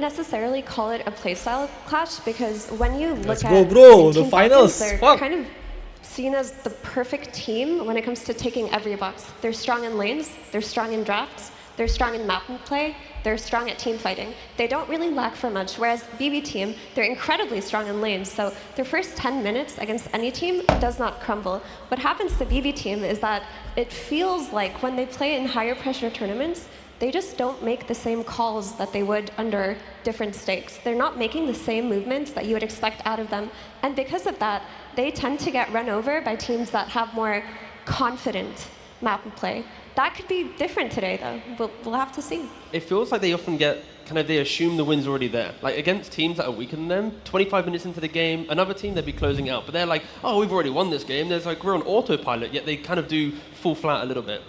necessarily call it a playstyle clash because when you look Let's at go, bro. Team The finals. Falcons, they're Fuck. kind of seen as the perfect team when it comes to taking every box. They're strong in lanes, they're strong in drafts, they're strong in map and play, they're strong at team fighting. They don't really lack for much, whereas BB team, they're incredibly strong in lanes, so their first 10 minutes against any team does not crumble. What happens to BB team is that it feels like when they play in higher pressure tournaments, they just don't make the same calls that they would under different stakes. They're not making the same movements that you would expect out of them. And because of that, they tend to get run over by teams that have more confident map and play. That could be different today, though. We'll have to see. It feels like they often get, they assume the win's already there. Like, against teams that are weaker than them, 25 minutes into the game, another team, they'd be closing out. But they're like, oh, we've already won this game. There's like, we're on autopilot, yet they kind of do fall flat a little bit.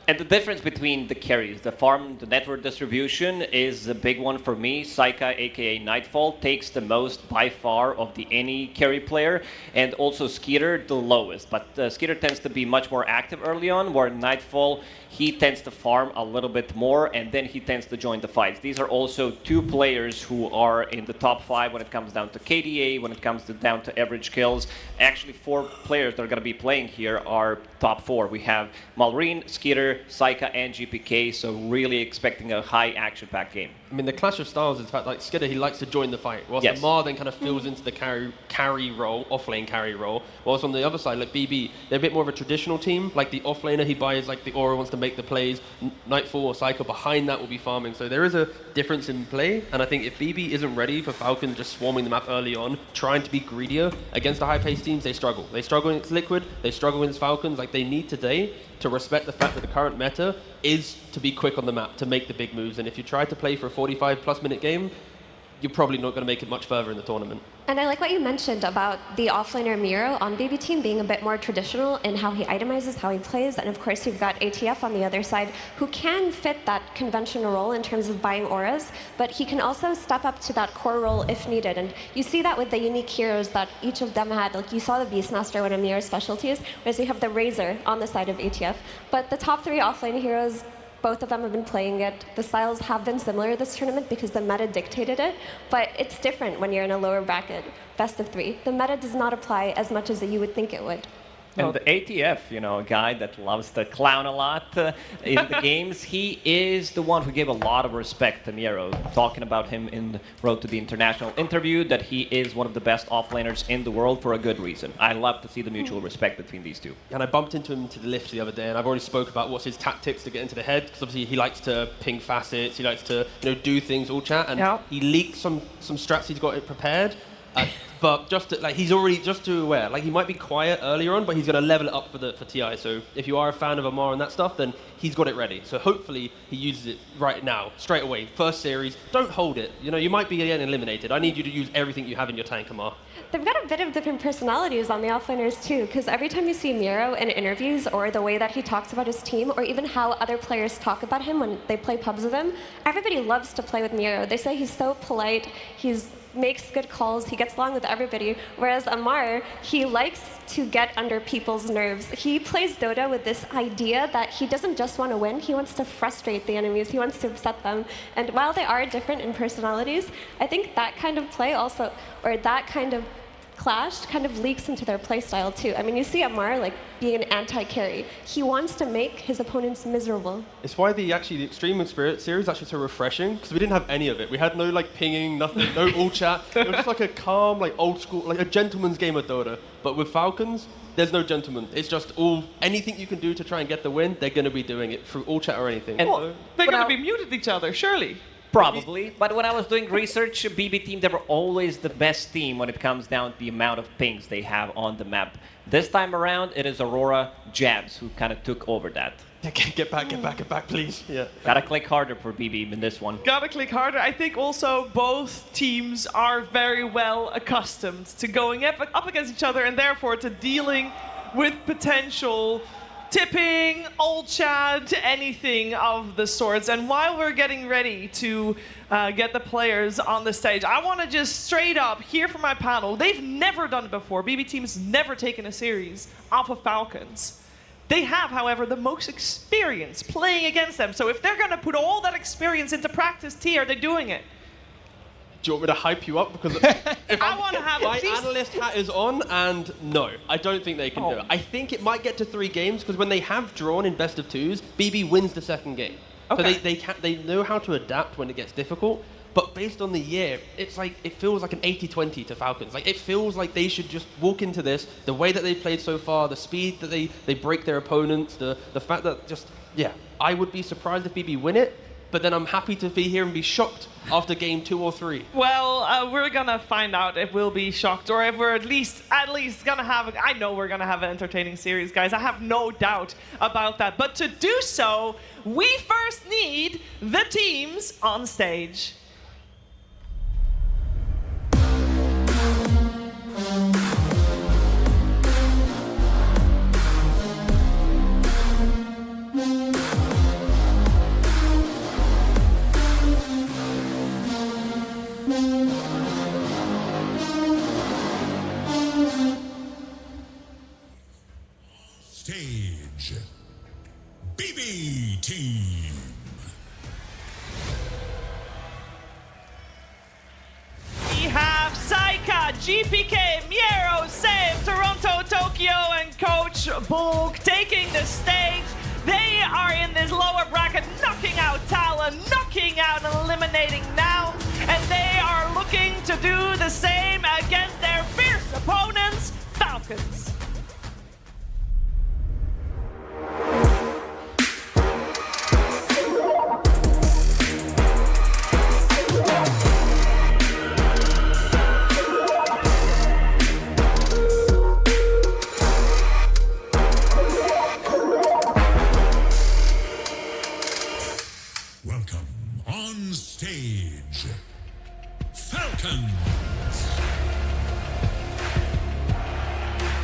And the difference between the carries, the farm, the network distribution is a big one for me. Saika, aka Nightfall, takes the most by far of any carry player, and also Skeeter the lowest. But Skeeter tends to be much more active early on, where Nightfall, he tends to farm a little bit more, and then he tends to join the fights. These are also two players who are in the top 5 when it comes down to KDA, when it comes down to average kills. Actually, 4 players that are going to be playing here are top 4. We have Malrine, Skeeter, Saika, and GPK, so really expecting a high action-packed game. I mean, the clash of styles is the fact, like, Skidder, he likes to join the fight, whilst Amar then kind of fills into the carry role, off-lane carry role, whilst on the other side, like BB, they're a bit more of a traditional team. Like, the off-laner, he buys, like, the aura, wants to make the plays. Nightfall or Psycho behind that will be farming. So there is a difference in play, and I think if BB isn't ready for Falcons just swarming the map early on, trying to be greedier against the high-paced teams, they struggle. They struggle against Liquid, they struggle against Falcons. Like, they need today to respect the fact that the current meta is to be quick on the map, to make the big moves. And if you try to play for a 45-plus minute game, you're probably not going to make it much further in the tournament. And I like what you mentioned about the offlaner Miro on BB Team being a bit more traditional in how he itemizes, how he plays, and of course you've got ATF on the other side who can fit that conventional role in terms of buying auras, but he can also step up to that core role if needed. And you see that with the unique heroes that each of them had. Like you saw the Beastmaster, one of Miro's specialties, whereas you have the Razor on the side of ATF. But the top 3 offlane heroes, both of them have been playing it. The styles have been similar this tournament because the meta dictated it, but it's different when you're in a lower bracket, best of 3. The meta does not apply as much as you would think it would. And the ATF, a guy that loves to clown a lot in the games, he is the one who gave a lot of respect to Miro, talking about him in the Road to the International interview, that he is one of the best offlaners in the world for a good reason. I love to see the mutual respect between these two. And I bumped into him to the lift the other day, and I've already spoke about what's his tactics to get into the head, because obviously he likes to ping facets, he likes to do things all chat, and he leaked some strats he's got it prepared. But he's already just too aware. Like, he might be quiet earlier on, but he's going to level it up for TI. So if you are a fan of Amar and that stuff, then he's got it ready. So hopefully he uses it right now, straight away. First series, don't hold it. You might be getting eliminated. I need you to use everything you have in your tank, Amar. They've got a bit of different personalities on the offlaners too, because every time you see Miro in interviews or the way that he talks about his team, or even how other players talk about him when they play pubs with him, everybody loves to play with Miro. They say he's so polite, makes good calls, he gets along with everybody, whereas Amar, he likes to get under people's nerves. He plays Dota with this idea that he doesn't just want to win, he wants to frustrate the enemies, he wants to upset them. And while they are different in personalities, I think that kind of play also, or that kind of clash kind of leaks into their playstyle too. I mean, you see Amar being an anti-carry. He wants to make his opponents miserable. It's why the Extreme Spirit series is actually so refreshing, because we didn't have any of it. We had no pinging, nothing, no all chat. It was just a calm, old school, a gentleman's game of Dota. But with Falcons, there's no gentleman. It's just anything you can do to try and get the win, they're going to be doing it through all chat or anything. And they're going to be muted each other, surely. Probably, but when I was doing research, BB Team, they were always the best team when it comes down to the amount of pings they have on the map. This time around, it is Aurora Jabs who kind of took over that. Get back, please. Yeah. Gotta click harder for BB in this one. Gotta click harder. I think also both teams are very well accustomed to going up against each other and therefore to dealing with potential tipping, old chat, anything of the sorts. And while we're getting ready to get the players on the stage, I want to just straight up hear from my panel. They've never done it before. BB Team's never taken a series off of Falcons. They have, however, the most experience playing against them. So if they're going to put all that experience into practice, T, are they doing it? Do you want me to hype you up? Because I want to have my at least... analyst hat is on, and no, I don't think they can do it. I think it might get to 3 games, because when they have drawn in best of 2s, BB wins the second game. Okay. So they know how to adapt when it gets difficult. But based on the year, it's like it feels like an 80-20 to Falcons. Like it feels like they should just walk into this, the way that they've played so far, the speed that they break their opponents, the fact that just, yeah, I would be surprised if BB win it, but then I'm happy to be here and be shocked after game 2 or 3. Well, we're gonna find out if we'll be shocked or if we're at least gonna have. I know we're gonna have an entertaining series, guys. I have no doubt about that. But to do so, we first need the teams on stage. Stage BB Team. We have Saika, GPK, Miero, Save, Toronto, Tokyo, and Coach Bulk taking the stage. They are in this lower bracket, knocking out Talon, knocking out and eliminating Nouns, and they are looking to do the same against their fierce opponents, Falcons. Welcome on stage, Falcons.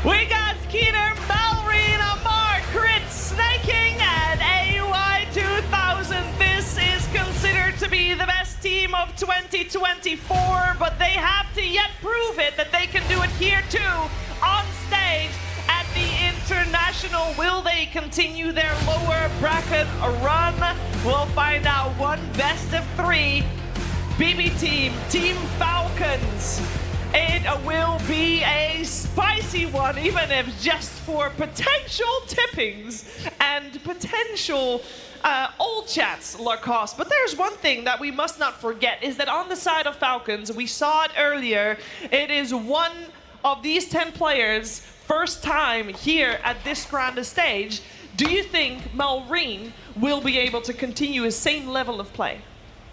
We got Skeeter, Malrine, Amar, Crit, Snaking, and AUI 2000. This is considered to be the best team of 2024, but they have to yet prove it that they can do it here too, on stage at the International. Will they continue their lower bracket run? We'll find out. One best of 3. BB Team, Team Falcons. It will be a spicy one, even if just for potential tippings and potential old chats, Lacoste. But there's one thing that we must not forget, is that on the side of Falcons, we saw it earlier, it is one of these 10 players' first time here at this grand stage. Do you think Malrine will be able to continue his same level of play?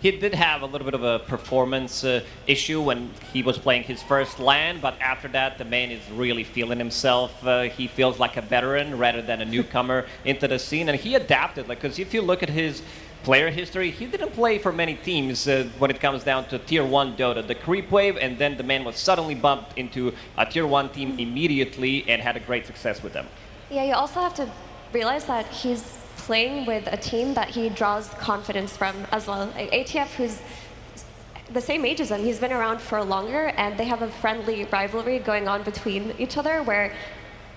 He did have a little bit of a performance issue when he was playing his first LAN, but after that, the man is really feeling himself. He feels like a veteran rather than a newcomer into the scene, and he adapted. Because if you look at his player history, he didn't play for many teams when it comes down to Tier 1 Dota. The creep wave, and then the man was suddenly bumped into a Tier 1 team immediately and had a great success with them. Yeah, you also have to realize that he's playing with a team that he draws confidence from as well. Like ATF, who's the same age as him, he's been around for longer, and they have a friendly rivalry going on between each other where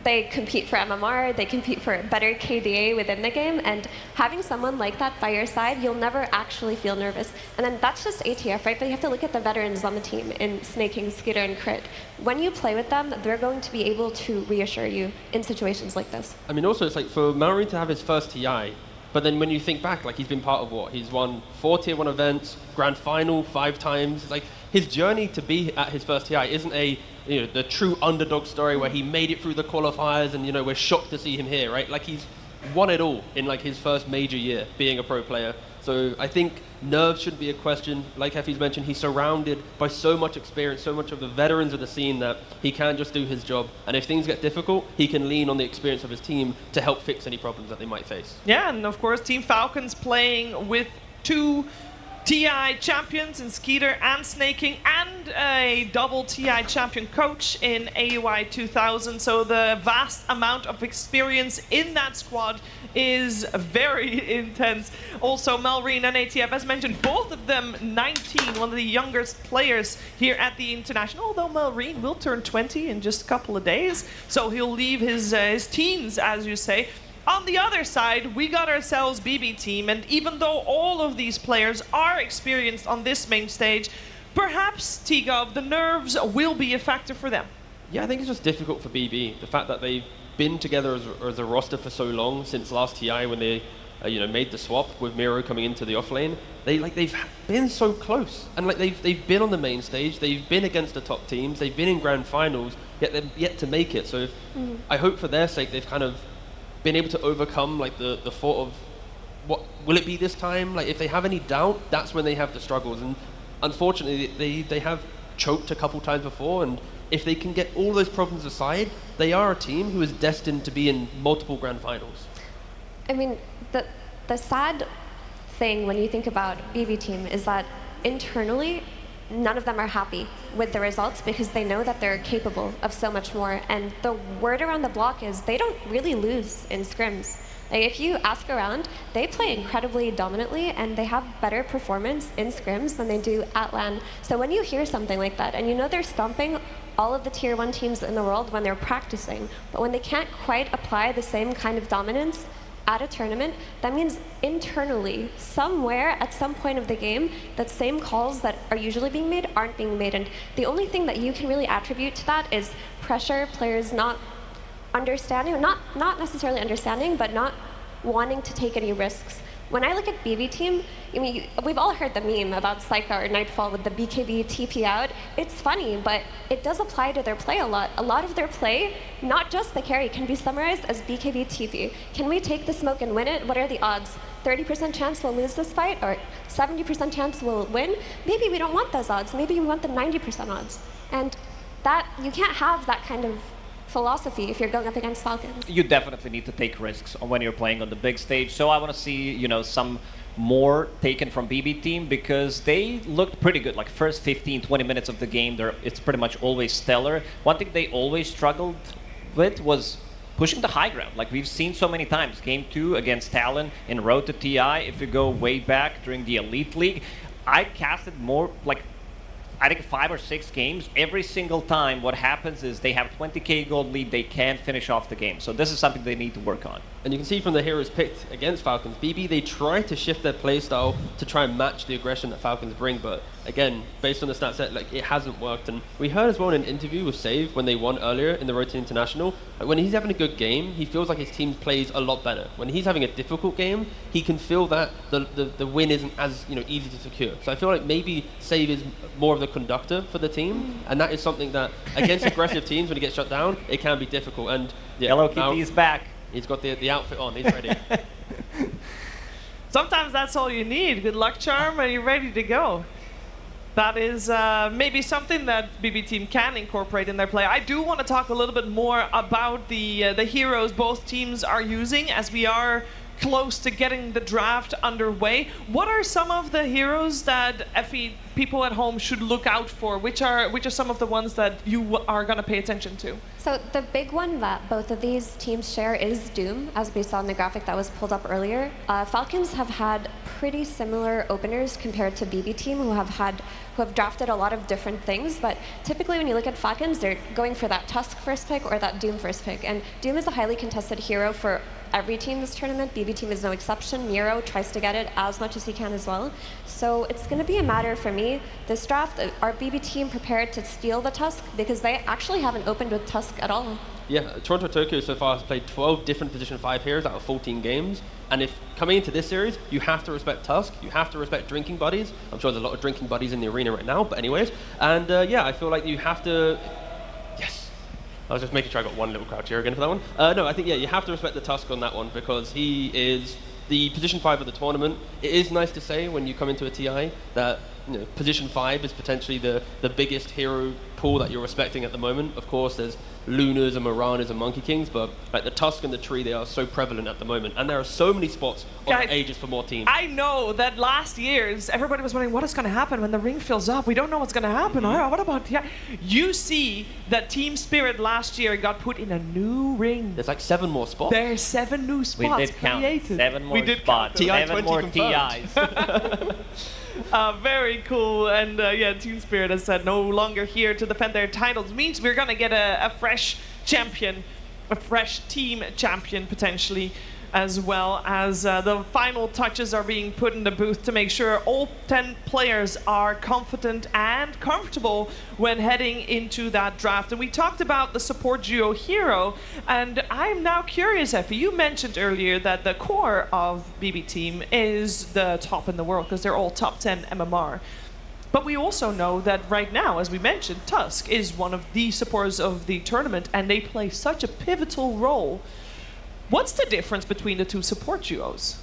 they compete for MMR, they compete for better KDA within the game, and having someone like that by your side, you'll never actually feel nervous. And then that's just ATF, right? But you have to look at the veterans on the team in Snaking, Skeeter, and Crit. When you play with them, they're going to be able to reassure you in situations like this. I mean, also, it's like for Malrine to have his first TI, but then when you think back, like he's been part of what? He's won 4 Tier 1 events, Grand Final 5 times. It's like his journey to be at his first TI isn't the true underdog story where he made it through the qualifiers and, we're shocked to see him here, right? Like he's won it all in like his first major year being a pro player. So I think nerves shouldn't be a question. Like Effie's mentioned, he's surrounded by so much experience, so much of the veterans of the scene that he can just do his job. And if things get difficult, he can lean on the experience of his team to help fix any problems that they might face. Yeah, and of course, Team Falcons playing with 2 TI champions in Skeeter and Snaking, and a double TI champion coach in AUI 2000. So the vast amount of experience in that squad is very intense. Also, Malrine and ATF, as mentioned, both of them 19, one of the youngest players here at the International, although Malrine will turn 20 in just a couple of days. So he'll leave his teens, as you say. On the other side, we got ourselves BB Team, and even though all of these players are experienced on this main stage, perhaps, Tigov, the nerves will be a factor for them. Yeah, I think it's just difficult for BB. The fact that they've been together as a roster for so long since last TI when they, made the swap with Miro coming into the offlane. They've been so close, and they've been on the main stage. They've been against the top teams. They've been in grand finals, yet they've yet to make it. So I hope for their sake they've kind of been able to overcome the thought of what will it be this time. Like if they have any doubt, that's when they have the struggles. And unfortunately, they have choked a couple times before, and if they can get all those problems aside, they are a team who is destined to be in multiple grand finals. I mean, the sad thing when you think about BB team is that internally, none of them are happy with the results because they know that they're capable of so much more. And the word around the block is they don't really lose in scrims. Like if you ask around, they play incredibly dominantly and they have better performance in scrims than they do at LAN. So when you hear something like that and you know they're stomping all of the tier 1 teams in the world when they're practicing, but when they can't quite apply the same kind of dominance at a tournament, that means internally, somewhere at some point of the game, that same calls that are usually being made aren't being made. And the only thing that you can really attribute to that is pressure, players not understanding, not necessarily understanding, but not wanting to take any risks. When I look at BB team, I mean, we've all heard the meme about Psycha or Nightfall with the BKB TP out. It's funny, but it does apply to their play a lot. A lot of their play, not just the carry, can be summarized as BKB TP. Can we take the smoke and win it? What are the odds? 30% chance we'll lose this fight, or 70% chance we'll win? Maybe we don't want those odds. Maybe we want the 90% odds. And that, you can't have that kind of philosophy if you're going up against Falcons. You definitely need to take risks when you're playing on the big stage. So I want to see, some more taken from BB team because they looked pretty good. Like first 15, 20 minutes of the game, it's pretty much always stellar. One thing they always struggled with was pushing the high ground. Like we've seen so many times. Game 2 against Talon in Road to TI. If you go way back during the Elite League, I casted more like I think 5 or 6 games, every single time what happens is they have 20k gold lead, they can't finish off the game. So this is something they need to work on. And you can see from the heroes picked against Falcons, BB, they try to shift their playstyle to try and match the aggression that Falcons bring, but again, based on the stat set, it hasn't worked. And we heard as well in an interview with Save when they won earlier in the Road to International, when he's having a good game, he feels like his team plays a lot better. When he's having a difficult game, he can feel that the win isn't as easy to secure. So I feel like maybe Save is more of the conductor for the team, and that is something that against aggressive teams, when he gets shut down, it can be difficult. And yeah, Hello Kitty's back. He's got the outfit on, he's ready. Sometimes that's all you need. Good luck charm and you're ready to go. That is maybe something that BB team can incorporate in their play. I do want to talk a little bit more about the heroes both teams are using as we are close to getting the draft underway. What are some of the heroes that FE people at home should look out for? Which are some of the ones that you are going to pay attention to? So the big one that both of these teams share is Doom, as we saw in the graphic that was pulled up earlier. Falcons have had pretty similar openers compared to BB team, who have drafted a lot of different things, but typically when you look at Falcons, they're going for that Tusk first pick or that Doom first pick, and Doom is a highly contested hero for every team this tournament. BB team is no exception. Miro tries to get it as much as he can as well. So it's going to be a matter for me, this draft, are BB team prepared to steal the Tusk? Because they actually haven't opened with Tusk at all. Yeah, Toronto Tokyo so far has played 12 different position 5 heroes out of 14 games. And if coming into this series, you have to respect Tusk, you have to respect drinking buddies. I'm sure there's a lot of drinking buddies in the arena right now, but anyways. And yeah, I feel like you have to... Yes. I was just making sure I got one little crouch here again for that one. No, I think, yeah, you have to respect the Tusk on that one because he is the position 5 of the tournament. It is nice to say when you come into a TI that position 5 is potentially the biggest hero pool that you're respecting at the moment. Of course, there's Lunas and Maranas and Monkey Kings, but like the Tusk and the Tree, they are so prevalent at the moment. And there are so many spots on the Aegis for more teams. I know that last year's, everybody was wondering what is going to happen when the ring fills up. We don't know what's going to happen. What about... Yeah. You see that Team Spirit last year got put in a new ring. There's like 7 more spots. There's 7 new spots We did count. created. 7 more spots. 7 more TIs. Very cool. And yeah, Team Spirit has said no longer here to defend their titles. Means we're going to get a fresh champion, a fresh team champion potentially. as well as the final touches are being put in the booth to make sure all 10 players are confident and comfortable when heading into that draft. And we talked about the support duo hero, and I'm now curious, Effie, you mentioned earlier that the core of BB Team is the top in the world because they're all top 10 MMR. But we also know that right now, as we mentioned, Tusk is one of the supporters of the tournament, and they play such a pivotal role. What's the difference between the two support duos?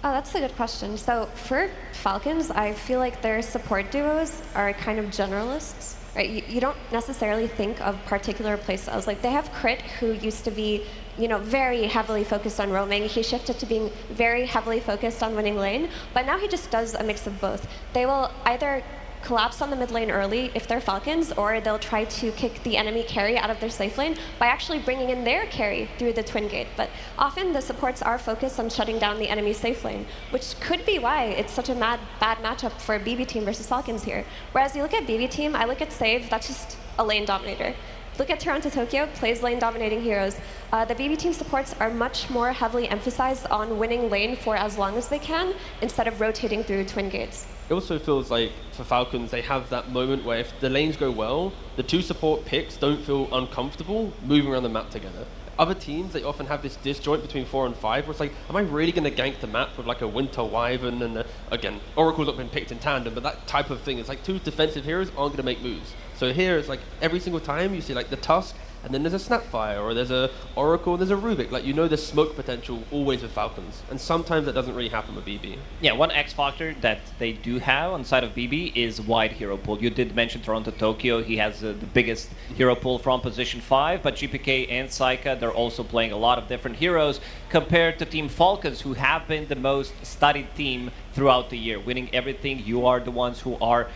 Oh, that's a good question. So for Falcons, I feel like their support duos are kind of generalists, right? You don't necessarily think of particular playstyles. Like they have Crit, who used to be, very heavily focused on roaming. He shifted to being very heavily focused on winning lane, but now he just does a mix of both. They will either collapse on the mid lane early if they're Falcons, or they'll try to kick the enemy carry out of their safe lane by actually bringing in their carry through the twin gate. But often the supports are focused on shutting down the enemy safe lane, which could be why it's such a bad matchup for BB Team versus Falcons here. Whereas you look at BB Team, I look at Save, that's just a lane dominator. Look at Toronto Tokyo, plays lane dominating heroes. The BB Team supports are much more heavily emphasized on winning lane for as long as they can, instead of rotating through twin gates. It also feels like for Falcons, they have that moment where if the lanes go well, the two support picks don't feel uncomfortable moving around the map together. Other teams, they often have this disjoint between 4 and 5, where it's like, am I really going to gank the map with like a Winter Wyvern and again, Oracle's not been picked in tandem, but that type of thing. It's like two defensive heroes aren't going to make moves. So here it's like every single time you see like the Tusk, and then there's a Snapfire, or there's a Oracle, and there's a Rubik. Like, there's smoke potential always with Falcons. And sometimes that doesn't really happen with BB. Yeah, one X factor that they do have on side of BB is wide hero pool. You did mention Toronto Tokyo. He has the biggest hero pool from position 5, but GPK and Saika, they're also playing a lot of different heroes compared to Team Falcons, who have been the most studied team throughout the year, winning everything. You are the ones who are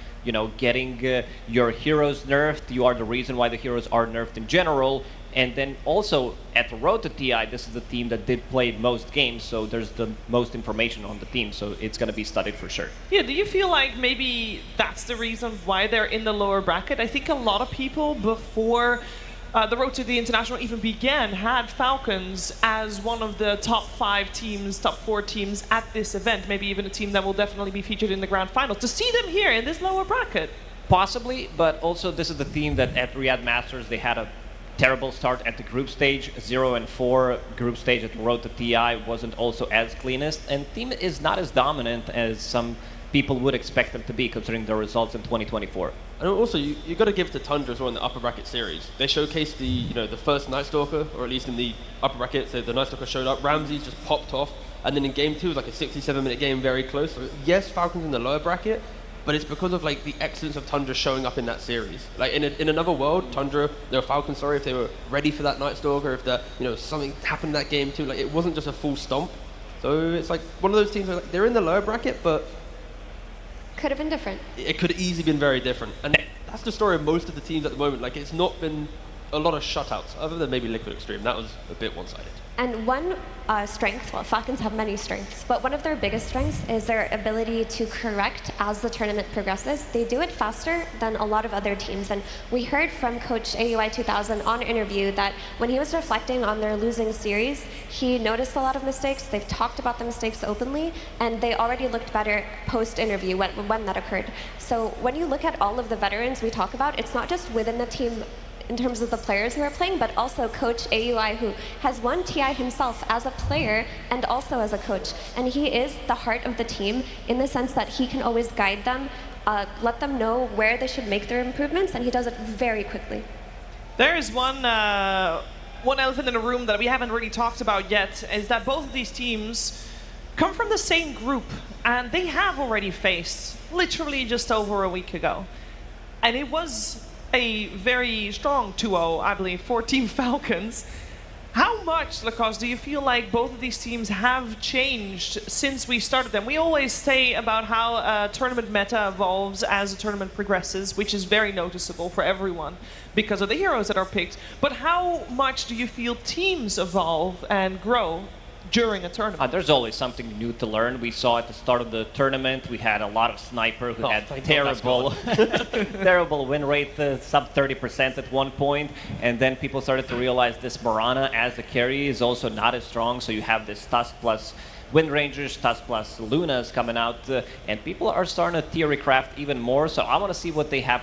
getting your heroes nerfed. You are the reason why the heroes are nerfed in general. And then also at the road to TI, this is the team that did play most games, so there's the most information on the team, so it's going to be studied for sure. Yeah, do you feel like maybe that's the reason why they're in the lower bracket? I think a lot of people before the road to the international even began had Falcons as one of the top 5 teams, top 4 teams at this event, maybe even a team that will definitely be featured in the grand final. To see them here in this lower bracket, possibly, but also this is the team that at Riyadh Masters they had a terrible start at the group stage. 0-4 group stage at the road to TI wasn't also as cleanest, and team is not as dominant as some people would expect them to be, considering their results in 2024. And also, you got to give to Tundra as well in the upper bracket series. They showcased the first Night Stalker, or at least in the upper bracket. So the Night Stalker showed up, Ramses just popped off, and then in game 2 it was like a 67-minute game, very close. So yes, Falcons in the lower bracket, but it's because of like the excellence of Tundra showing up in that series. Like in another world, Tundra, Falcons, if they were ready for that Night Stalker, if something happened in that game too, like it wasn't just a full stomp. So it's like one of those teams where they're in the lower bracket, but could have been different. It could have easily been very different. And that's the story of most of the teams at the moment. Like, it's not been a lot of shutouts, other than maybe Liquid Extreme. That was a bit one-sided. And one strength, well, Falcons have many strengths, but one of their biggest strengths is their ability to correct as the tournament progresses. They do it faster than a lot of other teams. And we heard from Coach AUI 2000 on interview that when he was reflecting on their losing series, he noticed a lot of mistakes. They've talked about the mistakes openly, and they already looked better post-interview when that occurred. So when you look at all of the veterans we talk about, it's not just within the team in terms of the players who are playing, but also Coach AUI, who has won TI himself as a player and also as a coach. And he is the heart of the team in the sense that he can always guide them, let them know where they should make their improvements, and he does it very quickly. There is one elephant in the room that we haven't really talked about yet, is that both of these teams come from the same group, and they have already faced literally just over a week ago. And it was a very strong 2-0, I believe, for Team Falcons. How much, Lacoste, do you feel like both of these teams have changed since we started them? We always say about how tournament meta evolves as the tournament progresses, which is very noticeable for everyone because of the heroes that are picked. But how much do you feel teams evolve and grow during a tournament. There's always something new to learn. We saw at the start of the tournament, we had a lot of sniper who had terrible, terrible win rate, sub 30% at one point, and then people started to realize this Morana as the carry is also not as strong, so you have this Tusk plus Wind Rangers, Tusk plus Lunas coming out, and people are starting to theory craft even more, so I want to see what they have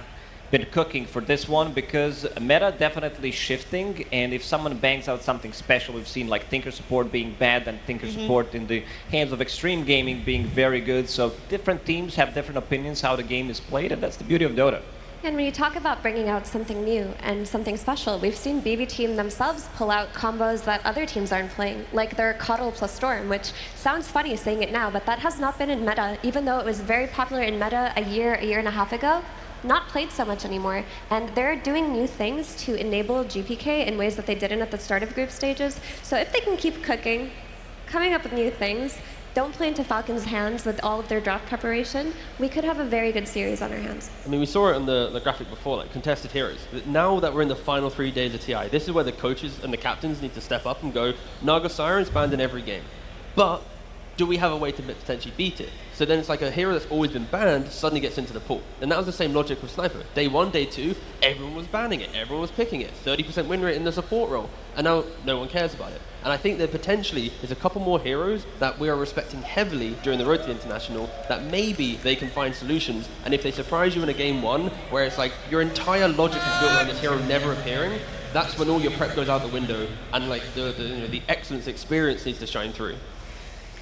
been cooking for this one, because meta definitely shifting, and if someone bangs out something special, we've seen like Tinker support being bad and Tinker support in the hands of Extreme Gaming being very good, so different teams have different opinions how the game is played, and that's the beauty of Dota. And when you talk about bringing out something new and something special, we've seen BB Team themselves pull out combos that other teams aren't playing, like their Coddle plus Storm, which sounds funny saying it now, but that has not been in meta, even though it was very popular in meta a year and a half ago. Not played so much anymore, and they're doing new things to enable GPK in ways that they didn't at the start of group stages. So if they can keep cooking, coming up with new things, don't play into Falcons' hands with all of their draft preparation, we could have a very good series on our hands. I mean, we saw it on the graphic before, like contested heroes. Now that we're in the final 3 days of TI, this is where the coaches and the captains need to step up and go, Naga Siren's banned in every game. But do we have a way to potentially beat it? So then it's like a hero that's always been banned suddenly gets into the pool. And that was the same logic with Sniper. Day 1, day 2, everyone was banning it. Everyone was picking it. 30% win rate in the support role. And now no one cares about it. And I think there potentially is a couple more heroes that we are respecting heavily during the road to the International that maybe they can find solutions. And if they surprise you in a game 1 where it's like your entire logic is built around this hero never appearing, that's when all your prep goes out the window and like the excellence experience needs to shine through.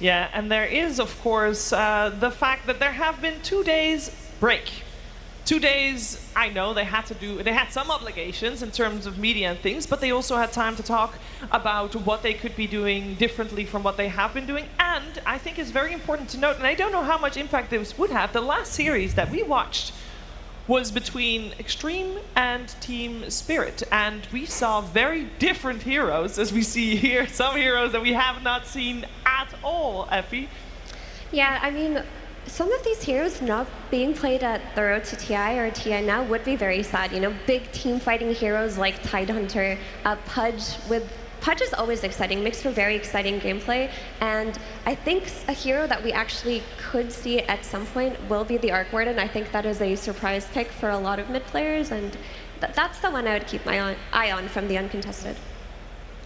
Yeah, and there is, of course, the fact that there have been 2 days break. 2 days, I know they had some obligations in terms of media and things, but they also had time to talk about what they could be doing differently from what they have been doing. And I think it's very important to note, and I don't know how much impact this would have, the last series that we watched was between Extreme and Team Spirit, and we saw very different heroes, as we see here, some heroes that we have not seen at all, Effie. Yeah, I mean, some of these heroes not being played at the Road to TI or TI now would be very sad. You know, big team fighting heroes like Tidehunter, Pudge is always exciting, makes for very exciting gameplay, and I think a hero that we actually could see at some point will be the Arc Warden. I think that is a surprise pick for a lot of mid players, and that's the one I would keep my eye on from the uncontested.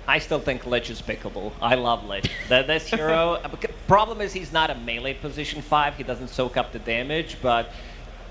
I still think Lich is pickable. I love Lich. This hero, problem is he's not a melee position 5, he doesn't soak up the damage, but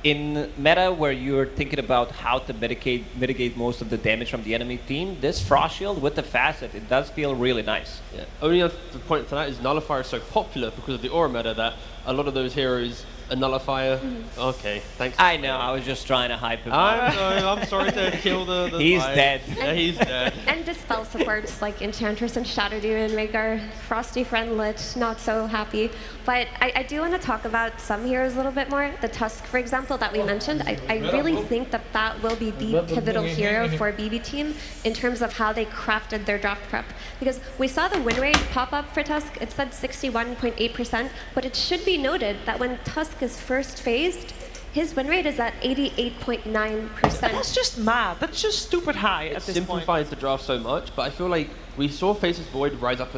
in meta where you're thinking about how to mitigate most of the damage from the enemy team, this Frost Shield with the facet, it does feel really nice. Yeah. Only other point to that is Nullifier is so popular because of the aura meta that a lot of those heroes, a Nullifier, okay, thanks. I know, I was just trying to hype him up. I'm sorry to kill the He's vibe. dead. Yeah, he's dead. And Dispel supports like Enchantress and Shadow Demon make our frosty friend Lich not so happy. But I do want to talk about some heroes a little bit more. The Tusk, for example, that we mentioned. I really think that will be the pivotal hero for BB Team in terms of how they crafted their draft prep. Because we saw the win rate pop up for Tusk. It said 61.8%, but it should be noted that when Tusk is first phased, his win rate is at 88.9%. That's just mad. That's just stupid high at this point. It simplifies the draft so much, but I feel like we saw Faceless Void rise up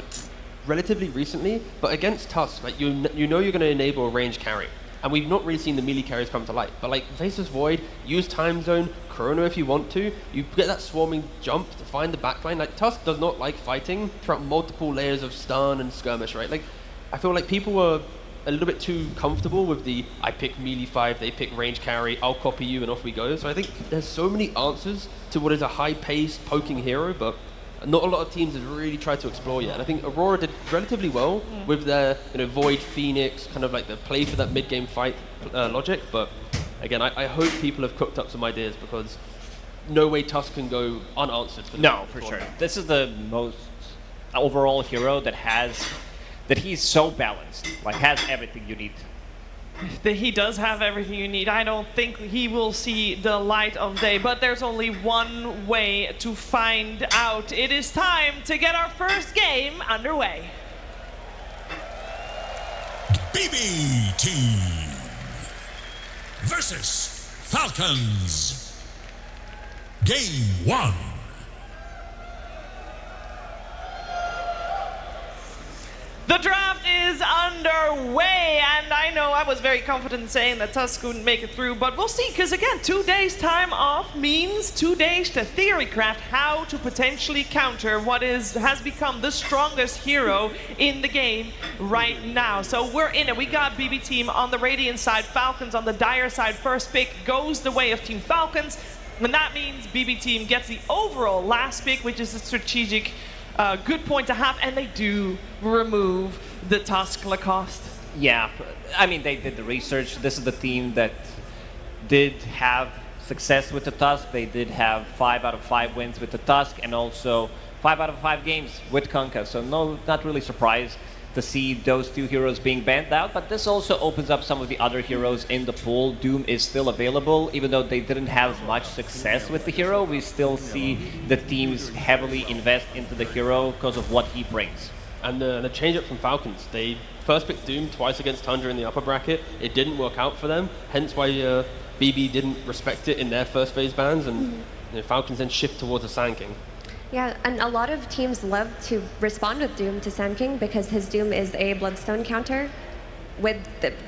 relatively recently, but against Tusk, like you know you're going to enable a range carry. And we've not really seen the melee carries come to light. But like Faceless Void, use Time Zone, Chrono if you want to, you get that swarming jump to find the backline. Like Tusk does not like fighting throughout multiple layers of stun and skirmish, right? Like I feel like people were a little bit too comfortable with the I pick melee 5, they pick range carry, I'll copy you and off we go. So I think there's so many answers to what is a high-paced poking hero, but not a lot of teams have really tried to explore yet. And I think Aurora did relatively well with their Void, Phoenix, kind of like the play for that mid-game fight logic. But again, I hope people have cooked up some ideas because no way Tusk can go unanswered. For sure. This is the most overall hero that he's so balanced, like has everything you need. He does have everything you need. I don't think he will see the light of day, but there's only one way to find out. It is time to get our first game underway. BB Team versus Falcons. Game 1. underway, and I know I was very confident in saying that Tusk couldn't make it through, but we'll see, because again, 2 days time off means 2 days to theorycraft how to potentially counter what has become the strongest hero in the game right now. So we're in it. We got BB Team on the Radiant side, Falcons on the Dire side. First pick goes the way of Team Falcons, and that means BB Team gets the overall last pick, which is a strategic good point to have, and they do remove the Tusk Lacoste. Yeah, I mean, they did the research. This is the team that did have success with the Tusk. They did have 5 out of 5 wins with the Tusk, and also 5 out of 5 games with Kunkka. So no, not really surprised to see those 2 heroes being banned out, but this also opens up some of the other heroes in the pool. Doom is still available, even though they didn't have much success with the hero. We still see the teams heavily invest into the hero because of what he brings. And the change up from Falcons, they first picked Doom twice against Tundra in the upper bracket. It didn't work out for them, hence why BB didn't respect it in their first phase bans, and Falcons then shift towards a Sand King. Yeah, and a lot of teams love to respond with Doom to Sand King because his Doom is a Bloodstone counter with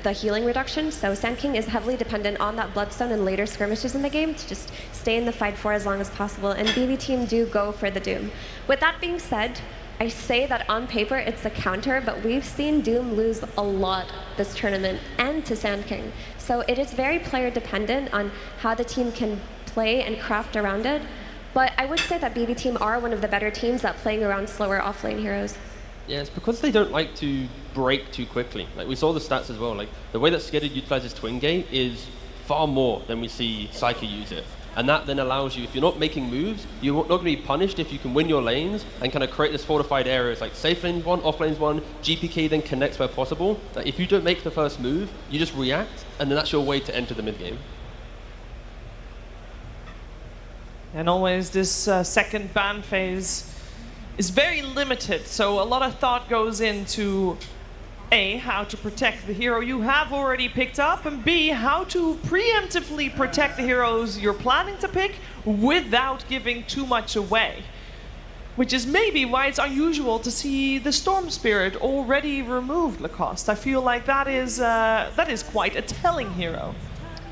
the healing reduction. So Sand King is heavily dependent on that Bloodstone in later skirmishes in the game to just stay in the fight for as long as possible. And BB Team do go for the Doom. With that being said, I say that on paper it's a counter, but we've seen Doom lose a lot this tournament and to Sand King. So it is very player dependent on how the team can play and craft around it. But I would say that BB Team are one of the better teams at playing around slower offlane heroes. Yeah, it's because they don't like to break too quickly. Like, we saw the stats as well. Like, the way that Skidder utilizes Twin Gate is far more than we see Psyche use it. And that then allows you, if you're not making moves, you're not going to be punished if you can win your lanes and kind of create this fortified areas like safe lanes 1, off lanes 1, GPK then connects where possible. Like, if you don't make the first move, you just react, and then that's your way to enter the mid game. And always this second ban phase is very limited, so a lot of thought goes into A, how to protect the hero you have already picked up, and B, how to preemptively protect the heroes you're planning to pick without giving too much away. Which is maybe why it's unusual to see the Storm Spirit already removed Lacoste. I feel like that is quite a telling hero.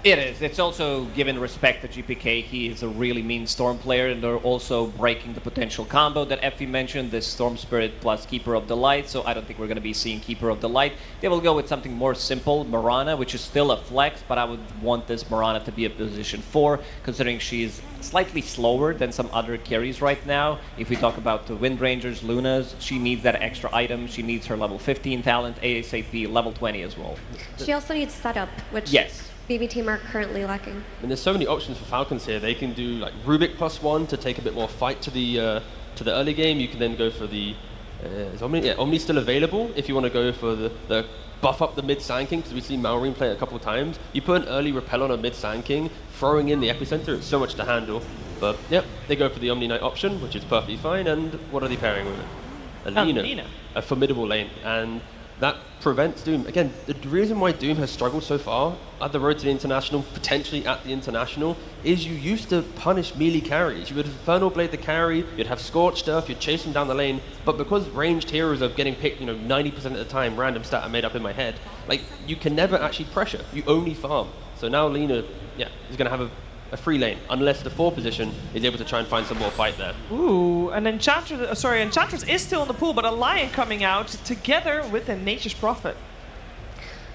It is. It's also given respect to GPK. He is a really mean Storm player, and they're also breaking the potential combo that Effie mentioned, this Storm Spirit plus Keeper of the Light, so I don't think we're going to be seeing Keeper of the Light. They will go with something more simple, Mirana, which is still a flex, but I would want this Mirana to be a position 4, considering she's slightly slower than some other carries right now. If we talk about the Wind Rangers, Lunas, she needs that extra item. She needs her level 15 talent, ASAP, level 20 as well. She also needs setup, which yes. BB Team are currently lacking. And there's so many options for Falcons here. They can do like Rubik +1 to take a bit more fight to the early game. You can then go for the is Omni? Yeah, Omni's still available if you want to go for the buff up the mid Sand King, because we've seen Malrine play it a couple of times. You put an early repel on a mid Sand King, throwing in the epicenter, it's so much to handle. But yep, they go for the Omni Knight option, which is perfectly fine. And what are they pairing with it? Alina, a formidable lane, and that prevents Doom. Again, the reason why Doom has struggled so far at the road to the International, potentially at the International, is you used to punish melee carries. You would Infernal Blade the carry, you'd have Scorched Earth, you'd chase them down the lane, but because ranged heroes are getting picked, 90% of the time, random stat I made up in my head, like, you can never actually pressure, you only farm. So now Lina, is going to have a free lane, unless the 4 position is able to try and find some more fight there. Ooh, and Enchantress is still in the pool, but a Lion coming out together with a Nature's Prophet.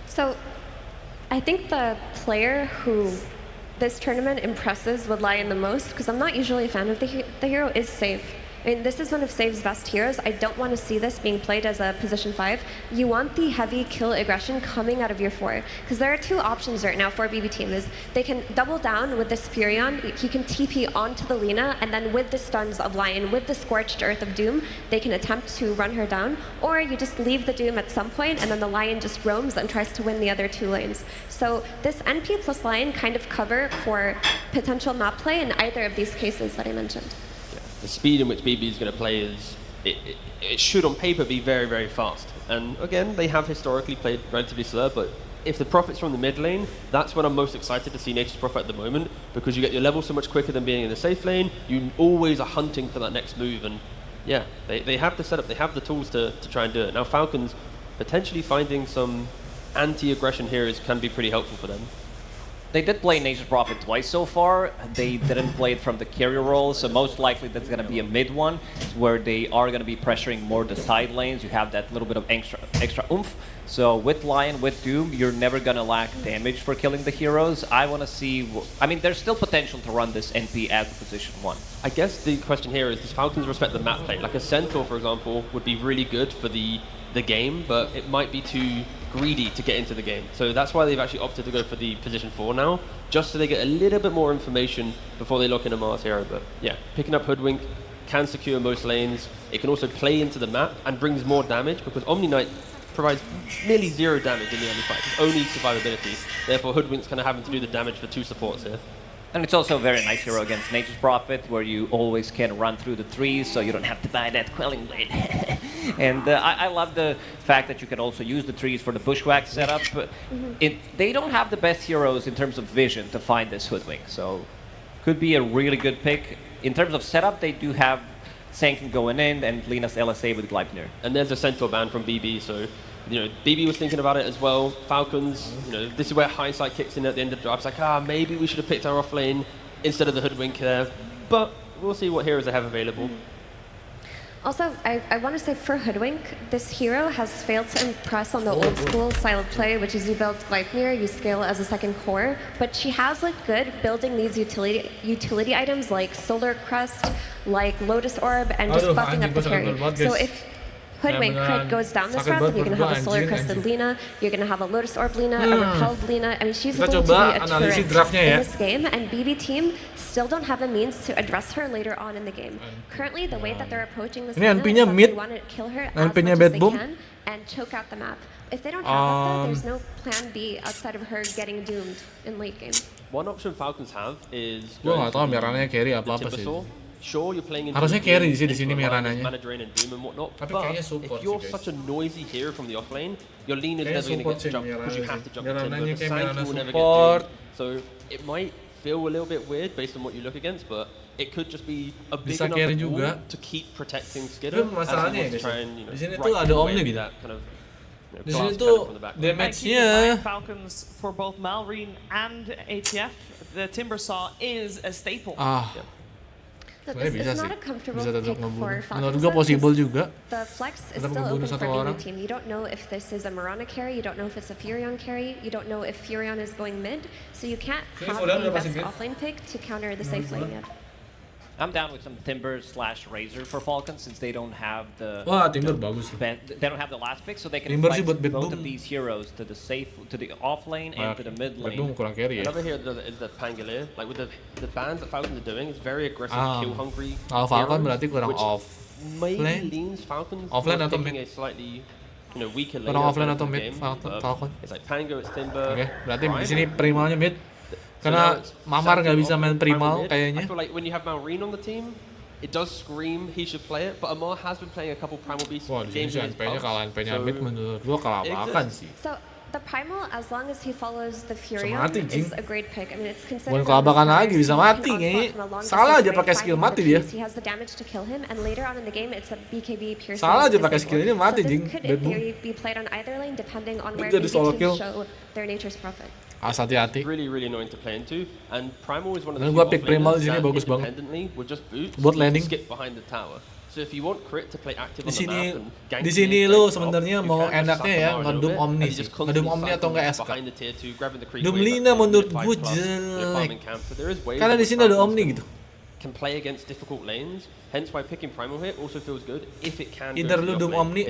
So, I think the player who this tournament impresses with Lion the most, because I'm not usually a fan of the hero, is Save. I mean, this is one of Save's best heroes. I don't want to see this being played as a position 5. You want the heavy kill aggression coming out of your 4. Because there are 2 options right now for BB Team. Is they can double down with this Furion. He can TP onto the Lina, and then with the stuns of Lion, with the Scorched Earth of Doom, they can attempt to run her down. Or you just leave the Doom at some point, and then the Lion just roams and tries to win the other 2 lanes. So this NP plus Lion kind of cover for potential map play in either of these cases that I mentioned. The speed in which BB is going to play is, it should on paper be very, very fast. And again, they have historically played relatively slow, but if the Prophet's from the mid lane, that's when I'm most excited to see Nature's Prophet at the moment, because you get your level so much quicker than being in the safe lane, you always are hunting for that next move, and yeah, they have the setup, they have the tools to try and do it. Now Falcons, potentially finding some anti-aggression heroes can be pretty helpful for them. They did play Nature's Prophet twice so far. They didn't play it from the carry role, so most likely that's going to be a mid one, where they are going to be pressuring more the side lanes. You have that little bit of extra oomph. So with Lion, with Doom, you're never going to lack damage for killing the heroes. I want to see... I mean, there's still potential to run this NP as a position 1. I guess the question here is, does Falcons respect the map play? Like a Centaur, for example, would be really good for the game, but it might be too greedy to get into the game. So that's why they've actually opted to go for the position 4 now, just so they get a little bit more information before they lock in a Mars hero. But yeah, picking up Hoodwink can secure most lanes. It can also play into the map and brings more damage, because Omni Knight provides nearly 0 damage in the early fight. It's only survivability. Therefore, Hoodwink's kind of having to do the damage for 2 supports here. And it's also a very nice hero against Nature's Prophet, where you always can run through the trees, so you don't have to buy that Quelling Blade. And I love the fact that you can also use the trees for the bushwhack setup. They don't have the best heroes in terms of vision to find this Hoodwink, so could be a really good pick. In terms of setup, they do have Sankin going in and Lina's LSA with Gleipnir. And there's a Centaur ban from BB, so BB was thinking about it as well. Falcons, this is where hindsight kicks in at the end of the draft. It's like, maybe we should have picked our off lane instead of the Hoodwink there. But we'll see what heroes they have available. Also, I want to say for Hoodwink, this hero has failed to impress on the old school style of play, which is you build Gleipnir, you scale as a second core, but she has looked good building these utility items like Solar Crust, like Lotus Orb, and just buffing up the carry. So if Hoodwink crit goes down this route, then you're going to have a Solar Crested Lina, you're going to have a Lotus Orb Lina, a Repelled Lina. I mean, she's going to be a turret in this game, and BB team still don't have a means to address her later on in the game. Currently, the way that they're approaching this Lina is that they want to kill her as much as they can and choke out the map. If they don't have that, though, there's no plan B outside of her getting doomed in late game. One option Falcons have is Gue nggak tahu Mirananya carry apa sih. Sure, you're playing into harusnya carry di sini Mirananya. Tapi kayaknya support. If you're such a noisy hero from the offlane, your lean is never going to get to jump because you have to jump the timber. The Sanky will never get doomed. So it might feel a little bit weird based on what you look against, but it could just be a big enough wall to keep protecting Skidder. Masalahnya ya, di sini tuh ada Omni gitu. Di sini tuh damage-nya. Falcons for both Malrine and ATF, the Timber Saw is a staple. Look, it's not a comfortable pick for Falcons. Menurut gue possible juga. The flex is still open for BB team. You don't know if this is a Mirana carry, you don't know if it's a Furion carry, you don't know if Furion is going mid, so you can't have the best offlane pick to counter the safe lane yet. I'm down with some Timber/Razor for Falcons since they don't have the. Wah, Timber bagus. They don't have the last pick, so they can Timber fight both Betboom. of these heroes to the off lane and to the mid lane. Betboom kurang carry ya. Another hero is the Pangolier. Like with the bans that Falcons are doing, it's very aggressive, kill hungry. Kalau Falcon berarti kurang off lane. Leans Falcons offlane atau mid? A slightly weaker lane. Kurang offlane atau mid Falcon. It's like Pango, it's Timber. Oke, berarti di sini primalnya mid. Karena Mamar nggak bisa main primal kayaknya. I feel like when you have Malrine on the team, it does scream he should play it, but Amar has been playing a couple Primal Beasts games in his NP-nya kalau NP-nya mid menurut gua kelabakan sih. So the Primal, as long as he follows the Furion, is a great pick. I mean, it's considered. Bukan kelabakan lagi, bisa mati kayaknya. Salah aja pakai skill mati dia. He has the damage to kill him, and later on in the game, it's a BKB piercing. Salah aja pakai skill ini mati jing. So this could in theory be played on either lane depending on where BB teams show their Nature's Prophet. Hati-hati. Really annoying to play into, and Primal is one of the few pick Primal di sini bagus banget. Would just boot, buat landing. skip behind the tower. So if you want crit to play active di on the map and gank di sini lu sebenarnya mau enaknya ya ngedum Omni sih. Ngedum Omni atau enggak SK. Dum Lina menurut gue jelek. Karena di sini ada Omni gitu. Can play against difficult lanes, hence why picking Primal here also feels good if it can. Either lu Dum Omni,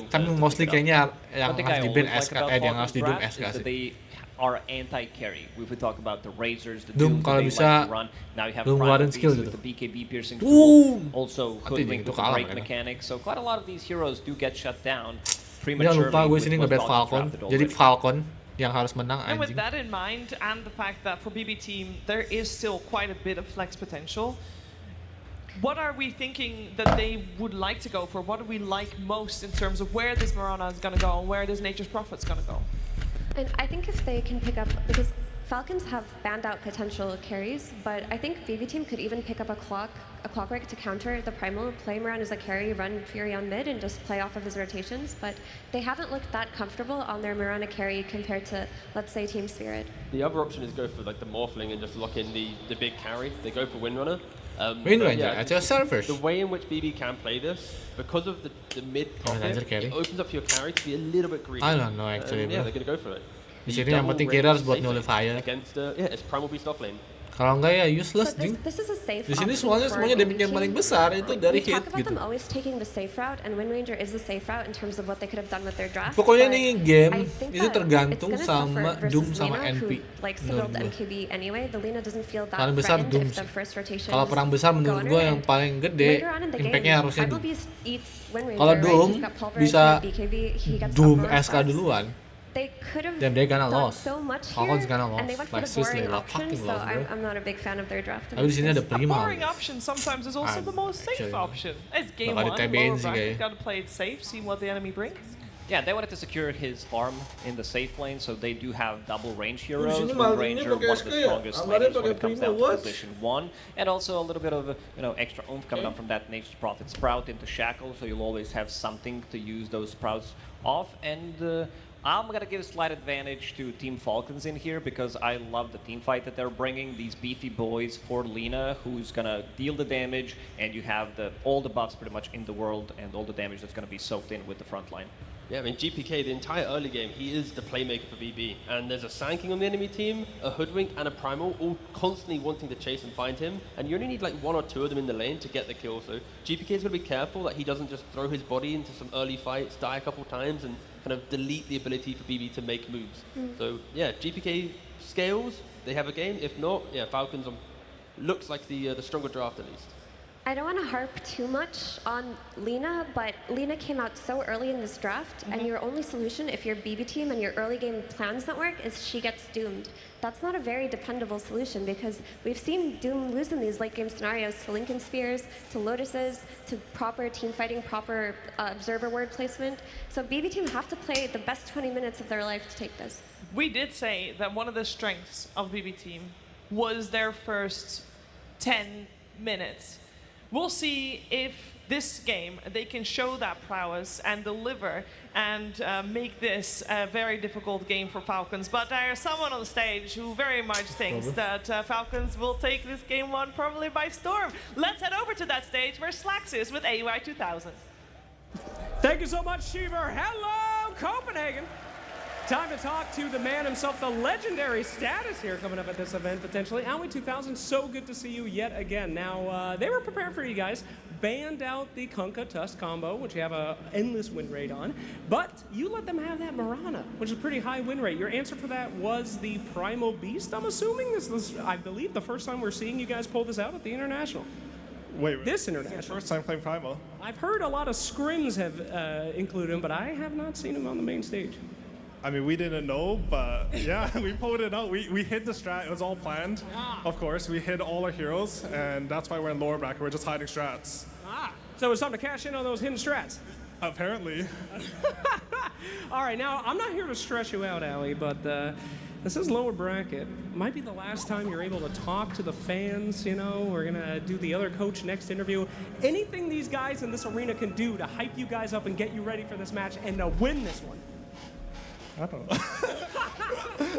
kan mostly kayaknya yang harus di ban SK, yang harus di Dum SK sih. Are anti-carry. If we talk about the Razors, the Doom kalau bisa run. Now you have ngeluarin skill with gitu. the BKB piercing also itu Hoodwink with the kalah break mechanics. So quite a lot of these heroes do get shut down Jangan prematurely. lupa gue sini ngebet Falcon. Jadi Falcon yang harus menang And with anjing. that in mind, and the fact that for BB team there is still quite a bit of flex potential, what are we thinking that they would like to go for? What do we like most in terms of where this Mirana is going to go and where this Nature's Prophet's going to go? And I think if they can pick up, because Falcons have banned out potential carries, but I think BB team could even pick up a clock break to counter the Primal, play him around as a carry, run Fury on mid, and just play off of his rotations. But they haven't looked that comfortable on their Mirana carry compared to, let's say, Team Spirit. The other option is go for like the Morphling and just lock in the big carry. They go for Windrunner. Windrunner, at your servers. The way in which BB can play this, because of the mid profit, it opens up your carry to be a little bit greedy. I don't know actually. Yeah, they're going to go for it. Di sini yang penting kira harus buat nullifier. Against it's Primal Beast offlane. Kalau enggak ya useless, so this is a safe di sini semuanya damage yang paling besar itu dari hit gitu. We talk about them always taking the safe route, and Wind Ranger is the safe route in terms of what they could have done with their draft. Pokoknya nih game itu tergantung sama Doom sama NP. Likes to build MKB anyway. The Lina doesn't feel that paling besar Doom. Kalau perang besar menurut gue yang paling gede impactnya harusnya Doom. Kalau Doom bisa Doom SK duluan. Then they're gonna lose. Falcons gonna lose. Like seriously, like fucking lost, bro. I'm not a big fan of their draft. Tapi di sini ada Prima. A boring option sometimes is also the most safe option. It's game one. Gotta play it safe, see what the enemy brings. Yeah, they wanted to secure his farm in the safe lane, so they do have double range heroes. Wind Ranger, one of the strongest lanes when it comes down to position 1, and also a little bit of extra oomph coming up from that Nature's Prophet Sprout into Shackle, so you'll always have something to use those sprouts off. And I'm going to give a slight advantage to Team Falcons in here because I love the team fight that they're bringing. These beefy boys for Lina, who's going to deal the damage, and you have all the buffs pretty much in the world and all the damage that's going to be soaked in with the front line. Yeah, I mean, GPK, the entire early game, he is the playmaker for BB. And there's a Sanking on the enemy team, a Hoodwink, and a Primal, all constantly wanting to chase and find him. And you only need like 1 or 2 of them in the lane to get the kill. So GPK is going to be careful that he doesn't just throw his body into some early fights, die a couple times, and kind of delete the ability for BB to make moves. So yeah, GPK scales, they have a game. If not, yeah, Falcons looks like the stronger draft at least. I don't want to harp too much on Lina, but Lina came out so early in this draft, and your only solution if you're BB team and your early game plans don't work is she gets doomed. That's not a very dependable solution because we've seen Doom lose in these late game scenarios to Lincoln Spears, to Lotuses, to proper team fighting, proper observer word placement. So BB team have to play the best 20 minutes of their life to take this. We did say that one of the strengths of BB team was their first 10 minutes. We'll see if this game they can show that prowess and deliver and make this a very difficult game for Falcons. But there's someone on the stage who very much thinks that Falcons will take this game one probably by storm. Let's head over to that stage where Slax is with AUI 2000. Thank you so much, Shiver. Hello, Copenhagen. Time to talk to the man himself, the legendary status here coming up at this event, potentially. AUI 2000, so good to see you yet again. Now, they were prepared for you guys, banned out the Kunkka Tusk combo, which you have an endless win rate on, but you let them have that Mirana, which is a pretty high win rate. Your answer for that was the Primal Beast, I'm assuming? This was, I believe, the first time we're seeing you guys pull this out at the International. Wait. This International. First time playing Primal. I've heard a lot of scrims have included him, but I have not seen him on the main stage. I mean, we didn't know, but yeah, we pulled it out. We hid the strat. It was all planned, of course. We hid all our heroes, and that's why we're in lower bracket. We're just hiding strats. So it's time to cash in on those hidden strats. Apparently. All right, now, I'm not here to stress you out, AUI, but this is lower bracket. Might be the last time you're able to talk to the fans, you know. We're going to do the other coach next interview. Anything these guys in this arena can do to hype you guys up and get you ready for this match and to win this one. I don't know.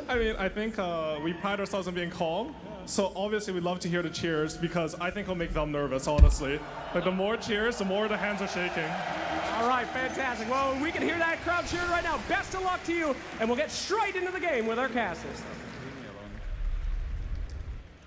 I mean, I think we pride ourselves on being calm. So obviously we love to hear the cheers because I think it'll make them nervous, honestly. Like the more cheers, the more the hands are shaking. All right, fantastic. Well, we can hear that crowd cheering right now. Best of luck to you, and we'll get straight into the game with our casters.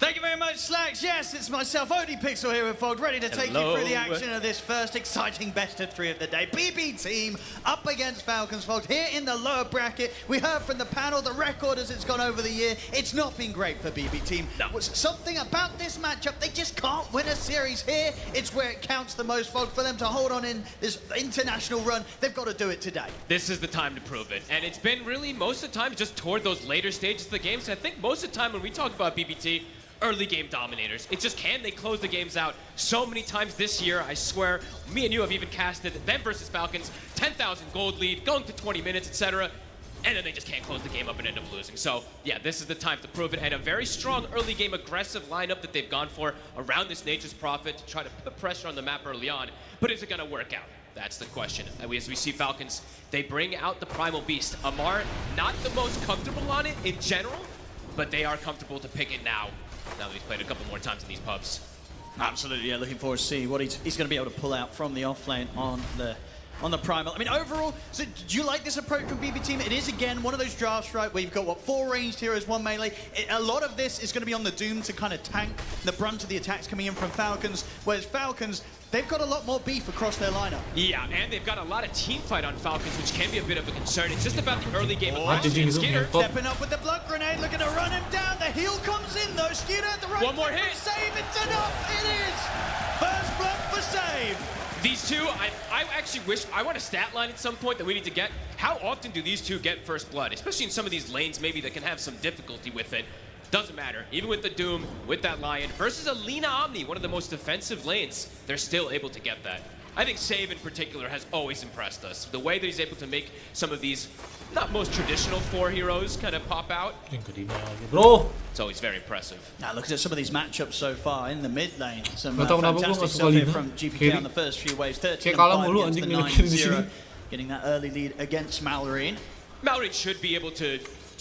Thank you very much, Slacks. Yes, it's myself, ODPixel here with Fog, ready to take you through the action of this first exciting best of 3 of the day. BB team up against Falcons. Fog here in the lower bracket. We heard from the panel, the record as it's gone over the year. It's not been great for BB team. No. Something about this matchup, they just can't win a series here. It's where it counts the most, Fog. For them to hold on in this international run, they've got to do it today. This is the time to prove it. And it's been really, most of the time, just toward those later stages of the games. I think most of the time when we talk about BBT, early game dominators. It's just, can they close the games out? So many times this year, I swear, me and you have even casted them versus Falcons, 10,000 gold lead, going to 20 minutes, etc. and then they just can't close the game up and end up losing. So yeah, this is the time to prove it, and a very strong early game aggressive lineup that they've gone for around this Nature's Prophet to try to put pressure on the map early on. But is it going to work out? That's the question. As we see Falcons, they bring out the Primal Beast. Amar, not the most comfortable on it in general, but they are comfortable to pick it now that he's played a couple more times in these pubs. Absolutely, yeah. Looking forward to see what he's going to be able to pull out from the offlane on the Primal. I mean, overall, so do you like this approach from BB Team? It is, again, one of those drafts, right, where you've got, 4 ranged heroes, 1 melee. A lot of this is going to be on the Doom to kind of tank the brunt of the attacks coming in from Falcons, whereas Falcons, they've got a lot more beef across their lineup. Yeah, and they've got a lot of team fight on Falcons, which can be a bit of a concern. It's just about the early game. Skeeter stepping up with the blood grenade, looking to run him down. The heal comes in, though. Skeeter at the right. One more hit. Save, it's enough. It is. First blood for save. These two, I actually wish, I want a stat line at some point that we need to get. How often do these two get first blood? Especially in some of these lanes maybe that can have some difficulty with it. Doesn't matter. Even with the Doom, with that Lion, versus a Lina Omni, one of the most defensive lanes, they're still able to get that. I think Save in particular has always impressed us. The way that he's able to make some of these not most traditional 4 heroes kind of pop out. Bro. It's always very impressive. Now look at some of these matchups so far in the mid lane. Some fantastic stuff here from GPK on the first few waves. 13-5 against the 9-0. Getting that early lead against Mallory. Mallory should be able to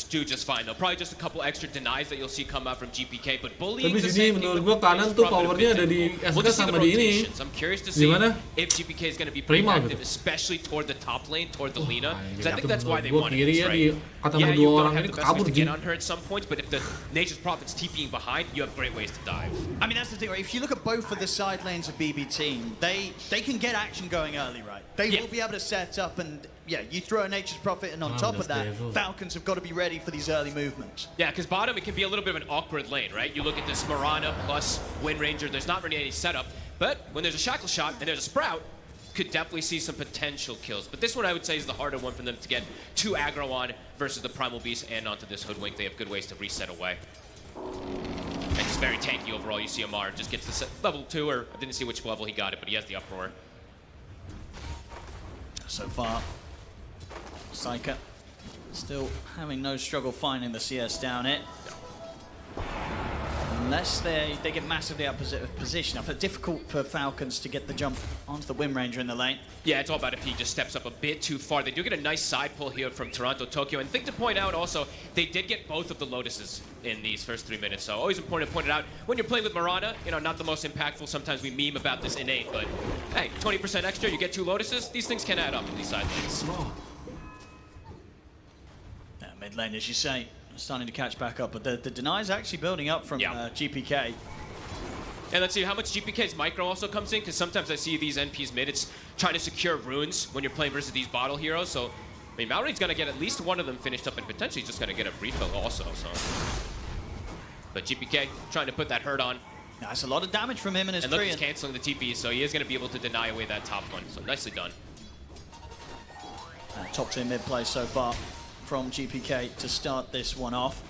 do just fine though. Probably just a couple extra denies that you'll see come out from GPK, but bullying. Tapi sini menurut gua kanan tuh powernya ada di SK sama di ini. I'm curious to see if GPK is going to be pretty active, especially toward the top lane, toward the Lina. Because I think that's why they wanted this, right? Yeah, you don't have the best way to get on her at some points, but if the Nature's Prophet's TPing behind, you have great ways to dive. I mean, that's the thing, right? If you look at both of the side lanes of BB Team, they can get action going early, right? They will be able to set up and, yeah, you throw a Nature's Prophet, and on top of that, Falcons have got to be ready for these early movements. Yeah, because bottom, it can be a little bit of an awkward lane, right? You look at this Mirana plus Wind Ranger, there's not really any setup, but when there's a Shackle Shot and there's a Sprout, could definitely see some potential kills. But this one, I would say, is the harder one for them to get too aggro on versus the Primal Beast and onto this Hoodwink. They have good ways to reset away. And just very tanky overall. You see Amar just gets to level 2, or I didn't see which level he got it, but he has the Uproar. So far, Saika still having no struggle finding the CS down it. Unless they get massively out of position. I feel difficult for Falcons to get the jump onto the Wind Ranger in the lane. Yeah, it's all about if he just steps up a bit too far. They do get a nice side pull here from Toronto, Tokyo. And thing to point out also, they did get both of the Lotuses in these first 3 minutes. So always important to point it out. When you're playing with Mirana, you know, not the most impactful. Sometimes we meme about this innate, but hey, 20% extra, you get 2 Lotuses. These things can add up in these side lanes. Mid lane, as you say, starting to catch back up, but the deny is actually building up from GPK. And let's see how much GPK's micro also comes in, because sometimes I see these NPs mid, it's trying to secure runes when you're playing versus these bottle heroes. So, I mean, Mallory's going to get at least one of them finished up and potentially just going to get a refill also. So, but GPK trying to put that hurt on. That's a lot of damage from him and his And look, he's canceling the TP, so he is going to be able to deny away that top one. So nicely done. Top tier mid play so far from GPK to start this one off.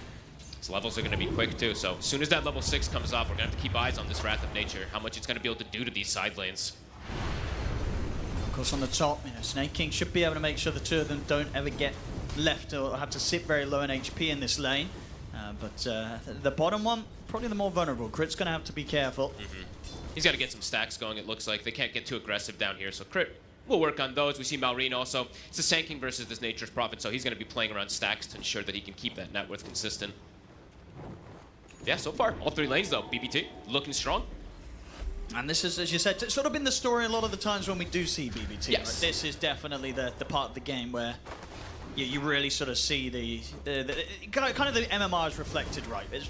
His levels are going to be quick too, so as soon as that level 6 comes off, we're going to have to keep eyes on this Wrath of Nature, how much it's going to be able to do to these side lanes. Of course, on the top, you know, Snake King should be able to make sure the 2 of them don't ever get left or have to sit very low in HP in this lane. But the bottom one, probably the more vulnerable. Crit's going to have to be careful. He's got to get some stacks going, it looks like. They can't get too aggressive down here, so Crit will work on those. We see Malrine also. It's a Sand King versus this Nature's Prophet, so he's going to be playing around stacks to ensure that he can keep that net worth consistent. Yeah, so far, all 3 lanes though. BBT looking strong. And this is, as you said, sort of been the story a lot of the times when we do see BBT. Yes. Right? This is definitely the part of the game where you really sort of see the kind of the MMRs reflected, right? It's,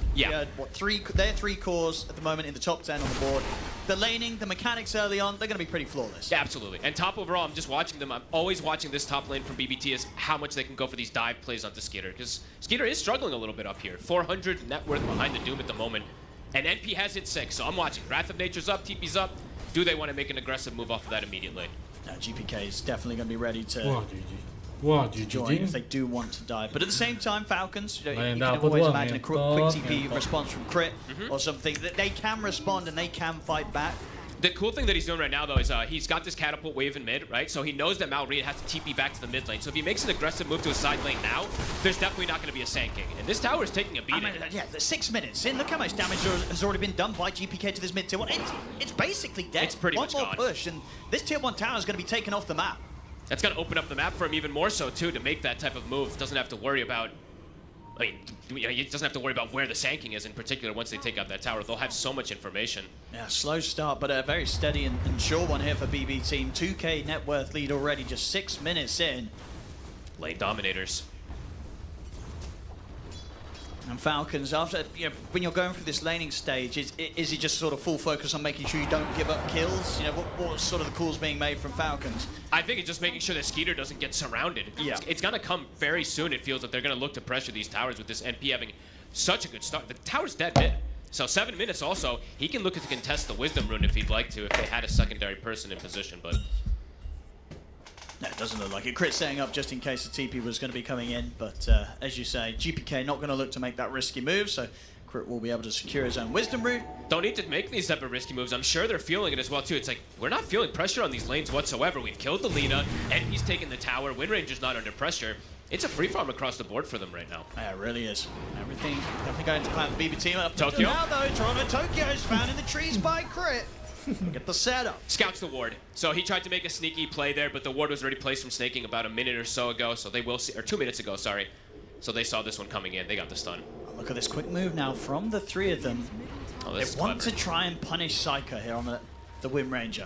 what, they're 3 cores at the moment in the top 10 on the board. The laning, the mechanics early on, they're going to be pretty flawless. Yeah, absolutely. And top overall, I'm just watching them. I'm always watching this top lane from BBT as how much they can go for these dive plays onto Skeeter, because Skeeter is struggling a little bit up here. 400 net worth behind the Doom at the moment. And NP has hit 6, so I'm watching. Wrath of Nature's up, TP's up. Do they want to make an aggressive move off of that immediately? GPK is definitely going to be ready to join if they do want to dive. But at the same time, Falcons, you can always imagine a quick TP response from Crit or something. That they can respond and they can fight back. The cool thing that he's doing right now, though, is he's got this catapult wave in mid, right? So he knows that Malrine has to TP back to the mid lane. So if he makes an aggressive move to his side lane now, there's definitely not going to be a sanking. And this tower is taking a beating. Yeah, the 6 minutes in. Look how much damage has already been done by GPK to this mid tier 1. It's basically dead. It's pretty much One more gone. push, and this tier 1 tower is going to be taken off the map. That's going to open up the map for him even more so, too, to make that type of move. Doesn't have to worry about... I mean, he doesn't have to worry about where the sanking is in particular once they take out that tower. They'll have so much information. Yeah, slow start, but a very steady and sure one here for BB team. 2K net worth lead already, just 6 minutes in. Lane dominators. And Falcons, after when you're going through this laning stage, is it just sort of full focus on making sure you don't give up kills? You know, what's sort of the calls being made from Falcons? I think it's just making sure that Skeeter doesn't get surrounded. Yeah. It's going to come very soon. It feels that they're going to look to pressure these towers with this NP having such a good start. The tower's dead mid. So 7 minutes also, he can look to contest the Wisdom Rune if he'd like to, if they had a secondary person in position, but... No, it doesn't look like it. Crit setting up just in case the TP was going to be coming in, but as you say, GPK not going to look to make that risky move, so Crit will be able to secure his own Wisdom Root. Don't need to make these type of risky moves. I'm sure they're feeling it as well, too. It's like, we're not feeling pressure on these lanes whatsoever. We've killed the Lina, and he's taken the tower. Windranger's not under pressure. It's a free farm across the board for them right now. Yeah, it really is. Everything definitely going to plan for BB team up. Tokyo. Now, though, Toronto Tokyo is found in the trees by Crit. Look at the setup. Scouts the ward. So he tried to make a sneaky play there, but the ward was already placed from snaking about a minute or so ago. So they will see, or 2 minutes ago, sorry. So they saw this one coming in. They got the stun. Look at this quick move now from the three of them. Oh, they this is want clever. to try and punish Psycho here on the Wind Ranger.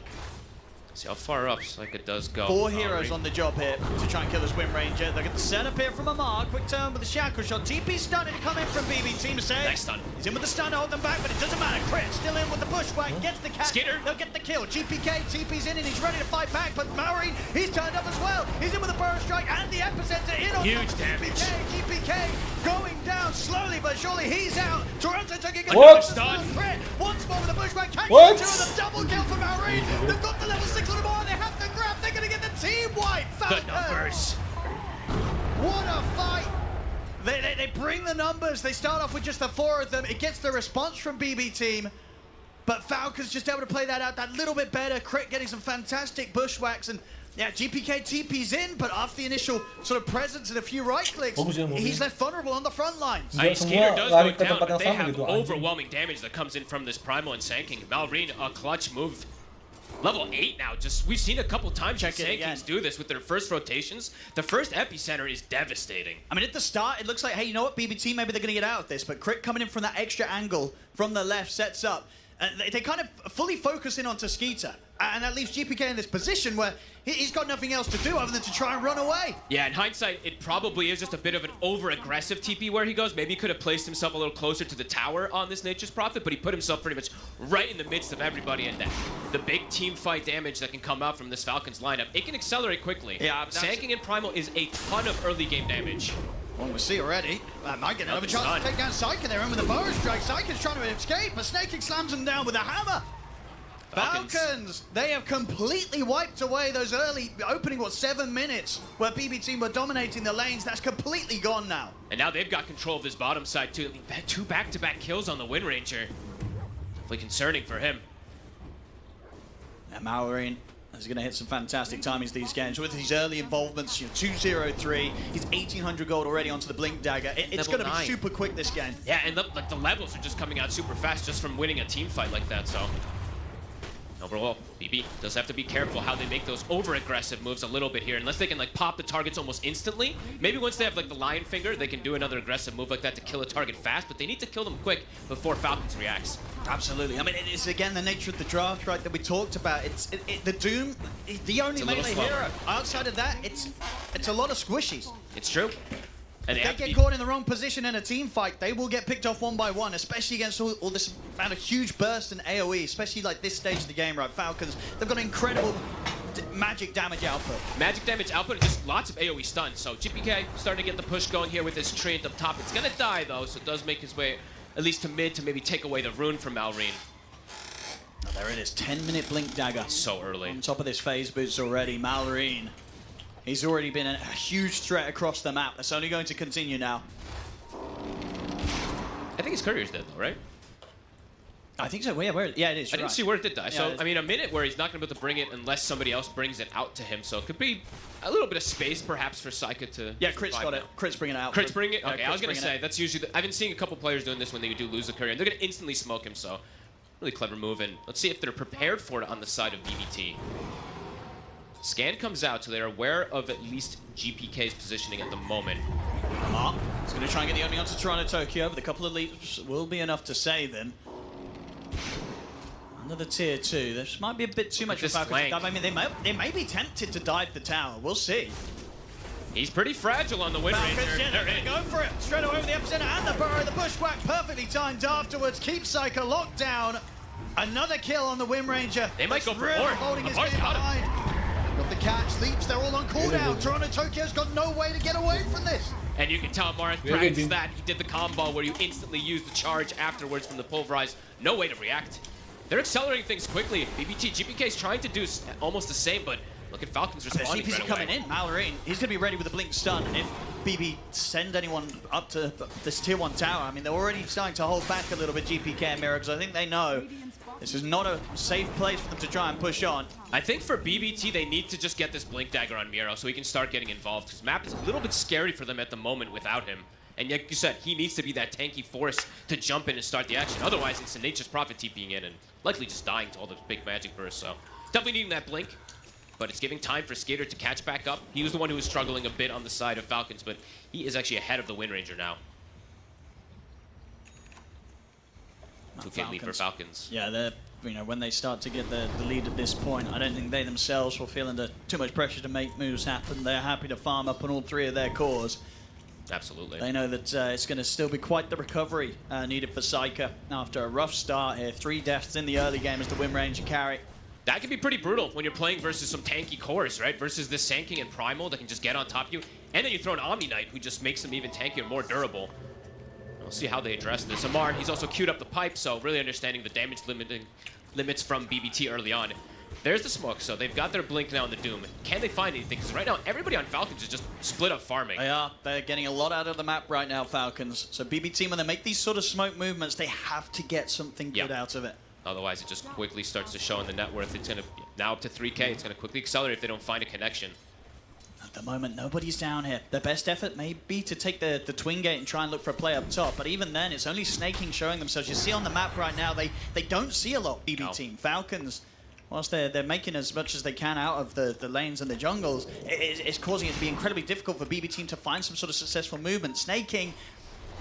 See how far up Psycho does go. 4 heroes on the job here to try and kill this Wind Ranger. They get the setup here from Amar. Quick turn with the shackle shot. TP starting to come in from BB team to say. Nice stun. He's in with the stun to hold them back, but it doesn't matter. Crit still in with the bushwhack. Gets the catch. Skitter. They'll get the kill. GPK, TP's in and he's ready to fight back, but Maureen, he's turned up as well. He's in with the burrow strike and the epicenter in on Huge damage. GPK going down slowly, but surely he's out. Toronto taking a What? stun. Crit once more with the bushwhack. Can What? you do the double kill for Maureen? They've got the level 6 on the board. They have to grab. They're going to get the team wipe. The numbers. What a fight. They bring the numbers. They start off with just the 4 of them. It gets the response from BB team. But Falcons just able to play that out that little bit better. Crit getting some fantastic bushwhacks. And yeah, GPK TP's in, but after the initial sort of presence and a few right clicks, he's left vulnerable on the front lines. Skeeter does go down, but they have overwhelming damage that comes in from this Primal and Sanking. Malrine, a clutch move. Level 8 now. Just we've seen a couple times Sankings do this with their first rotations. The first epicenter is devastating. I mean, at the start, it looks like, hey, you know what, BBT, maybe they're going to get out of this. But Crit coming in from that extra angle from the left sets up. They kind of fully focus in on Skeeter. And that leaves GPK in this position where he's got nothing else to do other than to try and run away. Yeah, in hindsight, it probably is just a bit of an over-aggressive TP where he goes. Maybe he could have placed himself a little closer to the tower on this Nature's Prophet, but he put himself pretty much right in the midst of everybody. And the big team fight damage that can come out from this Falcons lineup, it can accelerate quickly. Yeah, Sanking and Primal is a ton of early game damage. Well, we see already. Might get another chance to take down Psyche there, and with the burrow strike, Psyche's trying to escape, but Snaking slams him down with a hammer. Falcons, they have completely wiped away those early opening, 7 minutes where BB team were dominating the lanes. That's completely gone now. And now they've got control of this bottom side too. I mean, 2 back-to-back kills on the Wind Ranger. Definitely concerning for him. Now Maureen is going to hit some fantastic timings these games with his early involvements. 2-0-3. He's 1,800 gold already onto the Blink Dagger. It's going to be super quick this game. Yeah, and the levels are just coming out super fast just from winning a team fight like that. So overall, BB does have to be careful how they make those over-aggressive moves a little bit here. Unless they can pop the targets almost instantly. Maybe once they have the Lion Finger, they can do another aggressive move like that to kill a target fast, but they need to kill them quick before Falcons reacts. Absolutely. I mean, it's again the nature of the draft, right, that we talked about. The Doom, the only melee hero. Outside of that, it's a lot of squishies. It's true. And if they get caught in the wrong position in a team fight, they will get picked off one by one, especially against all this amount of huge burst and AoE, especially like this stage of the game, right? Falcons, they've got incredible magic damage output. Magic damage output and just lots of AoE stuns. So GPK starting to get the push going here with his tree up top. It's going to die, though, so it does make his way at least to mid to maybe take away the rune from Malrine. Oh, there it is, 10-minute Blink Dagger. So early. On top of this phase boost already, Malrine. He's already been a huge threat across the map. That's only going to continue now. I think his courier's dead, though, right? I think so. Yeah, it is. I didn't see where it did die. So, I mean, a minute where he's not going to be able to bring it unless somebody else brings it out to him. So it could be a little bit of space, perhaps, for Saika to... Yeah, Crit's got it. Crit's bringing it out. Crit's bringing it? Okay, I was going to say, that's usually... I've been seeing a couple players doing this when they do lose the courier, and they're going to instantly smoke him, so... Really clever move, and let's see if they're prepared for it on the side of BBT. Scan comes out, so they're aware of at least GPK's positioning at the moment. He's going to try and get the Omni onto Toronto Tokyo, but a couple of leaps will be enough to save him. Under the tier 2, this might be a bit too much for Falcons to dive. I mean, they may be tempted to dive the tower. We'll see. He's pretty fragile on the win range. Yeah, they're going to go for it. Straight away with the epicenter and the burrow. The bushwhack perfectly timed afterwards. Keeps Saika locked down. Another kill on the Wind Ranger. They might go for really more. Holding his game behind. Got the catch, leaps, they're all on cooldown. Toronto Tokyo's got no way to get away from this. And you can tell Mars practiced that. He did the combo where you instantly use the charge afterwards from the pulverize. No way to react. They're accelerating things quickly. BBT, GPK's trying to do almost the same, but look at Falcons responding right away. Coming in, Mallory, he's going to be ready with a blink stun. And if BB send anyone up to this tier 1 tower, I mean, they're already starting to hold back a little bit, GPK and Mira, because I think they know this is not a safe place for them to try and push on. I think for BBT, they need to just get this blink dagger on Miro so he can start getting involved, because map is a little bit scary for them at the moment without him. And like you said, he needs to be that tanky force to jump in and start the action. Otherwise, it's a Nature's Prophet TPing in and likely just dying to all the big magic bursts. So definitely needing that blink, but it's giving time for Skater to catch back up. He was the one who was struggling a bit on the side of Falcons, but he is actually ahead of the Wind Ranger now. 2K lead for Falcons. Yeah, they're, when they start to get the lead at this point, I don't think they themselves were feeling too much pressure to make moves happen. They're happy to farm up on all 3 of their cores. Absolutely. They know that it's going to still be quite the recovery needed for Saika after a rough start here. 3 deaths in the early game as the Wind Ranger carry. That can be pretty brutal when you're playing versus some tanky cores, right? Versus this Sanking and Primal that can just get on top of you. And then you throw an Omni Knight who just makes them even tankier, more durable. We'll see how they address this. Amar, he's also queued up the pipe, so really understanding the damage limits from BBT early on. There's the smoke, so they've got their blink now in the Doom. Can they find anything? Because right now, everybody on Falcons is just split up farming. They are. They're getting a lot out of the map right now, Falcons. So BBT, when they make these sort of smoke movements, they have to get something good out of it. Otherwise, it just quickly starts to show in the net worth. It's going to, now up to 3K, it's going to quickly accelerate if they don't find a connection. At the moment, nobody's down here. Their best effort may be to take the twin gate and try and look for a play up top, but even then, it's only Snaking showing themselves. You see on the map right now, they don't see a lot, BB team. Falcons, whilst they're making as much as they can out of the lanes and the jungles, it's causing it to be incredibly difficult for BB team to find some sort of successful movement. Snaking,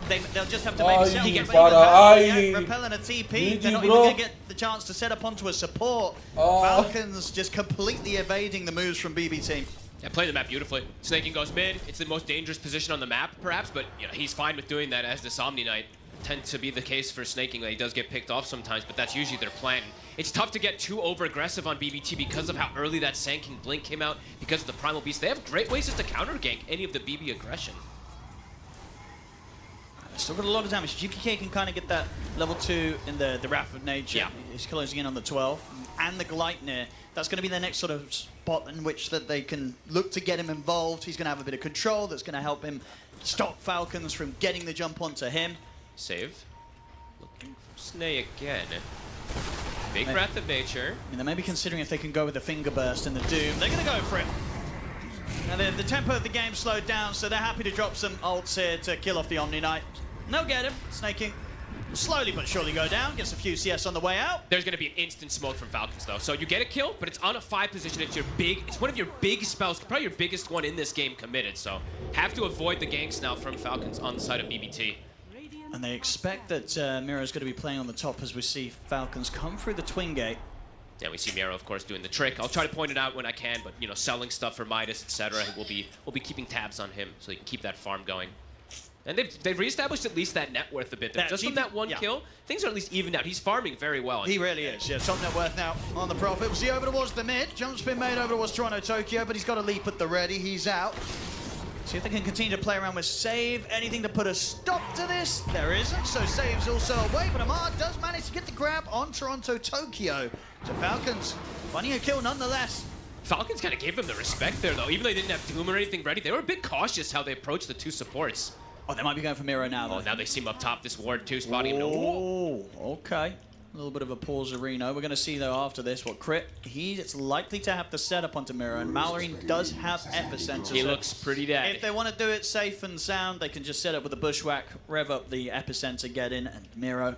they'll just have to maybe repel and a TP. They're not even going to get the chance to set up onto a support. Falcons just completely evading the moves from BB team. Yeah, playing the map beautifully. Snaking goes mid. It's the most dangerous position on the map, perhaps, but he's fine with doing that as this Omni Knight. Tends to be the case for Snaking. He does get picked off sometimes, but that's usually their plan. It's tough to get too over-aggressive on BBT because of how early that Sanking Blink came out, because of the Primal Beast. They have great ways just to counter-gank any of the BB aggression. Still got a lot of damage. GPK can kind of get that level 2 in the Wrath of Nature. Yeah. He's closing in on the 12. And the Gleipnir. That's going to be the next sort of spot in which that they can look to get him involved. He's going to have a bit of control that's going to help him stop Falcons from getting the jump onto him. Save. Looking for Snay again. Big Wrath of Nature. I mean, they may be considering if they can go with the Finger Burst and the Doom. They're going to go for it. Now, the tempo of the game slowed down, so they're happy to drop some ults here to kill off the Omni Knight. No get him. Snaking slowly but surely go down. Gets a few CS on the way out. There's going to be an instant smoke from Falcons, though. So you get a kill, but it's on a 5 position. It's one of your big spells, probably your biggest one in this game committed. So have to avoid the ganks now from Falcons on the side of BBT. And they expect that Miro's going to be playing on the top as we see Falcons come through the twin gate. Yeah, we see Miro, of course, doing the trick. I'll try to point it out when I can, but selling stuff for Midas, etc. We'll be keeping tabs on him so he can keep that farm going. And they've reestablished at least that net worth a bit. Just from that one kill, things are at least evened out. He's farming very well. He really is, yeah. Top net worth now on the Prophet. We'll see over towards the mid. Jump's been made over towards Toronto Tokyo, but he's got a leap at the ready. He's out. See if they can continue to play around with Save. Anything to put a stop to this? There isn't, so Save's also away, but Amar does manage to get the grab on Toronto Tokyo. So Falcons finding a kill nonetheless. Falcons kind of gave them the respect there, though. Even though they didn't have Doom or anything ready, they were a bit cautious how they approached the 2 supports. Oh, they might be going for Miro now, though. Oh, now they see him up top, this Ward 2 spotting him. Oh, okay. A little bit of a pause, Reno. We're going to see, though, after this, what Crit, he's likely to have the setup onto Miro, and Mallory does have Epicenter. He looks pretty dead. If they want to do it safe and sound, they can just set up with a Bushwhack, rev up the Epicenter, get in, and Miro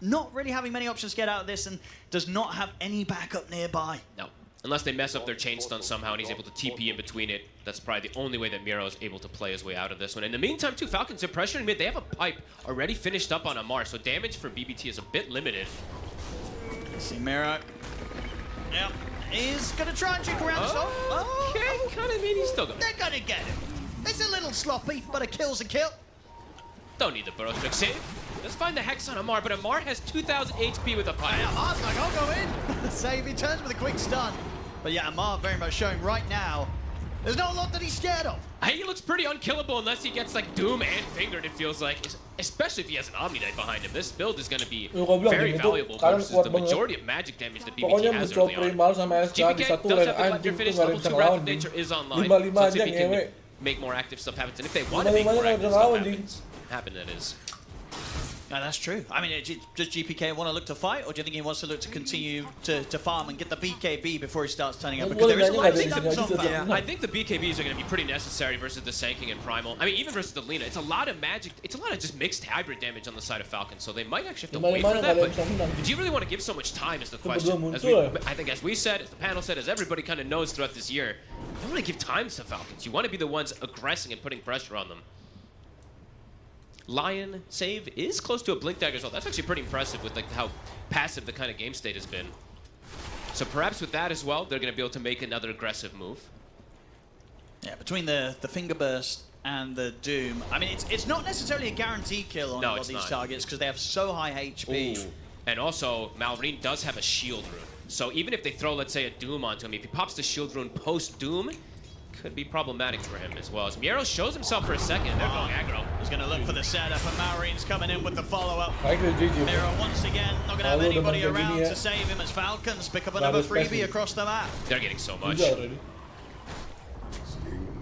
not really having many options to get out of this, and does not have any backup nearby. No. Unless they mess up their chain stun somehow and he's able to TP in between it. That's probably the only way that Miro is able to play his way out of this one. In the meantime, too, Falcons are pressuring mid. They have a pipe already finished up on Amar, so damage for BBT is a bit limited. See Miro. Yep. He's going to try and juke around this. Okay, kind of mean he's still going. They're going to get him. It's a little sloppy, but a kill's a kill. Don't need the burrow strike save. Let's find the Hex on Amar, but Amar has 2,000 HP with a pipe. Yeah, Amar's like, I'll go in. Save, he turns with a quick stun. But yeah, Amar very much showing right now, there's not a lot that he's scared of. He looks pretty unkillable unless he gets like Doom and Fingered, it feels like. Especially if he has an Omni Knight behind him. This build is going to be very valuable versus the majority of magic damage that BBT has early on. GPK does have the Collector finish, level 2 Wrath of Nature is online. So let's see if he can make more active stuff happen. And if they want to make more active stuff happen, that is. No, that's true. I mean, does GPK want to look to fight, or do you think he wants to look to continue to farm and get the BKB before he starts turning up? Because there is a lot of stunts on Falcon. Yeah, I think the BKBs are going to be pretty necessary versus the Sanking and Primal. I mean, even versus the Lina. It's a lot of magic. It's a lot of just mixed hybrid damage on the side of Falcon, so they might actually have to wait for that. But do you really want to give so much time is the question. I think as we said, as the panel said, as everybody kind of knows throughout this year, you don't want to give time to Falcons. You want to be the ones aggressing and putting pressure on them. Lion save is close to a Blink Dagger as well. That's actually pretty impressive with like how passive the kind of game state has been. So perhaps with that as well, they're going to be able to make another aggressive move. Yeah, between the Finger Burst and the Doom, I mean, it's not necessarily a guaranteed kill on a lot of these targets because they have so high HP. Ooh. And also, Malrine does have a shield rune. So even if they throw, let's say, a Doom onto him, if he pops the shield rune post-Doom, could be problematic for him as well. As Miero shows himself for a second, they're going aggro. He's going to look for the setup, and Malrine's coming in with the follow-up. Miero once again not going to have anybody around to save him as Falcons pick up another freebie across the map. They're getting so much.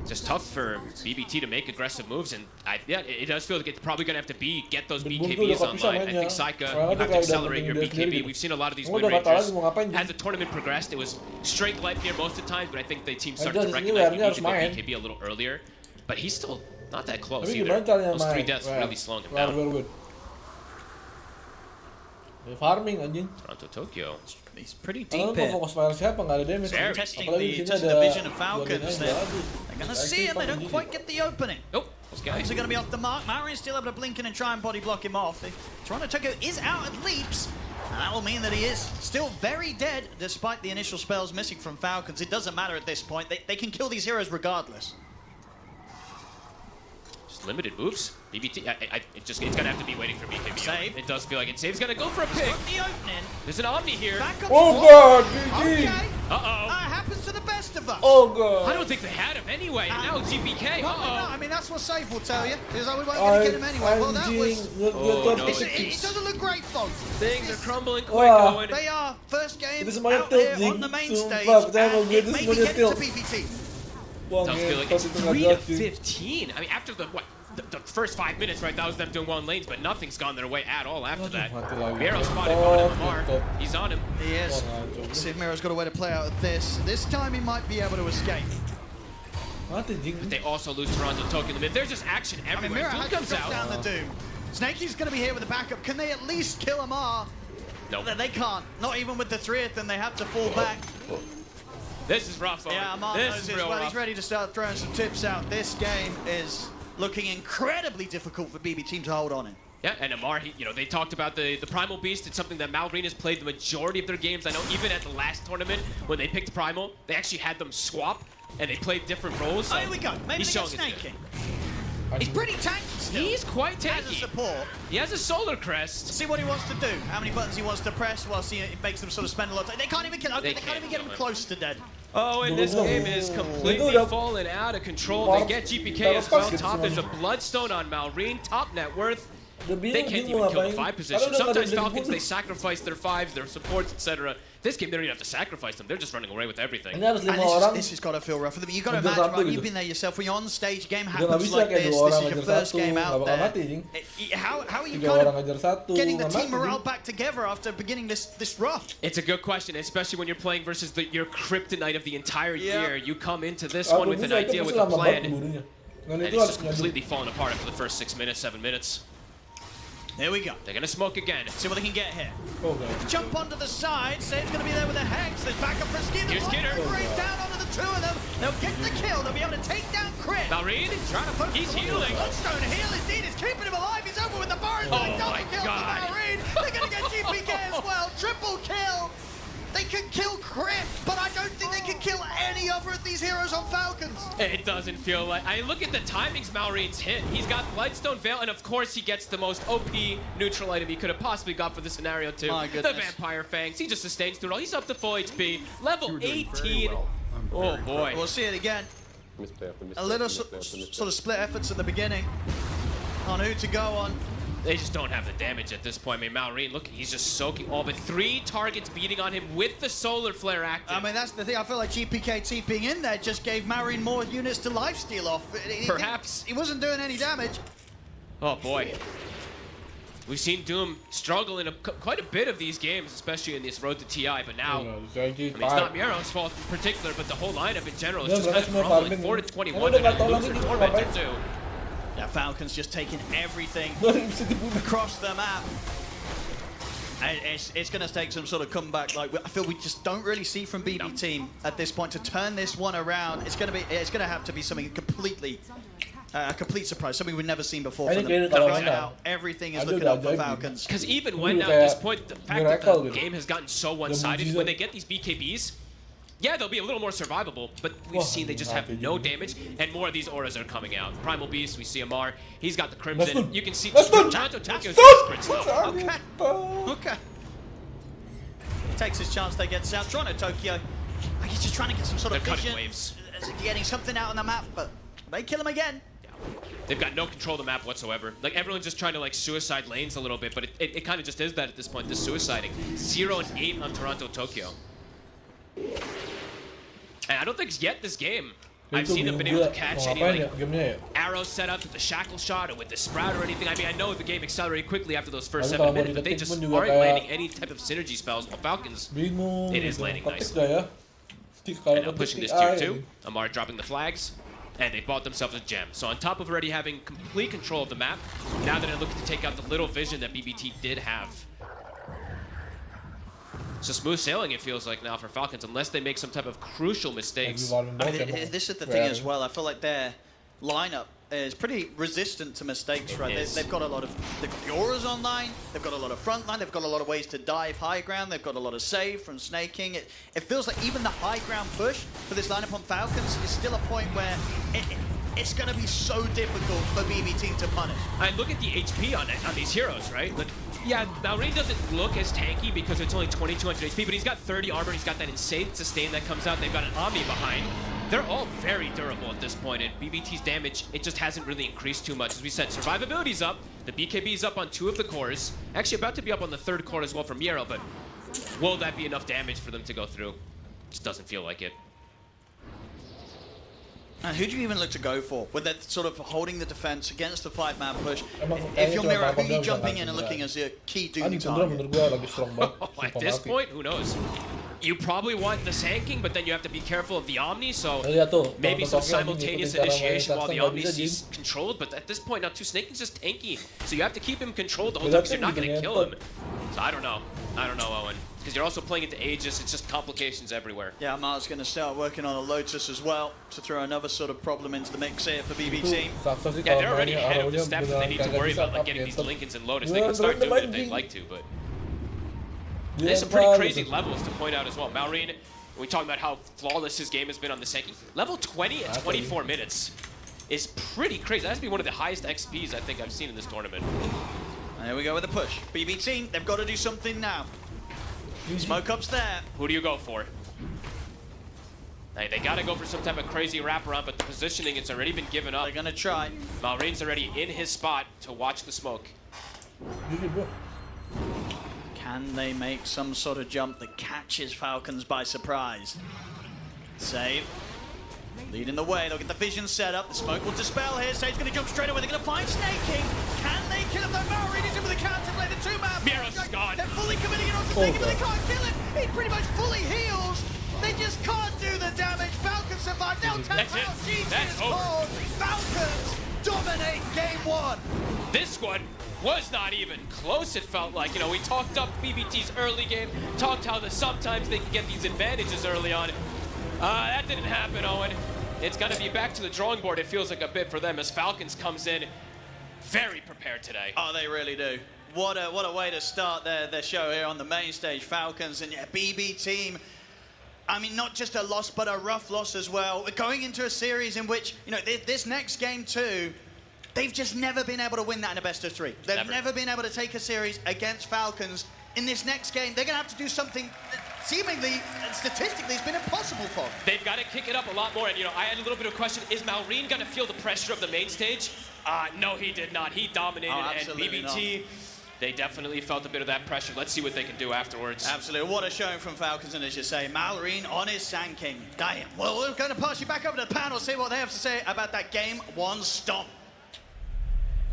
Just tough for BBT to make aggressive moves, and yeah, it does feel like it's probably going to have to get those BKBs online. I think Saika, you have to accelerate your BKB. We've seen a lot of these win rangers. As the tournament progressed, it was straight life near most of the times, but I think the team started to recognize you need to go BKB a little earlier. But he's still not that close either. Those 3 deaths really slowing him down. Farming anjing. Toronto, Tokyo. He's pretty deep in. Very testing the vision of Falcons. They're going to see him. They don't quite get the opening. Nope. Those guys are going to be off the mark. Mari's still able to blink in and try and body block him off. Toronto Tokyo is out at leaps. And that will mean that he is still very dead, despite the initial spells missing from Falcons. It doesn't matter at this point. They can kill these heroes regardless. Limited moves. BBT, it's going to have to be waiting for BKB. Save. It does feel like it. Save's going to go for a pick. The opening. There's an Omni here. Oh god, GG. Okay. Uh-oh. That happens to the best of us. Oh god. I don't think they had him anyway. And now GPK. Well, no, I mean, that's what Save will tell you. Is that we weren't going to get him anyway. Well, that was... It doesn't look great, folks. Things are crumbling quick, Owen. They are first game out here on the main stage. And it may be getting to BBT. It does feel like it's 3-15. I mean, after the first 5 minutes, right, that was them doing one lanes, but nothing's gone their way at all after that. Miro spotted on Amar. He's on him. He is. See if Miro's got a way to play out of this. This time he might be able to escape. But they also lose Toronto Tokyo in the mid. There's just action everywhere. I mean, Miro comes out. down the Doom. Snakey's going to be here with the backup. Can they at least kill Amar? No. They can't. Not even with the 3th, and they have to fall back. This is rough, Owen. Yeah, Amar knows this well. He's ready to start throwing some tips out. This game is looking incredibly difficult for BB Team to hold on in. Yeah, and Amar, they talked about the Primal Beast. It's something that Malrine has played the majority of their games. I know even at the last tournament, when they picked Primal, they actually had them swap, and they played different roles. So here we go. Maybe they get Snaking. He's pretty tanky still. He's quite tanky. As a support. He has a Solar Crest. See what he wants to do. How many buttons he wants to press whilst he makes them sort of spend a lot of time. They can't even kill him. They can't even get him close to dead. Oh, and this game is completely fallen out of control. They get GPK as well. Top, there's a Bloodstone on Malrine. Top net worth. They can't even kill the 5 position. Sometimes Falcons, they sacrifice their 5s, their supports, etc. This game, they don't even have to sacrifice them. They're just running away with everything. This has got to feel rough for them. You've got to imagine, right? You've been there yourself. When you're on stage, game happens like this. This is your first game out there. How are you kind of getting the team morale back together after beginning this rough? It's a good question, especially when you're playing versus your kryptonite of the entire year. You come into this one with an idea, with a plan, and it's just completely falling apart after the first 6 minutes, 7 minutes. There we go. They're going to smoke again. See what they can get here. Jump onto the side. Save's going to be there with a Hex. There's backup for Skinner. Here's Skinner. Right down onto the 2 of them. They'll get the kill. They'll be able to take down Crit. Malrine, trying to put he's healing. Bloodstone heal indeed. He's keeping him alive. He's over with the bar. Oh my kill God. for Malrine. They're going to get GPK as well. Triple kill. They can kill Crit, but I don't think they can kill any other of these heroes on Falcons. It doesn't feel like... I look at the timings Malrine's hit. He's got Bloodstone Veil, and of course he gets the most OP neutral item he could have possibly got for this scenario too. My goodness. The Vampire Fangs. He just sustains through it all. He's up to full HP. Level 18. Oh boy. We'll see it again. A little sort of split efforts at the beginning on who to go on. They just don't have the damage at this point. I mean, Malrine, look, he's just soaking all but 3 targets beating on him with the Solar Flare active. I mean, that's the thing. I feel like GPK TPing in there just gave Malrine more units to lifesteal off. Perhaps. He wasn't doing any damage. Oh, boy. We've seen Doom struggle in quite a bit of these games, especially in this road to TI, but now, I mean, it's not Miero's fault in particular, but the whole lineup in general is just kind of crumbling. 4-21, they're going to lose the Tormentor too. Yeah, Falcons just taking everything across the map. And it's going to take some sort of comeback. Like I feel we just don't really see from BB team at this point to turn this one around. It's going to have to be something completely a complete surprise, something we've never seen before from them. Right now, everything is looking up for Falcons. Because even when now at this point, the fact that the game has gotten so one-sided, when they get these BKBs, yeah, they'll be a little more survivable, but we've seen they just have no damage, and more of these auras are coming out. Primal Beast, we see Amar, he's got the Crimson. You can see Toronto Tokyo's sprint slow. Okay. He takes his chance, they get out. Toronto Tokyo, he's just trying to get some sort of vision. Waves. Getting something out on the map, but they kill him again. They've got no control of the map whatsoever. Like, everyone's just trying to, like, suicide lanes a little bit, but it kind of just is that at this point, this suiciding. 0 and 8 on Toronto Tokyo. And I don't think yet this game I've seen him been able to catch any like arrows set up with the shackle shot or with the sprout or anything. I mean, I know the game accelerated quickly after those first 7 minutes, but they just aren't landing any type of synergy spells. Well, Falcons, it is landing nicely. And now pushing this tier 2, Amar dropping the flags, and they bought themselves a gem. So on top of already having complete control of the map, now they're looking to take out the little vision that BBT did have. So smooth sailing, it feels like now for Falcons, unless they make some type of crucial mistakes. I mean, this is the thing as well. I feel like their lineup is pretty resistant to mistakes, right? They've got a lot of the auras online, they've got a lot of front line, they've got a lot of ways to dive high ground, they've got a lot of save from snaking. It feels like even the high ground push for this lineup on Falcons is still a point where it's going to be so difficult for BB team to punish. And look at the HP on these heroes, right? Like, yeah, Malrine doesn't look as tanky because it's only 2200 HP, but he's got 30 armor, he's got that insane sustain that comes out, they've got an Omni behind. They're all very durable at this point, and BBT's damage, it just hasn't really increased too much. As we said, survivability's up, the BKB's up on 2 of the cores, actually about to be up on the 3rd core as well from Miero, but will that be enough damage for them to go through? Just doesn't feel like it. And who do you even look to go for? With that sort of holding the defense against the 5-man push, if you're Miero, who are you jumping in and looking as a key Doom target? At this point, who knows? You probably want the Sand but then you have to be careful of the Omni, so maybe some simultaneous initiation while the Omni is controlled, but at this point now, Snaking's just tanky, so you have to keep him controlled the whole time because you're not going to kill him. So I don't know, Owen. Because you're also playing into Aegis, it's just complications everywhere. Yeah, Mar's going to start working on a Lotus as well to throw another sort of problem into the mix here for BB team. Yeah, they're already ahead of the steps that they need to worry about, like getting these Lincolns and Lotus. They can start doing it if they'd like to, but there's some pretty crazy levels to point out as well. Malrine, we talk about how flawless his game has been on the Senki. Level 20 at 24 minutes is pretty crazy. That has to be one of the highest XPs I think I've seen in this tournament. And here we go with the push. BB team, they've got to do something now. Smoke up's there. Who do you go for? Hey, they gotta go for some type of crazy wraparound, but the positioning, it's already been given up. They're gonna try. Malrine's already in his spot to watch the smoke. Can they make some sort of jump that catches Falcons by surprise? Save. Leading the way, they'll get the vision set up. The smoke will dispel here. Save's going to jump straight away. They're going to find Snake King. Can they kill him? Though Maori is in with the counter play. The two-man. Miro's gone. They're fully committing it onto Snake King, but they can't kill him. He pretty much fully heals. They just can't do the damage. Falcons survive. Now tap out. GG is called. Falcons dominate game one. This one was not even close, it felt like. You know, we talked up BBT's early game, talked how sometimes they can get these advantages early on. That didn't happen, Owen. It's going to be back to the drawing board, it feels like a bit for them, as Falcons comes in very prepared today. Oh, they really do. What a way to start their show here on the main stage, Falcons. And yeah, BB team, I mean, not just a loss, but a rough loss as well. We're going into a series in which, you know, this next game too, they've just never been able to win that in a best of three. They've never been able to take a series against Falcons. In this next game, they're going to have to do something that seemingly and statistically has been impossible for them. They've got to kick it up a lot more. And, you know, I had a little bit of a question. Is Maureen going to feel the pressure of the main stage? No, he did not. He dominated. And BBT, they definitely felt a bit of that pressure. Let's see what they can do afterwards. Absolutely. What a showing from Falcons. And as you say, Maureen on his Sand King. Damn. Well, we're going to pass you back over to the panel, see what they have to say about that game one stomp.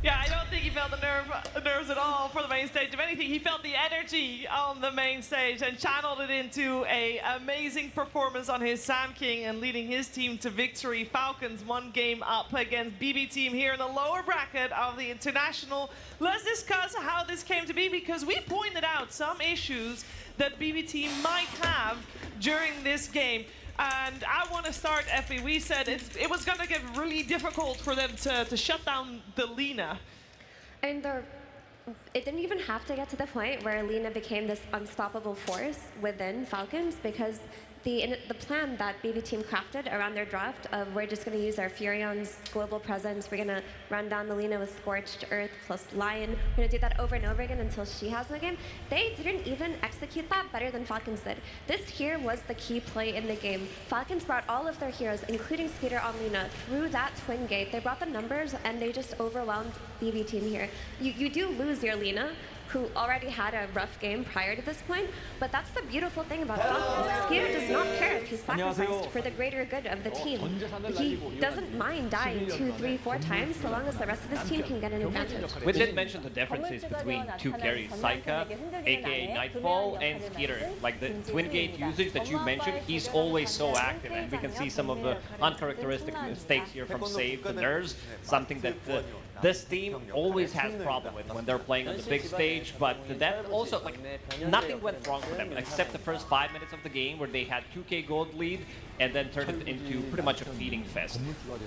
Yeah, I don't think he felt the nerves at all for the main stage. If anything, he felt the energy on the main stage and channeled it into an amazing performance on his Sand King and leading his team to victory. Falcons 1 game up against BB team here in the lower bracket of the International. Let's discuss how this came to be, because we pointed out some issues that BB team might have during this game. And I want to start, Effie. We said it was going to get really difficult for them to shut down the Lina. And it didn't even have to get to the point where Lina became this unstoppable force within Falcons, because the plan that BB team crafted around their draft of we're just going to use our Furion's global presence, we're going to run down the Lina with Scorched Earth plus Lion, we're going to do that over and over again until she has the game. They didn't even execute that better than Falcons did. This here was the key play in the game. Falcons brought all of their heroes, including Skeeter on Lina, through that twin gate. They brought the numbers and they just overwhelmed BB team here. You do lose your Lina, who already had a rough game prior to this point, but that's the beautiful thing about Falcons. Skeeter does not care if he's sacrificed for the greater good of the team. He doesn't mind dying 2, 3, 4 times so long as the rest of his team can get an advantage. We did mention the differences between two carries, Saika, aka Nightfall, and Skeeter. Like the twin gate usage that you mentioned, he's always so active, and we can see some of the uncharacteristic mistakes here from Save, the Nerves, something that this team always has problem with when they're playing on the big stage. But that also, like, nothing went wrong for them except the first 5 minutes of the game where they had 2k gold lead and then turned it into pretty much a feeding fest.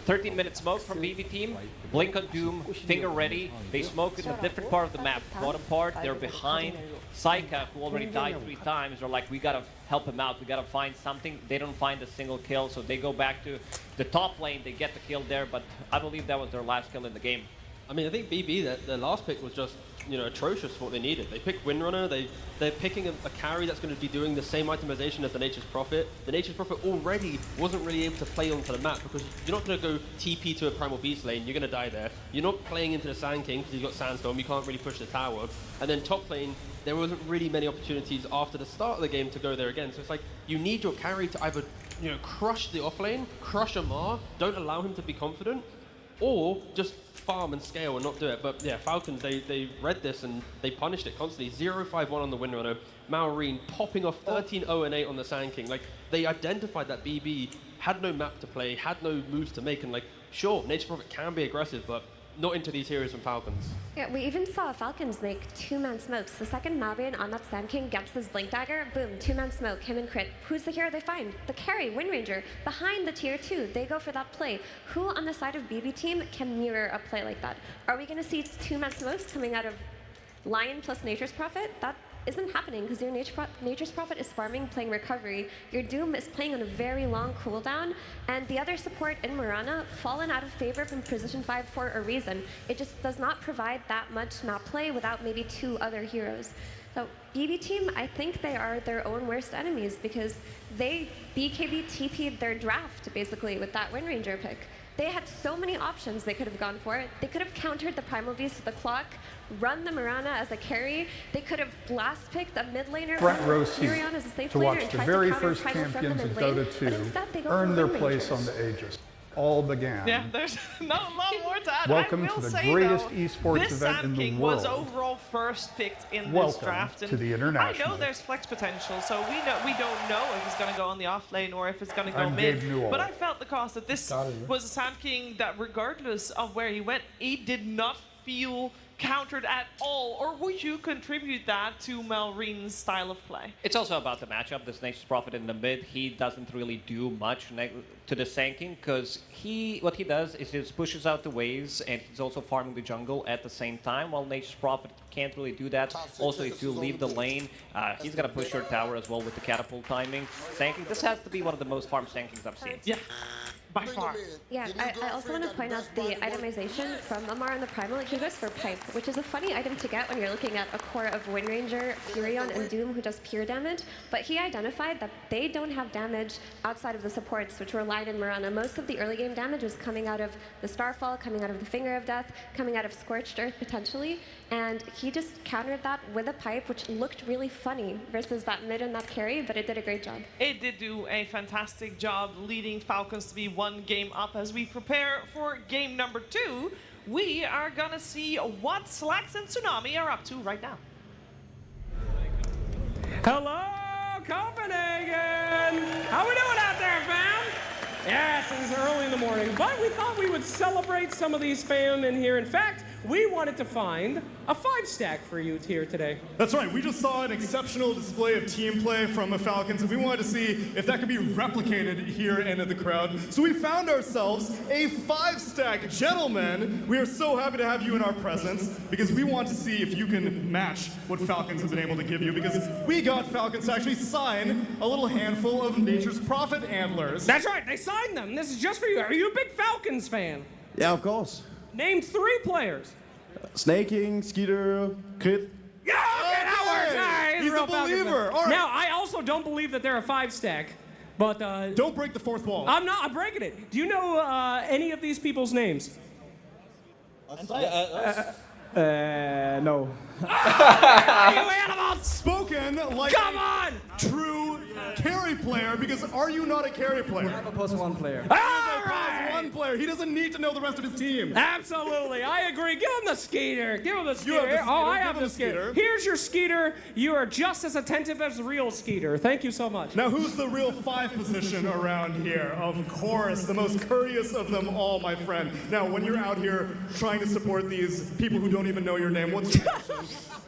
13-minute smoke from BB team, blink on doom, finger ready. They smoke in a different part of the map. Bottom part, they're behind Saika, who already died 3 times. They're like, we gotta help him out, we gotta find something. They don't find a single kill, so they go back to the top lane, they get the kill there, but I believe that was their last kill in the game. I mean, I think BB, their last pick was just, you know, atrocious for what they needed. They picked Windrunner, they're picking a carry that's going to be doing the same itemization as the Nature's Prophet. The Nature's Prophet already wasn't really able to play onto the map, because you're not going to go TP to a Primal Beast lane, you're going to die there. You're not playing into the Sand King because you've got Sandstorm, you can't really push the tower. And then top lane, there wasn't really many opportunities after the start of the game to go there again. So it's like, you need your carry to either, you know, crush the offlane, crush Amar, don't allow him to be confident, or just farm and scale and not do it. But yeah, Falcons, they read this and they punished it constantly. 0-5-1 on the Windrunner, Maureen popping off 13-0-8 on the Sand King. Like, they identified that BB had no map to play, had no moves to make, and like, sure, Nature's Prophet can be aggressive, but not into these heroes from Falcons. Yeah, we even saw Falcons make 2-man smokes. The second Maureen on that Sand King gets his Blink Dagger, boom, 2-man smoke, him and crit. Who's the hero they find? The carry, Wind Ranger, behind the tier 2. They go for that play. Who on the side of BB team can mirror a play like that? Are we going to see 2-man smokes coming out of Lion plus Nature's Prophet? That isn't happening, because your Nature's Prophet is farming, playing Recovery. Your Doom is playing on a very long cooldown, and the other support in Mirana fallen out of favor from Position 5 for a reason. It just does not provide that much map play without maybe 2 other heroes. So BB team, I think they are their own worst enemies, because they BKB TP'd their draft basically with that Wind Ranger pick. they had so many options they could have gone for. They could have countered the Primal Beast with the clock, run the Mirana as a carry. They could have blast picked a mid laner, front row seat Furion as a safe to laner, watch and the tried very to counter first Primal from champions them of in lane, Dota but 2 instead they go earn for their Wind place Rangers. on the Aegis. All began. Yeah, there's not a lot more to add. Welcome I will to the say, greatest though, esports this event in the Sand King world. was overall first picked in this Welcome draft. And to the international. I know there's flex potential, so we don't know if it's going to go on the off lane or if it's going to go I'm mid. Gabe Newell. But I felt the cost that this was a Sand King that, regardless of where he went, he did not feel countered at all. Or would you contribute that to Malreen's style of play? It's also about the matchup. This Nature's Prophet in the mid, he doesn't really do much to the Sand King, because what he does is just pushes out the waves, and he's also farming the jungle at the same time, while Nature's Prophet can't really do that. Also, if you leave the lane, he's gonna push your tower as well with the catapult timing. Sand King, this has to be one of the most farmed Sand Kings I've seen. Yeah. By far. Yeah, I also want to point out the itemization from Amar on the Primal. He goes for Pipe, which is a funny item to get when you're looking at a core of Wind Ranger, Furion, and Doom who does pure damage. But he identified that they don't have damage outside of the supports, which were Light and Mirana. Most of the early game damage was coming out of the Starfall, coming out of the Finger of Death, coming out of Scorched Earth potentially. And he just countered that with a Pipe, which looked really funny versus that mid and that carry, but it did a great job. It did do a fantastic job leading Falcons to be one game up. As we prepare for game number 2, we are gonna see what Slacks and Tsunami are up to right now. Hello, Copenhagen! How we doing out there, fam? Yes, it is early in the morning, but we thought we would celebrate some of these fam in here. In fact, we wanted to find a 5-stack for you here today. That's right. We just saw an exceptional display of team play from the Falcons, and we wanted to see if that could be replicated here in the crowd. So we found ourselves a 5-stack. Gentlemen, we are so happy to have you in our presence, because we want to see if you can match what Falcons have been able to give you, because we got Falcons to actually sign a little handful of Nature's Prophet antlers. That's right, they signed them. This is just for you. Are you a big Falcons fan? Yeah, of course. Name 3 players. Snaking, Skeeter, Crit. Yeah, okay, that works. All right, He's a real Falcons fan. believer. All right. Now, I also don't believe that they're a 5-stack, but don't break the fourth wall. I'm breaking it. Do you know any of these people's names? No. You animals! Spoken like Come on! true carry player, because are you not a carry player? I'm a +1 player. All right! One player. He doesn't need to know the rest of his team. Absolutely, I agree. Give him the Skeeter. Give him the Skeeter. have the Skeeter. Oh, I Give have him the the Skeeter. Skeeter. Here's your Skeeter. You are just as attentive as the real Skeeter. Thank you so much. Now, who's the real 5 position around here? Of course, the most courteous of them all, my friend. Now, when you're out here trying to support these people who don't even know your name, what's your action?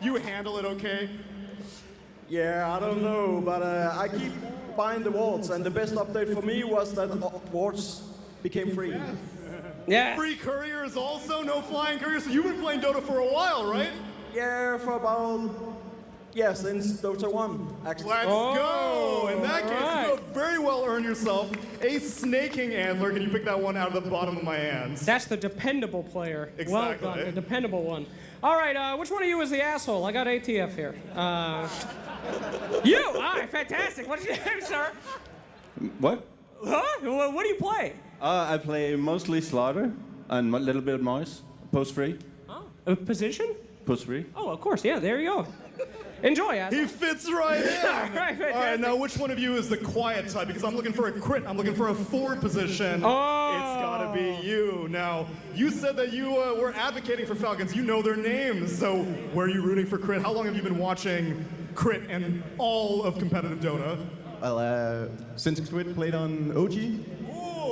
You handle it okay? Yeah, I don't know, but I keep buying the wards, and the best update for me was that wards became free. Yeah. Free couriers also? No flying couriers? So you've been playing Dota for a while, right? Yeah, for about, since Dota 1, actually. Let's go! In that case, right. you have very well earned yourself a snaking antler. Can you pick that one out of the bottom of my hands? That's the dependable player. Exactly. Well done, the dependable one. All right, which one of you is the asshole? I got ATF here. You! All right, fantastic. What's your name, sir? What? Huh? What do you play? I play mostly Slaughter and a little bit of Noise. Post free. Oh, a position? Post free. Oh, of course. Yeah, there you go. Enjoy, asshole. He fits right in. All right, fantastic. All right, now which one of you is the quiet type? Because I'm looking for a crit. I'm looking for a forward position. Oh. It's gotta be you. Now, you said that you were advocating for Falcons. You know their names. So, where are you rooting for crit? How long have you been watching crit and all of competitive Dota? Well, since Crit played on OG.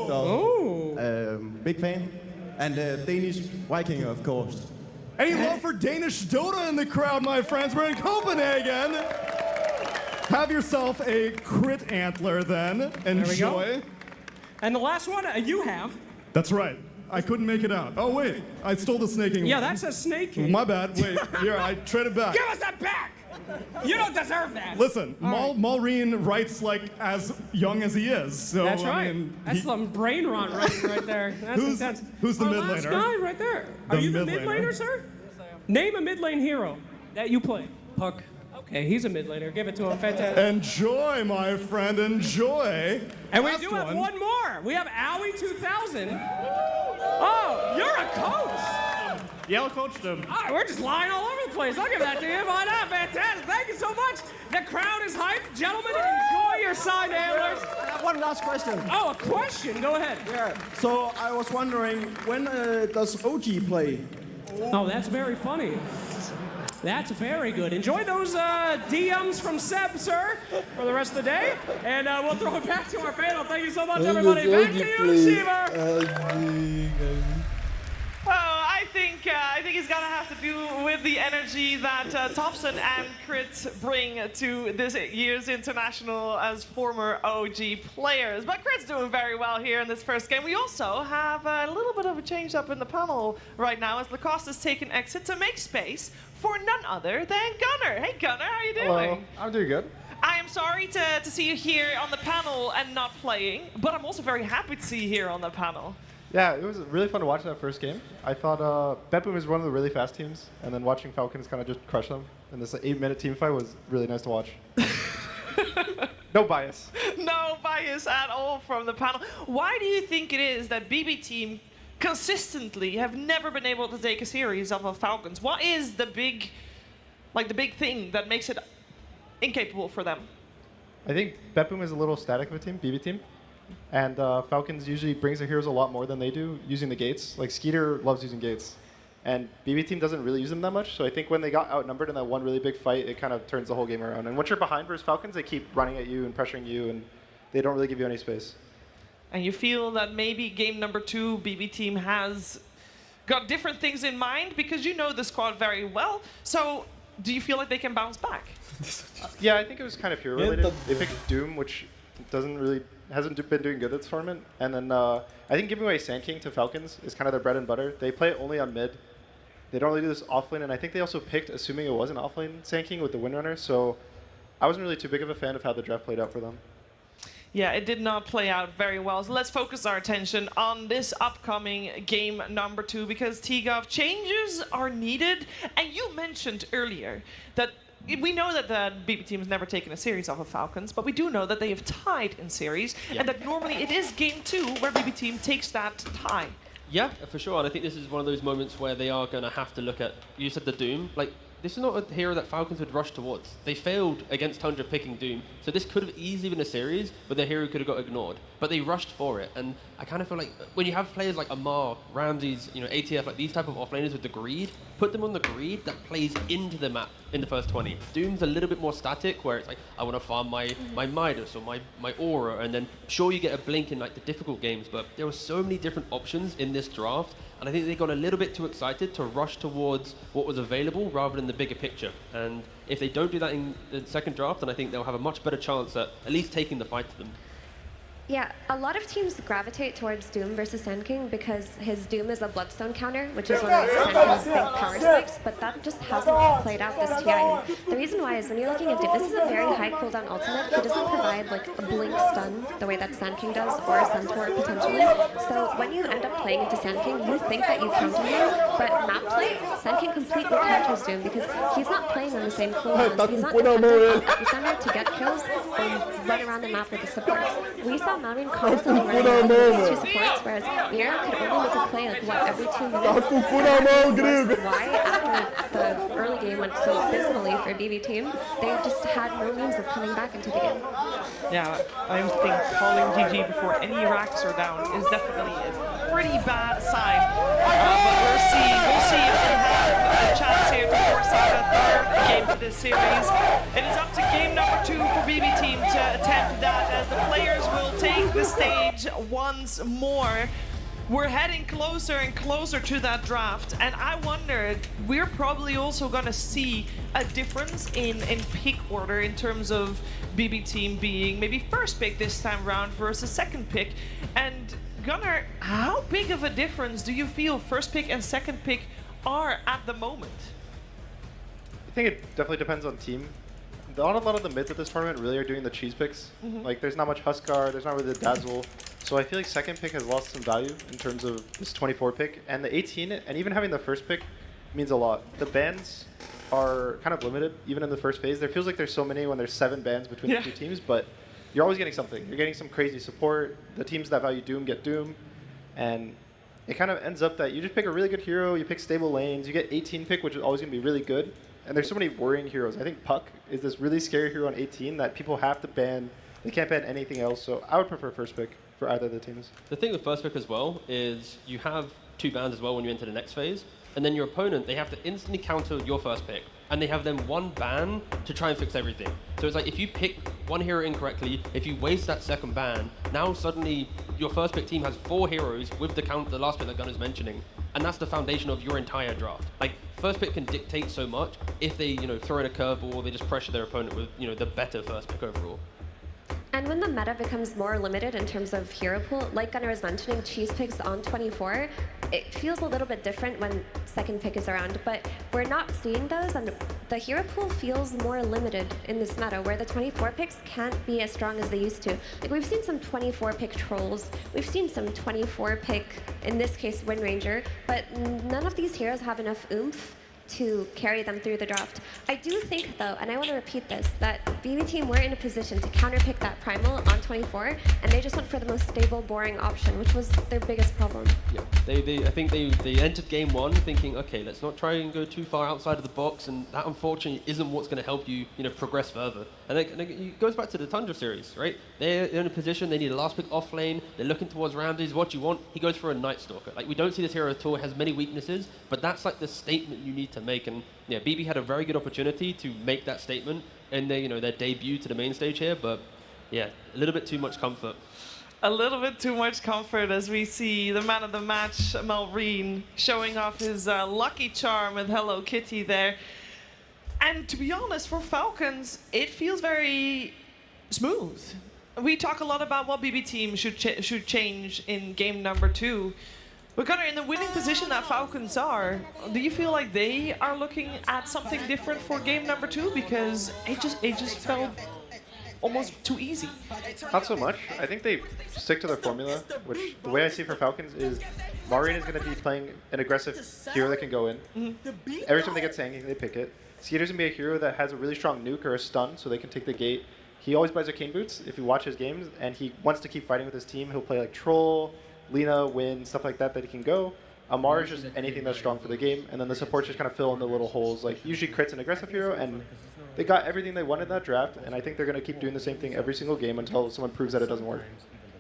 So, big fan. And Danish Viking, of course. Any love for Danish Dota in the crowd, my friends? We're in Copenhagen. Have yourself a crit antler then. Enjoy. There we go. And the last one you have. That's right. I couldn't make it out. Oh, wait. I stole the snaking Yeah, one. that's a snaking. My bad. Wait. Here, I traded back. Give us that back! You don't deserve that. Listen, All right. Malreen writes like as young as he is. So, That's right. I mean, That's some brain rot right there. That's intense. who's the Our mid last laner? guy right there. Are you the mid laner, sir? Name a mid lane hero that you play. Puck. Okay. Okay, he's a mid laner. Give it to him. Fantastic. Enjoy, my friend, enjoy. And we do have one more. We have Owie 2000. Oh, you're a coach. Yell coached him. All right, we're just lying all over the place. I'll give that to you. Why not? Fantastic. Thank you so much. The crowd is hyped. Gentlemen, enjoy your side handlers. One last question. Oh, a question. Go ahead. Yeah. So I was wondering, when does OG play? Oh, that's very funny. That's very good. Enjoy those DMs from Seb, sir, for the rest of the day. And we'll throw it back to our panel. Thank you so much, everybody. Back to you, Shiva. I think it's gonna have to do with the energy that Thompson and Crit bring to this year's international as former OG players. But Crit's doing very well here in this first game. We also have a little bit of a change up in the panel right now as Lacoste has taken exit to make space for none other than Gunnar. Hey Gunnar, how are you doing? Hello, I'm doing good. I am sorry to see you here on the panel and not playing, but I'm also very happy to see you here on the panel. Yeah, it was really fun to watch that first game. I thought Betboom is one of the really fast teams, and then watching Falcons kind of just crush them. And this 8-minute team fight was really nice to watch. No bias. No bias at all from the panel. Why do you think it is that BB team consistently have never been able to take a series of Falcons? What is the big thing that makes it incapable for them? I think Betboom is a little static of a team, BB team. And Falcons usually brings their heroes a lot more than they do using the gates. Like Skeeter loves using gates. And BB team doesn't really use them that much. So I think when they got outnumbered in that one really big fight, it kind of turns the whole game around. And once you're behind versus Falcons, they keep running at you and pressuring you, and they don't really give you any space. And you feel that maybe game number 2, BB team has got different things in mind because you know the squad very well. So do you feel like they can bounce back? Yeah, I think it was kind of hero related. They picked Doom, which hasn't been doing good at this tournament. And then I think giving away Sand King to Falcons is kind of their bread and butter. They play it only on mid. They don't really do this offlane, and I think they also picked, assuming it was an offlane Sand King with the Windrunner, so I wasn't really too big of a fan of how the draft played out for them. Yeah, it did not play out very well. So let's focus our attention on this upcoming game number 2 because T-Gov, changes are needed. And you mentioned earlier that we know that the BB team has never taken a series off of Falcons, but we do know that they have tied in series, and that normally it is game 2 where BB team takes that tie. Yeah, for sure. And I think this is one of those moments where they are going to have to look at, you said the Doom, like, this is not a hero that Falcons would rush towards. They failed against Tundra picking Doom, so this could have easily been a series where their hero could have got ignored. But they rushed for it, and I kind of feel like when you have players like Amar, Ramses, ATF, like these type of offlaners with the greed, put them on the greed that plays into the map in the first 20. Doom's a little bit more static, where it's like, I want to farm my Midas or my Aura, and then sure you get a blink in like the difficult games, but there were so many different options in this draft. And I think they got a little bit too excited to rush towards what was available rather than the bigger picture. And if they don't do that in the second draft, then I think they'll have a much better chance at least taking the fight to them. Yeah, a lot of teams gravitate towards Doom versus Sand King because his Doom is a Bloodstone counter, which is one of Sand King's big power spikes, but that just hasn't played out this TI. And the reason why is when you're looking at Doom, this is a very high cooldown ultimate. He doesn't provide like a blink stun the way that Sand King does, or a Centaur potentially. So when you end up playing into Sand King, you think that you counter him, but map play, Sand King completely counters Doom because he's not playing on the same cooldowns. He's not dependent on Epicenter to get kills or run around the map with the supports. We saw Mountain constantly running these 2 supports, whereas Mira could only make a play like what every 2 minutes. Why after the early game went so abysmally for BB team, they just had no means of coming back into the game. Yeah, I think calling GG before any racks are down is definitely a pretty bad sign. But we'll see if they have a chance here to force out a third game for this series. It is up to game number 2 for BB team to attempt that as the players will take the stage once more. We're heading closer and closer to that draft, and I wonder, we're probably also going to see a difference in pick order in terms of BB team being maybe first pick this time around versus second pick. And Gunnar, how big of a difference do you feel first pick and second pick are at the moment? I think it definitely depends on team. A lot of the mids at this tournament really are doing the cheese picks. Like, there's not much Huskar, there's not really the Dazzle. So I feel like second pick has lost some value in terms of this 24 pick. And the 18, and even having the first pick, means a lot. The bans are kind of limited, even in the first phase. There feels like there's so many when there's 7 bans between the two teams, but you're always getting something. You're getting some crazy support. The teams that value Doom get Doom, and it kind of ends up that you just pick a really good hero, you pick stable lanes, you get 18 pick, which is always going to be really good. And there's so many worrying heroes. I think Puck is this really scary hero on 18 that people have to ban. They can't ban anything else, so I would prefer first pick for either of the teams. The thing with first pick as well is you have 2 bans as well when you enter the next phase, and then your opponent, they have to instantly counter your first pick, and they have then 1 ban to try and fix everything. So it's like if you pick one hero incorrectly, if you waste that second ban, now suddenly your first pick team has 4 heroes with the last pick that Gunn is mentioning, and that's the foundation of your entire draft. Like first pick can dictate so much if they throw in a curveball or they just pressure their opponent with the better first pick overall. And when the meta becomes more limited in terms of hero pool, like Gunnar was mentioning, cheese picks on 24, it feels a little bit different when second pick is around, but we're not seeing those, and the hero pool feels more limited in this meta, where the 24 picks can't be as strong as they used to. Like we've seen some 24 pick trolls, we've seen some 24 pick, in this case, Wind Ranger, but none of these heroes have enough oomph to carry them through the draft. I do think, though, and I want to repeat this, that BB team were in a position to counterpick that Primal on 24, and they just went for the most stable, boring option, which was their biggest problem. Yeah, I think they entered game 1 thinking, okay, let's not try and go too far outside of the box, and that unfortunately isn't what's going to help you, progress further. And it goes back to the Tundra series, right? They're in a position, they need a last pick off lane, they're looking towards Ramses, what you want? He goes for a Night Stalker. Like, we don't see this hero at all, it has many weaknesses, but that's like the statement you need to make, and BB had a very good opportunity to make that statement in their debut to the main stage here, but a little bit too much comfort. A little bit too much comfort as we see the man of the match, Malrine, showing off his lucky charm with Hello Kitty there. And to be honest, for Falcons, it feels very smooth. We talk a lot about what BB team should change in game number 2. But Gunnar, in the winning position that Falcons are, do you feel like they are looking at something different for game number 2? Because it just felt almost too easy. Not so much. I think they stick to their formula, which the way I see for Falcons is Malrine is going to be playing an aggressive hero that can go in. Every time they get Sanking, they pick it. Skeeter's going to be a hero that has a really strong nuke or a stun, so they can take the gate. He always buys Arcane Boots if you watch his games, and he wants to keep fighting with his team. He'll play like Troll, Lina, Wind, stuff like that he can go. Amar is just anything that's strong for the game, and then the supports just kind of fill in the little holes. Like usually Crit's an aggressive hero, and they got everything they wanted in that draft, and I think they're going to keep doing the same thing every single game until someone proves that it doesn't work.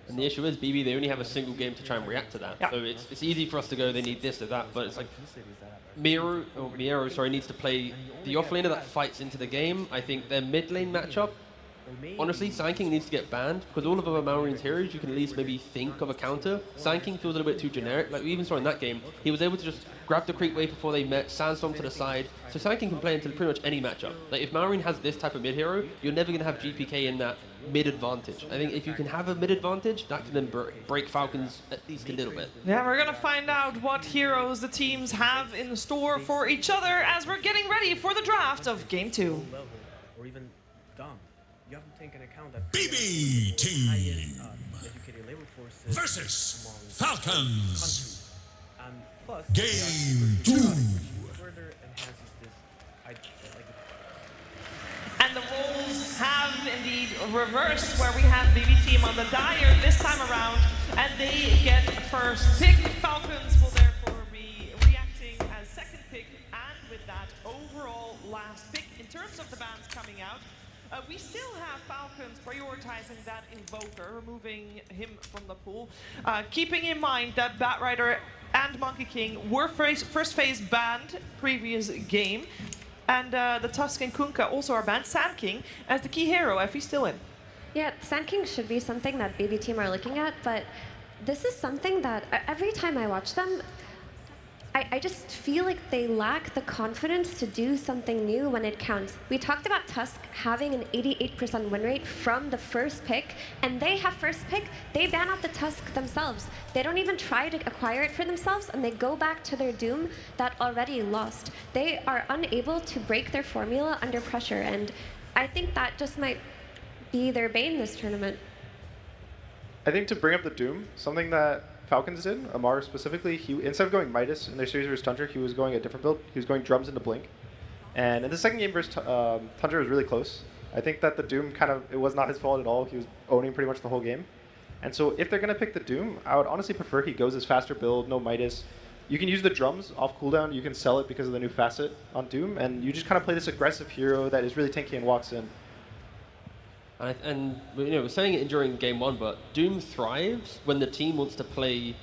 And the issue is, BB, they only have a single game to try and react to that. Yeah. So it's easy for us to go, they need this or that, but it's like Miero needs to play the offlaner that fights into the game. I think their mid lane matchup, honestly, Sanking needs to get banned, because all of our Malrine's heroes, you can at least maybe think of a counter. Sanking feels a little bit too generic. Like we even saw in that game, he was able to just grab the creep wave before they met, Sandstorm to the side, so Sanking can play into pretty much any matchup. Like if Malrine has this type of mid hero, you're never going to have GPK in that mid advantage. I think if you can have a mid advantage, that can then break Falcons at least a little bit. Yeah, we're going to find out what heroes the teams have in store for each other as we're getting ready for the draft of game 2. Or even dumb. You have to take into account that BB team versus Falcons. Plus, game 2. Further enhances this. And the roles have indeed reversed, where we have BB team on the Dire this time around, and they get first pick. Falcons will therefore be reacting as second pick, and with that overall last pick. In terms of the bans coming out, we still have Falcons prioritizing that Invoker, removing him from the pool. Keeping in mind that Batrider and Monkey King were first phase banned previous game. And the Tusk and Kunkka also are banned. Sand King as the key hero, if he's still in. Yeah, Sand King should be something that BB team are looking at, but this is something that every time I watch them, I just feel like they lack the confidence to do something new when it counts. We talked about Tusk having an 88% win rate from the first pick, and they have first pick, they ban out the Tusk themselves. They don't even try to acquire it for themselves, and they go back to their Doom that already lost. They are unable to break their formula under pressure, and I think that just might be their bane this tournament. I think to bring up the Doom, something that Falcons did, Amar specifically, he instead of going Midas in their series versus Tundra, he was going a different build. He was going drums into Blink. And in the second game versus Tundra was really close. I think that the Doom it was not his fault at all. He was owning pretty much the whole game. And so if they're going to pick the Doom, I would honestly prefer he goes his faster build, no Midas. You can use the drums off cooldown, you can sell it because of the new facet on Doom, and you just kind of play this aggressive hero that is really tanky and walks in. And we're saying it during game 1, but Doom thrives when the team wants to play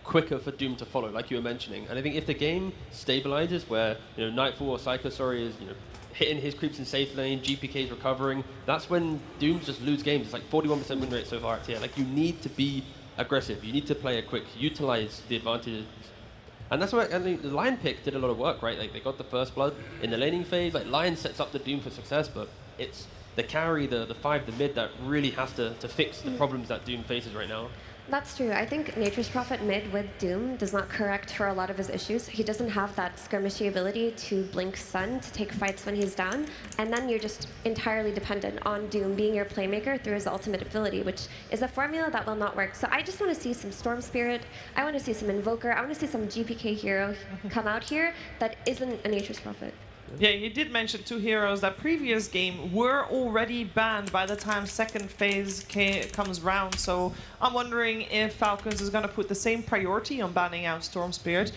quicker for Doom to follow, like you were mentioning. And I think if the game stabilizes, where Nightfall or Psycho, is hitting his creeps in safe lane, GPK's recovering, that's when Dooms just lose games. It's like 41% win rate so far at tier. Like, you need to be aggressive. You need to play it quick, utilize the advantages. And that's why I think the Lion pick did a lot of work, right? Like, they got the first blood in the laning phase. Like, Lion sets up the Doom for success, but it's the carry, the 5, the mid that really has to fix the problems that Doom faces right now. That's true. I think Nature's Prophet mid with Doom does not correct for a lot of his issues. He doesn't have that skirmishy ability to blink stun to take fights when he's down, and then you're just entirely dependent on Doom being your playmaker through his ultimate ability, which is a formula that will not work. So I just want to see some Storm Spirit, I want to see some Invoker, I want to see some GPK hero come out here that isn't a Nature's Prophet. Yeah, you did mention 2 heroes that previous game were already banned by the time second phase comes round. So I'm wondering if Falcons is going to put the same priority on banning out Storm Spirit,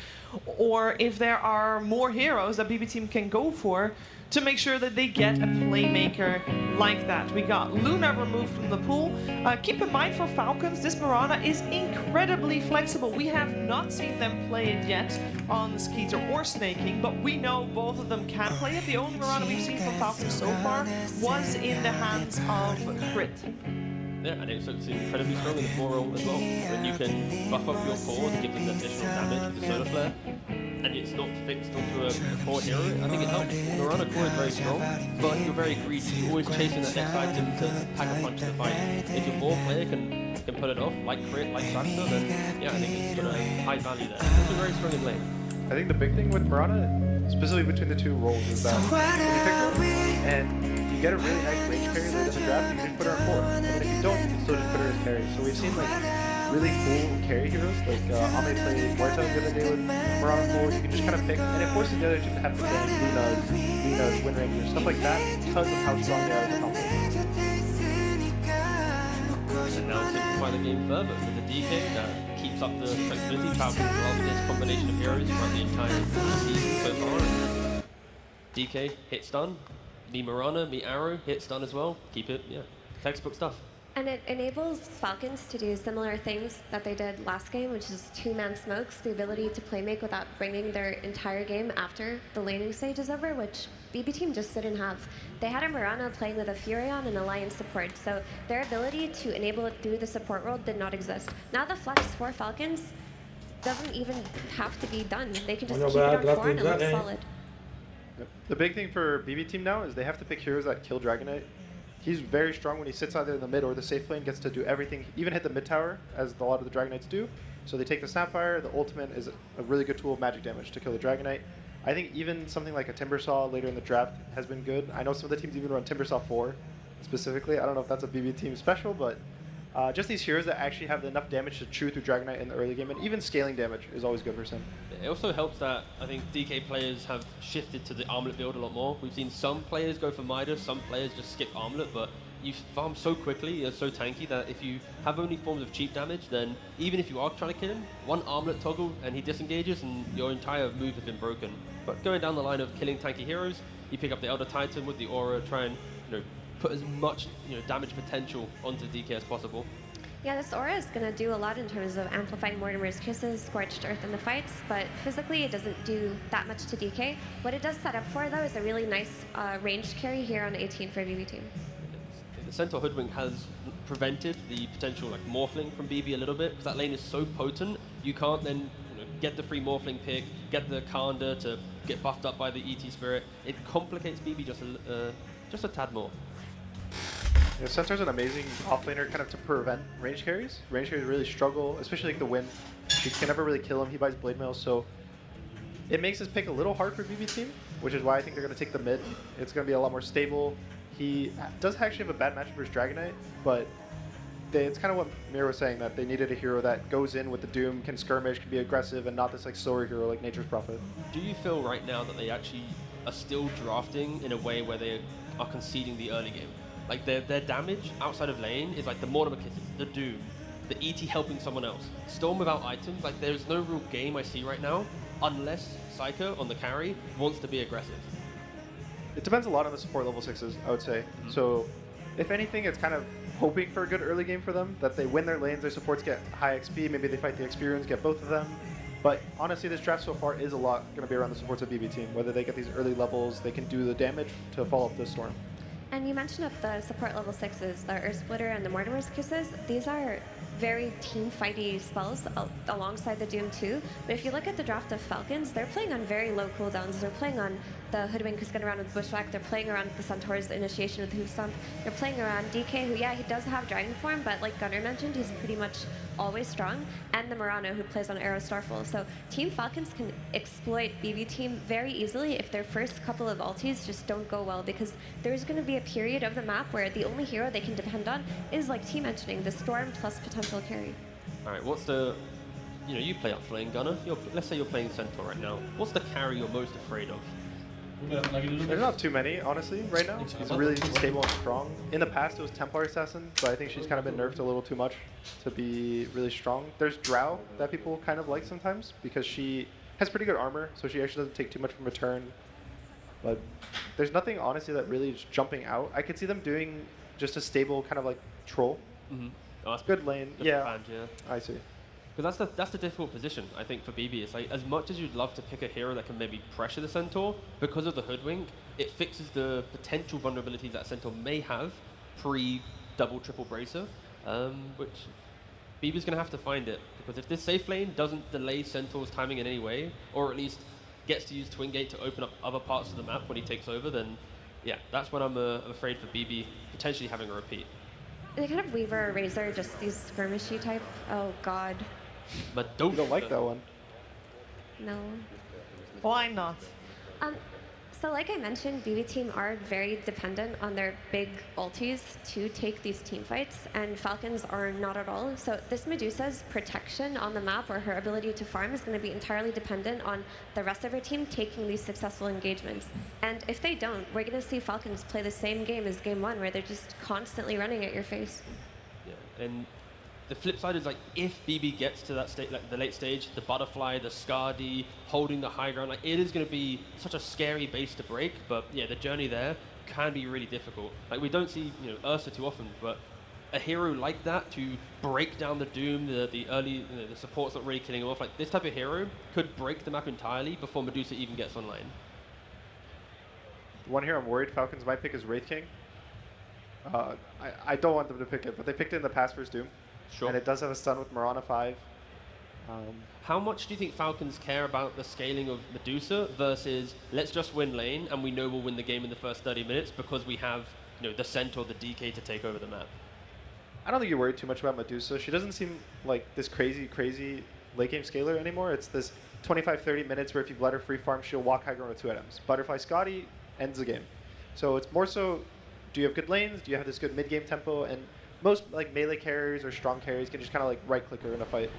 or if there are more heroes that BB Team can go for to make sure that they get a playmaker like that. We got Luna removed from the pool. Keep in mind for Falcons, this Mirana is incredibly flexible. We have not seen them play it yet on Skeeter or Snaking, but we know both of them can play it. The only Mirana we've seen from Falcons so far was in the hands of Crit. Yeah, and it's incredibly strong in the 4 role as well. When you can buff up your core to give them additional damage with the Solar Flare, and it's not fixed onto a core hero, I think it helps. Mirana core is very strong, but you're very greedy. You're always chasing that next item to pack a punch in the fight. If your 4 player can pull it off, like Crit, like Shasta, then yeah, I think it's got a high value there. It's very strong in lane. I think the big thing with Mirana, specifically between the 2 roles, is that when you pick one and you get a really nice range carry late in the draft, you can just put her on 4. And then if you don't, you can still just put her as carry. So we've seen like really cool carry heroes, like Ame played Muerta the other day with Mirana 4. You can just kind of pick, and it forces the other team to have to get Luna's, Wind Rangers, stuff like that, because of how strong they are as a combo. And now to simplify the game further with the DK that keeps up the flexibility. Falcons love this combination of heroes throughout the entire season so far. DK, hit stun. Me Mirana, me Arrow, hit stun as well. Keep it, yeah, textbook stuff. And it enables Falcons to do similar things that they did last game, which is 2-man smokes, the ability to playmake without bringing their entire game after the laning stage is over, which BB Team just didn't have. They had a Mirana playing with a Furion and Alliance support, so their ability to enable it through the support role did not exist. Now the flex for Falcons doesn't even have to be done. They can just keep it on 4 and it looks solid. The big thing for BB Team now is they have to pick heroes that kill Dragonite. He's very strong when he sits either in the mid or the safe lane, gets to do everything, even hit the mid tower, as a lot of the Dragonites do. So they take the Snapfire, the ultimate is a really good tool of magic damage to kill the Dragonite. I think even something like a Timbersaw later in the draft has been good. I know some of the teams even run Timbersaw 4 specifically. I don't know if that's a BB Team special, but just these heroes that actually have enough damage to chew through Dragonite in the early game, and even scaling damage is always good for Sim. It also helps that I think DK players have shifted to the armlet build a lot more. We've seen some players go for Midas, some players just skip armlet, but you farm so quickly, you're so tanky that if you have only forms of cheap damage, then even if you are trying to kill him, one armlet toggle and he disengages and your entire move has been broken. But going down the line of killing tanky heroes, you pick up the Elder Titan with the Aura, try and put as much damage potential onto DK as possible. Yeah, this Aura is going to do a lot in terms of amplifying Mortimer's Kisses, Scorched Earth in the fights, but physically it doesn't do that much to DK. What it does set up for, though, is a really nice ranged carry here on 18 for BB Team. The Centaur Hoodwink has prevented the potential Morphling from BB a little bit, because that lane is so potent, you can't then get the free Morphling pick, get the Kanda to get buffed up by the ET Spirit. It complicates BB just a tad more. Yeah, Centaur's an amazing offlaner kind of to prevent range carries. Range carries really struggle, especially like the Wind. You can never really kill him, he buys Blade Mail, so it makes his pick a little hard for BB Team, which is why I think they're going to take the mid. It's going to be a lot more stable. He does actually have a bad matchup versus Dragonite, but it's kind of what Mir was saying, that they needed a hero that goes in with the Doom, can skirmish, can be aggressive, and not this slower hero like Nature's Prophet. Do you feel right now that they actually are still drafting in a way where they are conceding the early game. Like their damage outside of lane is like the Terimakasih, the Doom, the ET helping someone else. Storm without items, like there's no real game I see right now unless Psycho on the carry wants to be aggressive. It depends a lot on the support level 6s, I would say. So if anything, it's kind of hoping for a good early game for them, that they win their lanes, their supports get high XP, maybe they fight the experience, get both of them. But honestly, this draft so far is a lot going to be around the supports of BB team. Whether they get these early levels, they can do the damage to follow up the Storm. And you mentioned of the support level 6s, the Earth Splitter and the Mortimer's Kisses. These are very team fighty spells alongside the Doom too. But if you look at the draft of Falcons, they're playing on very low cooldowns. They're playing on the Hoodwink who's going around with Bushwhack. They're playing around the Centaur's initiation with Hoof Stomp. They're playing around DK, who, yeah, he does have Dragon Form, but like Gunnar mentioned, he's pretty much always strong. And the Murano, who plays on Arrow Starfall. So Team Falcons can exploit BB Team very easily if their first couple of ultis just don't go well, because there's going to be a period of the map where the only hero they can depend on is, like Team mentioning, the Storm plus potential carry. Alright, what's the... You know, you play up lane, Gunnar. Let's say you're playing Centaur right now. What's the carry you're most afraid of? There's not too many, honestly, right now. He's really stable and strong. In the past, it was Templar Assassin, but I think she's kind of been nerfed a little too much to be really strong. There's Drow that people kind of like sometimes because she has pretty good armor, so she actually doesn't take too much from a turn. But there's nothing, honestly, that really is jumping out. I could see them doing just a stable kind of like Troll. Mm-hmm. Oh, that's good lane. Yeah, I see. Because that's the difficult position, I think, for BB. It's like, as much as you'd love to pick a hero that can maybe pressure the Centaur, because of the Hoodwink, it fixes the potential vulnerabilities that Centaur may have pre-double, triple bracer, which BB's going to have to find it. Because if this safe lane doesn't delay Centaur's timing in any way, or at least gets to use Twin Gate to open up other parts of the map when he takes over, then yeah, that's when I'm afraid for BB potentially having a repeat. They kind of Weaver or Razor, just these skirmishy type. Oh god. But you don't like that one. No. Why not? So like I mentioned, BB Team are very dependent on their big ultis to take these team fights, and Falcons are not at all. So this Medusa's protection on the map, or her ability to farm, is going to be entirely dependent on the rest of her team taking these successful engagements. And if they don't, we're going to see Falcons play the same game as Game 1, where they're just constantly running at your face. Yeah, and the flip side is, like, if BB gets to that state, like the late stage, the butterfly, the Skadi, holding the high ground, like, it is going to be such a scary base to break. But yeah, the journey there can be really difficult. Like, we don't see, you know, Ursa too often, but a hero like that to break down the Doom, the early, you know, the support's not really killing him off. Like, this type of hero could break the map entirely before Medusa even gets online. One hero I'm worried Falcons might pick is Wraith King. I don't want them to pick it, but they picked it in the past versus Doom. Sure. And it does have a stun with Mirana 5. How much do you think Falcons care about the scaling of Medusa versus let's just win lane and we know we'll win the game in the first 30 minutes because we have, you know, the Centaur, the DK to take over the map? I don't think you're worried too much about Medusa. She doesn't seem like this crazy late game scaler anymore. It's this 25-30 minutes where if you've let her free farm, she'll walk high ground with 2 items. Butterfly Scotty ends the game. So it's more so, do you have good lanes? Do you have this good mid-game tempo? And most like melee carriers or strong carriers can just kind of like right-click her in a fight.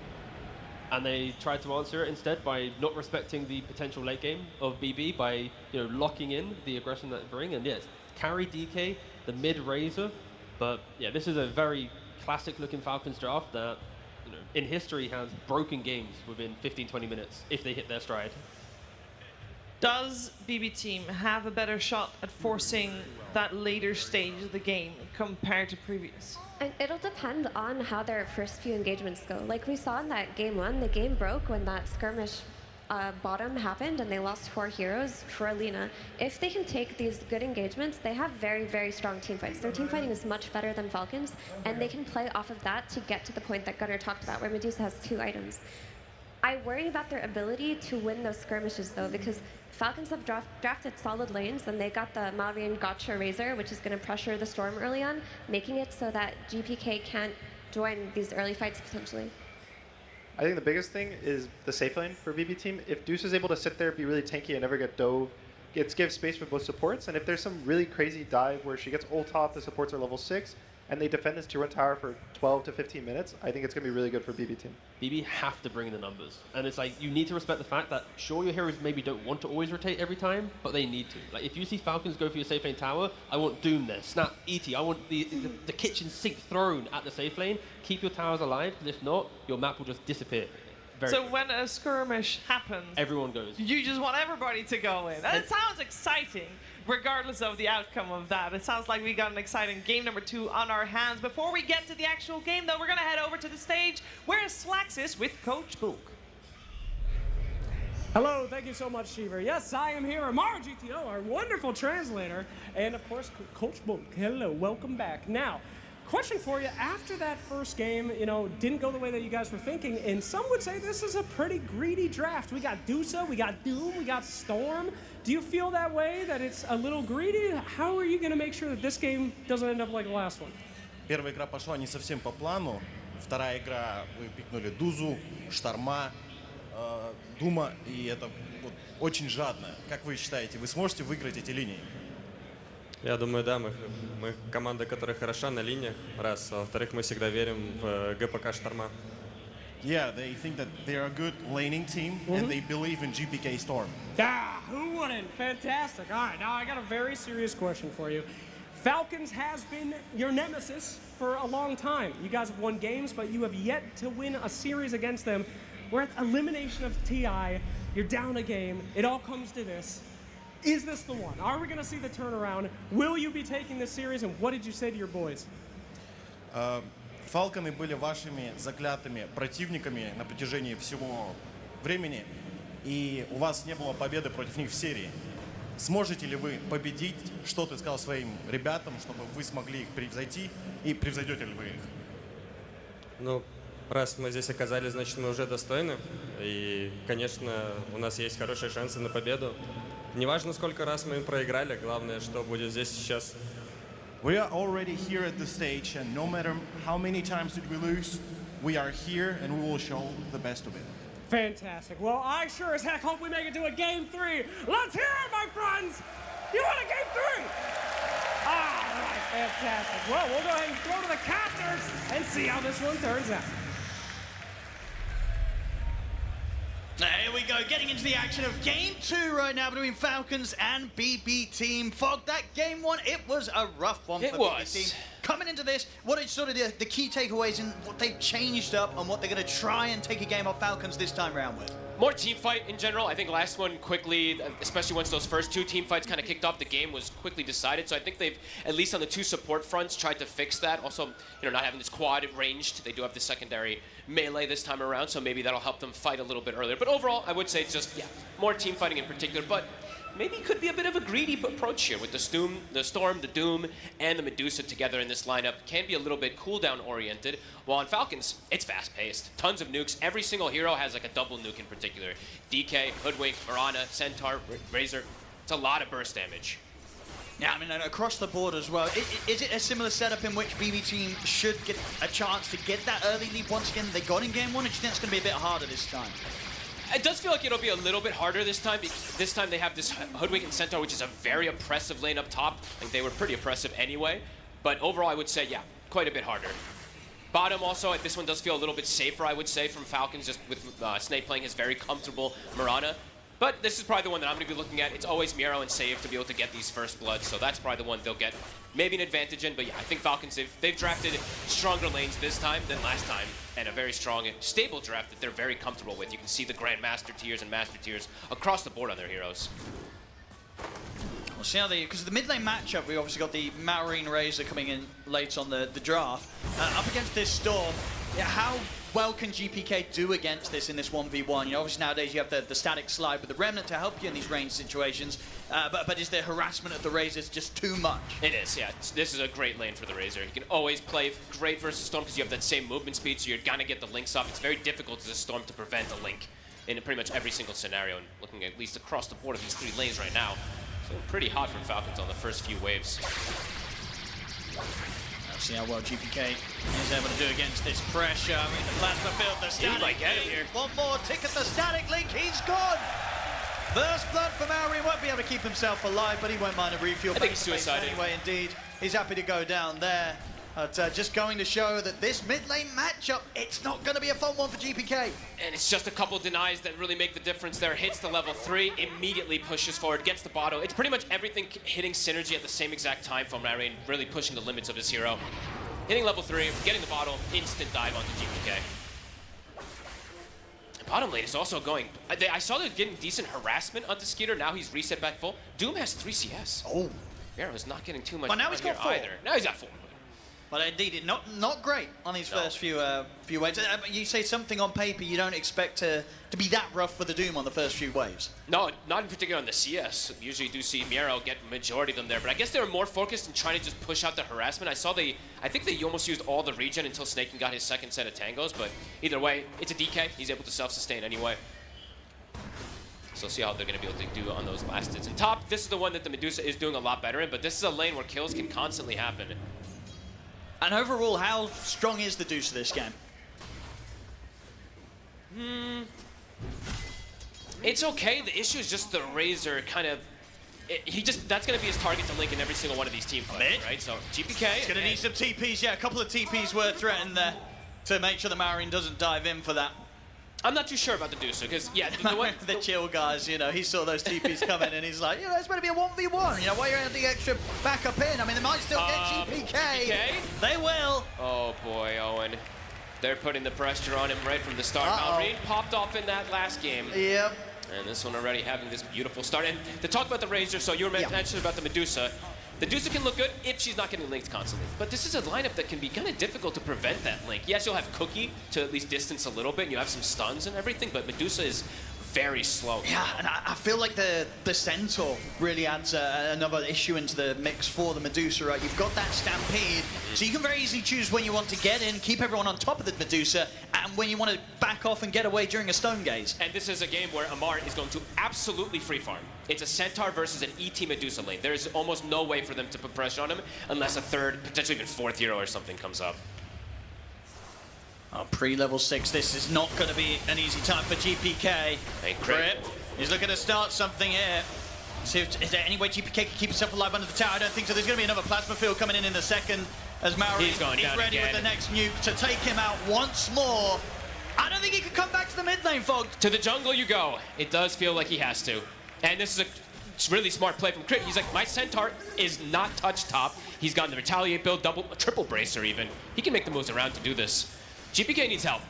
And they tried to answer it instead by not respecting the potential late game of BB by, you know, locking in the aggression that they bring. And yes, carry DK, the mid Razor. But yeah, this is a very classic-looking Falcons draft that, you know, in history has broken games within 15-20 minutes if they hit their stride. Does BB Team have a better shot at forcing that later stage of the game compared to previous? And it'll depend on how their first few engagements go. Like we saw in that Game 1, the game broke when that skirmish bottom happened and they lost 4 heroes for Alina. If they can take these good engagements, they have very, very strong team fights. Their team fighting is much better than Falcons, and they can play off of that to get to the point that Gunnar talked about, where Medusa has 2 items. I worry about their ability to win those skirmishes, though, because Falcons have drafted solid lanes, and they got the Malrian Gotcha Razor, which is going to pressure the Storm early on, making it so that GPK can't join these early fights potentially. I think the biggest thing is the safe lane for BB Team. If Deuce is able to sit there, be really tanky, and never get dove, give space for both supports, and if there's some really crazy dive where she gets ult off, the supports are level 6, and they defend this tier 1 tower for 12 to 15 minutes, I think it's going to be really good for BB team. BB have to bring the numbers. And it's like, you need to respect the fact that, sure, your heroes maybe don't want to always rotate every time, but they need to. Like, if you see Falcons go for your safe lane tower, I want Doom there, Snap, ET, I want the kitchen sink thrown at the safe lane. Keep your towers alive, because if not, your map will just disappear. So when a skirmish happens, everyone goes. You just want everybody to go in. And it sounds exciting, regardless of the outcome of that. It sounds like we got an exciting game number 2 on our hands. Before we get to the actual game, though, we're going to head over to the stage. Where is Slaxis with Coach Book? Hello, thank you so much, Shiver. Yes, I am here, Amara GTO, our wonderful translator, and of course, Coach Book. Hello, welcome back. Now, question for you, after that first game, didn't go the way that you guys were thinking, and some would say this is a pretty greedy draft. We got Dusa, we got Doom, we got Storm. Do you feel that way, that it's a little greedy? How are you going to make sure that this game doesn't end up like the last one? Первая игра пошла не совсем по плану. Вторая игра вы пикнули Дузу, Шторма, Дума, и это очень жадно. Как вы считаете, вы сможете выиграть эти линии? Я думаю, да, мы команда, которая хороша на линиях, раз. А во-вторых, мы всегда верим в ГПК Шторма. Yeah, they think that they're a good laning team, and they believe in GPK Storm. Who wouldn't? Fantastic. All right, now I got a very serious question for you. Falcons has been your nemesis for a long time. You guys have won games, but you have yet to win a series against them. We're at elimination of TI. You're down a game. It all comes to this. Is this the one? Are we going to see the turnaround? Will you be taking this series? And what did you say to your boys? Фалконы были вашими заклятыми противниками на протяжении всего времени, и у вас не было победы против них в серии. Сможете ли вы победить? Что ты сказал своим ребятам, чтобы вы смогли их превзойти? И превзойдете ли вы их? Ну, раз мы здесь оказались, значит, мы уже достойны. И, конечно, у нас есть хорошие шансы на победу. Неважно, сколько раз мы им проиграли, главное, что будет здесь сейчас. We are already here at the stage, and no matter how many times did we lose, we are here and we will show the best of it. Fantastic. Well, I sure as heck hope we make it to a game 3. Let's hear it, my friends! You want a game 3? All right, fantastic. Well, we'll go ahead and throw to the captors and see how this one turns out. Here we go, getting into the action of Game 2 right now between Falcons and BB Team. Fog, that Game 1, it was a rough one for BB Team. Coming into this, what is sort of the key takeaways and what they've changed up and what they're going to try and take a game off Falcons this time around with? More team fight in general. I think last one quickly, especially once those first 2 team fights kind of kicked off, the game was quickly decided. So I think they've, at least on the 2 support fronts, tried to fix that. Also, not having this quad ranged. They do have the secondary melee this time around, so maybe that'll help them fight a little bit earlier. But overall, I would say it's just, more team fighting in particular. But maybe it could be a bit of a greedy approach here with the Storm, the Doom, and the Medusa together in this lineup. Can be a little bit cooldown oriented. While on Falcons, it's fast paced. Tons of nukes. Every single hero has like a double nuke in particular. DK, Hoodwink, Mirana, Centaur, Razor. It's a lot of burst damage. Yeah, I mean, across the board as well. Is it a similar setup in which BB Team should get a chance to get that early lead once again they got in Game 1? Or do you think it's going to be a bit harder this time? It does feel like it'll be a little bit harder this time. This time they have this Hoodwink and Centaur, which is a very oppressive lane up top. Like they were pretty oppressive anyway. But overall, I would say, quite a bit harder. Bottom also, this one does feel a little bit safer, I would say, from Falcons, just with Snake playing his very comfortable Mirana. But this is probably the one that I'm going to be looking at. It's always Miro and Save to be able to get these first bloods, so that's probably the one they'll get maybe an advantage in. But I think Falcons, they've drafted stronger lanes this time than last time, and a very strong and stable draft that they're very comfortable with. You can see the Grandmaster tiers and Master tiers across the board on their heroes. We'll see how because the mid lane matchup, we obviously got the Marine Razor coming in late on the draft. Up against this Storm, how well can GPK do against this in this 1v1? Obviously nowadays you have the static slide with the Remnant to help you in these range situations, but is the harassment of the Razors just too much? It is, this is a great lane for the Razor. You can always play great versus Storm because you have that same movement speed, so you're gonna get the links up. It's very difficult as a Storm to prevent a link in pretty much every single scenario, and looking at least across the board of these 3 lanes right now. So pretty hot from Falcons on the first few waves. Let's see how well GPK is able to do against this pressure. I mean, the plasma field, the static might get him here. One more tick at the static link, he's gone! First blood for Maori, won't be able to keep himself alive, but he won't mind a refuel. I think he's suicided. Anyway, indeed, he's happy to go down there. Just going to show that this mid lane matchup, it's not going to be a fun one for GPK. And it's just a couple denies that really make the difference there. Hits the level 3, immediately pushes forward, gets the bottle. It's pretty much everything hitting synergy at the same exact time from Marine, really pushing the limits of his hero. Hitting level 3, getting the bottle, instant dive onto GPK. Bottom lane is also going. I saw they're getting decent harassment onto Skeeter. Now he's reset back full. Doom has 3 CS. Oh. Miro is not getting too much. But now he's got 4. Either. Now he's got 4. But indeed, not great on his first few waves. You say something on paper, you don't expect to be that rough for the Doom on the first few waves. No, not in particular on the CS. Usually do see Miro get majority of them there, but I guess they were more focused on trying to just push out the harassment. I think they almost used all the regen until Snaken got his second set of tangos, but either way, it's a DK. He's able to self-sustain anyway. So see how they're going to be able to do on those last hits. And top, this is the one that the Medusa is doing a lot better in, but this is a lane where kills can constantly happen. And overall, how strong is the Deuce this game? It's okay. The issue is just the Razor kind of... that's going to be his target to link in every single one of these team fights, right? So GPK... He's going to need some TPs, yeah. A couple of TPs were threatened there to make sure the Marine doesn't dive in for that. I'm not too sure about the Deucer, because, yeah, the way... the chill guys, you know, he saw those TPs coming and he's like, you know, it's going to be a 1v1. You know, why are you adding the extra backup in? I mean, they might still get GPK. They will. Oh, boy, Owen. They're putting the pressure on him right from the start. Malrine popped off in that last game. Yep. And this one already having this beautiful start. And to talk about the Razor, so you were mentioning about the Medusa. The Medusa can look good if she's not getting linked constantly. But this is a lineup that can be kind of difficult to prevent that link. Yes, you'll have Cookie to at least distance a little bit, and you have some stuns and everything, but Medusa is very slow. Yeah, and I feel like the Centaur really adds another issue into the mix for the Medusa, right? You've got that Stampede, so you can very easily choose when you want to get in, keep everyone on top of the Medusa, and when you want to back off and get away during a Stone Gaze. And this is a game where Amar is going to absolutely free farm. It's a Centaur versus an ET Medusa lane. There's almost no way for them to put pressure on him unless a third, potentially even fourth hero or something comes up. Pre-level 6, this is not going to be an easy time for GPK. Hey, Crip, he's looking to start something here. See if, is there any way GPK can keep himself alive under the tower? I don't think so. There's going to be another plasma field coming in the second as Maori is ready with the next nuke to take him out once more. I don't think he can come back to the mid lane, folks. To the jungle you go. It does feel like he has to. And this is a really smart play from Crit. He's like, my Centaur is not touch top. He's gotten the Retaliate build, triple bracer even. He can make the moves around to do this. GPK needs help.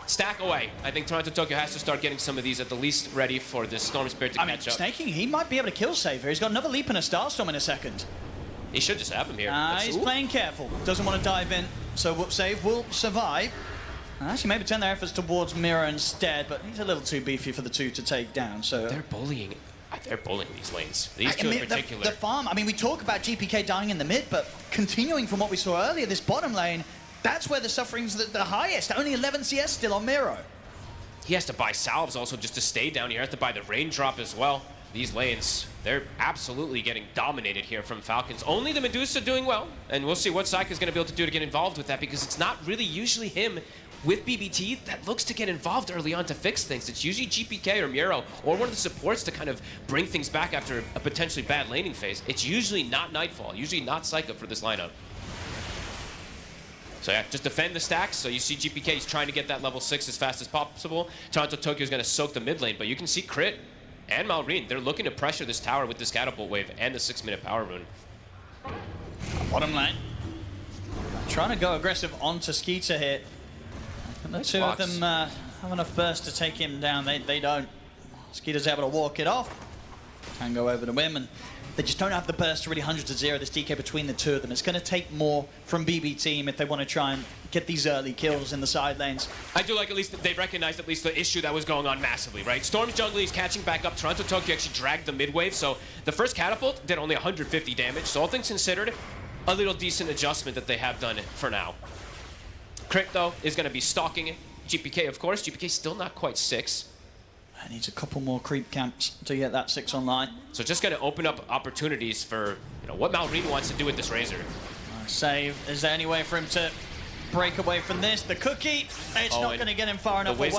Stack away. I think Toronto Tokyo has to start getting some of these at the least ready for this Storm Spirit to catch up. Snaking, he might be able to kill Saver. He's got another leap and a Starstorm in a second. He should just have him here. He's playing careful. Doesn't want to dive in, so Save will survive. Actually, maybe turn their efforts towards Mira instead, but he's a little too beefy for the two to take down. So they're bullying. They're bullying these lanes. These two in particular. The farm. I mean, we talk about GPK dying in the mid, but continuing from what we saw earlier, this bottom lane. That's where the suffering's the highest. Only 11 CS still on Miro. He has to buy salves also just to stay down here. He has to buy the raindrop as well. These lanes, they're absolutely getting dominated here from Falcons. Only the Medusa doing well, and we'll see what Saika's going to be able to do to get involved with that, because it's not really usually him with BBT that looks to get involved early on to fix things. It's usually GPK or Miro or one of the supports to kind of bring things back after a potentially bad laning phase. It's usually not Nightfall, usually not Saika for this lineup. So yeah, just defend the stacks. So you see GPK is trying to get that level 6 as fast as possible. Toronto Tokyo is going to soak the mid lane, but you can see Crit and Malrine, they're looking to pressure this tower with this catapult wave and the 6-minute power rune. Bottom lane. Trying to go aggressive onto Skeeter here. The two of them have enough burst to take him down. They don't. Skeeter's able to walk it off. Can go over to him, and they just don't have the burst to really 100-0 this DK between the two of them. It's going to take more from BB Team if they want to try and get these early kills in the side lanes. I do like at least they recognized at least the issue that was going on massively, right? Storm's jungler is catching back up. Toronto Tokyo actually dragged the mid wave, so the first catapult did only 150 damage. So all things considered, a little decent adjustment that they have done for now. Crit, though, is going to be stalking GPK, of course. GPK still not quite 6. Needs a couple more creep camps to get that 6 online. So just going to open up opportunities for what Malrine wants to do with this Razor. Save. Is there any way for him to break away from this? The cookie, it's not going to get him far enough away.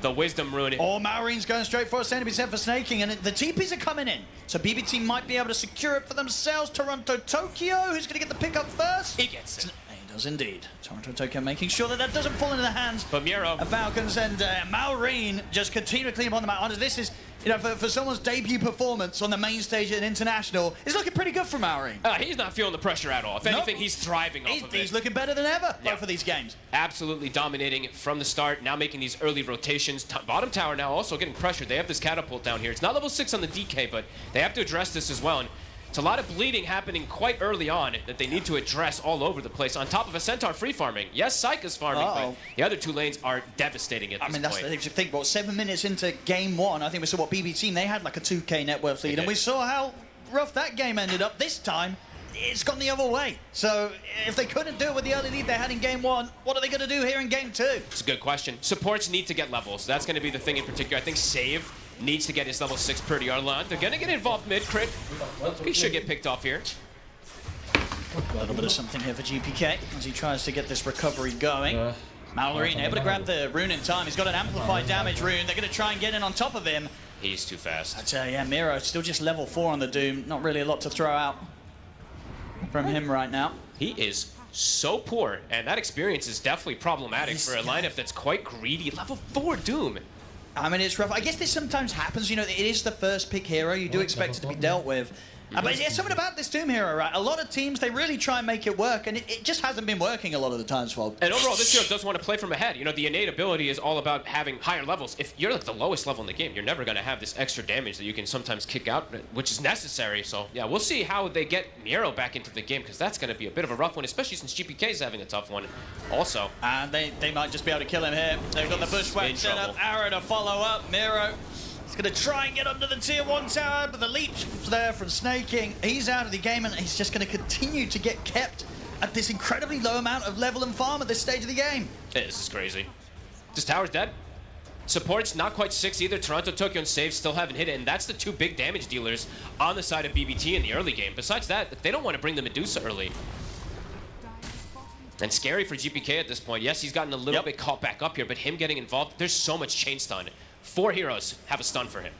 The wisdom ruined it. Oh, Malrine's going straight for a stand to be set for snaking, and the TPs are coming in. So BBT might be able to secure it for themselves. Toronto Tokyo, who's going to get the pick up first? He gets it. does indeed. Toronto Tokyo making sure that doesn't fall into the hands but Miro of Falcons, and Maureen just continue to clean up on the mat. This is, you know, for someone's debut performance on the main stage at International, it's looking pretty good for Maureen. He's not feeling the pressure at all. If anything, he's thriving off of it. He's looking better than ever both of these games. Absolutely dominating from the start, now making these early rotations. Bottom tower now also getting pressured. They have this catapult down here. It's not level 6 on the DK, but they have to address this as well. And it's a lot of bleeding happening quite early on that they need to address all over the place. On top of a Centaur free farming. Yes, Saika's farming, but the other two lanes are devastating at this point. I mean, that's if you think, what, 7 minutes into game 1, I think we saw what BB Team, they had like a 2k net worth lead, and we saw how rough that game ended up. This time, it's gone the other way. So if they couldn't do it with the early lead they had in game 1, what are they going to do here in game 2? It's a good question. Supports need to get levels. That's going to be the thing in particular. I think Save needs to get his level 6 pretty early on. They're going to get involved mid-crit. He should get picked off here. A little bit of something here for GPK as he tries to get this recovery going. Mallory able to grab the rune in time. He's got an amplified damage rune. They're going to try and get in on top of him. He's too fast. I tell you, yeah, Miro still just level 4 on the Doom. Not really a lot to throw out from him right now. He is so poor, and that experience is definitely problematic for a lineup that's quite greedy. Level 4 Doom. I mean, it's rough. I guess this sometimes happens. You know, it is the first pick hero. You do expect it to be dealt with. But yeah, something about this Doom hero, right? A lot of teams, they really try and make it work, and it just hasn't been working a lot of the times, Fob. And overall, this hero does want to play from ahead. You know, the innate ability is all about having higher levels. If you're like the lowest level in the game, you're never going to have this extra damage that you can sometimes kick out, which is necessary. So, yeah, we'll see how they get Miro back into the game, because that's going to be a bit of a rough one, especially since GPK is having a tough one also. And they might just be able to kill him here. They've got the bushwhack set up, arrow to follow up. Miro is going to try and get under the tier 1 tower, but the leech there from Snaking, he's out of the game, and he's just going to continue to get kept at this incredibly low amount of level and farm at this stage of the game. Yeah, this is crazy. This tower's dead. Support's not quite 6 either. Toronto, Tokyo, and Save still haven't hit it, and that's the 2 big damage dealers on the side of BBT in the early game. Besides that, they don't want to bring the Medusa early. And scary for GPK at this point. Yes, he's gotten a little bit caught back up here, but him getting involved, there's so much chain stun. 4 heroes have a stun for him.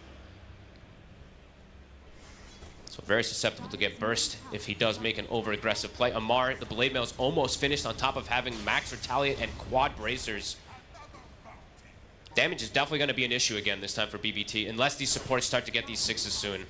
So very susceptible to get burst if he does make an over-aggressive play. Amar, the Blade Mail is almost finished on top of having Max Retaliate and Quad Bracers. Damage is definitely going to be an issue again this time for BBT, unless these supports start to get these 6s soon.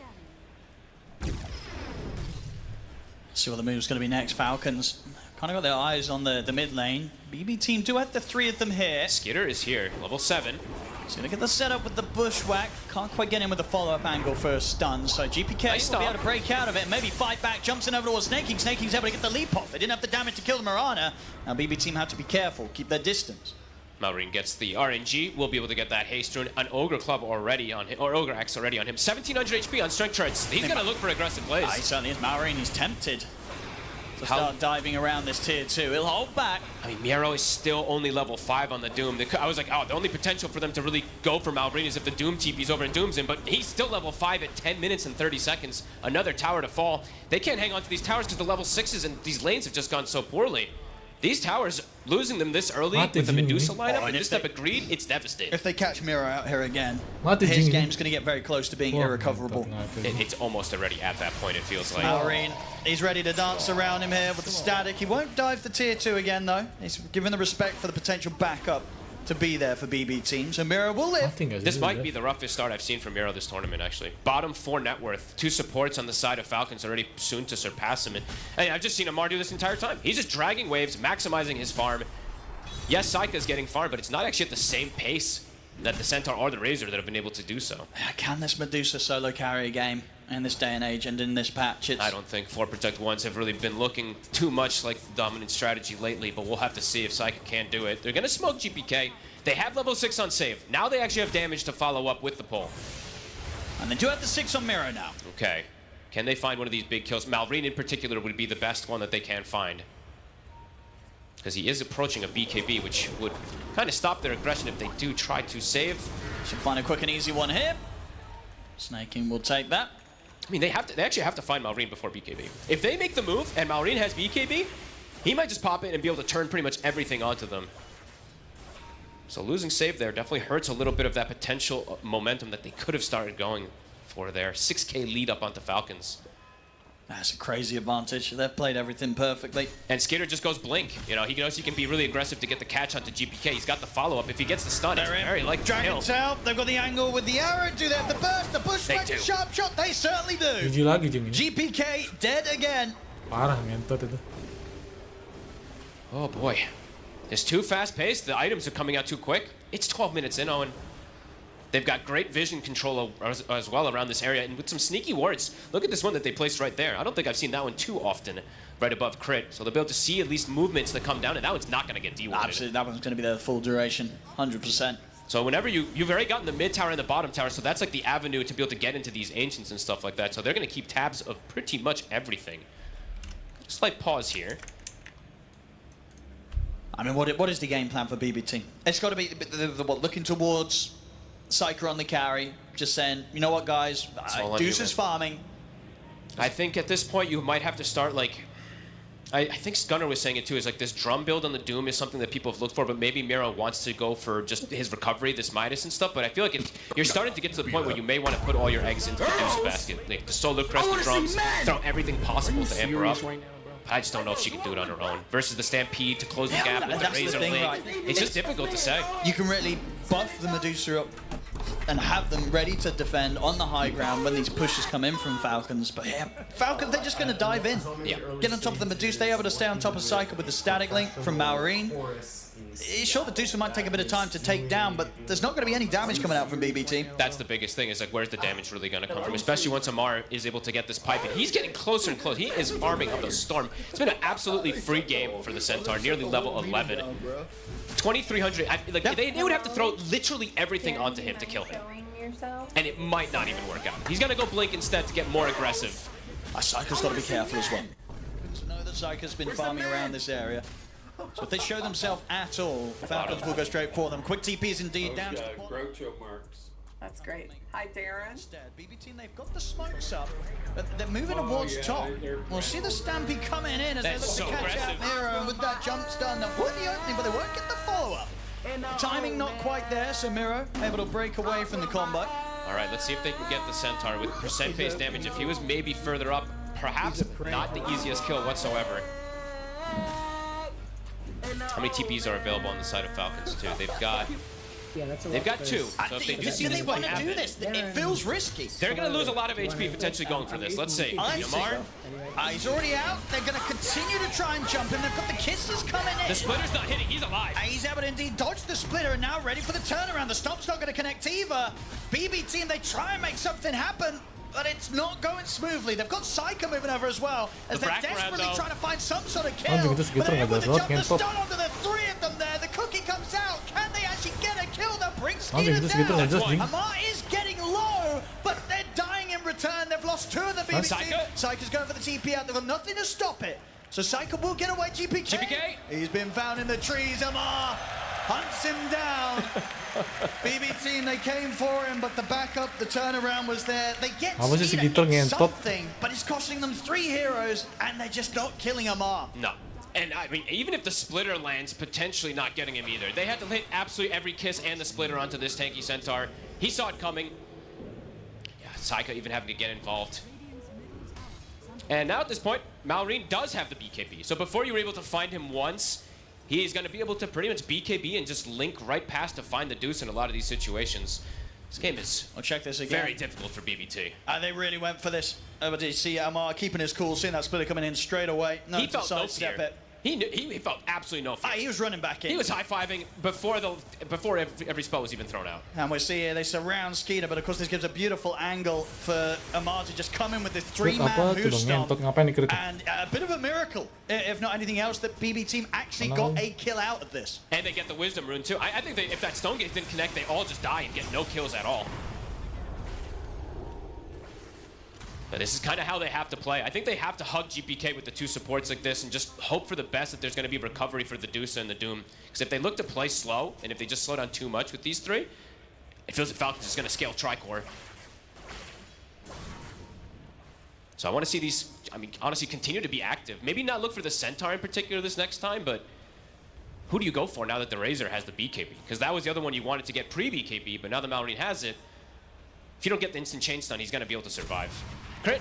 See what the move's going to be next. Falcons kind of got their eyes on the mid lane. BB Team do have the 3 of them here. Skitter is here, level 7. So look at the setup with the bushwhack. Can't quite get in with the follow-up angle for a stun. So GPK will be able to break out of it. Maybe fight back. Jumps in over towards Snaking. Snaking's able to get the leap off. They didn't have the damage to kill the Mirana. Now BB Team have to be careful. Keep their distance. Malrine gets the RNG. We'll be able to get that haste rune. An Ogre Club already on him, or Ogre Axe already on him. 1700 HP on strength charts. He's going to look for aggressive plays. He certainly is. Malrine, he's tempted to start diving around this tier 2. He'll hold back. I mean, Miro is still only level 5 on the Doom. I was like, oh, the only potential for them to really go for Malrine is if the Doom TP's over and dooms him, but he's still level 5 at 10 minutes and 30 seconds. Another tower to fall. They can't hang on to these towers because the level 6s and these lanes have just gone so poorly. These towers, losing them this early with the Medusa lineup and this type of greed, it's devastating. If they catch Miro out here again, his game's going to get very close to being irrecoverable. It's almost already at that point, it feels like. Malrine, he's ready to dance around him here with the static. He won't dive the tier 2 again, though. He's given the respect for the potential backup to be there for BB Team, so Miro will live. This might be the roughest start I've seen from Miro this tournament, actually. Bottom 4 net worth, 2 supports on the side of Falcons already soon to surpass him. And hey, I've just seen Amar do this entire time. He's just dragging waves, maximizing his farm. Yes, Saika's getting farm, but it's not actually at the same pace that the Centaur or the Razor that have been able to do so. Can this Medusa solo carry a game in this day and age and in this patch? I don't think 4 Protect 1s have really been looking too much like the dominant strategy lately, but we'll have to see if Saika can do it. They're going to smoke GPK. They have level 6 on Save. Now they actually have damage to follow up with the pull. And they do have the 6 on Miro now. Okay. Can they find one of these big kills? Malrine in particular would be the best one that they can find. Because he is approaching a BKB, which would kind of stop their aggression if they do try to save. Should find a quick and easy one here. Snaking will take that. I mean, they actually have to find Malrine before BKB. If they make the move and Malrine has BKB, he might just pop in and be able to turn pretty much everything onto them. So losing Save there definitely hurts a little bit of that potential momentum that they could have started going for there. 6k lead up onto Falcons. That's a crazy advantage. They've played everything perfectly. And Skater just goes blink. You know, he knows he can be really aggressive to get the catch onto GPK. He's got the follow-up. If he gets the stun, it's very likely to kill. Dragon's out. They've got the angle with the arrow. Do they have the burst? The bushwhack, the sharp shot? They certainly do. GG lagi Jing ini. GPK dead again. Parah ngentot itu. Oh boy. It's too fast-paced. The items are coming out too quick. It's 12 minutes in, Owen. They've got great vision control as well around this area, and with some sneaky wards. Look at this one that they placed right there. I don't think I've seen that one too often, right above crit. So they'll be able to see at least movements that come down, and that one's not going to get de-warded. Absolutely, that one's going to be there the full duration, 100%. So whenever you've already gotten the mid tower and the bottom tower, so that's like the avenue to be able to get into these ancients and stuff like that. So they're going to keep tabs of pretty much everything. Slight pause here. I mean, what is the game plan for BBT? It's got to be looking towards Psyker on the carry, just saying, you know what, guys, Deuce is farming. I think at this point you might have to start like, I think Gunnar was saying it too, is like this drum build on the Doom is something that people have looked for, but maybe Miro wants to go for just his recovery, this Midas and stuff, but I feel like you're starting to get to the point where you may want to put all your eggs into the Deuce basket. Like the Solar Crest, the drums, throw everything possible to amp her up. I just don't know if she can do it on her own. Versus the Stampede to close the gap with the Razor Blade. Right. It's just difficult to say. You can really buff the Medusa up and have them ready to defend on the high ground when these pushes come in from Falcons. But yeah, Falcons, they're just going to dive in. Yeah. Get on top of the Medusa. They're able to stay on top of Psyker with the static link from Maureen. Sure, the Medusa might take a bit of time to take down, but there's not going to be any damage coming out from BBT. That's the biggest thing, is like, where's the damage really going to come from? Especially once Amar is able to get this pipe, and he's getting closer and closer. He is farming up a storm. It's been an absolutely free game for the Centaur, nearly level 11. 2,300. They would have to throw literally everything onto him to kill him. And it might not even work out. He's going to go blink instead to get more aggressive. Psyker's got to be careful as well. Know that Psyker's been farming around this area. So if they show themselves at all, Falcons will go straight for them. Quick TPs indeed down to the Groucho marks. That's great. Hi, Darren. BBT, they've got the smokes up, but they're moving towards top. We'll see the Stampede coming in as they look to catch out Miro, and with that jump stun, they'll put the opening, but they won't get the follow-up. Timing not quite there, so Miro able to break away from the combo. All right, let's see if they can get the Centaur with percent-based damage. If he was maybe further up, perhaps not the easiest kill whatsoever. How many TPs are available on the side of Falcons too? They've got two. So if they do see this play happen, it feels risky. They're going to lose a lot of HP potentially going for this. Let's see. Yamar. He's already out. They're going to continue to try and jump him. They've got the kisses coming in. The splitter's not hitting. He's alive. He's able to indeed dodge the splitter and now ready for the turnaround. The stomp's not going to connect either. BB team, they try and make something happen, but it's not going smoothly. They've got Psyker moving over as well, as they're desperately trying to find some sort of kill. But they're able to jump the stun onto the three of them there. The cookie comes out. Can they actually get a kill that brings Skeeter down? Amar is getting low, but they're dying in return. They've lost two of the BB team. Psyker's going for the TP out. They've got nothing to stop it. So Psyker will get away. GPK. He's been found in the trees. Amar hunts him down. BB team, they came for him, but the backup, the turnaround was there. They get something, but it's costing them 3 heroes, and they're just not killing Amar. No. And I mean, even if the splitter lands, potentially not getting him either. They had to hit absolutely every kiss and the splitter onto this tanky Centaur. He saw it coming. Yeah, Psyker even having to get involved. And now at this point, Maureen does have the BKB. So before you were able to find him once, he's going to be able to pretty much BKB and just link right past to find the Deuce in a lot of these situations. This game is very difficult for BBT. They really went for this. But you see Amar keeping his cool, seeing that splitter coming in straight away. He felt no fear. He felt absolutely no fear. He was running back in. He was high-fiving before every spell was even thrown out. And we see here they surround Skeeter, but of course this gives a beautiful angle for Amar to just come in with this 3-man move stomp. And a bit of a miracle, if not anything else, that BB team actually got a kill out of this. And they get the Wisdom Rune too. I think if that Stone Gate didn't connect, they all just die and get no kills at all. But this is kind of how they have to play. I think they have to hug GPK with the 2 supports like this and just hope for the best that there's going to be recovery for the Deuce and the Doom. Because if they look to play slow, and if they just slow down too much with these 3, it feels like Falcons is going to scale Tricore. So I want to see these, honestly, continue to be active. Maybe not look for the Centaur in particular this next time, but who do you go for now that the Razor has the BKB? Because that was the other one you wanted to get pre-BKB, but now that Maureen has it, if you don't get the instant chain stun, he's going to be able to survive. Crit.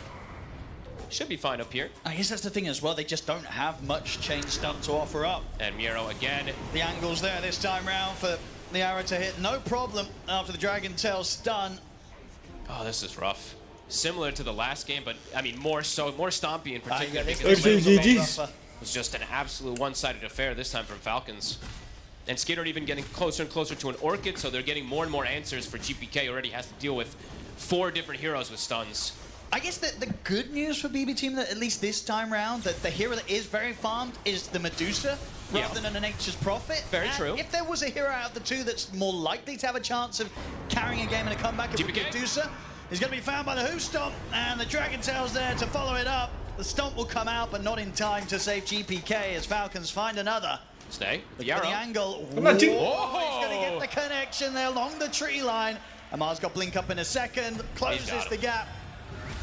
should be fine up here. I guess that's the thing as well. They just don't have much chain stun to offer up. And Miro again. The angle's there this time round for the arrow to hit. No problem after the Dragon Tail stun. Oh, this is rough. Similar to the last game, but I mean more so, more stompy in particular. GG's. It was just an absolute one-sided affair this time from Falcons. And Skitter even getting closer and closer to an Orchid, so they're getting more and more answers for GPK. Already has to deal with 4 different heroes with stuns. I guess the good news for BB Team, that at least this time round, that the hero that is very farmed is the Medusa, rather than a Nature's Prophet. Very true. If there was a hero out of the two that's more likely to have a chance of carrying a game in a comeback, it would be Medusa. He's going to be found by the Hoof Stomp, and the Dragon Tail's there to follow it up. The Stomp will come out, but not in time to save GPK as Falcons find another. Stay. The angle. Oh. He's going to get the connection there along the tree line. Amar's got Blink Up in a second, closes the gap.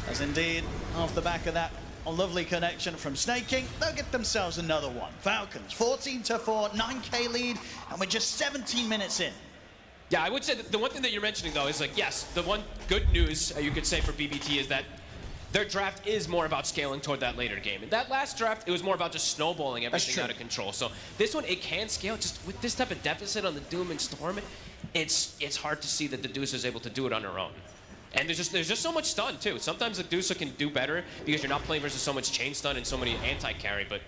As indeed, off the back of that, a lovely connection from Snaking, they'll get themselves another one. Falcons, 14-4, 9K lead, and we're just 17 minutes in. Yeah, I would say that the one thing that you're mentioning, though, is like, yes, the one good news you could say for BBT is that their draft is more about scaling toward that later game. In that last draft, it was more about just snowballing everything out of control. So this one, it can scale. Just with this type of deficit on the Doom and Storm, it's hard to see that the Deuce is able to do it on her own. And there's just so much stun, too. Sometimes the Deuce can do better because you're not playing versus so much chain stun and so many anti-carry, but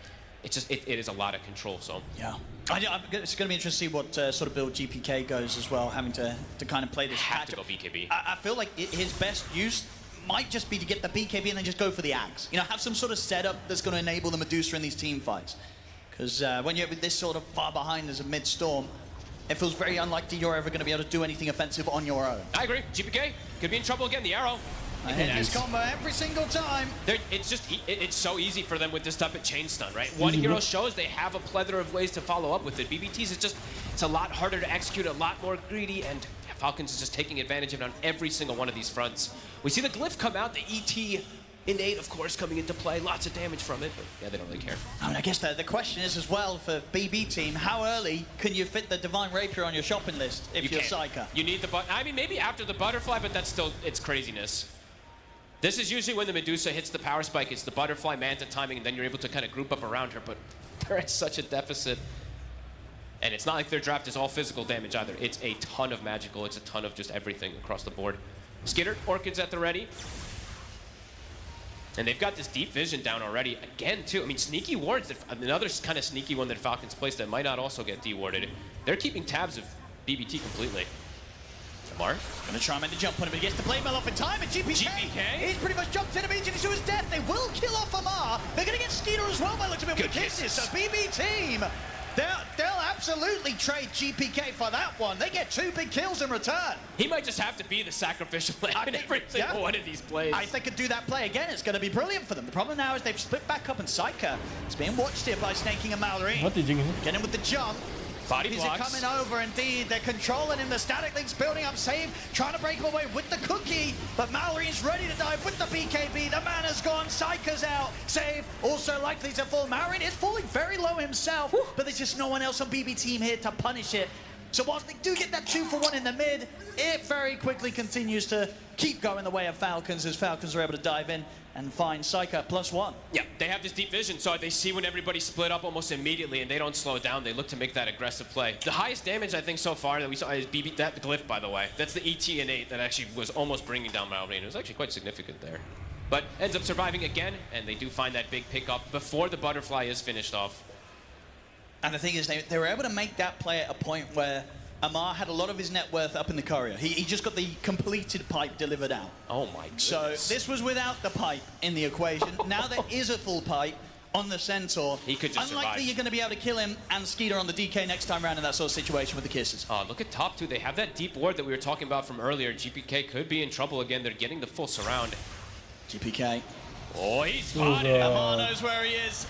it is a lot of control, so. Yeah. It's going to be interesting to see what sort of build GPK goes as well, having to kind of play this. Have to go BKB. I feel like his best use might just be to get the BKB and then just go for the Axe. You know, have some sort of setup that's going to enable the Medusa in these team fights. Because when you're this sort of far behind as a mid-storm, it feels very unlikely you're ever going to be able to do anything offensive on your own. I agree. GPK could be in trouble again. The arrow. I hit this combo every single time. It's so easy for them with this type of chain stun, right? One hero shows they have a plethora of ways to follow up with it. BBT's it's a lot harder to execute, a lot more greedy, and Falcons is just taking advantage of it on every single one of these fronts. We see the glyph come out, the ET innate, of course, coming into play. Lots of damage from it, but yeah, they don't really care. I mean, I guess the question is as well for BB Team, how early can you fit the Divine Rapier on your shopping list if you're Psyker? You need the I mean, maybe after the Butterfly, but that's still, it's craziness. This is usually when the Medusa hits the power spike. It's the Butterfly Manta timing, and then you're able to kind of group up around her, but they're at such a deficit. And it's not like their draft is all physical damage either. It's a ton of magical. It's a ton of just everything across the board. Skitter, Orchids at the ready. And they've got this deep vision down already. Again, too, I mean, sneaky wards, another kind of sneaky one that Falcons placed that might not also get dewarded. They're keeping tabs of BBT completely. Amar? Gonna try and make the jump on him, but he gets the blade mail off in time, and GPK, he's pretty much jumped in immediately to his death. They will kill off Amar. They're gonna get Skeeter as well by looks of it with the kisses. So BB Team, they'll absolutely trade GPK for that one. They get 2 big kills in return. He might just have to be the sacrificial lamb in every single one of these plays. If they could do that play again, it's gonna be brilliant for them. The problem now is they've split back up, and Psyker is being watched here by Snaking and Mallory. Get him with the jump. Body He's blocks. coming over, indeed. They're controlling him. The Static Link's building up, save, trying to break him away with the cookie. But Mallory's ready to dive with the BKB. The mana's gone. Psyker's out. Save, also likely to fall. Mallory is falling very low himself, but there's just no one else on BB Team here to punish it. So whilst they do get that 2-for-1 in the mid, it very quickly continues to keep going the way of Falcons as Falcons are able to dive in and find Psyker +1. Yeah, they have this deep vision, so they see when everybody's split up almost immediately, and they don't slow down. They look to make that aggressive play. The highest damage, I think, so far that we saw is BB, that glyph, by the way. That's the ET innate that actually was almost bringing down Malrine. It was actually quite significant there. But ends up surviving again, and they do find that big pickup before the Butterfly is finished off. And the thing is, they were able to make that play at a point where Amar had a lot of his net worth up in the courier. He just got the completed pipe delivered out. Oh my goodness. So this was without the pipe in the equation. Now there is a full pipe on the Centaur. He could just Unlikely survive. you're going to be able to kill him and Skeeter on the DK next time around in that sort of situation with the kisses. Oh, look at top 2. They have that deep ward that we were talking about from earlier. GPK could be in trouble again. They're getting the full surround. GPK. Oh, he's spotted. Amar knows where he is.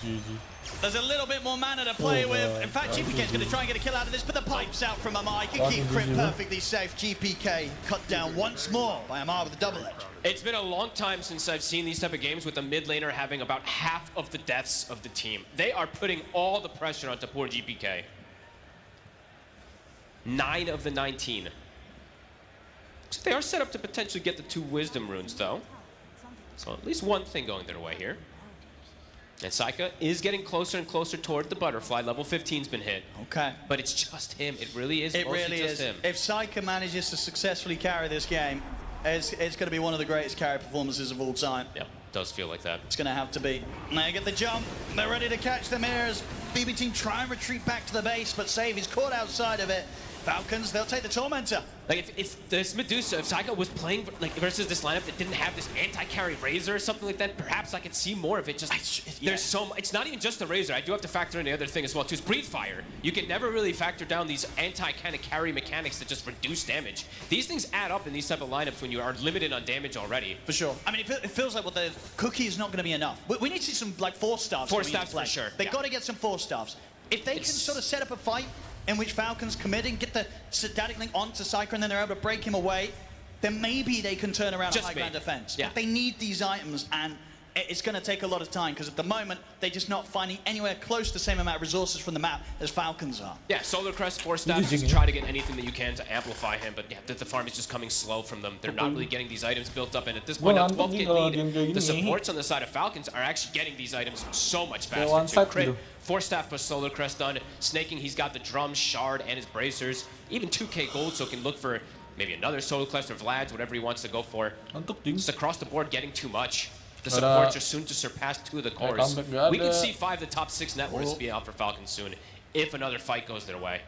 There's a little bit more mana to play with. In fact, GPK's going to try and get a kill out of this, but the pipe's out from Amar. He can keep Crypt perfectly safe. GPK cut down once more by Amar with a double edge. It's been a long time since I've seen these type of games with the mid laner having about half of the deaths of the team. They are putting all the pressure onto poor GPK. 9 of the 19. So they are set up to potentially get the 2 wisdom runes, though. So at least one thing going their way here. And Saika is getting closer and closer toward the butterfly. Level 15's been hit. Okay. But it's just him. It really is mostly just him. If Saika manages to successfully carry this game, it's going to be one of the greatest carry performances of all time. Yeah, does feel like that. It's going to have to be. And they get the jump. They're ready to catch the mirrors. BB team try and retreat back to the base, but Save is caught outside of it. Falcons, they'll take the Tormentor. Like if this Medusa, if Saika was playing like versus this lineup that didn't have this anti-carry Razor or something like that, perhaps I could see more of it. Just there's so it's not even just the Razor. I do have to factor in the other thing as well too. Is Breathe Fire. You can never really factor down these anti-kind of carry mechanics that just reduce damage. These things add up in these type of lineups when you are limited on damage already. For sure. I mean, it feels like the cookie is not going to be enough. We need to see some like Force Staffs. Force Staffs for sure. They've got to get some Force Staffs. If they can sort of set up a fight in which Falcons committing, get the static link onto Saika, and then they're able to break him away, then maybe they can turn around a high ground defense. Yeah. But they need these items, and it's going to take a lot of time, because at the moment, they're just not finding anywhere close to the same amount of resources from the map as Falcons are. Yeah, Solar Crest, Force Staff, just try to get anything that you can to amplify him, but yeah, the farm is just coming slow from them. They're not really getting these items built up, and at this point, now 12k lead, the supports on the side of Falcons are actually getting these items so much faster. Crit, Force Staff plus Solar Crest done. Snaking, he's got the drum, shard, and his bracers. Even 2k gold, so can look for maybe another Solar Crest or Vlad's, whatever he wants to go for. Just across the board getting too much. The supports are soon to surpass 2 of the cores. We can see 5 of the top 6 networks be out for Falcons soon, if another fight goes their way.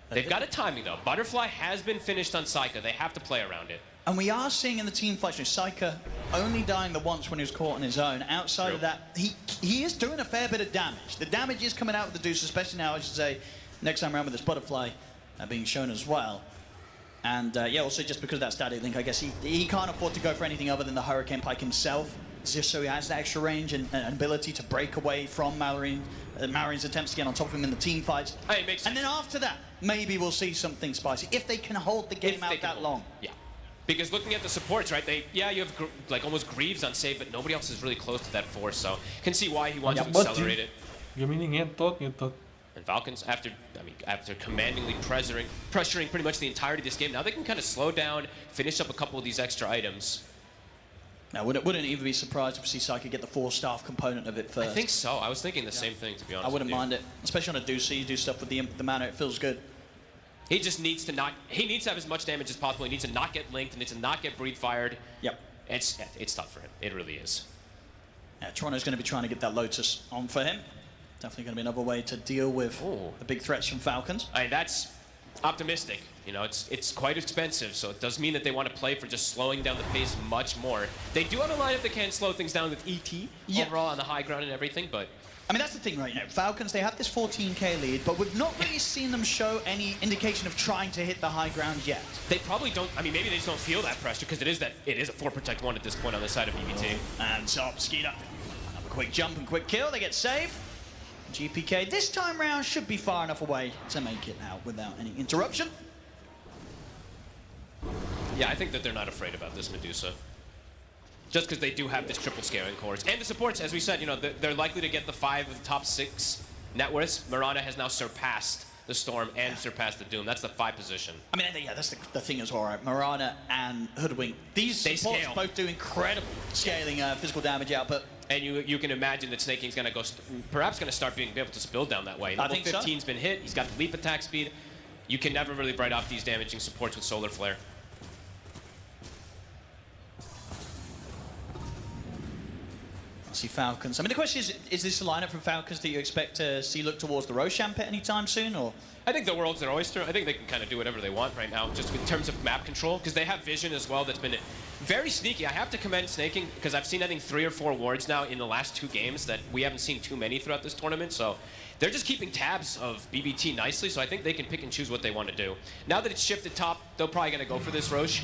They've got a timing though. Butterfly has been finished on Saika. They have to play around it. And we are seeing in the team fights, Saika only dying the once when he was caught on his own. Outside of that, he is doing a fair bit of damage. The damage is coming out with the Deuce, especially now, I should say, next time around with this Butterfly being shown as well. And yeah, also just because of that static link, I guess he can't afford to go for anything other than the Hurricane Pike himself, just so he has that extra range and ability to break away from Mallory's attempts to get on top of him in the team fights. Hey, it makes sense. And then after that, maybe we'll see something spicy, if they can hold the game out that long. Yeah. Because looking at the supports, right, you have like almost Greaves on save, but nobody else is really close to that force, so can see why he wants to accelerate it. And Falcons, after commandingly pressuring pretty much the entirety of this game, now they can kind of slow down, finish up a couple of these extra items. Now, wouldn't even be surprised if we see Saika get the 4-staff component of it first. I think so. I was thinking the same thing, to be honest. I wouldn't mind it, especially on a Deuce. You do stuff with the mana, it feels good. He just needs to have as much damage as possible. He needs to not get linked, and needs to not get breathe fired. Yep. It's tough for him. It really is. Yeah, Toronto's going to be trying to get that Lotus on for him. Definitely going to be another way to deal with the big threats from Falcons. I mean, that's optimistic. You know, it's quite expensive, so it does mean that they want to play for just slowing down the pace much more. They do have a lineup that can slow things down with ET overall on the high ground and everything, but I mean, that's the thing right now. Falcons, they have this 14k lead, but we've not really seen them show any indication of trying to hit the high ground yet. They probably don't. I mean, maybe they just don't feel that pressure because it is a 4 protect 1 at this point on the side of BBT. And top Skeeter. Another quick jump and quick kill. They get saved. GPK this time round should be far enough away to make it out without any interruption. Yeah, I think that they're not afraid about this Medusa. Just because they do have this triple scaling cores. And the supports, as we said, you know, they're likely to get the 5 of the top 6 net worths. Mirana has now surpassed the Storm and surpassed the Doom. That's the 5 position. I mean, yeah, that's the thing as well, right? Mirana and Hoodwink, these supports both do incredible scaling physical damage output. And you can imagine that Snaking's going to go, perhaps going to start being able to spill down that way. Level 15's been hit. He's got the leap attack speed. You can never really write off these damaging supports with Solar Flare. See Falcons. I mean, the question is this a lineup from Falcons that you expect to see look towards the Roshan pit anytime soon, or? I think the world's their oyster. I think they can kind of do whatever they want right now, just in terms of map control, because they have vision as well that's been very sneaky. I have to commend Snaking, because I've seen, I think, 3 or 4 wards now in the last 2 games that we haven't seen too many throughout this tournament, so they're just keeping tabs of BBT nicely, so I think they can pick and choose what they want to do. Now that it's shifted top, they're probably going to go for this Roche.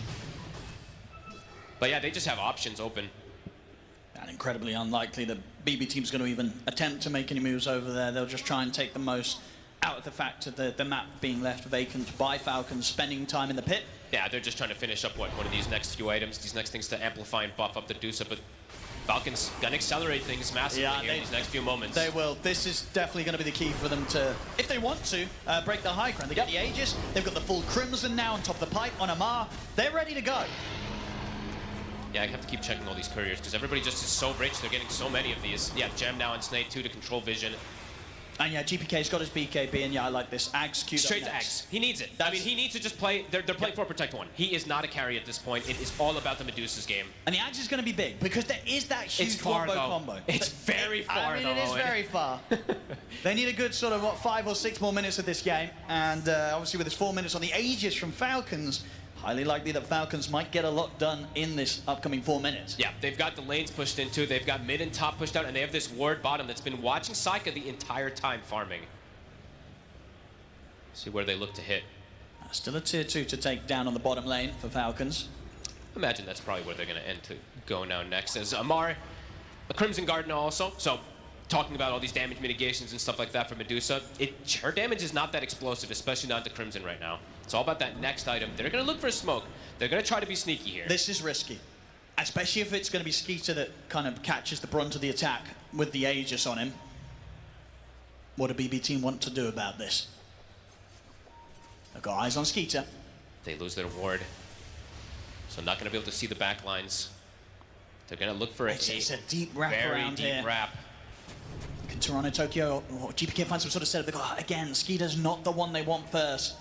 But yeah, they just have options open. And incredibly unlikely the BB team's going to even attempt to make any moves over there. They'll just try and take the most out of the fact of the map being left vacant by Falcons, spending time in the pit. Yeah, they're just trying to finish up one of these next few items, these next things to amplify and buff up the Deuce, but Falcons gonna accelerate things massively here in these next few moments. They will. This is definitely going to be the key for them to, if they want to, break the high ground. They got the Aegis, they've got the full Crimson now on top of the pipe on Amar. They're ready to go. Yeah, I have to keep checking all these couriers because everybody just is so rich. They're getting so many of these. Yeah, Gem now and Snake too to control vision. And yeah, GPK's got his BKB, and yeah, I like this. Axe queued Straight up to next. Axe. He needs it. I mean, he needs to just play. They're playing for Protect 1. He is not a carry at this point. It is all about the Medusa's game. And the Axe is going to be big because there is that huge combo combo. It's very far, I mean, it is very far. They need a good sort of, 5 or 6 more minutes of this game. And obviously with this 4 minutes on the Aegis from Falcons, highly likely that Falcons might get a lot done in this upcoming 4 minutes. Yeah, they've got the lanes pushed into, they've got mid and top pushed out, and they have this ward bottom that's been watching Saika the entire time farming. See where they look to hit. Still a tier 2 to take down on the bottom lane for Falcons. Imagine that's probably where they're going to end to go now next. As Amar, a Crimson Guard now also, so talking about all these damage mitigations and stuff like that for Medusa, her damage is not that explosive, especially not to Crimson right now. It's all about that next item. They're going to look for a smoke. They're going to try to be sneaky here. This is risky, especially if it's going to be Skeeter that kind of catches the brunt of the attack with the Aegis on him. What do BB team want to do about this? They've got eyes on Skeeter. They lose their ward, so not going to be able to see the back lines. They're going to look for It's a deep wrap very around deep here. wrap. Can Toronto, Tokyo, or GPK find some sort of setup? They've got, again, Skeeter's not the one they want first.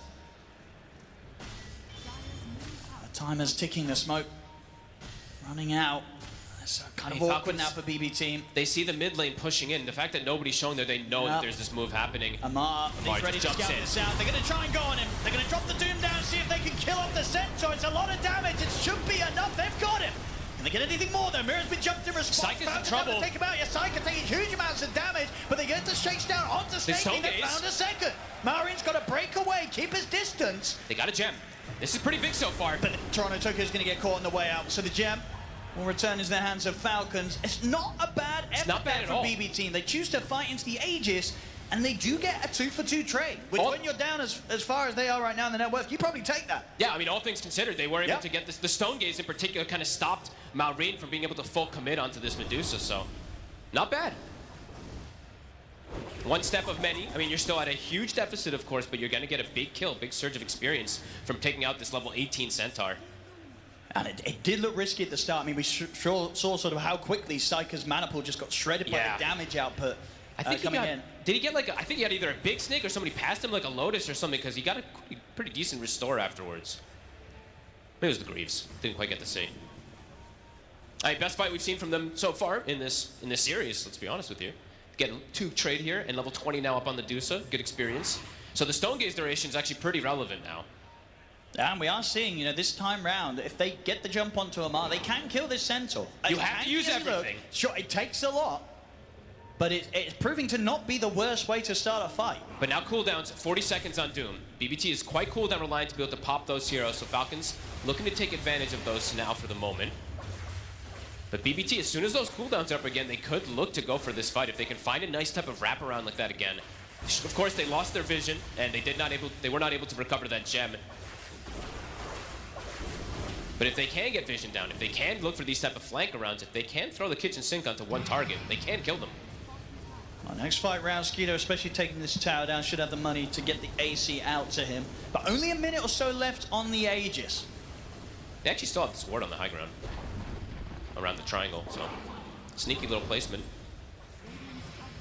The timer's ticking, the smoke running out. It's kind of awkward now for BB team. They see the mid lane pushing in. The fact that nobody's showing there, they know that there's this move happening. Amar is ready to just scout jumps in. this out. They're going to try and go on him. They're going to drop the Doom down, see if they can kill off the Centaur. It's a lot of damage. It should be enough. They've got him. Can they get anything more though? Mirror's been jumped in response. Saika's in trouble. Take him out. Yeah, Saika taking huge amounts of damage, but they get the shakes down onto Snakey. They found a second. Marin's got to break away, keep his distance. They got a gem. This is pretty big so far. But Toronto Tokyo's going to get caught on the way out. So the gem will return into the hands of Falcons. It's not a bad effort there from BB team. They choose to fight into the Aegis, and they do get a 2-for-2 trade. Which when you're down as far as they are right now in the net worth, you probably take that. Yeah, I mean, all things considered, they were able to get this. The Stone Gaze in particular kind of stopped Malrine from being able to full commit onto this Medusa, so not bad. One step of many. I mean, you're still at a huge deficit, of course, but you're going to get a big kill, big surge of experience from taking out this level 18 Centaur. And it did look risky at the start. I mean, we saw sort of how quickly Saika's mana pool just got shredded by the damage output I think coming in. Did he get like, I think he had either a big snake or somebody passed him like a Lotus or something, because he got a pretty decent restore afterwards. Maybe it was the Greaves. Didn't quite get to see. All right, best fight we've seen from them so far in this series, let's be honest with you. Getting 2 trade here, and level 20 now up on the Dusa. Good experience. So the Stone Gaze duration is actually pretty relevant now. And we are seeing, this time round, if they get the jump onto Amar, they can kill this Centaur. You have to use everything. Sure, it takes a lot, but it's proving to not be the worst way to start a fight. But now cooldowns, 40 seconds on Doom. BBT is quite cooldown reliant to be able to pop those heroes, so Falcons looking to take advantage of those now for the moment. But BBT, as soon as those cooldowns are up again, they could look to go for this fight if they can find a nice type of wraparound like that again. Of course, they lost their vision, and they were not able to recover that gem. But if they can get vision down, if they can look for these type of flank rounds, if they can throw the kitchen sink onto one target, they can kill them. Well, next fight round, Skeeter, especially taking this tower down, should have the money to get the AC out to him. But only a minute or so left on the Aegis. They actually still have this ward on the high ground. Around the triangle, so sneaky little placement.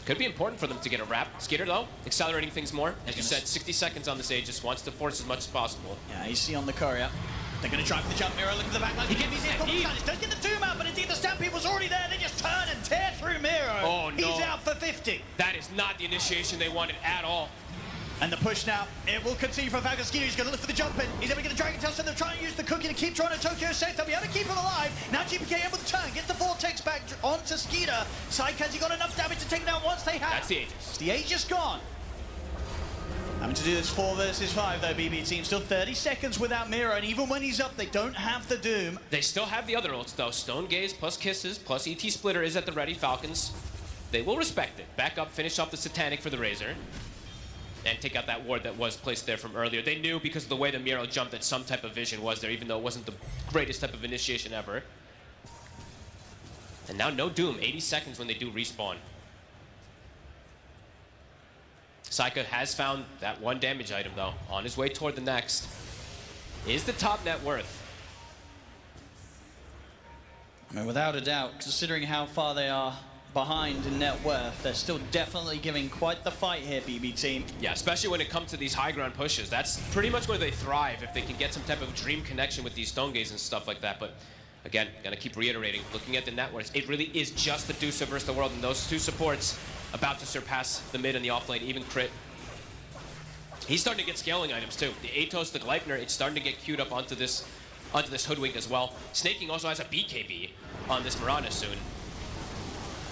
Could be important for them to get a wrap. Skeeter, though, accelerating things more. As you said, 60 seconds on this Aegis, wants to force as much as possible. Yeah, AC on the courier. They're going to try for the jump mirror, look at the back line. He gets his does get the Doom out, but indeed the Stampede was already there. They just turn and tear through Miro. Oh, no. He's out for 50. That is not the initiation they wanted at all. And the push now, it will continue for Falcons. Skeeter, he's going to look for the jump in. He's never going to Dragon Tail, so they're trying to use the cookie to keep Toronto Tokyo safe. They'll be able to keep him alive. Now GPK able to turn, gets the Vortex back onto Skeeter. Saika, has he got enough damage to take him down once they have? That's the Aegis. The Aegis gone. Having to do this 4 versus 5 though, BB team. Still 30 seconds without Miro, and even when he's up, they don't have the Doom. They still have the other ults though. Stone Gaze plus Kisses plus ET Splitter is at the ready. Falcons, they will respect it. Back up, finish off the Satanic for the Razor. And take out that ward that was placed there from earlier. They knew because of the way the Miro jumped that some type of vision was there, even though it wasn't the greatest type of initiation ever. And now no Doom, 80 seconds when they do respawn. Saika has found that one damage item, though. On his way toward the next. Is the top net worth. I mean, without a doubt, considering how far they are behind in net worth, they're still definitely giving quite the fight here, BB team. Yeah, especially when it comes to these high ground pushes. That's pretty much where they thrive, if they can get some type of dream connection with these stone gaze and stuff like that. But again, gonna keep reiterating, looking at the net worth, it really is just the Dusa versus the world, and those two supports about to surpass the mid and the off lane, even Crit. He's starting to get scaling items too. The Atos, the Gleipnir, it's starting to get queued up onto this Hoodwink as well. Snaking also has a BKB on this Mirana soon.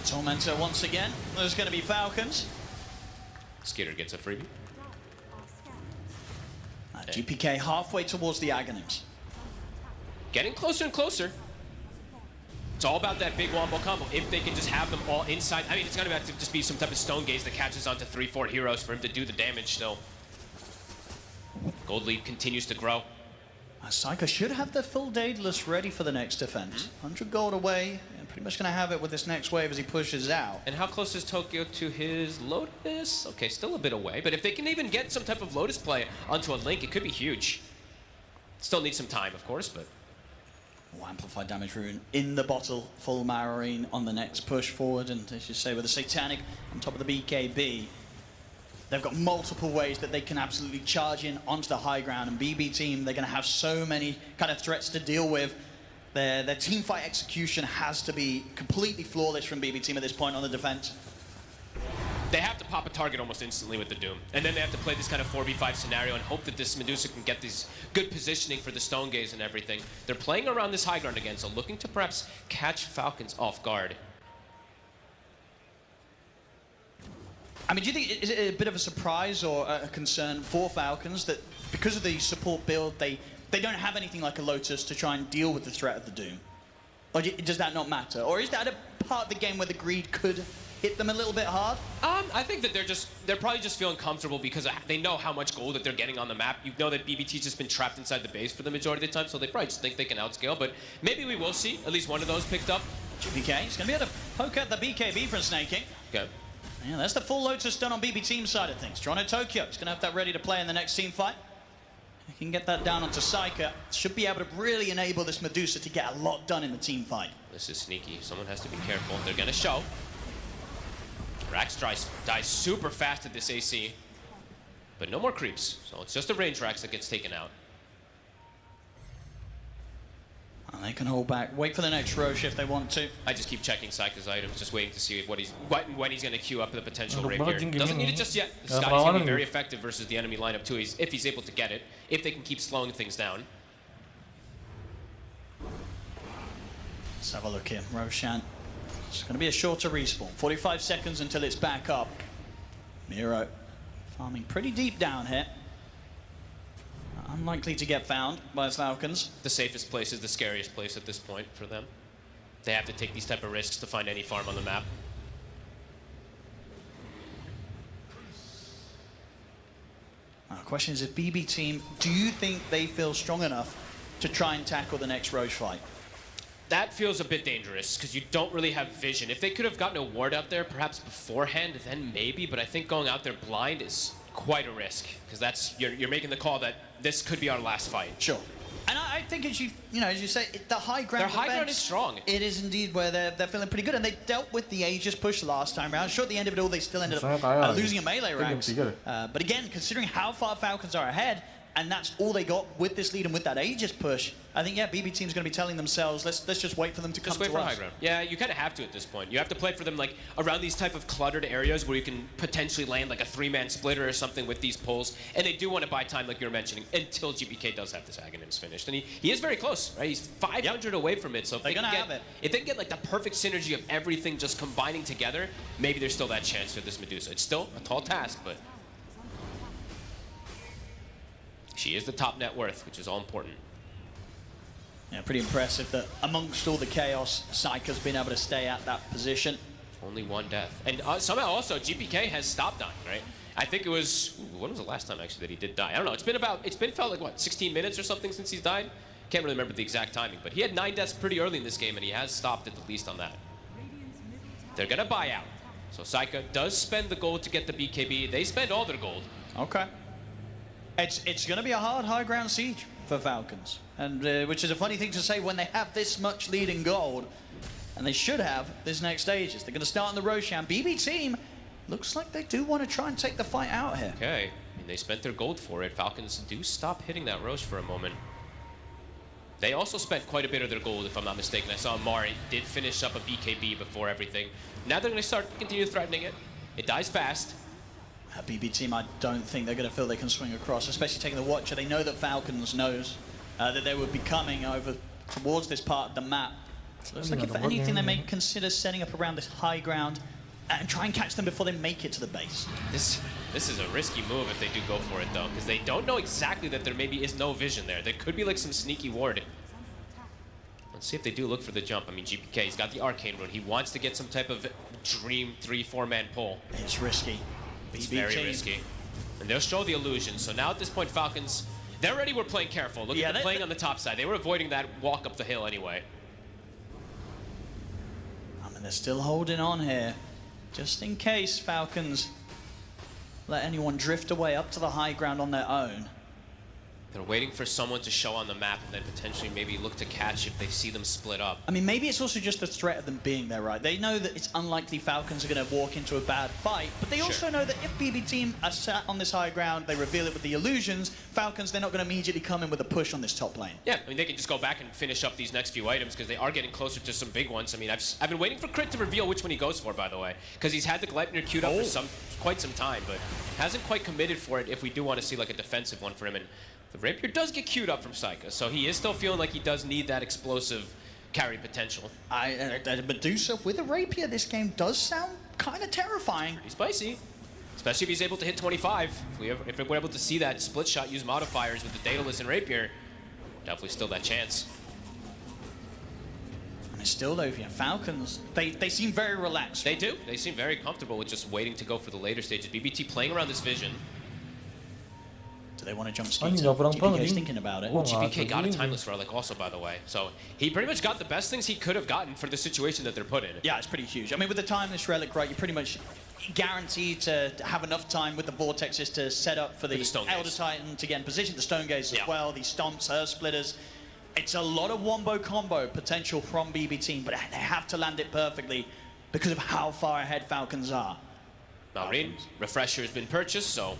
Tormentor once again. There's going to be Falcons. Skitter gets a freebie. GPK halfway towards the Aghanims. Getting closer and closer. It's all about that big wombo combo. If they can just have them all inside. I mean, it's going to have to just be some type of stone gaze that catches onto 3-4 heroes for him to do the damage still. Gold lead continues to grow. Saika should have the full Daedalus ready for the next defense. 100 gold away, and pretty much going to have it with this next wave as he pushes out. And how close is Tokyo to his Lotus? Okay, still a bit away, but if they can even get some type of Lotus play onto a Link, it could be huge. Still needs some time, of course, but... Amplified damage rune in the bottle, full Marine on the next push forward, and as you say, with the Satanic on top of the BKB, they've got multiple ways that they can absolutely charge in onto the high ground, and BB team, they're going to have so many kind of threats to deal with. Their team fight execution has to be completely flawless from BB team at this point on the defense. They have to pop a target almost instantly with the Doom, and then they have to play this kind of 4v5 scenario and hope that this Medusa can get these good positioning for the Stone Gaze and everything. They're playing around this high ground again, so looking to perhaps catch Falcons off guard. I mean, do you think, is it a bit of a surprise or a concern for Falcons that because of the support build, they don't have anything like a Lotus to try and deal with the threat of the Doom? Or does that not matter? Or is that a part of the game where the greed could hit them a little bit hard? I think that they're probably just feeling comfortable because they know how much gold that they're getting on the map. You know that BBT's just been trapped inside the base for the majority of the time, so they probably just think they can outscale, but maybe we will see at least one of those picked up. GPK, he's going to be able to poke at the BKB from snaking. Okay. Yeah, that's the full Lotus done on BB team side of things. Toronto Tokyo, he's going to have that ready to play in the next team fight. He can get that down onto Saika. Should be able to really enable this Medusa to get a lot done in the team fight. This is sneaky. Someone has to be careful. They're going to show. Rax dies super fast at this AC. But no more creeps. So it's just a range Rax that gets taken out. And they can hold back. Wait for the next Roche if they want to. I just keep checking Saika's items, just waiting to see when he's going to queue up the potential rapier. Doesn't need it just yet. This guy's going to be very effective versus the enemy lineup too, if he's able to get it. If they can keep slowing things down. Let's have a look here. Roshan. It's going to be a shorter respawn. 45 seconds until it's back up. Miro farming pretty deep down here. Unlikely to get found by the Falcons. The safest place is the scariest place at this point for them. They have to take these type of risks to find any farm on the map. Now, the question is, if BB team, do you think they feel strong enough to try and tackle the next Roche fight? That feels a bit dangerous because you don't really have vision. If they could have gotten a ward out there perhaps beforehand, then maybe, but I think going out there blind is quite a risk because that's you're making the call that this could be our last fight. Sure. And I think as you say, the high ground. Their high ground is strong. It is indeed where they're feeling pretty good, and they dealt with the Aegis push last time around. Sure, at the end of it all, they still ended up losing a melee ranks. But again, considering how far Falcons are ahead, and that's all they got with this lead and with that Aegis push, I think, yeah, BB team's going to be telling themselves, let's just wait for them to come to us. Just wait for high ground. Yeah, you kind of have to at this point. You have to play for them like around these type of cluttered areas where you can potentially land like a 3-man splitter or something with these pulls. And they do want to buy time, like you were mentioning, until GPK does have this Aghanims finished. And he is very close, right? He's 500 away from it. So if they can get like the perfect synergy of everything just combining together, maybe there's still that chance for this Medusa. It's still a tall task, but she is the top net worth, which is all important. Yeah, pretty impressive that amongst all the chaos, Saika's been able to stay at that position. Only one death. And somehow also, GPK has stopped dying, right? I think it was, when was the last time actually that he did die? I don't know, it's been felt like what, 16 minutes or something since he's died? Can't really remember the exact timing, but he had 9 deaths pretty early in this game and he has stopped at least on that. They're gonna buy out. So Saika does spend the gold to get the BKB. They spend all their gold. Okay. It's going to be a hard high ground siege for Falcons. And which is a funny thing to say when they have this much lead in gold. And they should have this next stages. They're going to start on the Roshan. BB team looks like they do want to try and take the fight out here. Okay, I mean, they spent their gold for it. Falcons do stop hitting that Roche for a moment. They also spent quite a bit of their gold, if I'm not mistaken. I saw Mari did finish up a BKB before everything. Now they're going to start continue threatening it. It dies fast. BB team, I don't think they're going to feel they can swing across, especially taking the Watcher. They know that Falcons knows that they would be coming over towards this part of the map. So it's like if anything, they may consider setting up around this high ground and try and catch them before they make it to the base. This is a risky move if they do go for it, though, because they don't know exactly that there maybe is no vision there. There could be like some sneaky ward. Let's see if they do look for the jump. I mean, GPK, he's got the Arcane Rune. He wants to get some type of dream 3-4-man pull. It's risky. It's very risky. And they'll show the illusion. So now at this point, Falcons, they already were playing careful. Look at them playing on the top side. They were avoiding that walk up the hill anyway. And they're still holding on here, just in case Falcons let anyone drift away up to the high ground on their own. They're waiting for someone to show on the map and then potentially maybe look to catch if they see them split up. I mean, maybe it's also just the threat of them being there, right? They know that it's unlikely Falcons are going to walk into a bad fight, but they also know that if BB team are sat on this high ground, they reveal it with the illusions, Falcons, they're not going to immediately come in with a push on this top lane. Yeah, I mean, they can just go back and finish up these next few items because they are getting closer to some big ones. I mean, I've been waiting for Crit to reveal which one he goes for, by the way, because he's had the Gleipnir queued up for quite some time, but hasn't quite committed for it if we do want to see like a defensive one for him. And the Rapier does get queued up from Saika, so he is still feeling like he does need that explosive carry potential. Medusa with a Rapier this game does sound kind of terrifying. Pretty spicy, especially if he's able to hit 25. If we're able to see that split shot use modifiers with the Daedalus and Rapier, definitely still that chance. And it's still though, yeah, Falcons, they seem very relaxed. They do. They seem very comfortable with just waiting to go for the later stages. BBT playing around this vision. Do they want to jump Skeeter? GPK's thinking about it. Oh, GPK got a Timeless Relic also, by the way. So he pretty much got the best things he could have gotten for the situation that they're put in. Yeah, it's pretty huge. I mean, with the Timeless Relic, right, you're pretty much guaranteed to have enough time with the Vortexes to set up for the Elder Titan to get in position, the Stone Gaze as well, these Stomps, Earth Splitters. It's a lot of wombo combo potential from BB team, but they have to land it perfectly because of how far ahead Falcons are. Malrine, Refresher has been purchased, so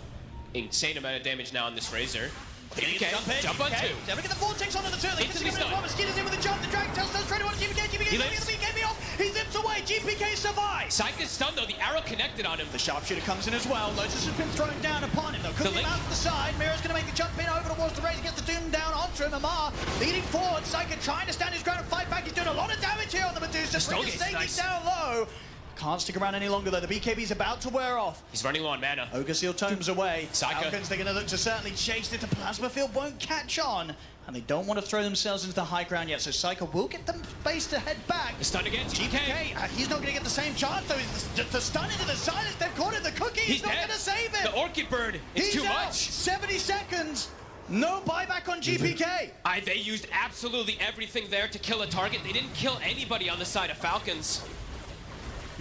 insane amount of damage now on this Razor. Okay, jump on two. They're going to get the Vortex onto the turn. Skeeter's in with the jump. The Dragon Tail still straight on GPK. GPK's going to get the BKB off. He zips away. GPK survives. Saika's stunned though. The arrow connected on him. The Sharpshooter comes in as well. Lotus has been thrown down upon him though. Cooking him out to the side. Mira's going to make the jump in over towards the Razor. Gets the Doom down onto him. Amar leading forward. Saika trying to stand his ground and fight back. He's doing a lot of damage here on the Medusa. Nice. Down low. Can't stick around any longer though. The BKB's about to wear off. He's running low on mana. Ogre Seal tomes away. Saika. Falcons, they're going to look to certainly chase it. The Plasma Field won't catch on. And they don't want to throw themselves into the high ground yet. So Saika will get them space to head back. The stun again, GPK. He's not going to get the same chance though. The stun into the silence. They've caught it. The cookie. He's not going to save it. The Orchid Bird. It's too much. 70 seconds. No buyback on GPK. They used absolutely everything there to kill a target. They didn't kill anybody on the side of Falcons.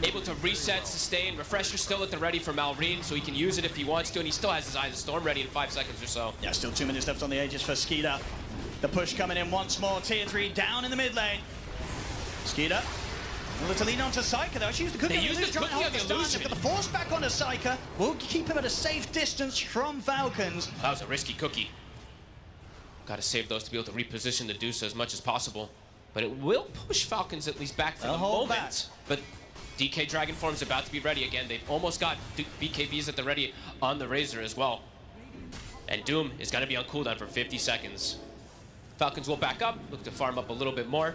Able to reset, sustain, Refresher still at the ready for Malrine, so he can use it if he wants to, and he still has his Eyes of Storm ready in 5 seconds or so. Yeah, still 2 minutes left on the Aegis for Skeeter. The push coming in once more, tier 3 down in the mid lane. Skeeter, a little to lean onto Saika though. She used the cookie on the illusion. Got the force back onto Saika. Will keep him at a safe distance from Falcons. That was a risky cookie. Got to save those to be able to reposition the Dusa as much as possible. But it will push Falcons at least back for the moment. But DK Dragon Form's about to be ready again. They've almost got BKBs at the ready on the Razor as well. And Doom is going to be on cooldown for 50 seconds. Falcons will back up, look to farm up a little bit more.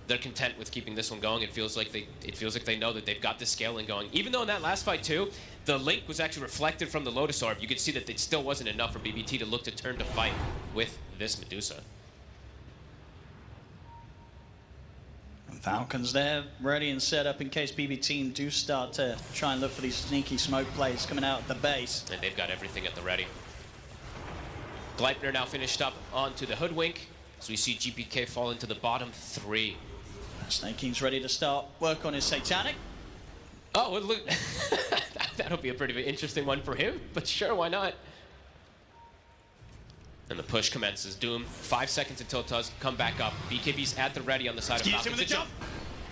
They're content with keeping this one going. It feels like they know that they've got the scaling going. Even though in that last fight too, the Link was actually reflected from the Lotus Orb. You could see that it still wasn't enough for BBT to look to turn to fight with this Medusa. Falcons there, ready and set up in case BB team do start to try and look for these sneaky smoke plays coming out of the base. And they've got everything at the ready. Gleipnir now finished up onto the Hoodwink, so we see GPK fall into the bottom 3. Snake King's ready to start work on his Satanic. Oh, well, look, that'll be a pretty interesting one for him, but sure, why not? And the push commences. Doom, 5 seconds until it does come back up. BKB's at the ready on the side of Excuse him Falcons. with the jump.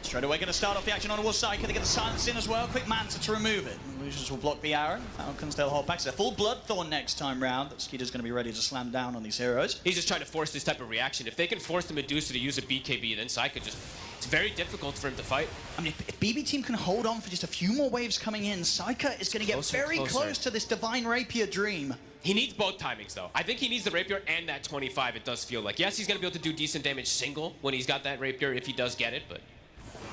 Straight away going to start off the action on towards Psyker. They get the silence in as well. Quick Manta to remove it. Illusions will block the arrow. Falcons, they'll hold back. It's a full Bloodthorn next time round. That Skeeter's going to be ready to slam down on these heroes. He's just trying to force this type of reaction. If they can force the Medusa to use a BKB, then Psyker just... It's very difficult for him to fight. I mean, if BB Team can hold on for just a few more waves coming in, Psyker is going to get very close to this Divine Rapier dream. He needs both timings, though. I think he needs the Rapier and that 25, it does feel like. Yes, he's going to be able to do decent damage single when he's got that Rapier, if he does get it, but...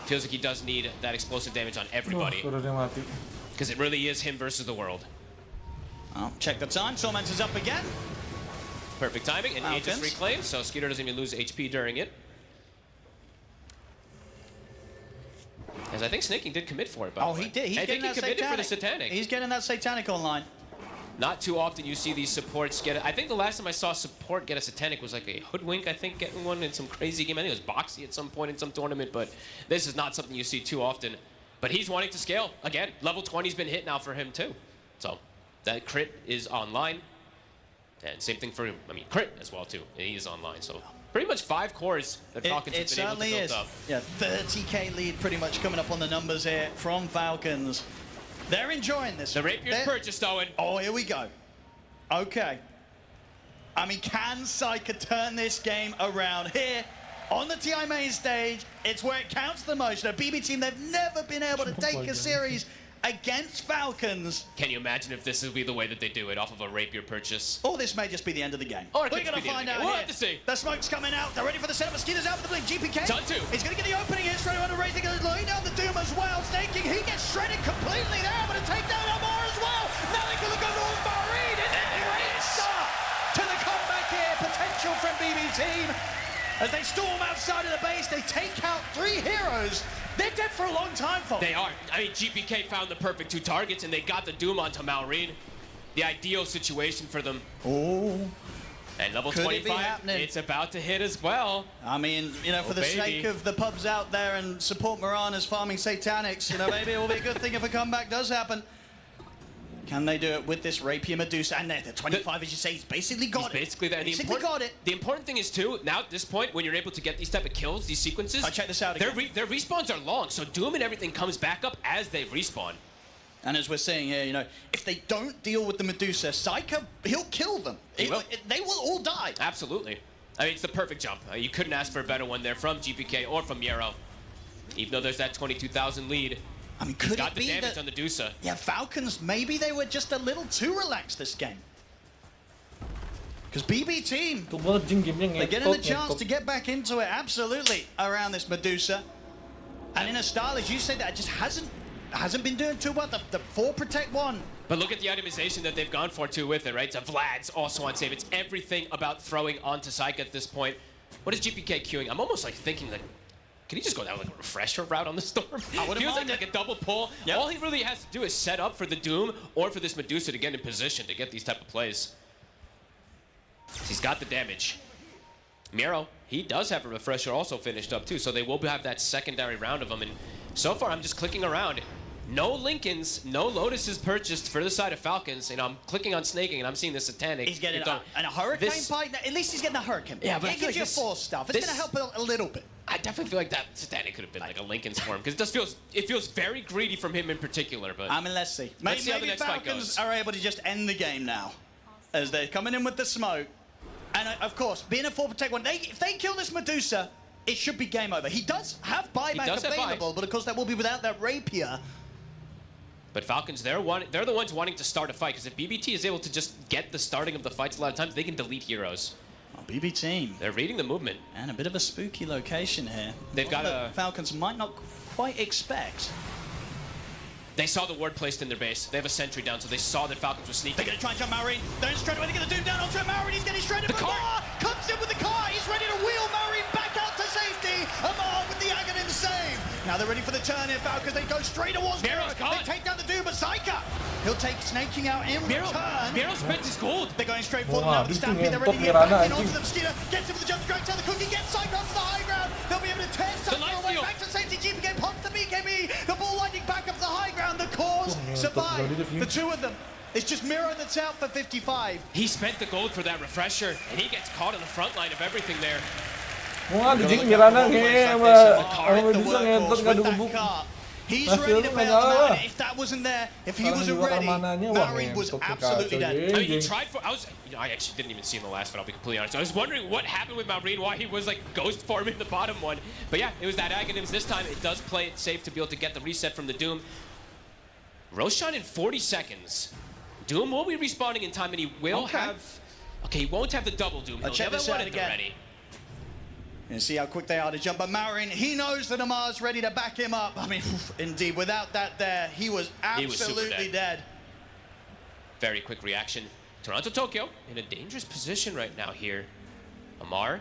Feels like he does need that explosive damage on everybody. Because it really is him versus the world. Oh, check the time. Torment is up again. Perfect timing, and he just reclaimed, so Skeeter doesn't even lose HP during it. As I think Snaking did commit for it, by the way. He did. I think he committed for the Satanic. He's getting that Satanic online. Not too often you see these supports get it. I think the last time I saw support get a Satanic was like a Hoodwink, I think, getting one in some crazy game. I think it was Boxy at some point in some tournament, but this is not something you see too often. But he's wanting to scale. Again, level 20's been hit now for him too. So that crit is online. And same thing for, I mean, crit as well too. And he is online, so pretty much 5 cores that Falcons have been able to build up. Yeah, 30k lead pretty much coming up on the numbers here from Falcons. They're enjoying this. The Rapier's purchased, Owen. Oh, here we go. Okay. I mean, can Psyker turn this game around? Here, on the TI main stage, it's where it counts the most. The BB Team, they've never been able to take a series against Falcons. Can you imagine if this will be the way that they do it, off of a Rapier purchase? Or this may just be the end of the game. Or we're going to find out. We'll have to see. The smoke's coming out. They're ready for the setup. Skeeter's out for the blink. GPK. Done too. He's going to get the opening here straight away to Raising. He's laying down the Doom as well. Snaking. He gets shredded completely there. But to take down Omar as well. Now they can look over on Marine. And then great start to the comeback here. Potential from BB Team. As they storm outside of the base, they take out 3 heroes. They're dead for a long time, folks. They are. I mean, GPK found the perfect 2 targets, and they got the Doom onto Malrine. The ideal situation for them. Oh. And level Could 25, it's about to hit as well. I mean, you know, for the sake of the pubs out there and support Mirana's farming Satanics, you know, maybe it will be a good thing if a comeback does happen. Can they do it with this Rapier Medusa? And the 25, as you say, he's basically got it. Basically there. The important thing is, too, now at this point, when you're able to get these type of kills, these sequences, check this out again. Their respawns are long, so Doom and everything comes back up as they respawn. And as we're saying here, you know, if they don't deal with the Medusa, Psyker, he'll kill them. They will all die. Absolutely. I mean, it's the perfect jump. You couldn't ask for a better one there from GPK or from Yero. Even though there's that 22,000 lead. I mean, could He's got it the be damage that, on the Medusa. Yeah, Falcons, maybe they were just a little too relaxed this game. Because BB Team, they're getting the chance to get back into it, absolutely, around this Medusa. And in a style, as you said, that just hasn't been doing too well. The 4 protect 1. But look at the itemization that they've gone for, too, with it, right? So Vlad's also on save. It's everything about throwing onto Psyche at this point. What is GPK queuing? I'm almost like thinking that, can he just go down like a refresher route on the Storm? I wouldn't Feels mind like a double pull. Yep. All he really has to do is set up for the Doom or for this Medusa to get in position to get these type of plays. He's got the damage. Miro, he does have a refresher also finished up too, so they will have that secondary round of them. And so far, I'm just clicking around. No Lincolns, no Lotuses purchased for the side of Falcons. And I'm clicking on Snaking, and I'm seeing the Satanic. He's getting a Hurricane Pike. At least he's getting a Hurricane Pike. Yeah, but it gives you 4 stuff. It's going to help a little bit. I definitely feel like that Satanic could have been like a Lincoln's for him, because it feels very greedy from him in particular. But I mean, let's see. Maybe how the next fight goes. Falcons are able to just end the game now, as they're coming in with the smoke. And of course, being a 4 protect 1, if they kill this Medusa, it should be game over. He does have buyback available, but of course that will be without that Rapier. But Falcons, they're the ones wanting to start a fight, because if BBT is able to just get the starting of the fights a lot of times, they can delete heroes. Oh, BB Team. They're reading the movement. And a bit of a spooky location here. They've got a Falcons might not quite expect. They saw the ward placed in their base. They have a sentry down, so they saw that Falcons were sneaking. They're going to try and jump Marine. They're straight away to get the Doom down onto Marine. He's getting shredded. The car comes in with the car. He's ready to wheel Marine back out to safety. Amar with the Aghanim save. Now they're ready for the turn here, Falcons. They go straight towards Miro. They take down the Doom, but Psyker, he'll take Snaking out in return. Miro spent his gold. They're going straight for them now with the Stampede. They're ready to get back in onto them. Skeeter gets him with the jump straight to the cookie. Gets Psyker onto the high ground. They'll be able to tear Psyker away back to safety. GPK pops the BKB. The ball lightning back up the high ground. The cause. So survive. The two of them. It's just Miro that's out for 55. He spent the gold for that refresher, and he gets caught in the front line of everything there. Wah, anjing Mirana kayaknya bisa ngentot nggak dubuk. He's ready to bail them out. If that wasn't there, if he wasn't ready, Maureen was absolutely dead. I mean, he tried for. I actually didn't even see in the last one. I'll be completely honest. I was wondering what happened with Maureen, why he was like ghost forming the bottom one. But yeah, it was that Aghanims this time. It does play it safe to be able to get the reset from the Doom. Roshan in 40 seconds. Doom will be respawning in time, and he will have. Okay, he won't have the double Doom. He'll check this out again. Ready. And see how quick they are to jump. But Marin, he knows that Amar's ready to back him up. I mean, indeed, without that there, he was absolutely dead. Very quick reaction. Toronto Tokyo in a dangerous position right now here. Amar.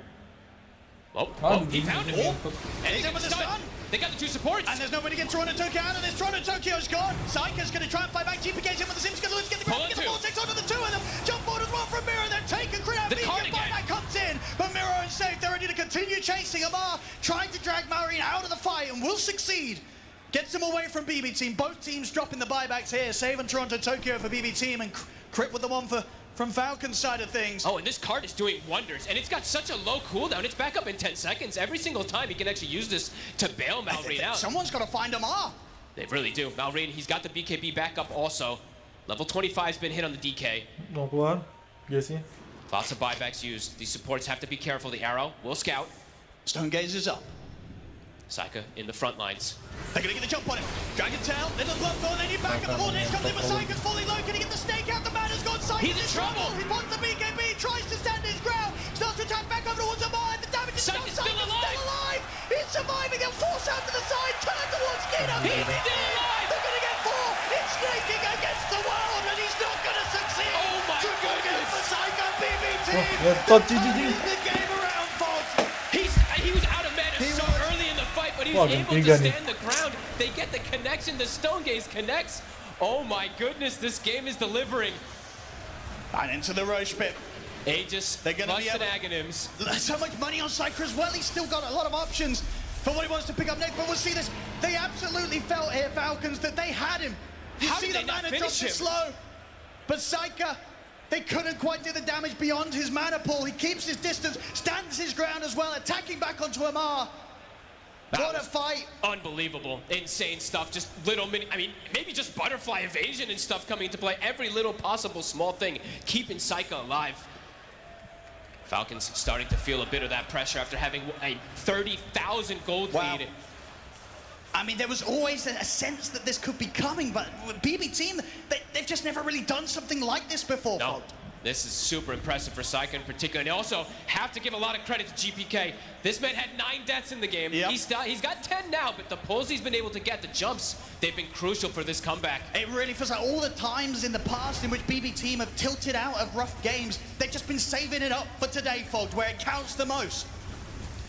Oh, he found him. And he's with the stun. They got the two supports. And there's nobody to get Toronto Tokyo out of this. Toronto Tokyo's gone. Saika's going to try and fight back. GPK's in with the Sims. Going to lose, get the ground, get the ball, takes onto the two of them. Jump forward as well from Miro. They're taking crit out. Buyback comes in. But Miro is safe. They're ready to continue chasing. Amar trying to drag Maureen out of the fight and will succeed. Gets him away from BB Team. Both teams dropping the buybacks here. Saving Toronto Tokyo for BB Team and crit with the one from Falcons side of things. Oh, and this card is doing wonders, and it's got such a low cooldown. It's back up in 10 seconds. Every single time he can actually use this to bail Maureen out. Someone's got to find Amar. They really do. Maureen, he's got the BKB back up also. Level 25's been hit on the DK. Mau keluar? Guysnya. Lots of buybacks used. These supports have to be careful. The arrow will scout. Stone Gaze is up. Saika in the front lines. They're going to get the jump on it. Dragon Tail, little glove on, they need back up the ball. Comes in with Saika's fully low. Can he get the snake out? The man has gone. Saika's in trouble. He wants the BKB, tries to stand his ground. Starts to attack back over towards Amar. The damage is done. Saika's still alive. He's surviving. He'll force out to the side. Turn towards Skinner. He's still alive. They're going to get four. It's snaking against the world, and he's not going to succeed. Oh my goodness. For Saika, BBT. The game around, folks. He was out of mana so early in the fight, but he was able to stand the ground. They get the connection. The Stone Gaze connects. Oh my goodness, this game is delivering. And into the Roche pit. Aegis, Lust and Aghanims. So much money on Saika as well. He's still got a lot of options for what he wants to pick up next. But we'll see this. They absolutely felt here, Falcons, that they had him. You see the mana drop slow. But Saika, they couldn't quite do the damage beyond his mana pool. He keeps his distance, stands his ground as well, attacking back onto Amar. What a fight. Unbelievable. Insane stuff. Just little mini, I mean, maybe just butterfly evasion and stuff coming into play. Every little possible small thing keeping Saika alive. Falcons starting to feel a bit of that pressure after having a 30,000 gold lead. I mean, there was always a sense that this could be coming, but with BB Team, they've just never really done something like this before. No, this is super impressive for Saika in particular. And also, have to give a lot of credit to GPK. This man had 9 deaths in the game. Yep. He's got 10 now, but the pulls he's been able to get, the jumps, they've been crucial for this comeback. It really feels like all the times in the past in which BB Team have tilted out of rough games, they've just been saving it up for today, folks, where it counts the most.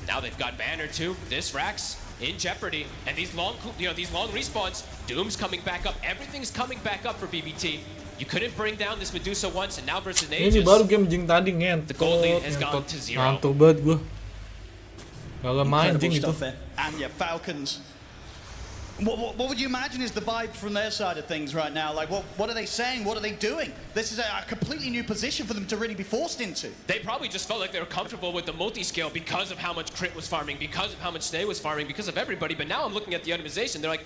Now they've got Banner too. This Rax in jeopardy, and these long respawns. Doom's coming back up. Everything's coming back up for BBT. You couldn't bring down this Medusa once, and now versus Aegis. Ini baru game jing tadi ngentot. The gold lead has gone to 0. Ngantuk banget gua. Kalau main jing itu. And yeah, Falcons. What would you imagine is the vibe from their side of things right now? Like, what are they saying? What are they doing? This is a completely new position for them to really be forced into. They probably just felt like they were comfortable with the multi-scale because of how much Crit was farming, because of how much Snay was farming, because of everybody. But now I'm looking at the itemization. They're like,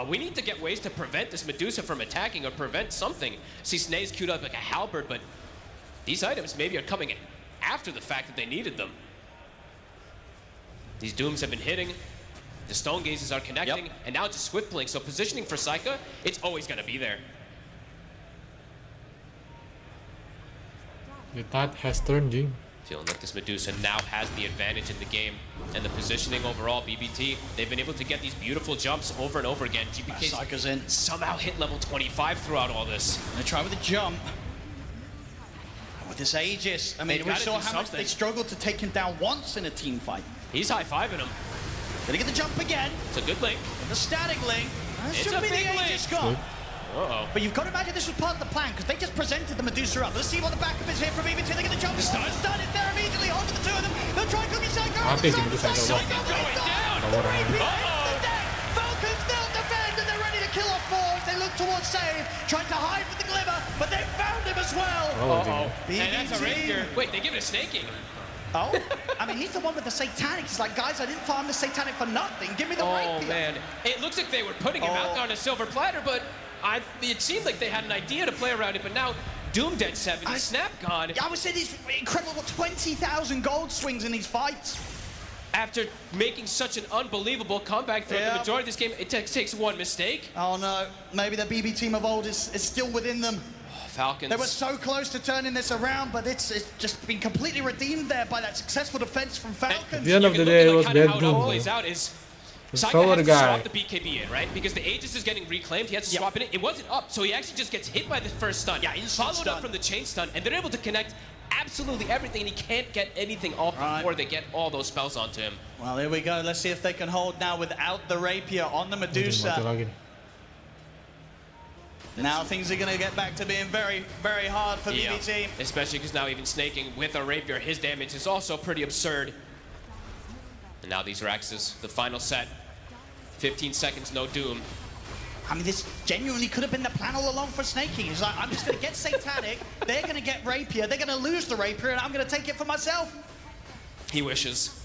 we need to get ways to prevent this Medusa from attacking or prevent something. See, Snay's queued up like a halberd, but these items maybe are coming after the fact that they needed them. These Dooms have been hitting. The Stone Gazes are connecting, and now it's a Swift Blink. So positioning for Saika, it's always going to be there. The tide has turned, Jing. Feeling like this Medusa now has the advantage in the game. And the positioning overall, BBT, they've been able to get these beautiful jumps over and over again. GPK Saika's in. Somehow hit level 25 throughout all this. They try with a jump. With this Aegis, I mean, we saw how much they struggled to take him down once in a team fight. He's high-fiving him. Gonna get the jump again. It's a good link. The static link. That should be the Aegis got. Uh-oh. But you've got to imagine this was part of the plan, because they just presented the Medusa up. Let's see what the backup is here from BBT. They get the jump. The stun is there immediately onto the two of them. They'll try cooking Saika. Going down. Falcons, they'll defend, and they're ready to kill off fours. They look up towards save, trying to hide with the glimmer, but they found him as well. Uh-oh. And that's a rapier. Wait, they give it a snaking. Oh, I mean, he's the one with the satanic. He's like, guys, I didn't farm the satanic for nothing. Give me the rapier. Oh, man. It looks like they were putting him out on a silver platter, but it seemed like they had an idea to play around it, but now Doom dead 7, Snap gone. I would say these incredible 20,000 gold swings in these fights. After making such an unbelievable comeback throughout the majority of this game, it takes one mistake. Oh no, maybe the BB team of old is still within them. Falcons. They were so close to turning this around, but it's just been completely redeemed there by that successful defense from Falcons. At the end of the day, it was how it all Betboom. plays out is The Saika solar has to guy. swap the BKB in, right? Because the Aegis is getting reclaimed. He has to swap it in. It wasn't up, so he actually just gets hit by the first stun. Yeah, instant followed stun. up from the chain stun, and they're able to connect absolutely everything, and he can't get anything off before they get all those spells onto him. Well, here we go. Let's see if they can hold now without the rapier on the Medusa. Now things are going to get back to being very, very hard for BB team. Especially because now even snaking with a rapier, his damage is also pretty absurd. And now these Raxes, the final set. 15 seconds, no Doom. I mean, this genuinely could have been the plan all along for snaking. He's like, I'm just going to get satanic, they're going to get rapier, they're going to lose the rapier, and I'm going to take it for myself. He wishes.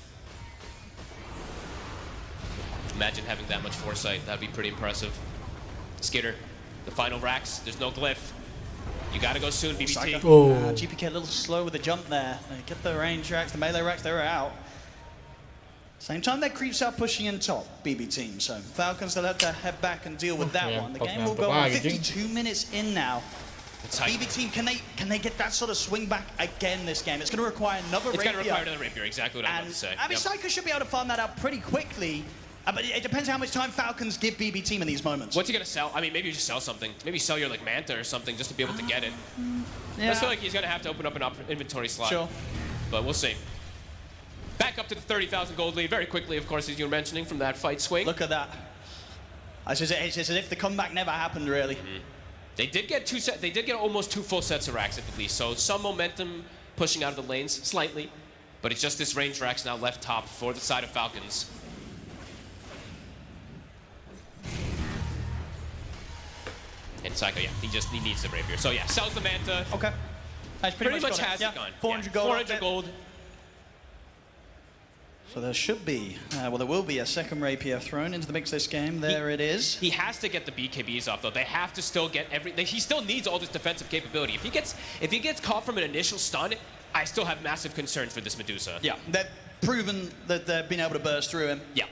Imagine having that much foresight. That'd be pretty impressive. Skitter, the final Rax. There's no glyph. You gotta go soon, BBT. GPK a little slow with the jump there. Get the range racks, the melee racks, they're out. Same time that creeps out pushing in top, BB team. So Falcons will have to head back and deal with that one. The game will go on 52 minutes in now. BB team, can they get that sort of swing back again this game? It's going to require another rapier. It's going to require another rapier, exactly what I was about to say. I mean, Psycho should be able to farm that out pretty quickly. But it depends how much time Falcons give BB team in these moments. What's he gonna sell? I mean, maybe you just sell something. Maybe sell your like Manta or something just to be able to get it. I feel like he's gonna have to open up an inventory slot. Sure. But we'll see. Back up to the 30,000 gold lead very quickly, of course, as you were mentioning from that fight swing. Look at that. It's as if the comeback never happened, really. They did get They did get almost 2 full sets of racks at least, so some momentum pushing out of the lanes slightly. But it's just this range racks now left top for the side of Falcons. And Psycho, he needs the rapier. So yeah, sells the Manta. Okay. That's pretty much has it gone. 400 gold. 400 gold. So there should be, well, there will be a second rapier thrown into the mix this game. There it is. He has to get the BKBs off though. They have to still get he still needs all this defensive capability. If he gets caught from an initial stun, I still have massive concerns for this Medusa. Yeah, they've proven that they've been able to burst through him. Yeah.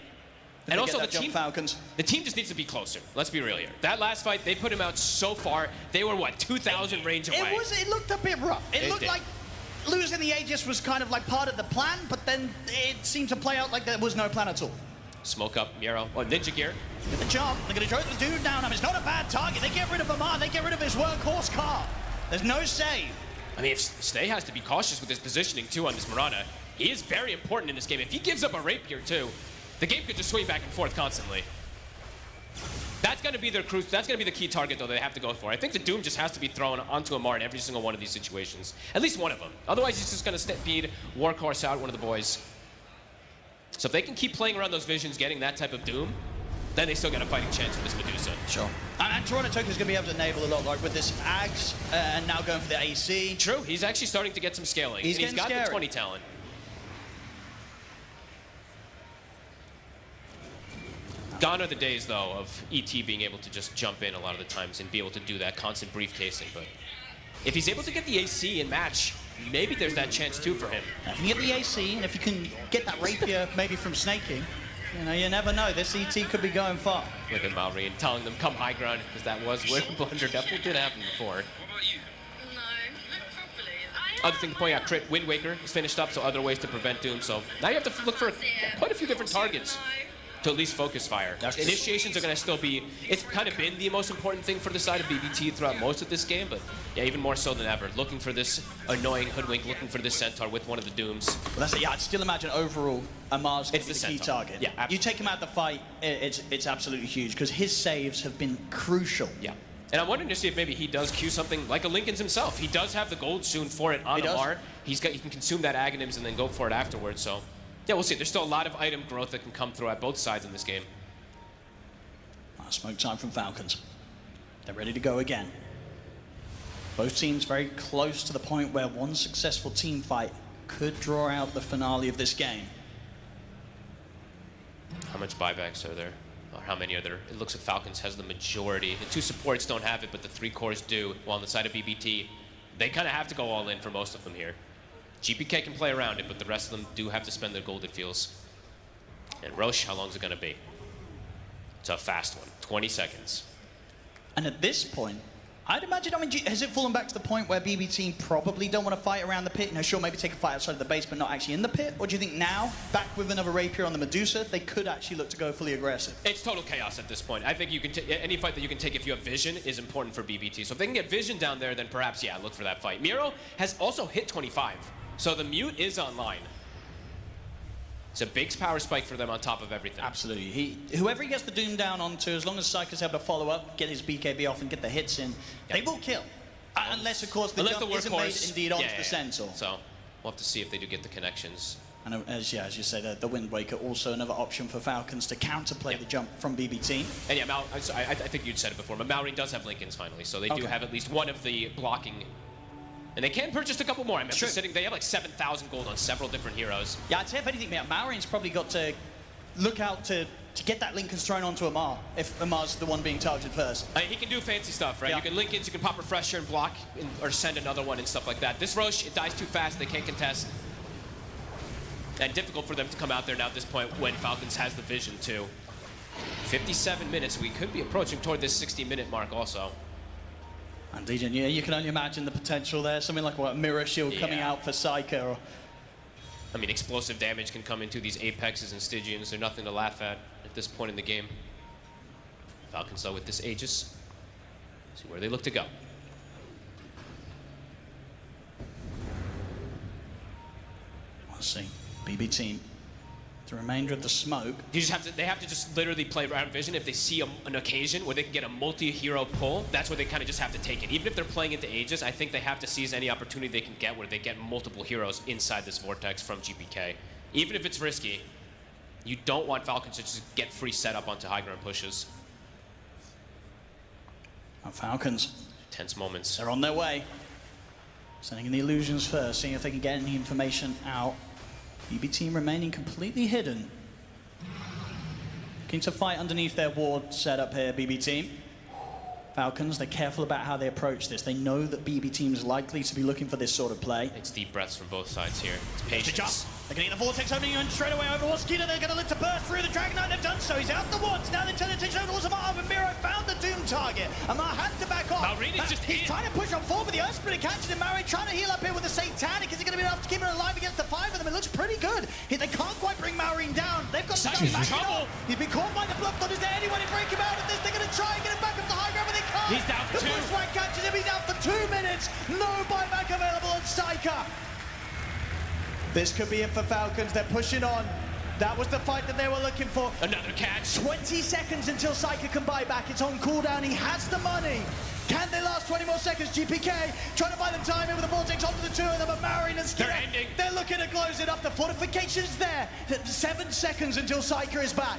And also the team just needs to be closer. Let's be real here. That last fight, they put him out so far. They were, what, 2,000 range away? It looked a bit rough. It looked like losing the Aegis was kind of like part of the plan, but then it seemed to play out like there was no plan at all. Smoke up, Miro, or Ninja Gear. Get the jump. They're going to throw the dude down. I mean, it's not a bad target. They get rid of Amar. They get rid of his workhorse car. There's no save. I mean, if Snay has to be cautious with his positioning, too, on this Mirana, he is very important in this game. If he gives up a rapier, too, the game could just swing back and forth constantly. That's going to be their cruise. That's going to be the key target, though, they have to go for. I think the Doom just has to be thrown onto Amar in every single one of these situations. At least one of them. Otherwise, he's just going to speed Workhorse out, one of the boys. So if they can keep playing around those visions, getting that type of Doom, then they still got a fighting chance with this Medusa. Sure. And Toronto Tokyo's going to be able to enable a lot, like with this Ags, and now going for the AC. True. He's actually starting to get some scaling. He's got scary. the 20 talent. Gone are the days, though, of ET being able to just jump in a lot of the times and be able to do that constant briefcasing. But if he's able to get the AC in match, maybe there's that chance, too, for him. If you get the AC, and if you can get that rapier maybe from snaking, you know, you never know. This ET could be going far. Look at Maori and telling them, come high ground, because that was where the blunder definitely did happen before. Other thing to point out, Crit, Wind Waker is finished up, so other ways to prevent Doom. So now you have to look for quite a few different targets to at least focus fire. Initiations are going to still be, it's kind of been the most important thing for the side of BBT throughout most of this game, but yeah, even more so than ever. Looking for this annoying Hoodwink, looking for this Centaur with one of the Dooms. Well, that's it. Yeah, I'd still imagine overall Amar's it's the the key Centaur. target. Yeah, absolutely. You take him out of the fight, it's absolutely huge, because his saves have been crucial. Yeah. And I'm wondering to see if maybe he does queue something like a Lincoln's himself. He does have the gold soon for it on Amar. He can consume that Aghanims and then go for it afterwards, so yeah, we'll see. There's still a lot of item growth that can come through at both sides in this game. Smoke time from Falcons. They're ready to go again. Both teams very close to the point where one successful team fight could draw out the finale of this game. How much buybacks are there? Or how many are there? It looks like Falcons has the majority. The two supports don't have it, but the three cores do. While on the side of BBT, they kind of have to go all in for most of them here. GPK can play around it, but the rest of them do have to spend their gold, it feels. And Roche, how long is it going to be? It's a fast one, 20 seconds. And at this point, I'd imagine, has it fallen back to the point where BB team probably don't want to fight around the pit? Sure, maybe take a fight outside of the base, but not actually in the pit? Or do you think now, back with another Rapier on the Medusa, they could actually look to go fully aggressive? It's total chaos at this point. I think you can any fight that you can take if you have vision is important for BBT. So if they can get vision down there, then perhaps, yeah, look for that fight. Miro has also hit 25, so the mute is online. It's a big power spike for them on top of everything. Absolutely. Whoever he gets the Doom down onto, as long as Psycho's able to follow up, get his BKB off and get the hits in, they will kill. Unless, of course, the jump isn't made indeed onto the Centaur. So we'll have to see if they do get the connections. And as you say, the Wind Waker also another option for Falcons to counterplay the jump from BBT. And yeah, I think you'd said it before, but Maureen does have Lincolns finally, so they do have at least one of the blocking. And they can purchase a couple more. I mean, they have like 7,000 gold on several different heroes. Yeah, I'd say if anything, Maureen's probably got to look out to get that Lincoln's thrown onto Amar, if Amar's the one being targeted first. He can do fancy stuff, right? Yeah. You can Lincolns, you can pop Refresher and block, or send another one and stuff like that. This Roche, it dies too fast, they can't contest. And difficult for them to come out there now at this point when Falcons has the vision too. 57 minutes, we could be approaching toward this 60-minute mark also. Indeed, and you can only imagine the potential there. Something like a Mirror Shield coming out for Psycho. I mean, explosive damage can come into these Apexes and Stygians. They're nothing to laugh at this point in the game. Falcons, though, with this Aegis. See where they look to go. Let's see. BB team. The remainder of the smoke. They have to just literally play around vision. If they see an occasion where they can get a multi-hero pull, that's where they kind of just have to take it. Even if they're playing into Aegis, I think they have to seize any opportunity they can get where they get multiple heroes inside this vortex from GPK. Even if it's risky, you don't want Falcons to just get free setup onto high ground pushes. And Falcons. Tense moments. They're on their way. Sending in the illusions first, seeing if they can get any information out. BB team remaining completely hidden. Looking to fight underneath their ward setup here, BB team. Falcons, they're careful about how they approach this. They know that BB team's likely to be looking for this sort of play. It's deep breaths from both sides here. It's patience. They're going to get the Vortex opening and straight away over Waskita. They're going to look to burst through the Dragon Knight. They've done so. He's out the wands. Now they turn attention towards Amar, but Miro found the Doom target. Amar has to back off. He's trying to push on forward, but the Earth Splitter catches him. Maureen trying to heal up here with the Satanic. Is it going to be enough to keep him alive against the five of them? It looks pretty good. They can't quite bring Maureen down. They've got to go back up. He's been caught by the block. Is there anyone to break him out of this? They're going to try and get him back up the high ground, but they can't. He's down for two. The pushback catches him. He's down for 2 minutes. No buyback available on Psyka. This could be it for Falcons. They're pushing on. That was the fight that they were looking for. Another catch. 20 seconds until Psyka can buy back. It's on cooldown. He has the money. Can they last 20 more seconds? GPK trying to buy them time in with the Vortex onto the two of them. But Maureen and Skinner, they're looking to close it up. The fortification's there. 7 seconds until Psyka is back.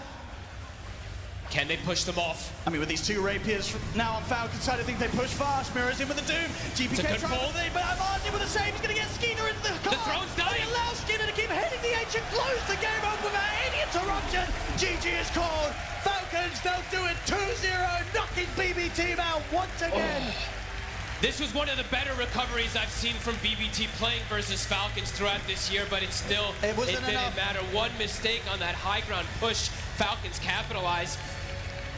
Can they push them off? I mean, with these two Rapiers now on Falcon's side, I think they push fast. Mirror's in with the Doom. GPK trying with it, but Amar's in with the save. He's going to get Skeeter into the car. The throne's dying. He allows Skeeter to keep hitting the edge and close the game up without any interruption. GG is called. Falcons, they'll do it 2-0, knocking BB team out once again. This was one of the better recoveries I've seen from BBT playing versus Falcons throughout this year, but it didn't matter. One mistake on that high ground push, Falcons capitalize.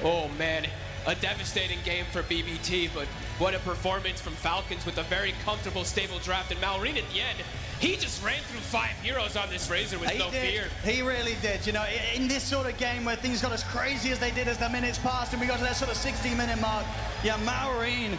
Oh man, a devastating game for BBT, but what a performance from Falcons with a very comfortable, stable draft. And Maureen at the end, he just ran through 5 heroes on this Razor with no fear. He really did. You know, in this sort of game where things got as crazy as they did as the minutes passed and we got to that sort of 60-minute mark, yeah, Maureen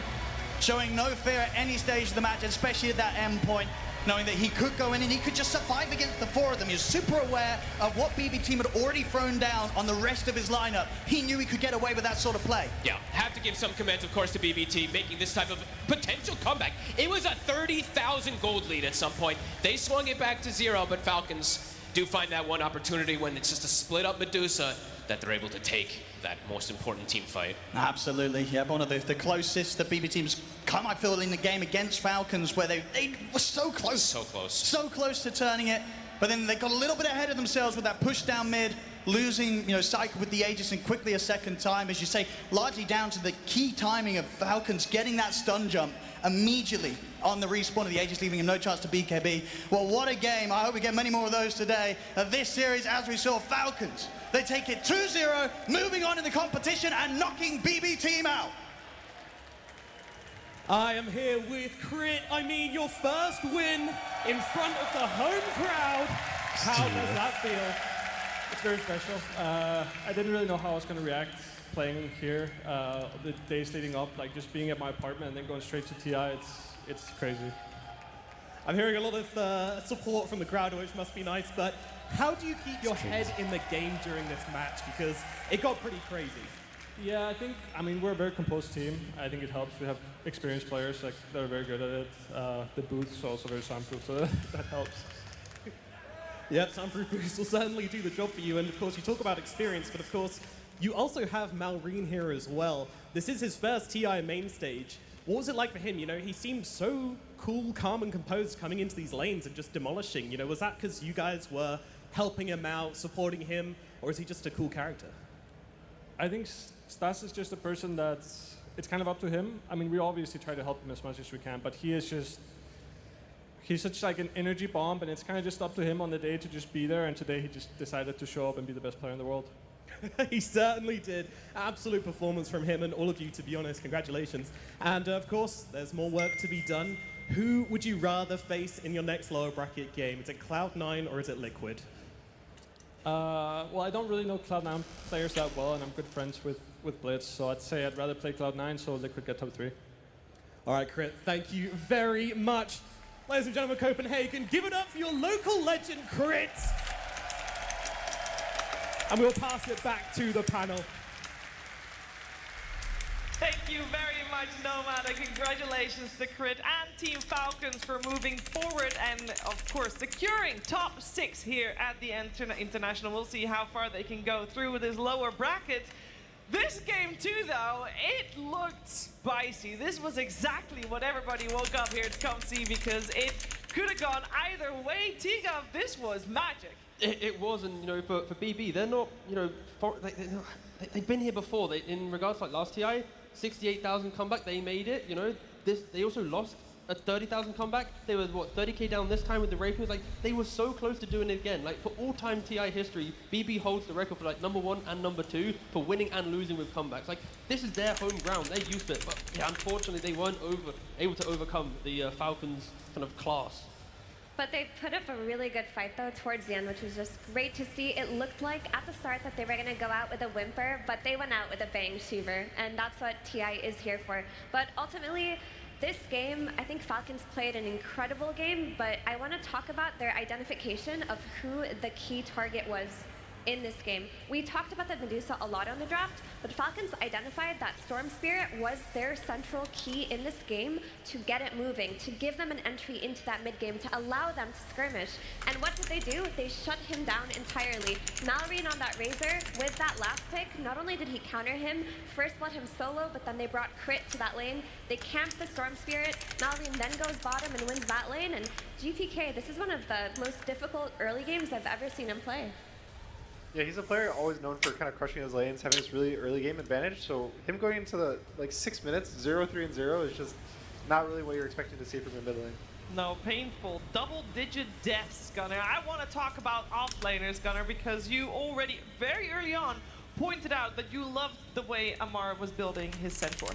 showing no fear at any stage of the match, especially at that end point, knowing that he could go in and he could just survive against the 4 of them. He was super aware of what BB team had already thrown down on the rest of his lineup. He knew he could get away with that sort of play. Yeah, have to give some commends, of course, to BBT making this type of potential comeback. It was a 30,000 gold lead at some point. They swung it back to 0, but Falcons do find that one opportunity when it's just a split up Medusa that they're able to take that most important team fight. Absolutely, yeah, one of the closest the BB teams come, I feel, in the game against Falcons, where they were so close. So close to turning it, but then they got a little bit ahead of themselves with that push down mid, losing, Psycho with the Aegis and quickly a second time, as you say, largely down to the key timing of Falcons getting that stun jump immediately on the respawn of the Aegis, leaving him no chance to BKB. Well, what a game. I hope we get many more of those today. This series, as we saw, Falcons, they take it 2-0, moving on in the competition and knocking BB team out. I am here with Crit. I mean, your first win in front of the home crowd. How does that feel? It's very special. I didn't really know how I was going to react playing here the days leading up, like just being at my apartment and then going straight to TI. It's crazy. I'm hearing a lot of support from the crowd, which must be nice, but how do you keep your head in the game during this match? Because it got pretty crazy. Yeah, I mean, we're a very composed team. I think it helps. We have experienced players that are very good at it. The booth's also very soundproof, so that helps. Yep, soundproof booths will certainly do the job for you, and of course you talk about experience, but of course you also have Malrine here as well. This is his first TI main stage. What was it like for him? He seemed so cool, calm, and composed coming into these lanes and just demolishing. Was that because you guys were helping him out, supporting him, or is he just a cool character? I think Stas is just a person it's kind of up to him. I mean, we obviously try to help him as much as we can, but he's such like an energy bomb, and it's kind of just up to him on the day to just be there, and today he just decided to show up and be the best player in the world. He certainly did. Absolute performance from him and all of you, to be honest. Congratulations. And of course, there's more work to be done. Who would you rather face in your next lower bracket game? Is it Cloud9 or is it Liquid? Well, I don't really know Cloud9 players that well, and I'm good friends with Blitz, so I'd say I'd rather play Cloud9 so Liquid get top 3. All right, Crit, thank you very much. Ladies and gentlemen, Copenhagen, give it up for your local legend, Crit. And we'll pass it back to the panel. Thank you very much, Nomad, and congratulations to Crit and Team Falcons for moving forward and, of course, securing top 6 here at the International. We'll see how far they can go through with this lower bracket. This game, too, though, it looked spicy. This was exactly what everybody woke up here to come see, because it could have gone either way. Tigov, this was magic. It was, and for BB, they're not, they've been here before. In regards to last TI, 68,000 comeback, they made it. They also lost a 30,000 comeback. They were 30k down this time with the Rapers. They were so close to doing it again. For all-time TI history, BB holds the record for number 1 and number 2 for winning and losing with comebacks. This is their home ground. They're used to it, but yeah, unfortunately, they weren't able to overcome the Falcons' kind of class. But they put up a really good fight, though, towards the end, which was just great to see. It looked like at the start that they were going to go out with a whimper, but they went out with a bang, Shiver, and that's what TI is here for. But ultimately, this game, I think Falcons played an incredible game, but I want to talk about their identification of who the key target was in this game. We talked about the Medusa a lot on the draft, but Falcons identified that Storm Spirit was their central key in this game to get it moving, to give them an entry into that mid game, to allow them to skirmish. And what did they do? They shut him down entirely. Malrine on that Razor, with that last pick, not only did he counter him, first let him solo, but then they brought Crit to that lane. They camped the Storm Spirit. Malrine then goes bottom and wins that lane. And GPK, this is one of the most difficult early games I've ever seen him play. Yeah, he's a player always known for kind of crushing his lanes, having this really early game advantage. So him going into the 6 minutes, 0-3-0 is just not really what you're expecting to see from your mid lane. No, painful. Double-digit deaths, Gunnar. I want to talk about off-laners, Gunnar, because you already, very early on, pointed out that you loved the way Amar was building his Centaur.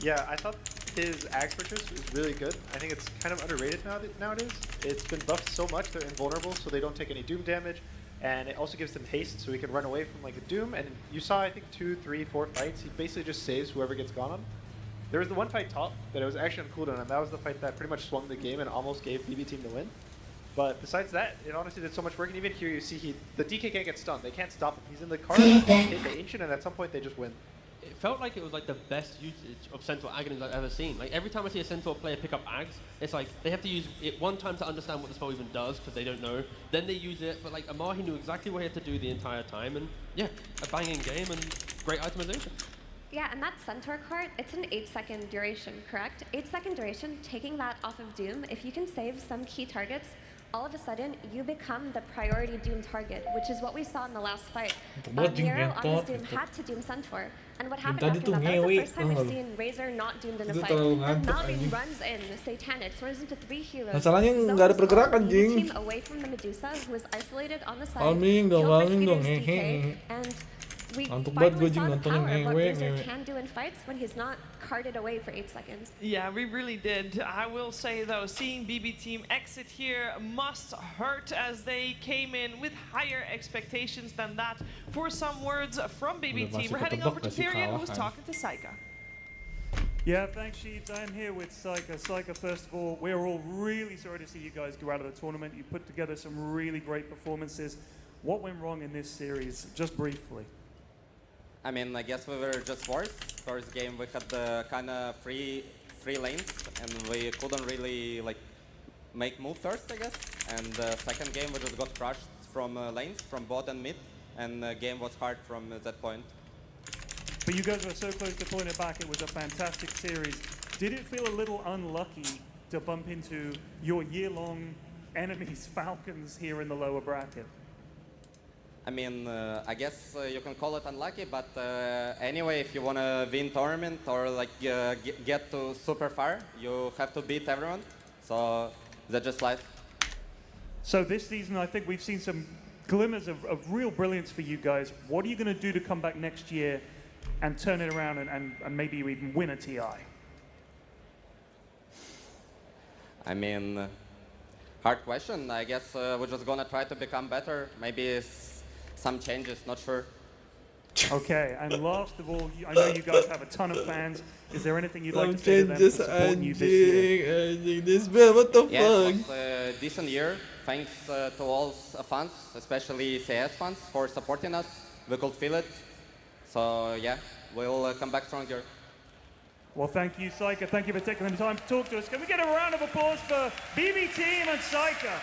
Yeah, I thought his Axe purchase was really good. I think it's kind of underrated nowadays. It's been buffed so much, they're invulnerable, so they don't take any Doom damage. And it also gives them haste, so he can run away from a Doom. And you saw, I think, 2, 3, 4 fights. He basically just saves whoever gets gone on. There was the one fight top that it was actually on cooldown, and that was the fight that pretty much swung the game and almost gave BB team the win. But besides that, it honestly did so much work. And even here, you see the DK can't get stunned. They can't stop him. He's in the car, they hit the Ancient, and at some point they just win. it felt like it was like the best usage of Centaur Aghanim's I've ever seen. Like every time I see a Centaur player pick up Ags, it's like they have to use it one time to understand what the spell even does because they don't know. Then they use it, but like Amar, he knew exactly what he had to do the entire time, and yeah, a banging game and great itemization. Yeah, and that Centaur card, it's an 8-second duration, correct? 8-second duration, taking that off of Doom, if you can save some key targets, all of a sudden, you become the priority Doom target, which is what we saw in the last fight. Nero on his Doom had to Doom Centaur. And what happened after that, that was the first time we've seen Razor not doomed in a fight. And Malvin runs in, Satanic, runs into 3 heroes. Masalahnya nggak ada pergerakan, jing. Team away from the Medusa, who was isolated on the side. Calming dong, And we Ngantuk banget gue finally saw the nontonin power of what ngewe, Razor ngewe. can do in fights when he's not carted away for 8 seconds. Yeah, we really did. I will say though, seeing BB Team exit here must hurt as they came in with higher expectations than that. For some words from BB Team, we're heading over to Tyrion, who's talking to Saika. Yeah, thanks, Sheeds. I'm here with Saika. Saika, first of all, we're all really sorry to see you guys go out of the tournament. You put together some really great performances. What went wrong in this series, just briefly? I mean, I guess we were just worse. First game we had kind of free lanes and we couldn't really like make move first, I guess. And second game we just got crushed from lanes, from bot and mid, and the game was hard from that point. But you guys were so close to pulling it back. It was a fantastic series. Did it feel a little unlucky to bump into your year-long enemies, Falcons, here in the lower bracket? I mean, I guess you can call it unlucky, but anyway, if you want to win tournament or like get to super far, you have to beat everyone. So that's just life. So this season, I think we've seen some glimmers of real brilliance for you guys. What are you going to do to come back next year and turn it around and maybe even win a TI? I mean, hard question. I guess we're just going to try to become better. Maybe some changes, not sure. Okay, and last of all, I know you guys have a ton of fans. Is there anything you'd like to say to them for supporting you this year? This man, what the Yeah, fuck? it was a decent year. Thanks to all fans, especially CS fans, for supporting us. We could feel it. So yeah, we'll come back stronger. Well, thank you, Saika. Thank you for taking the time to talk to us. Can we get a round of applause for BB Team and Saika?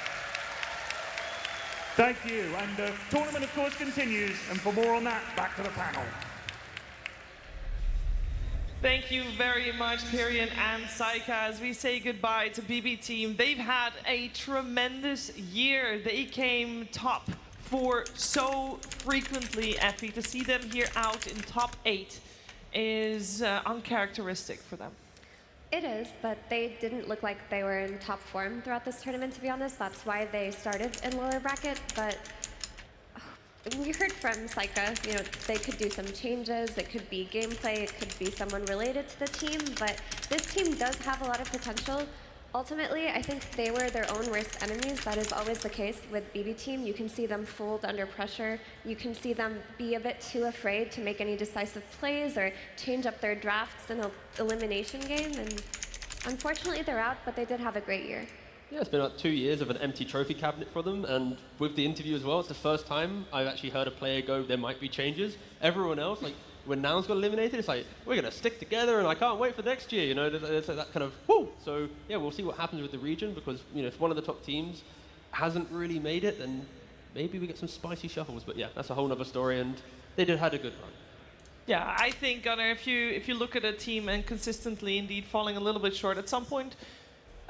Thank you. And the tournament, of course, continues. And for more on that, back to the panel. Thank you very much, Tyrion and Saika. As we say goodbye to BB Team, they've had a tremendous year. They came top 4 so frequently, Effie. To see them here out in top 8 is uncharacteristic for them. It is, but they didn't look like they were in top form throughout this tournament, to be honest. That's why they started in lower bracket, but we heard from Saika, you know, they could do some changes, it could be gameplay, it could be someone related to the team, but this team does have a lot of potential. Ultimately, I think they were their own worst enemies. That is always the case with BB Team. You can see them fold under pressure. You can see them be a bit too afraid to make any decisive plays or change up their drafts in an elimination game. And unfortunately, they're out, but they did have a great year. Yeah, it's been about 2 years of an empty trophy cabinet for them, and with the interview as well, it's the first time I've actually heard a player go, there might be changes. Everyone else, like, when Noun's got eliminated, it's like, we're going to stick together and I can't wait for next year, you know, it's that kind of, whoo! So, yeah, we'll see what happens with the region because, you know, if one of the top teams hasn't really made it, then maybe we get some spicy shuffles. But yeah, that's a whole other story, and they had a good run. Yeah, I think, Gunnar, if you look at a team and consistently indeed falling a little bit short, at some point,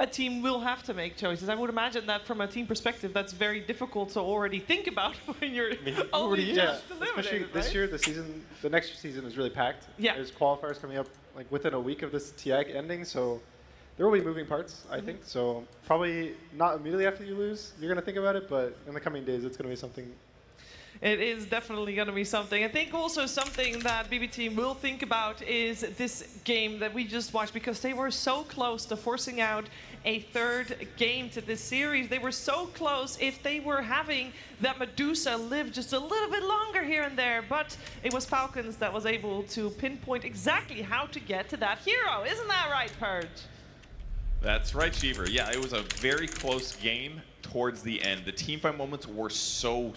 a team will have to make choices. I would imagine that from a team perspective, that's very difficult to already think about when you're only just eliminated, especially this year, the next season is really packed. Yeah. There's qualifiers coming up like within a week of this TI ending, so there will be moving parts, I think. So probably not immediately after you lose, you're going to think about it, but in the coming days, it's going to be something. It is definitely going to be something. I think also something that BB Team will think about is this game that we just watched, because they were so close to forcing out a third game to this series. They were so close if they were having that Medusa live just a little bit longer here and there, but it was Falcons that was able to pinpoint exactly how to get to that hero. Isn't that right, Purge? That's right, Cheever. Yeah, it was a very close game towards the end. The teamfight moments were so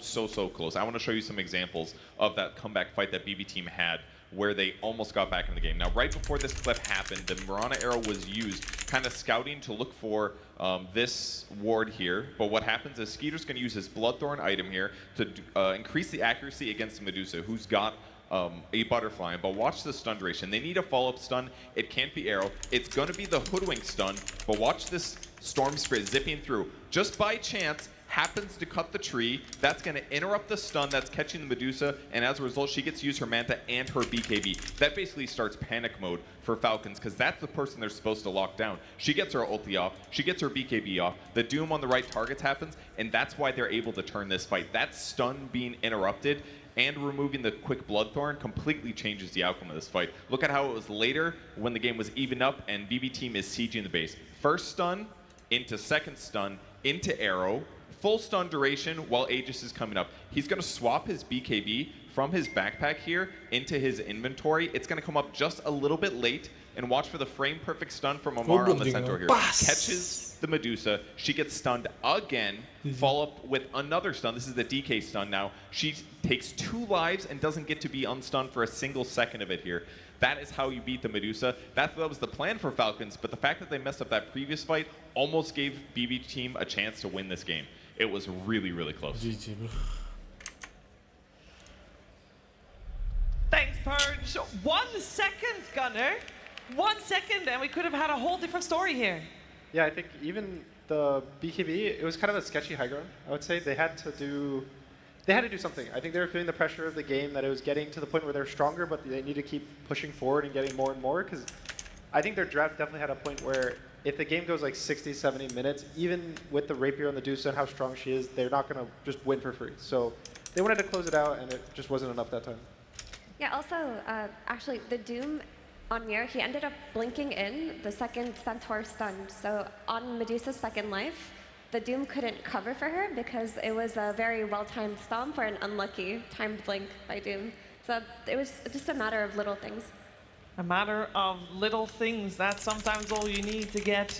close. I want to show you some examples of that comeback fight that BB Team had where they almost got back in the game. Now, right before this clip happened, the Mirana arrow was used, kind of scouting to look for this ward here. But what happens is Skeeter's going to use his Bloodthorn item here to increase the accuracy against Medusa, who's got a butterfly. But watch the stun duration. They need a follow-up stun. It can't be arrow. It's going to be the hoodwink stun. But watch this Storm Spirit zipping through. Just by chance, happens to cut the tree. That's going to interrupt the stun that's catching the Medusa, and as a result, she gets to use her Manta and her BKB. That basically starts panic mode for Falcons, because that's the person they're supposed to lock down. She gets her ulti off, she gets her BKB off, the Doom on the right targets happens, and that's why they're able to turn this fight. That stun being interrupted and removing the quick Bloodthorn completely changes the outcome of this fight. Look at how it was later when the game was even up and BB team is sieging the base. First stun, into second stun, into arrow, full stun duration while Aegis is coming up. He's going to swap his BKB from his backpack here into his inventory. It's going to come up just a little bit late, and watch for the frame perfect stun from Amar on the Centaur here. Catches the Medusa. She gets stunned again. Follow up with another stun. This is the DK stun now. She takes 2 lives and doesn't get to be unstunned for a single second of it here. That is how you beat the Medusa. That was the plan for Falcons, but the fact that they messed up that previous fight almost gave BB team a chance to win this game. It was really, really close. Thanks, Purge. 1 second, Gunner. 1 second, and we could have had a whole different story here. Yeah, I think even the BKB, it was kind of a sketchy high ground. I would say they had to do something. I think they were feeling the pressure of the game, that it was getting to the point where they're stronger, but they need to keep pushing forward and getting more and more. Because I think their draft definitely had a point where if the game goes like 60, 70 minutes, even with the Rapier on the Medusa and how strong she is, they're not going to just win for free. So they wanted to close it out, and it just wasn't enough that time. Yeah, also, actually, the Doom on Mir, he ended up blinking in the second Centaur stun. So on Medusa's second life, the Doom couldn't cover for her because it was a very well-timed stomp or an unlucky timed blink by Doom. So it was just a matter of little things. A matter of little things. That's sometimes all you need to get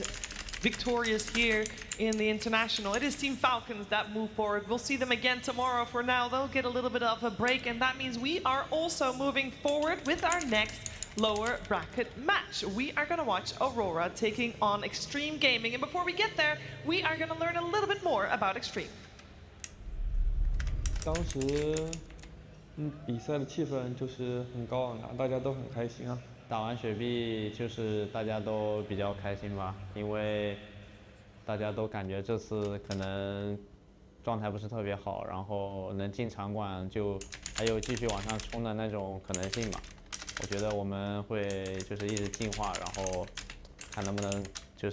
victorious here in the International. It is Team Falcons that move forward. We'll see them again tomorrow. For now, they'll get a little bit of a break, and that means we are also moving forward with our next lower bracket match. We are going to watch Aurora taking on Extreme Gaming, and before we get there, we are going to learn a little bit more about Extreme. 当时比赛的气氛就是很高昂的，大家都很开心啊。打完雪碧就是大家都比较开心吧，因为大家都感觉这次可能状态不是特别好，然后能进场馆就还有继续往上冲的那种可能性吧。我觉得我们会就是一直进化，然后看能不能就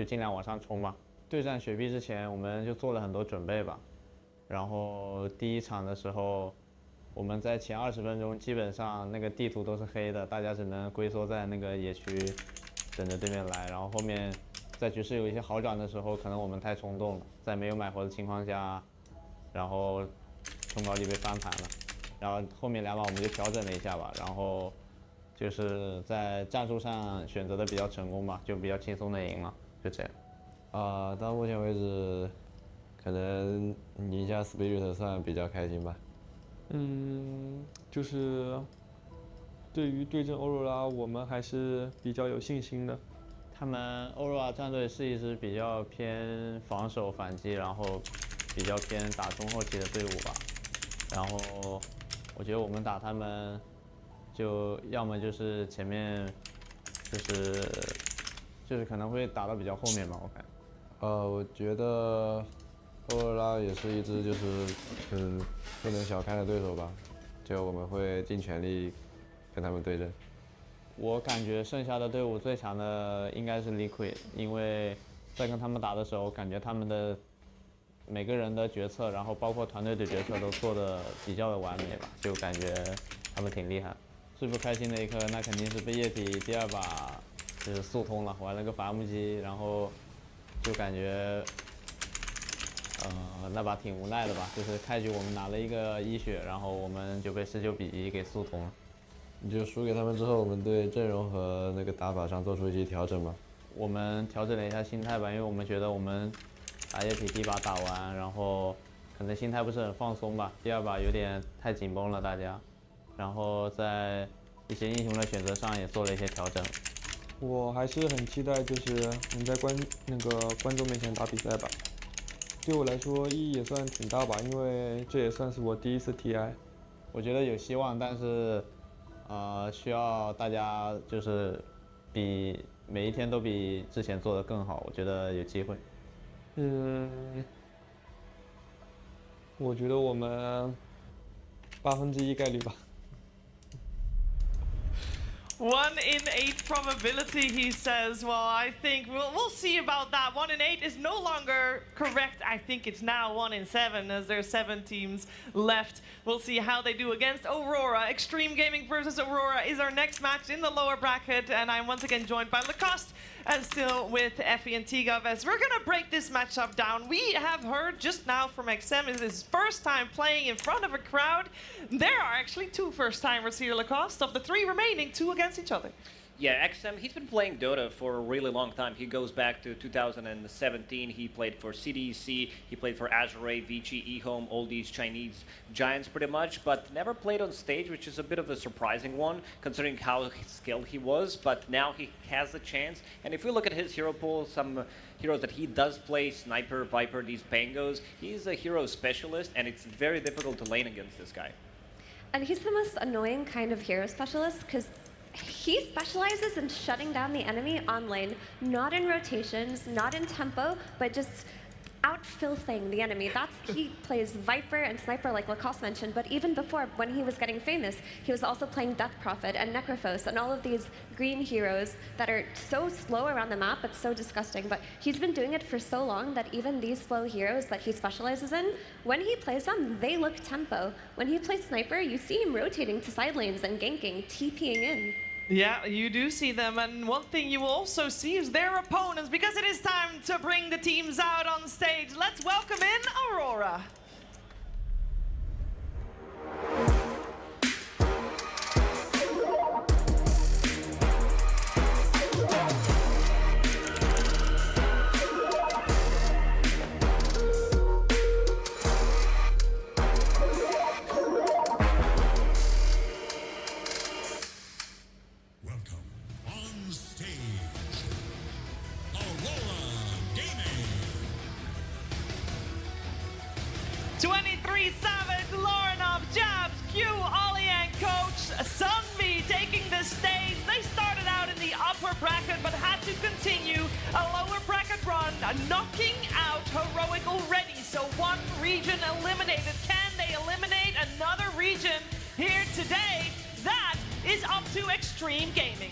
尽量往上冲吧。对战雪碧之前，我们就做了很多准备吧。然后第一场的时候，我们在前20分钟基本上那个地图都是黑的，大家只能龟缩在那个野区等着对面来。然后后面在局势有一些好转的时候，可能我们太冲动了，在没有买活的情况下，然后冲高地被翻盘了。然后后面2把我们就调整了一下吧，然后就是在战术上选择的比较成功吧，就比较轻松的赢了，就这样。到目前为止，可能赢下 Spirit 算比较开心吧。就是对于对阵欧若拉，我们还是比较有信心的。他们欧若拉战队是一支比较偏防守反击，然后比较偏打中后期的队伍吧。然后我觉得我们打他们，就要么就是前面就是可能会打到比较后面吧，我看。我觉得欧若拉也是一支就是不能小看的对手吧，就我们会尽全力跟他们对阵。我感觉剩下的队伍最强的应该是 Liquid， 因为在跟他们打的时候，感觉他们的每个人的决策，然后包括团队的决策都做得比较的完美吧，就感觉他们挺厉害。最不开心的一刻，那肯定是被液体第2把就是速通了，玩了个伐木机，然后就感觉那把挺无奈的吧，就是开局我们拿了一个1血，然后我们就被19比1给速通了。就输给他们之后，我们对阵容和那个打法上做出一些调整嘛。我们调整了一下心态吧，因为我们觉得我们打液体第1把打完，然后可能心态不是很放松吧，第2把有点太紧绷了大家，然后在一些英雄的选择上也做了一些调整。我还是很期待，就是能在观众面前打比赛吧。对我来说意义也算挺大吧，因为这也算是我第一次 TI。我觉得有希望，但是需要大家就是比每一天都比之前做得更好，我觉得有机会。我觉得我们1%概率吧。1 in 8 probability, he says. Well, I think we'll see about that. 1 in 8 is no longer correct. I think it's now 1 in 7, as there are 7 teams left. We'll see how they do against Aurora. Extreme Gaming versus Aurora is our next match in the lower bracket, and I'm once again joined by Lacoste and still with Effie and Tigov. As we're gonna break this matchup down, we have heard just now from XM is his first time playing in front of a crowd. There are actually 2 first-timers here, Lacoste. Of the 3 remaining, 2 against each other. Yeah, XM, he's been playing Dota for a really long time. He goes back to 2017. He played for CDEC, he played for Azure, Vici, eHome, all these Chinese giants pretty much, but never played on stage, which is a bit of a surprising one, considering how skilled he was. But now he has the chance. And if we look at his hero pool, some heroes that he does play, Sniper, Viper, these Pangos, he's a hero specialist, and it's very difficult to lane against this guy. And he's the most annoying kind of hero specialist, because he specializes in shutting down the enemy on lane, not in rotations, not in tempo, but just out-filthing the enemy. He plays Viper and Sniper like Lacoste mentioned, but even before, when he was getting famous, he was also playing Death Prophet and Necrophos and all of these green heroes that are so slow around the map, but so disgusting. But he's been doing it for so long that even these slow heroes that he specializes in, when he plays them, they look tempo. When he plays Sniper, you see him rotating to side lanes and ganking, TPing in. Yeah, you do see them, and one thing you will also see is their opponents, because it is time to bring the teams out on stage. Let's welcome in Aurora. On stage, Aurora Gaming. 23 Savage, Laurenov, Jabs, Q, Ollie, and Coach Sunvi taking the stage. They started out in the upper bracket, but had to continue a lower bracket run, knocking out Heroic already. So 1 region eliminated. Can they eliminate another region here today? That is up to Extreme Gaming.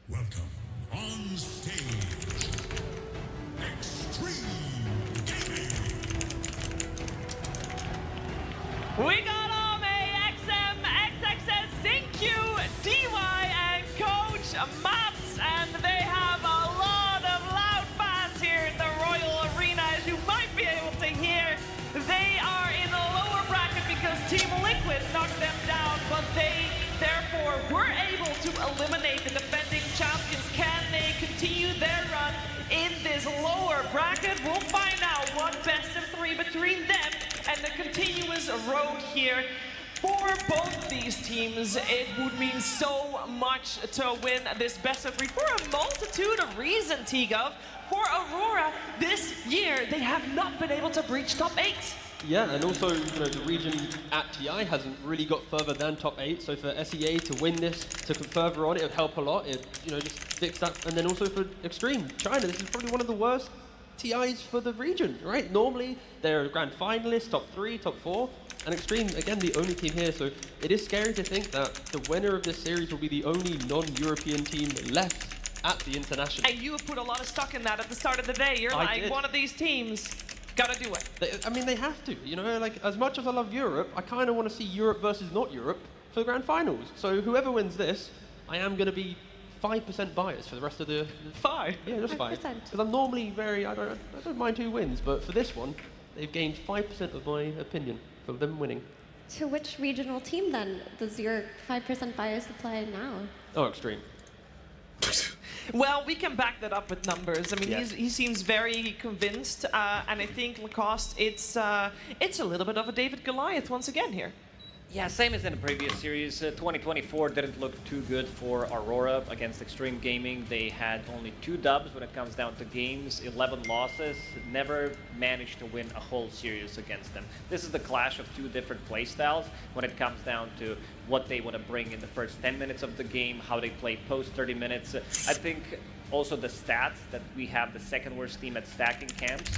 Welcome on stage, Extreme Gaming. We got Ame, XM, XXS, Zinq, DY, and Coach Maps, and they have a lot of loud fans here in the Royal Arena, as you might be able to hear. They are in the lower bracket because Team Liquid knocked them down, but they therefore were able to eliminate the defending champions. Can they continue their run in this lower bracket? We'll find out one best of 3 between them and the continuous road here. For both these teams, it would mean so much to win this best of 3 for a multitude of reasons, Tigov. For Aurora, this year, they have not been able to breach top 8. Yeah, and also, the region at TI hasn't really got further than top 8, so for SEA to win this, to come further on, it would help a lot. It, just fix that. And then also for Extreme, China, this is probably one of the worst TIs for the region, right? Normally, they're grand finalists, top 3, top 4, and Extreme, again, the only team here, so it is scary to think that the winner of this series will be the only non-European team left at the International. And you have put a lot of stock in that at the start of the day. You're like, one of these teams gotta do it. They have to, as much as I love Europe, I kind of want to see Europe versus not Europe for the grand finals. So whoever wins this, I am going to be 5% bias for the rest of the... 5? Yeah, just 5. 5%. Because I'm normally I don't mind who wins, but for this one, they've gained 5% of my opinion for them winning. To which regional team then does your 5% bias apply now? Oh, Extreme. Well, we can back that up with numbers. I mean, Yeah. he seems very convinced, and I think Lacoste, it's a little bit of a David Goliath once again here. Yeah, same as in the previous series. 2024 didn't look too good for Aurora against Extreme Gaming. They had only 2 dubs when it comes down to games, 11 losses, never managed to win a whole series against them. This is the clash of 2 different playstyles when it comes down to what they want to bring in the first 10 minutes of the game, how they play post 30 minutes. I think also the stats that we have the second worst team at stacking camps,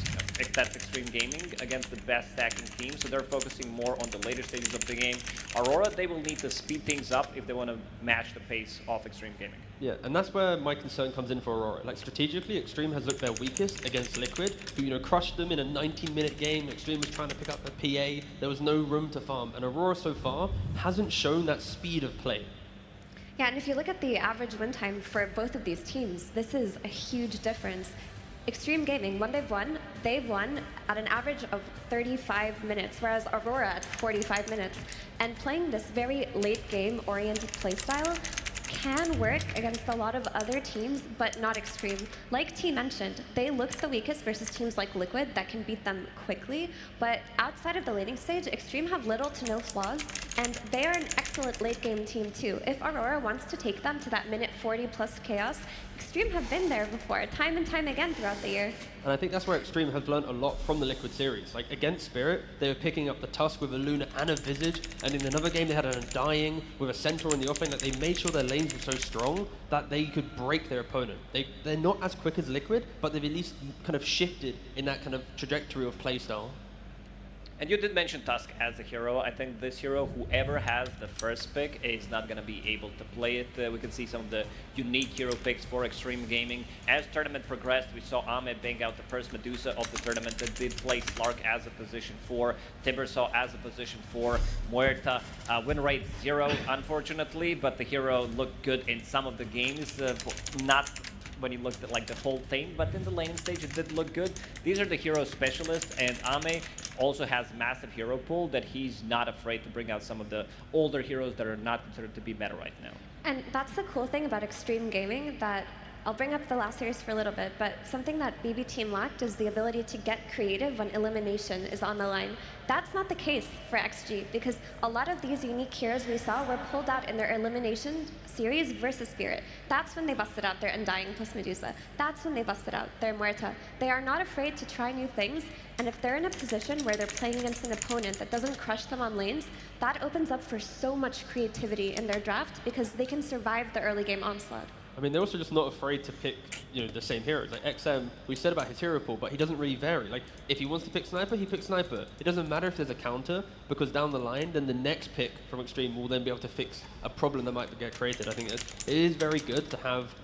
that's Extreme Gaming, against the best stacking team, so they're focusing more on the later stages of the game. Aurora, they will need to speed things up if they want to match the pace of Extreme Gaming. Yeah, and that's where my concern comes in for Aurora. Like, strategically, Extreme has looked their weakest against Liquid, who, crushed them in a 19-minute game. Extreme was trying to pick up the PA. There was no room to farm. And Aurora, so far, hasn't shown that speed of play. Yeah, and if you look at the average win time for both of these teams, this is a huge difference. Extreme Gaming, when they've won at an average of 35 minutes, whereas Aurora at 45 minutes. And playing this very late game oriented playstyle can work against a lot of other teams, but not Extreme. Like T mentioned, they looked the weakest versus teams like Liquid that can beat them quickly, but outside of the laning stage, Extreme have little to no flaws, and they are an excellent late game team too. If Aurora wants to take them to that minute 40 plus chaos, Extreme have been there before, time and time again throughout the year. And I think that's where Extreme has learned a lot from the Liquid series. Like, against Spirit, they were picking up the Tusk with a Luna and a Visage, and in another game they had an Undying with a Centaur in the offlane. That they made sure their lanes were so strong that they could break their opponent. They're not as quick as Liquid, but they've at least kind of shifted in that kind of trajectory of playstyle. And you did mention Tusk as a hero. I think this hero, whoever has the first pick, is not going to be able to play it. We can see some of the unique hero picks for Extreme Gaming. As tournament progressed, we saw Ahmed bang out the first Medusa of the tournament that did play Slark as a position 4, Timbersaw as a position 4, Muerta. Win rate 0, unfortunately, but the hero looked good in some of the games. Not when you looked at like the whole thing, but in the laning stage it did look good. These are the hero specialists, and Ame also has massive hero pool that he's not afraid to bring out some of the older heroes that are not considered to be meta right now. And that's the cool thing about Extreme Gaming, that I'll bring up the last series for a little bit, but something that BB Team lacked is the ability to get creative when elimination is on the line. That's not the case for XG, because a lot of these unique heroes we saw were pulled out in their elimination series versus Spirit. That's when they busted out their Undying plus Medusa. That's when they busted out their Muerta. They are not afraid to try new things, and if they're in a position where they're playing against an opponent that doesn't crush them on lanes, that opens up for so much creativity in their draft because they can survive the early game onslaught. I mean, they're also just not afraid to pick, the same heroes. Like XM, we said about his hero pool, but he doesn't really vary. Like, if he wants to pick Sniper, he picks Sniper. It doesn't matter if there's a counter, because down the line, then the next pick from Extreme will then be able to fix a problem that might get created. I think it is very good to have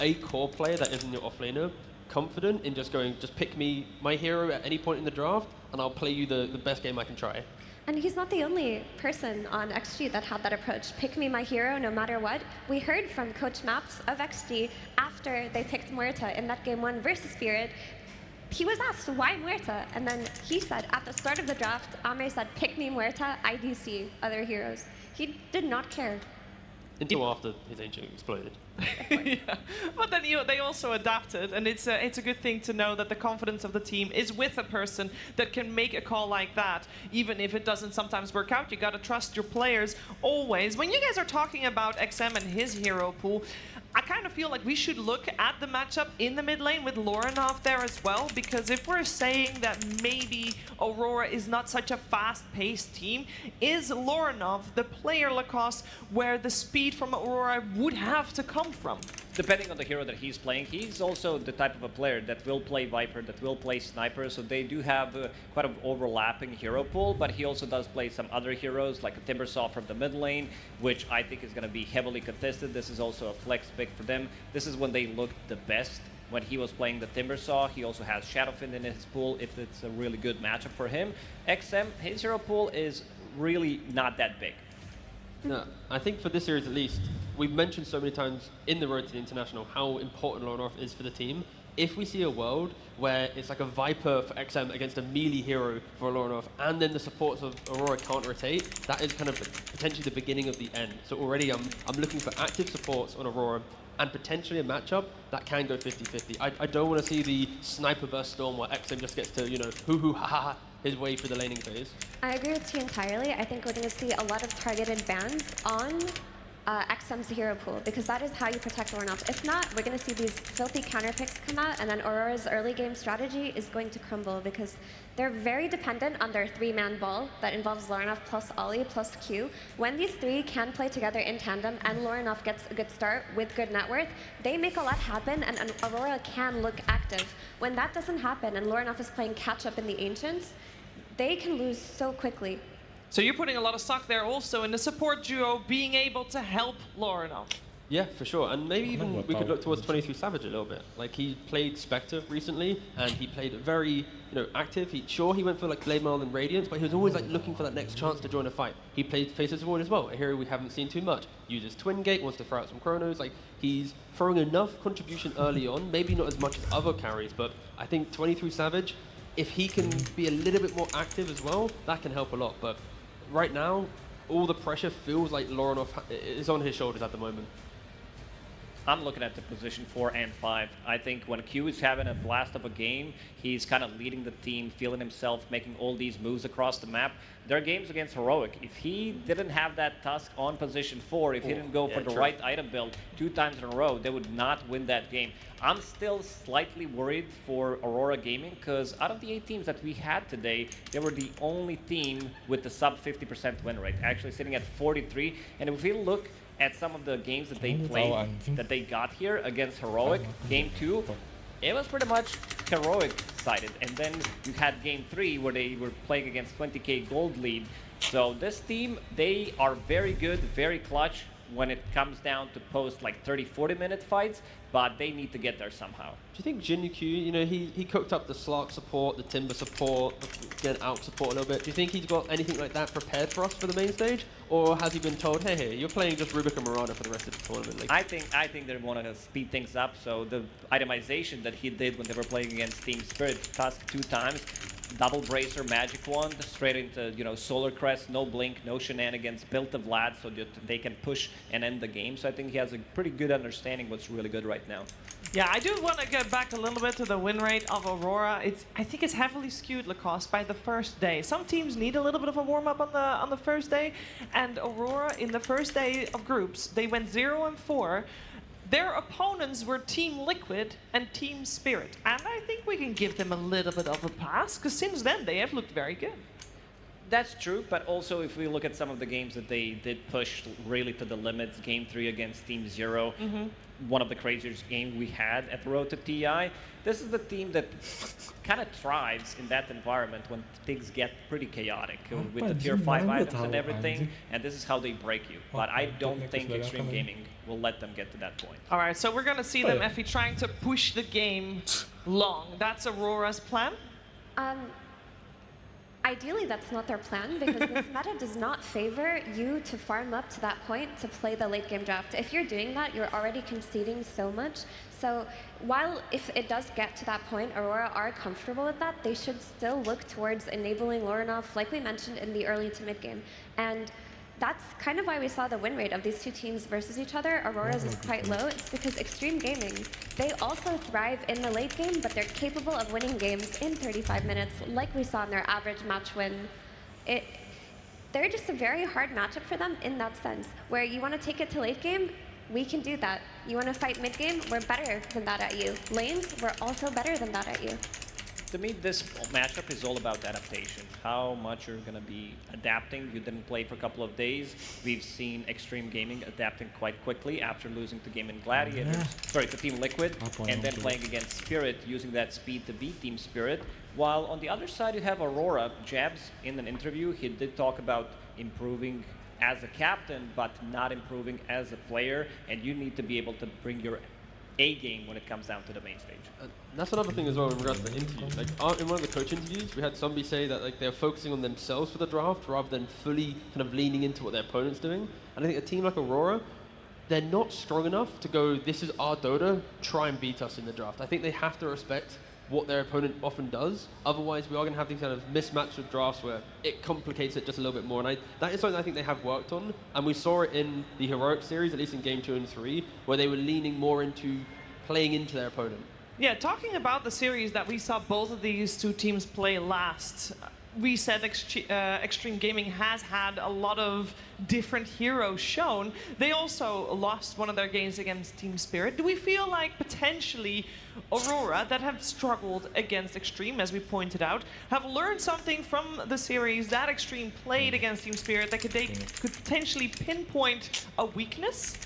a core player that isn't your offlaner confident in just pick me, my hero at any point in the draft, and I'll play you the best game I can try. And he's not the only person on XG that had that approach. Pick me my hero no matter what. We heard from Coach Maps of XG after they picked Muerta in that game 1 versus Spirit. He was asked, why Muerta? And then he said, at the start of the draft, Ame said, pick me Muerta, IDC, other heroes. He did not care. Until after his ancient exploded. Yeah. But then they also adapted, and it's a good thing to know that the confidence of the team is with a person that can make a call like that, even if it doesn't sometimes work out. You gotta trust your players always. When you guys are talking about XM and his hero pool, I kind of feel like we should look at the matchup in the mid lane with Lorinov there as well, because if we're saying that maybe Aurora is not such a fast-paced team, is Lorinov the player, Lacoste, where the speed from Aurora would have to come from? Depending on the hero that he's playing, he's also the type of a player that will play Viper, that will play Sniper, so they do have quite an overlapping hero pool, but he also does play some other heroes, like a Timbersaw from the mid lane, which I think is going to be heavily contested. This is also a flex pick for them. This is when they look the best. When he was playing the Timbersaw, he also has Shadowfin in his pool if it's a really good matchup for him. XM, his hero pool is really not that big. No, I think for this series at least, we've mentioned so many times in the road to the international how important Loranov is for the team. If we see a world where it's like a Viper for XM against a melee hero for Loranov, and then the supports of Aurora can't rotate, that is kind of potentially the beginning of the end. So already I'm looking for active supports on Aurora, and potentially a matchup that can go 50-50. I don't want to see the Sniper versus Storm where XM just gets to, you know, hoo-hoo, ha-ha, his way through the laning phase. I agree with you entirely. I think we're going to see a lot of targeted bans on XM's hero pool, because that is how you protect Loranov. If not, we're going to see these filthy counter picks come out, and then Aurora's early game strategy is going to crumble because they're very dependent on their 3-man ball that involves Loranov plus Ollie plus Q. When these three can play together in tandem and Loranov gets a good start with good net worth, they make a lot happen, and Aurora can look active. When that doesn't happen and Loranov is playing catch up in the Ancients, they can lose so quickly. So you're putting a lot of stock there also in the support duo being able to help Loranov. Yeah, for sure. And maybe even we could look towards 23 Savage a little bit. Like, he played Spectre recently, and he played very, active. He went for like Blade Mail and Radiance, but he was always like looking for that next chance to join a fight. He played Faces of Void as well, a hero we haven't seen too much. Uses Twin Gate, wants to throw out some Chronos. Like, he's throwing enough contribution early on, maybe not as much as other carries, but I think 23 Savage, if he can be a little bit more active as well, that can help a lot. But right now, all the pressure feels like Loranov is on his shoulders at the moment. I'm looking at the position 4 and 5. I think when Q is having a blast of a game, he's kind of leading the team, feeling himself, making all these moves across the map. There are games against Heroic. If he didn't have that Tusk on position 4, if he didn't go for the right item build 2 times in a row, they would not win that game. I'm still slightly worried for Aurora Gaming, because out of the 8 teams that we had today, they were the only team with the sub 50% win rate, actually sitting at 43. And if we look at some of the games that they played, that they got here against Heroic, game 2, it was pretty much Heroic sided. And then you had game 3 where they were playing against 20k gold lead. So this team, they are very good, very clutch when it comes down to post like 30-40 minute fights, but they need to get there somehow. Do you think Jin Q, he cooked up the Slark support, the Timber support, the Get Out support a little bit. Do you think he's got anything like that prepared for us for the main stage? Or has he been told, hey, you're playing just Rubik and Marauder for the rest of the tournament? Like, I think they want to speed things up, so the itemization that he did when they were playing against Team Spirit, Tusk 2 times, double bracer, magic wand, straight into Solar Crest, no blink, no shenanigans, built to Vlad so that they can push and end the game. So I think he has a pretty good understanding what's really good right now. Yeah, I do want to get back a little bit to the win rate of Aurora. I think it's heavily skewed, Lacoste, by the first day. Some teams need a little bit of a warm-up on the first day, and Aurora, in the first day of groups, they went 0-4. Their opponents were Team Liquid and Team Spirit, and I think we can give them a little bit of a pass, because since then they have looked very good. That's true, but also if we look at some of the games that they did push really to the limits, Game 3 against Team Zero, one of the craziest games we had at the road to TI, this is the team that kind of thrives in that environment when things get pretty chaotic with the tier 5 items and everything, and this is how they break you. But I don't think Extreme Gaming will let them get to that point. All right, so we're going to see them, Effie, trying to push the game long. That's Aurora's plan? Ideally, that's not their plan, because this meta does not favor you to farm up to that point to play the late game draft. If you're doing that, you're already conceding so much. So while if it does get to that point, Aurora are comfortable with that, they should still look towards enabling Loranov, like we mentioned, in the early to mid game. And that's kind of why we saw the win rate of these two teams versus each other. Aurora's is quite low. It's because Extreme Gaming, they also thrive in the late game, but they're capable of winning games in 35 minutes, like we saw in their average match win. They're just a very hard matchup for them in that sense, where you want to take it to late game, we can do that. You want to fight mid game, we're better than that at you. Lanes, we're also better than that at you. To me, this matchup is all about adaptation. How much you're going to be adapting. You didn't play for a couple of days. We've seen Extreme Gaming adapting quite quickly after losing to Game in Gladiators, sorry, to Team Liquid, and then playing against Spirit, using that speed to beat Team Spirit. While on the other side, you have Aurora. Jabs, in an interview, he did talk about improving as a captain, but not improving as a player, and you need to be able to bring your A game when it comes down to the main stage. That's another thing as well in regards to the interviews. Like in one of the coach interviews, we had somebody say that like they're focusing on themselves for the draft rather than fully kind of leaning into what their opponent's doing. And I think a team like Aurora, they're not strong enough to go, this is our Dota, try and beat us in the draft. I think they have to respect what their opponent often does. Otherwise, we are going to have these kind of mismatch of drafts where it complicates it just a little bit more. And that is something I think they have worked on. And we saw it in the Heroic series, at least in Game 2 and 3, where they were leaning more into playing into their opponent. Yeah, talking about the series that we saw both of these two teams play last, we said Extreme Gaming has had a lot of different heroes shown. They also lost one of their games against Team Spirit. Do we feel like potentially Aurora, that have struggled against Extreme, as we pointed out, have learned something from the series that Extreme played against Team Spirit that they could potentially pinpoint a weakness?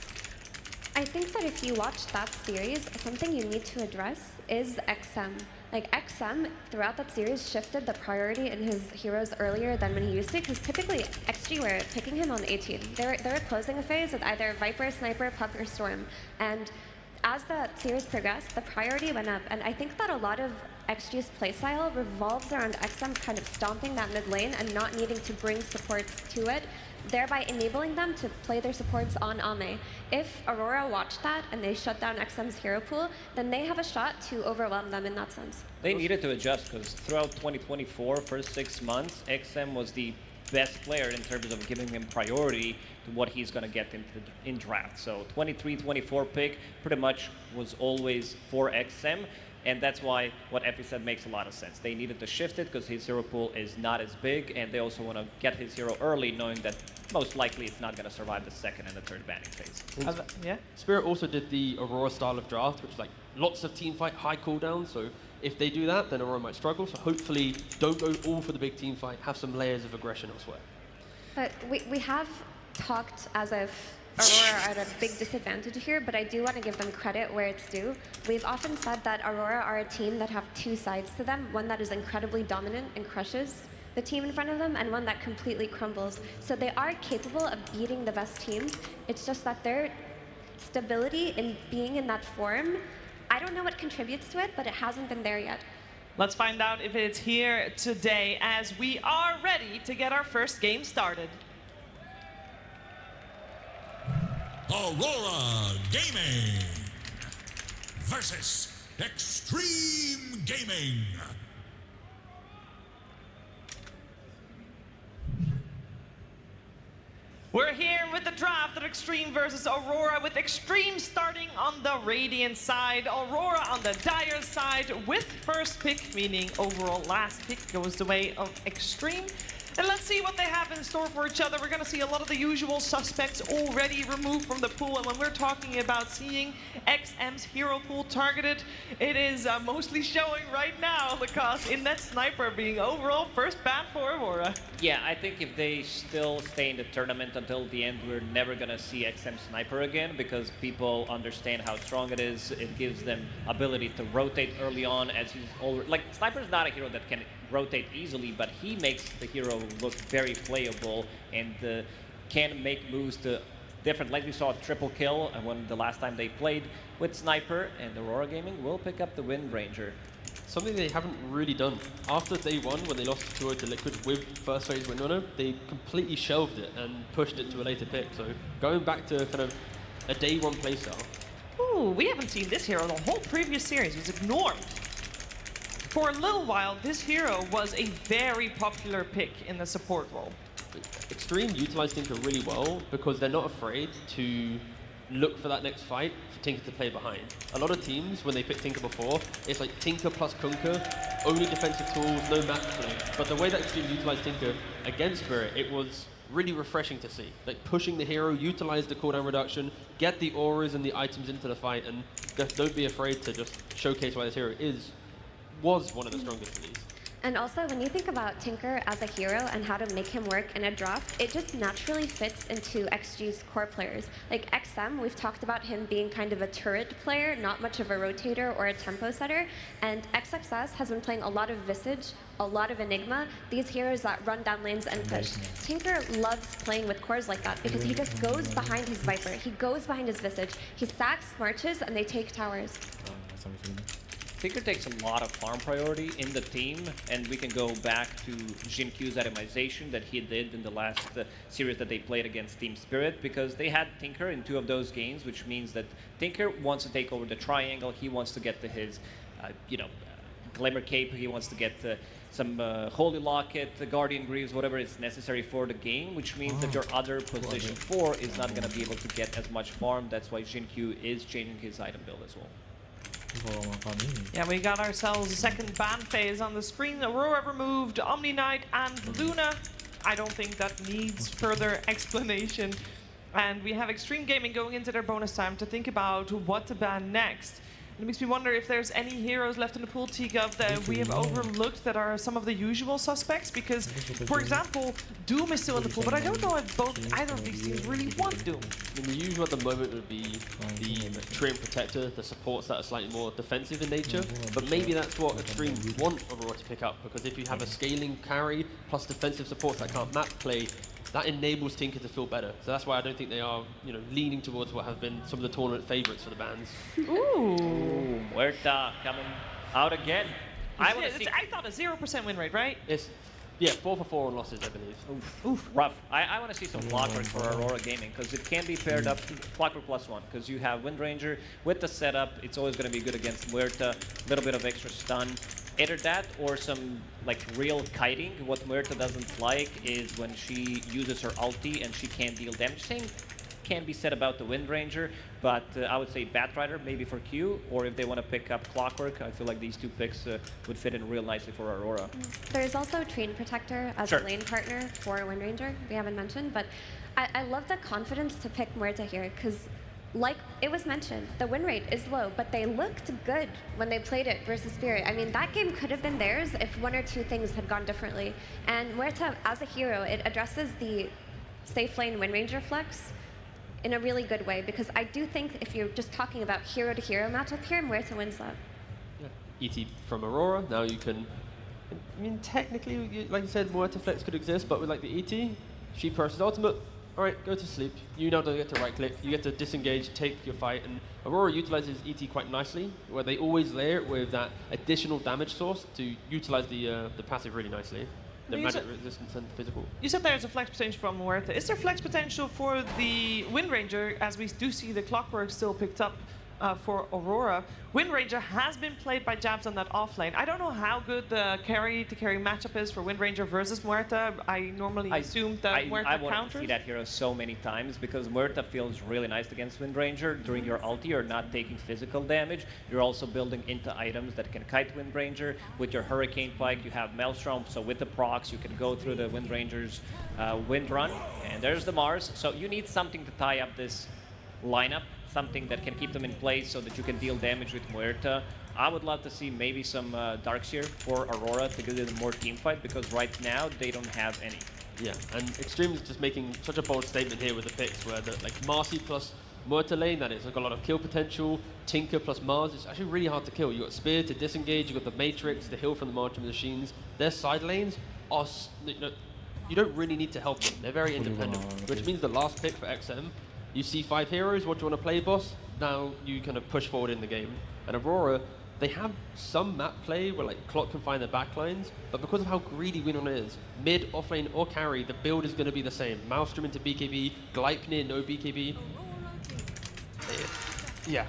I think that if you watch that series, something you need to address is XM. Like XM, throughout that series, shifted the priority in his heroes earlier than when he used to, because typically XG were picking him on 18. They were closing a phase with either Viper, Sniper, Puck, or Storm. And as the series progressed, the priority went up. And I think that a lot of XG's playstyle revolves around XM kind of stomping that mid lane and not needing to bring supports to it, thereby enabling them to play their supports on Ame. If Aurora watched that and they shut down XM's hero pool, then they have a shot to overwhelm them in that sense. They needed to adjust because throughout 2024, first 6 months, XM was the best player in terms of giving him priority to what he's going to get in draft. So 23-24 pick pretty much was always for XM. And that's why what Effie said makes a lot of sense. They needed to shift it because his hero pool is not as big, and they also want to get his hero early, knowing that most likely it's not going to survive the second and the third banning phase. Yeah. Spirit also did the Aurora style of draft, which is like lots of team fight, high cooldown. So if they do that, then Aurora might struggle. So hopefully, don't go all for the big team fight. Have some layers of aggression elsewhere. But we have talked as if Aurora are at a big disadvantage here, but I do want to give them credit where it's due. We've often said that Aurora are a team that have two sides to them, one that is incredibly dominant and crushes the team in front of them, and one that completely crumbles. So they are capable of beating the best teams. It's just that their stability in being in that form, I don't know what contributes to it, but it hasn't been there yet. Let's find out if it's here today, as we are ready to get our first game started. Aurora Gaming versus Extreme Gaming. We're here with the draft of Extreme versus Aurora, with Extreme starting on the Radiant side, Aurora on the Dire side, with first pick, meaning overall last pick goes the way of Extreme. And let's see what they have in store for each other. We're going to see a lot of the usual suspects already removed from the pool. And when we're talking about seeing XM's hero pool targeted, it is mostly showing right now because in that Sniper being overall first ban for Aurora. Yeah, I think if they still stay in the tournament until the end, we're never going to see XM Sniper again because people understand how strong it is. It gives them ability to rotate early on, as he's already... Like, Sniper's not a hero that can rotate easily, but he makes the hero look very playable and can make moves to different, like we saw a triple kill when the last time they played with Sniper, and Aurora Gaming will pick up the Wind Ranger. Something they haven't really done. After day one, when they lost 2-0 to Liquid with first phase Windrunner, they completely shelved it and pushed it to a later pick. So going back to kind of a day one playstyle. Ooh, we haven't seen this hero the whole previous series. It was ignored. For a little while, this hero was a very popular pick in the support role. Extreme utilize Tinker really well because they're not afraid to look for that next fight for Tinker to play behind. A lot of teams, when they pick Tinker before, it's like Tinker plus Kunkka, only defensive tools, no match play. But the way that Extreme utilized Tinker against Spirit, it was really refreshing to see. Like pushing the hero, utilize the cooldown reduction, get the auras and the items into the fight, and don't be afraid to just showcase why this hero was one of the strongest of these. And also, when you think about Tinker as a hero and how to make him work in a draft, it just naturally fits into XG's core players. Like XM, we've talked about him being kind of a turret player, not much of a rotator or a tempo setter. And XXS has been playing a lot of Visage, a lot of Enigma, these heroes that run down lanes and push. Tinker loves playing with cores like that because he just goes behind his Viper, he goes behind his Visage, he stacks marches, and they take towers. Tinker takes a lot of farm priority in the team, and we can go back to Jinkyu's itemization that he did in the last series that they played against Team Spirit, because they had Tinker in 2 of those games, which means that Tinker wants to take over the triangle, he wants to get to his, Glimmer Cape, he wants to get some Holy Locket, Guardian Greaves, whatever is necessary for the game, which means that your other position 4 is not going to be able to get as much farm. That's why Jinkyu is changing his item build as well. Yeah, we got ourselves a second ban phase on the screen. Aurora removed Omni Knight and Luna. I don't think that needs further explanation. And we have Extreme Gaming going into their bonus time to think about what to ban next. It makes me wonder if there's any heroes left in the pool, T-Gov, that we have overlooked that are some of the usual suspects. Because, for example, Doom is still in the pool, but I don't know if either of these teams really want Doom. I mean, the usual at the moment would be the Treant Protector, the supports that are slightly more defensive in nature. But maybe that's what Extreme want Aurora to pick up, because if you have a scaling carry plus defensive supports that can't map play, that enables Tinker to feel better. So that's why I don't think they are, leaning towards what have been some of the tournament favorites for the bans. Ooh. Huerta coming out again. I thought a 0% win rate, right? It's 4 for 4 on losses, I believe. Oof, rough. I want to see some Clockwork for Aurora Gaming, because it can be paired up to Clockwork +1, because you have Windranger with the setup. It's always going to be good against Huerta. A little bit of extra stun. Either that or some real kiting. What Huerta doesn't like is when she uses her ulti and she can't deal damage. Same can be said about the Windranger, but I would say Batrider maybe for Q, or if they want to pick up Clockwork, I feel like these 2 picks would fit in real nicely for Aurora. There's also Treant Protector as a lane partner for Windranger, we haven't mentioned, but I love the confidence to pick Muerta here, because like it was mentioned, the win rate is low, but they looked good when they played it versus Spirit. I mean, that game could have been theirs if 1 or 2 things had gone differently. And Muerta, as a hero, it addresses the safe lane Windranger flex in a really good way, because I do think if you're just talking about hero-to-hero matchup here, Muerta wins that. Yeah. ET from Aurora, now you can... I mean, technically, like you said, Muerta flex could exist, but with the ET, she presses ultimate. Alright, go to sleep. You now don't get to right-click. You get to disengage, take your fight, and Aurora utilizes ET quite nicely, where they always layer it with that additional damage source to utilize the passive really nicely. The magic resistance and physical. You said there's a flex potential from Muerta. Is there flex potential for the Windranger, as we do see the Clockwork still picked up for Aurora? Windranger has been played by Jabs on that offlane. I don't know how good the carry-to-carry matchup is for Windranger versus Muerta. I normally assume that Muerta I want counters. to see that hero so many times, because Muerta feels really nice against Windranger. During your ulti, you're not taking physical damage. You're also building into items that can kite Windranger. With your Hurricane Pike, you have Maelstrom, so with the procs, you can go through the Windranger's wind run. And there's the Mars. So you need something to tie up this lineup, something that can keep them in place so that you can deal damage with Muerta. I would love to see maybe some Darkseer for Aurora to give them more team fight, because right now they don't have any. Yeah, and Extreme is just making such a bold statement here with the picks, where Marcy plus Muerta lane, that is got a lot of kill potential. Tinker plus Mars is actually really hard to kill. You got Spear to disengage, you got the Matrix, the heal from the Marching Machines. Their side lanes are, you don't really need to help them. They're very independent, which means the last pick for XM, you see 5 heroes, what do you want to play, boss? Now you kind of push forward in the game. And Aurora, they have some map play where Clock can find their backlines, but because of how greedy Winona is, mid, offlane, or carry, the build is going to be the same. Maelstrom into BKB, Gleipnir, no BKB.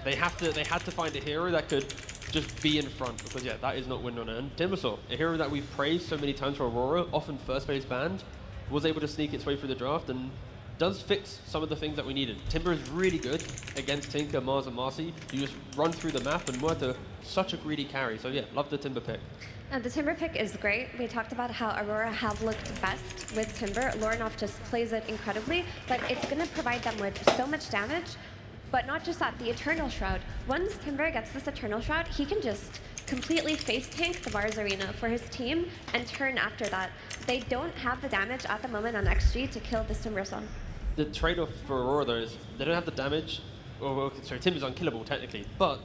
They had to find a hero that could just be in front, because that is not Winona. And Timbersaw, a hero that we've praised so many times for Aurora, often first phase banned, was able to sneak its way through the draft and does fix some of the things that we needed. Timber is really good against Tinker, Mars, and Marcy. You just run through the map, and Muerta, such a greedy carry. So love the Timber pick. The Timber pick is great. We talked about how Aurora have looked best with Timber. Lorinov just plays it incredibly, but it's going to provide them with so much damage. But not just that, the Eternal Shroud. Once Timber gets this Eternal Shroud, he can just completely face tank the Mars Arena for his team and turn after that. They don't have the damage at the moment on XG to kill this Timbersaw. The trade-off for Aurora, though, is they don't have the damage. Timber's unkillable, technically, but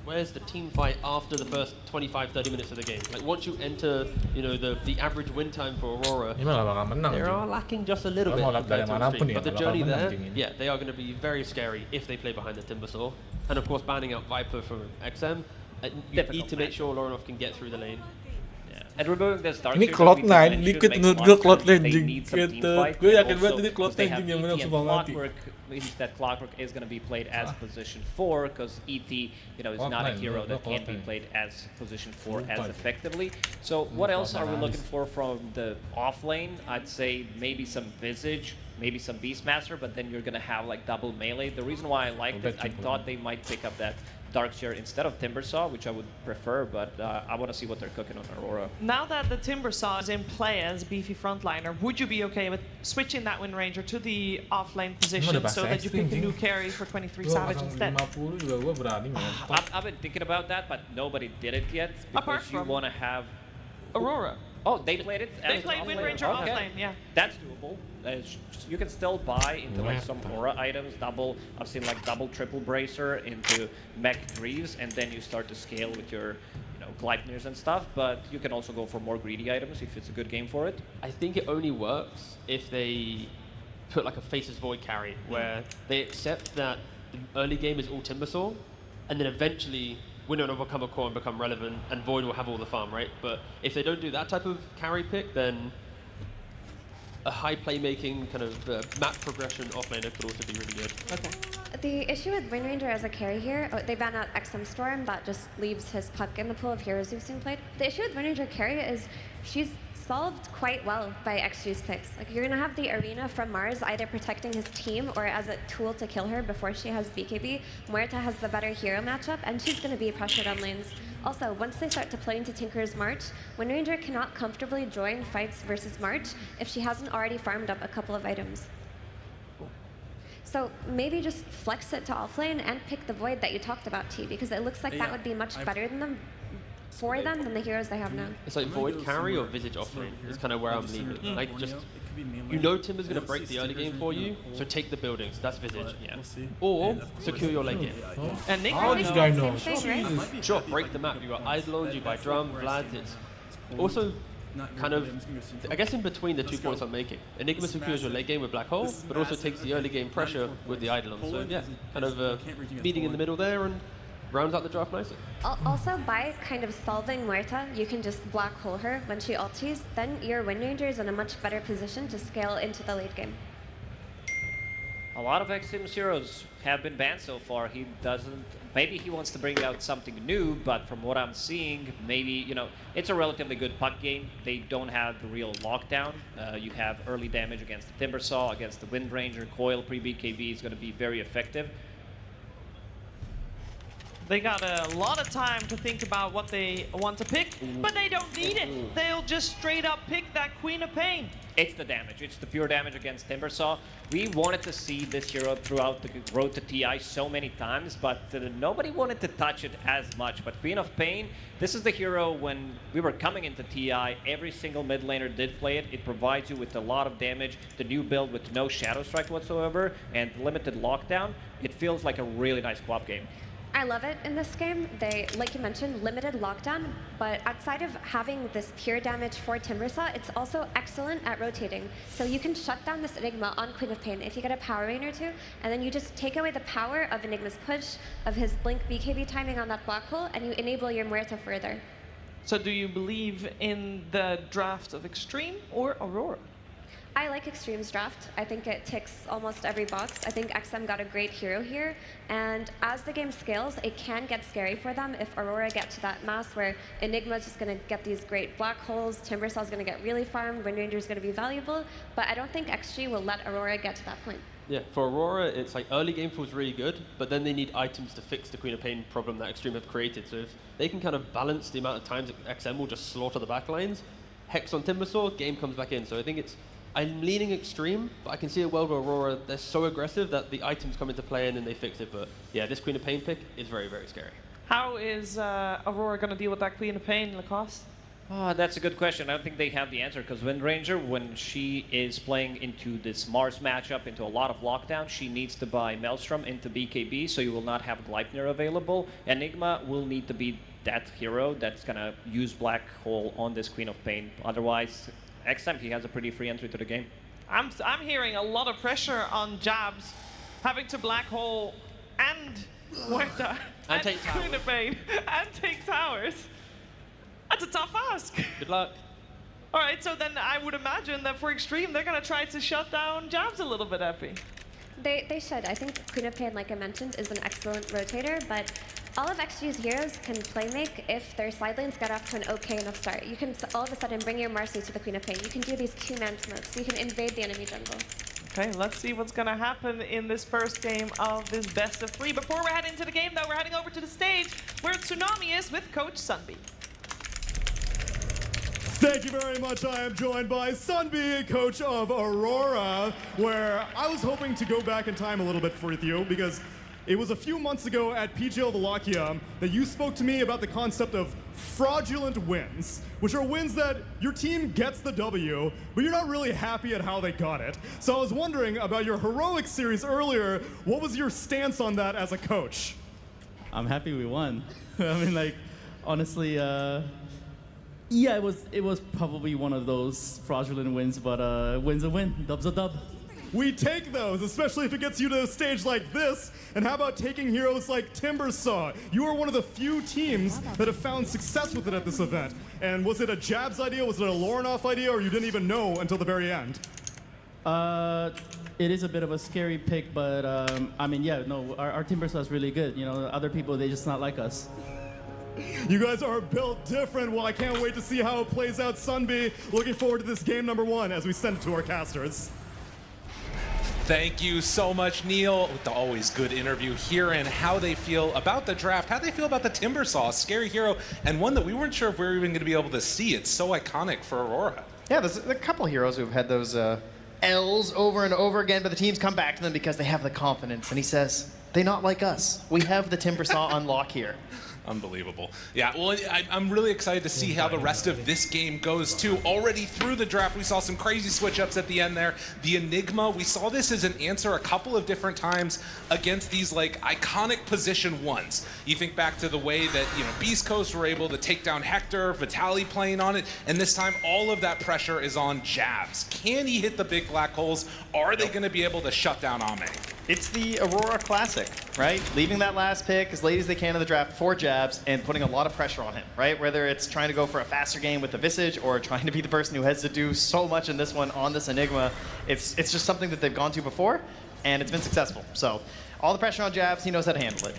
where's the team fight after the first 25-30 minutes of the game? Once you enter, the average win time for Aurora, they are lacking just a little bit compared to Extreme. But the journey there, they are going to be very scary if they play behind the Timbersaw. And of course, banning out Viper from XM You need to make sure Lorinov can get through the lane. And removing this dark Ini series Cloud9 that we dikit mentioned menurut makes gue a lot of Cloud9 sense. They jing need some team gitu. fight, Gue and yakin banget also ini because they Cloud9 have jing yang menang ET and sumpah mati. Clockwork means that Clockwork is going to be played as position 4 because ET, is not a hero that can be played as position 4 as effectively. So what else are we looking for from the off lane? I'd say maybe some Visage, maybe some Beastmaster, but then you're going to have like double melee. The reason why I liked it, I thought they might pick up that Darkseer instead of Timbersaw, which I would prefer, but I want to see what they're cooking on Aurora. Now that the Timbersaw is in play as a beefy frontliner, would you be okay with switching that Wind Ranger to the offlane position so that you pick a new carry for 23 Savage instead? I've been thinking about that, but nobody did it yet because you want to have Aurora. Oh, they played it. They played Wind Ranger offlane, yeah. That's doable. You can still buy into like some aura items, I've seen like double, triple bracer into mech Greaves, and then you start to scale with your, Gleipnirs and stuff. But you can also go for more greedy items if it's a good game for it. I think it only works if they put like a Faceless Void carry, where they accept that the early game is all Timbersaw, and then eventually Winner will become a core and become relevant, and Void will have all the farm, right? But if they don't do that type of carry pick, then a high playmaking kind of map progression offlaner could also be really good. Okay. The issue with Wind Ranger as a carry here, they ban out XM Storm, that just leaves his puck in the pool of heroes we've seen played. The issue with Wind Ranger carry is she's solved quite well by XG's picks. Like, you're gonna have the arena from Mars either protecting his team or as a tool to kill her before she has BKB. Muerta has the better hero matchup, and she's gonna be pressured on lanes. Also, once they start to play into Tinker's March, Wind Ranger cannot comfortably join fights versus March if she hasn't already farmed up a couple of items. So maybe just flex it to offlane and pick the Void that you talked about, T, because it looks like that would be much better than them for them than the heroes they have now. It's like Void carry or Visage offlane is kind of where I'm leaning. Like just, Timber's going to break the early game for you, so take the buildings, that's Visage. Or secure your late game. And Nick this guy knows. Sure, break the map. You got Eidolons, you buy Drum, Vlad, it's also kind of, I guess in between the 2 points I'm making. Enigma secures your late game with Black Hole, but also takes the early game pressure with the Eidolon. So yeah, kind of meeting in the middle there and rounds out the draft nicely. Also, by kind of solving Muerta, you can just black hole her when she ulties, then your Wind Ranger is in a much better position to scale into the late game. A lot of XM's heroes have been banned so far. He doesn't, maybe he wants to bring out something new, but from what I'm seeing, maybe, it's a relatively good puck game. They don't have the real lockdown. You have early damage against the Timbersaw, against the Wind Ranger. Coil pre-BKB is going to be very effective. They got a lot of time to think about what they want to pick, but they don't need it. They'll just straight up pick that Queen of Pain. It's the damage. It's the pure damage against Timbersaw. We wanted to see this hero throughout the road to TI so many times, but nobody wanted to touch it as much. But Queen of Pain, this is the hero when we were coming into TI, every single mid laner did play it. It provides you with a lot of damage. The new build with no Shadow Strike whatsoever and limited lockdown, it feels like a really nice co-op game. I love it in this game. They, like you mentioned, limited lockdown, but outside of having this pure damage for Timbersaw, it's also excellent at rotating. So you can shut down this Enigma on Queen of Pain if you get a power rain or two, and then you just take away the power of Enigma's push, of his blink BKB timing on that black hole, and you enable your Muerta further. So do you believe in the draft of Extreme or Aurora? I like Extreme's draft. I think it ticks almost every box. I think XM got a great hero here, and as the game scales, it can get scary for them if Aurora get to that mass where Enigma's just going to get these great black holes, Timbersaw's going to get really farmed, Wind Ranger's going to be valuable, but I don't think XG will let Aurora get to that point. Yeah, for Aurora, it's like early game feels really good, but then they need items to fix the Queen of Pain problem that Extreme have created. So if they can kind of balance the amount of times that XM will just slaughter the backlines, Hex on Timbersaw, game comes back in. So I think I'm leaning Extreme, but I can see a world where Aurora, they're so aggressive that the items come into play and then they fix it. But yeah, this Queen of Pain pick is very, very scary. How is Aurora going to deal with that Queen of Pain, Lacoste? Oh, that's a good question. I don't think they have the answer because Wind Ranger, when she is playing into this Mars matchup, into a lot of lockdown, she needs to buy Maelstrom into BKB, so you will not have Gleipnir available. Enigma will need to be that hero that's going to use Black Hole on this Queen of Pain. Otherwise, XM, he has a pretty free entry to the game. I'm hearing a lot of pressure on Jabs, having to Black Hole and Muerta. And take towers. Queen of Pain. And take towers. That's a tough ask. Good luck. All right, so then I would imagine that for Extreme, they're going to try to shut down Jabs a little bit, Effie. They should. I think Queen of Pain, like I mentioned, is an excellent rotator, but all of XG's heroes can play make if their side lanes get off to an okay enough start. You can all of a sudden bring your Marcy to the Queen of Pain. You can do these two-man smokes, so you can invade the enemy jungle. Okay, let's see what's going to happen in this first game of this best of 3. Before we head into the game, though, we're heading over to the stage where Tsunami is with Coach Sunby. Thank you very much. I am joined by Sunby, coach of Aurora, where I was hoping to go back in time a little bit with you because it was a few months ago at PGL Wallachia that you spoke to me about the concept of fraudulent wins, which are wins that your team gets the W, but you're not really happy at how they got it. So I was wondering about your heroic series earlier. What was your stance on that as a coach? I'm happy we won. I mean, like, honestly, yeah, it was probably one of those fraudulent wins, but win's a win, dub's a dub. We take those, especially if it gets you to a stage like this. And how about taking heroes like Timbersaw? You are one of the few teams that have found success with it at this event. And was it a Jabs idea, was it a Lorenoff idea, or you didn't even know until the very end? It is a bit of a scary pick, but I mean, yeah, no, our Timbersaw is really good. You know, other people, they just not like us. You guys are built different. Well, I can't wait to see how it plays out, Sunby. Looking forward to this game number 1 as we send it to our casters. Thank you so much, Neil, with the always good interview, hearing how they feel about the draft, how they feel about the Timbersaw, a scary hero, and one that we weren't sure if we were even going to be able to see. It's so iconic for Aurora. Yeah, there's a couple heroes who've had those L's over and over again, but the teams come back to them because they have the confidence. And he says, they not like us. We have the Timbersaw on lock here. Unbelievable. Yeah, well, I'm really excited to see how the rest of this game goes, too. Already through the draft, we saw some crazy switch-ups at the end there. The Enigma, we saw this as an answer a couple of different times against these, like, iconic position ones. You think back to the way that, you know, Beast Coast were able to take down Hector, Vitaly playing on it, and this time all of that pressure is on Jabs. Can he hit the big black holes? Are they going to be able to shut down Ame? It's the Aurora Classic, right? Leaving that last pick as late as they can in the draft for Jabs and putting a lot of pressure on him, right? Whether it's trying to go for a faster game with the Visage or trying to be the person who has to do so much in this one on this Enigma, it's just something that they've gone to before, and it's been successful. So all the pressure on Jabs, he knows how to handle it.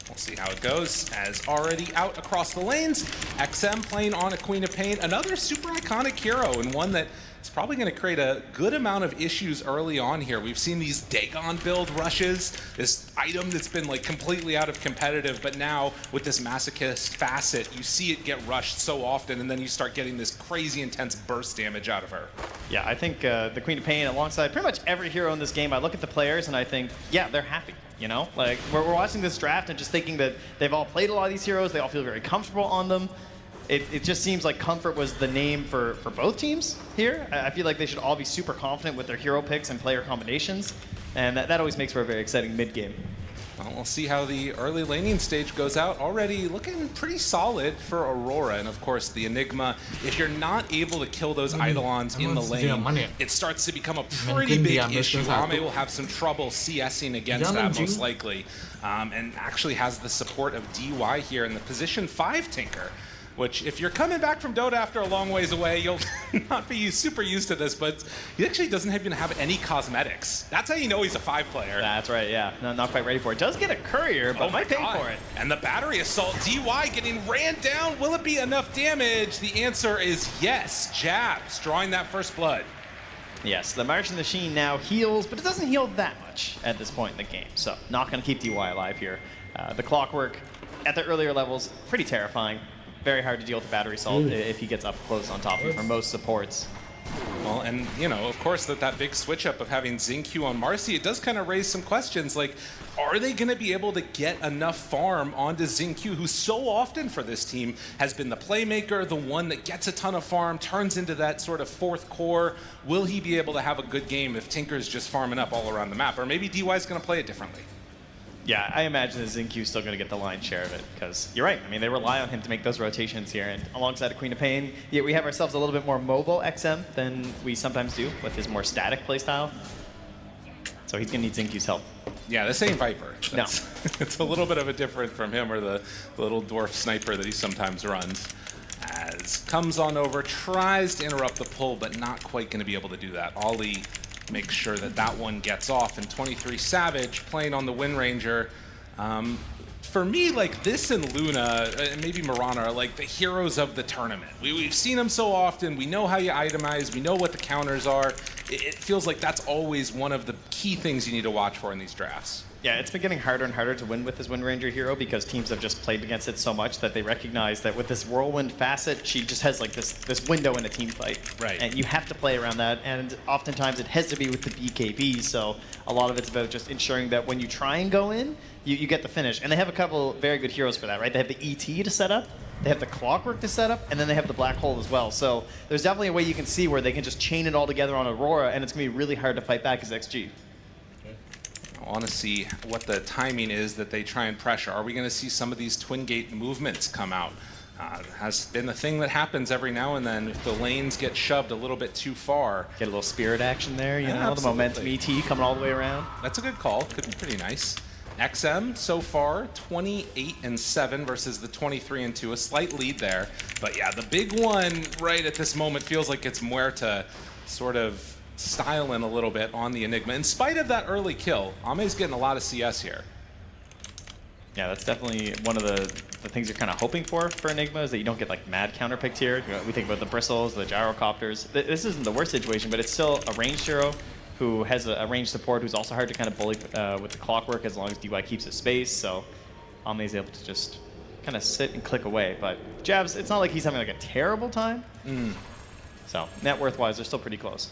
We'll see how it goes. As already out across the lanes, XM playing on a Queen of Pain, another super iconic hero, and one that is probably going to create a good amount of issues early on here. We've seen these Dagon build rushes, this item that's been like completely out of competitive, but now with this masochist facet, you see it get rushed so often, and then you start getting this crazy intense burst damage out of her. Yeah, I think the Queen of Pain, alongside pretty much every hero in this game, I look at the players and I think, yeah, they're happy. You know, like we're watching this draft and just thinking that they've all played a lot of these heroes. They all feel very comfortable on them. It just seems like comfort was the name for both teams here. I feel like they should all be super confident with their hero picks and player combinations. And that always makes for a very exciting mid-game. Well, we'll see how the early laning stage goes out. Already looking pretty solid for Aurora. And of course, the Enigma, if you're not able to kill those Eidolons in the lane, it starts to become a pretty big issue. Ame will have some trouble CSing against that most likely. And actually has the support of DY here in the position 5 Tinker. Which, if you're coming back from Dota after a long ways away, you'll not be super used to this, but he actually doesn't even have any cosmetics. That's how you know he's a 5 player. That's right, yeah. No, not quite ready for it. Does get a courier, but might pay for it. And the battery assault, DY getting ran down. Will it be enough damage? The answer is yes. Jabs drawing that first blood. Yes, the Martian Machine now heals, but it doesn't heal that much at this point in the game. So, not going to keep DY alive here. The Clockwork at the earlier levels, pretty terrifying. Very hard to deal with the battery assault if he gets up close on top of you for most supports. Well, and, you know, of course, that big switch up of having Xingqiu on Marcy, it does kind of raise some questions. Like, are they going to be able to get enough farm onto Xingqiu, who so often for this team has been the playmaker, the one that gets a ton of farm, turns into that sort of 4th core? Will he be able to have a good game if Tinker's just farming up all around the map? Or maybe DY's going to play it differently. Yeah, I imagine that Xingqiu's still going to get the lion's share of it, because you're right. I mean, they rely on him to make those rotations here, and alongside a Queen of Pain, yet we have ourselves a little bit more mobile XM than we sometimes do with his more static playstyle. So he's going to need Xinkyu's help. Yeah, this ain't Viper. No. It's a little bit of a different from him or the little dwarf sniper that he sometimes runs. As comes on over, tries to interrupt the pull, but not quite going to be able to do that. Ollie makes sure that that one gets off, and 23 Savage playing on the Wind Ranger. For me, like this and Luna, and maybe Mirana, are like the heroes of the tournament. We've seen them so often. We know how you itemize. We know what the counters are. It feels like that's always one of the key things you need to watch for in these drafts. Yeah, it's been getting harder and harder to win with this Wind Ranger hero because teams have just played against it so much that they recognize that with this Whirlwind facet, she just has like this window in a team fight. Right. And you have to play around that, and oftentimes it has to be with the BKB, so a lot of it's about just ensuring that when you try and go in, you get the finish. And they have a couple very good heroes for that, right? They have the ET to set up, they have the Clockwork to set up, and then they have the Black Hole as well. So there's definitely a way you can see where they can just chain it all together on Aurora, and it's going to be really hard to fight back as XG. I want to see what the timing is that they try and pressure. Are we going to see some of these Twin Gate movements come out? Has been the thing that happens every now and then if the lanes get shoved a little bit too far. Get a little spirit action there, you know, absolutely. the momentum ET coming all the way around. That's a good call. Could be pretty nice. XM so far 28-7 versus the 23-2, a slight lead there. But yeah, the big one right at this moment feels like it's Muerta sort of styling a little bit on the Enigma. In spite of that early kill, Ame's getting a lot of CS here. Yeah, that's definitely one of the things you're kind of hoping for Enigma, is that you don't get like mad counterpicked here. You know, we think about the bristles, the gyrocopters. This isn't the worst situation, but it's still a ranged hero who has a ranged support who's also hard to kind of bully with the Clockwork as long as DY keeps his space. So Ame's able to just kind of sit and click away. But Jabs, it's not like he's having like a terrible time. So net worth-wise, they're still pretty close.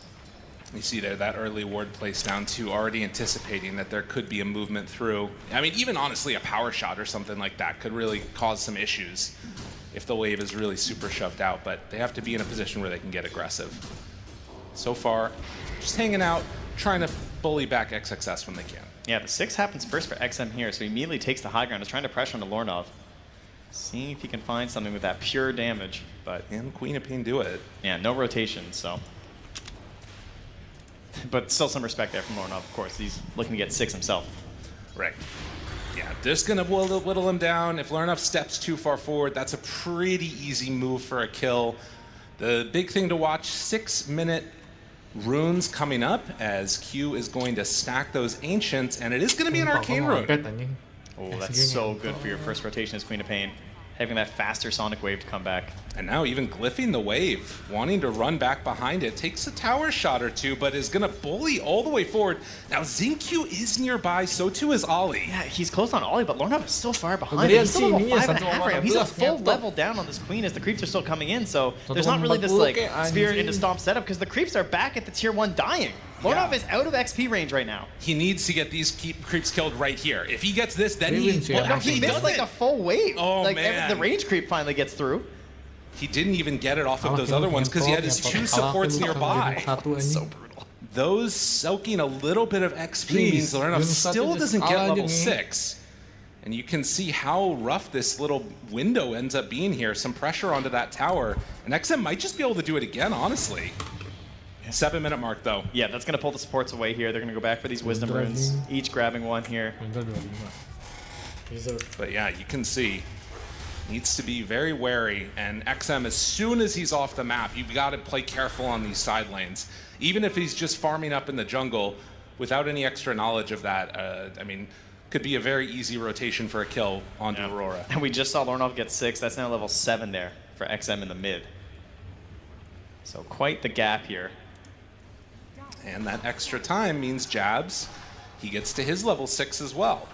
You see there that early ward place down too, already anticipating that there could be a movement through. I mean, even honestly, a power shot or something like that could really cause some issues if the wave is really super shoved out, but they have to be in a position where they can get aggressive. So far, just hanging out, trying to bully back XXS when they can. Yeah, the 6 happens first for XM here, so he immediately takes the high ground, is trying to pressure onto Lornov. Seeing if he can find something with that pure damage, but... And Queen of Pain do it. Yeah, no rotation, so... But still some respect there from Lornov, of course. He's looking to get 6 himself. Right. Yeah, just going to whittle him down. If Lornov steps too far forward, that's a pretty easy move for a kill. The big thing to watch, 6-minute runes coming up as Q is going to stack those Ancients, and it is going to be an Arcane rune. Oh, that's so good for your first rotation as Queen of Pain. Having that faster Sonic Wave to come back. And now even glyphing the wave, wanting to run back behind it, takes a tower shot or two, but is going to bully all the way forward. Now Xingqiu is nearby, so too is Ollie. Yeah, he's close on Ollie, but Lornov is still far behind. He's still level 5.5 right now. He's a full level down on this Queen as the creeps are still coming in, so there's not really this like spirit into stomp setup because the creeps are back at the tier 1 dying. Lornov is out of XP range right now. He needs to get these creeps killed right here. If he gets this, then he missed like a full wave. Oh, like man. The range creep finally gets through. He didn't even get it off of those other ones because he had his 2 supports nearby. So brutal. Those soaking a little bit of XP means Lornov still doesn't get level 6. And you can see how rough this little window ends up being here. Some pressure onto that tower. And XM might just be able to do it again, honestly. 7-minute mark, though. Yeah, that's going to pull the supports away here. They're going to go back for these Wisdom runes, each grabbing one here. But yeah, you can see, needs to be very wary. And XM, as soon as he's off the map, you've got to play careful on these side lanes. Even if he's just farming up in the jungle, without any extra knowledge of that, I mean, could be a very easy rotation for a kill onto Aurora. And we just saw Lornov get 6. That's now level 7 there for XM in the mid. So quite the gap here. And that extra time means Jabs, he gets to his level 6 as well.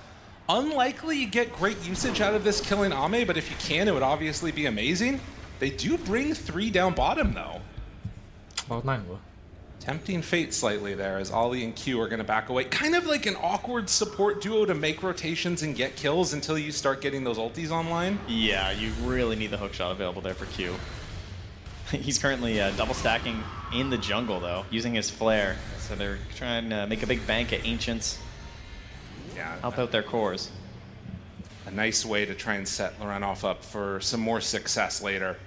Unlikely you get great usage out of this killing Ame, but if you can, it would obviously be amazing. They do bring 3 down bottom, though. Tempting fate slightly there as Ollie and Q are going to back away. Kind of like an awkward support duo to make rotations and get kills until you start getting those ultis online. Yeah, you really need the hookshot available there for Q. He's currently double stacking in the jungle, though, using his flare. So they're trying to make a big bank at Ancients. Yeah. Help out their cores. A nice way to try and set Lornov up for some more success later.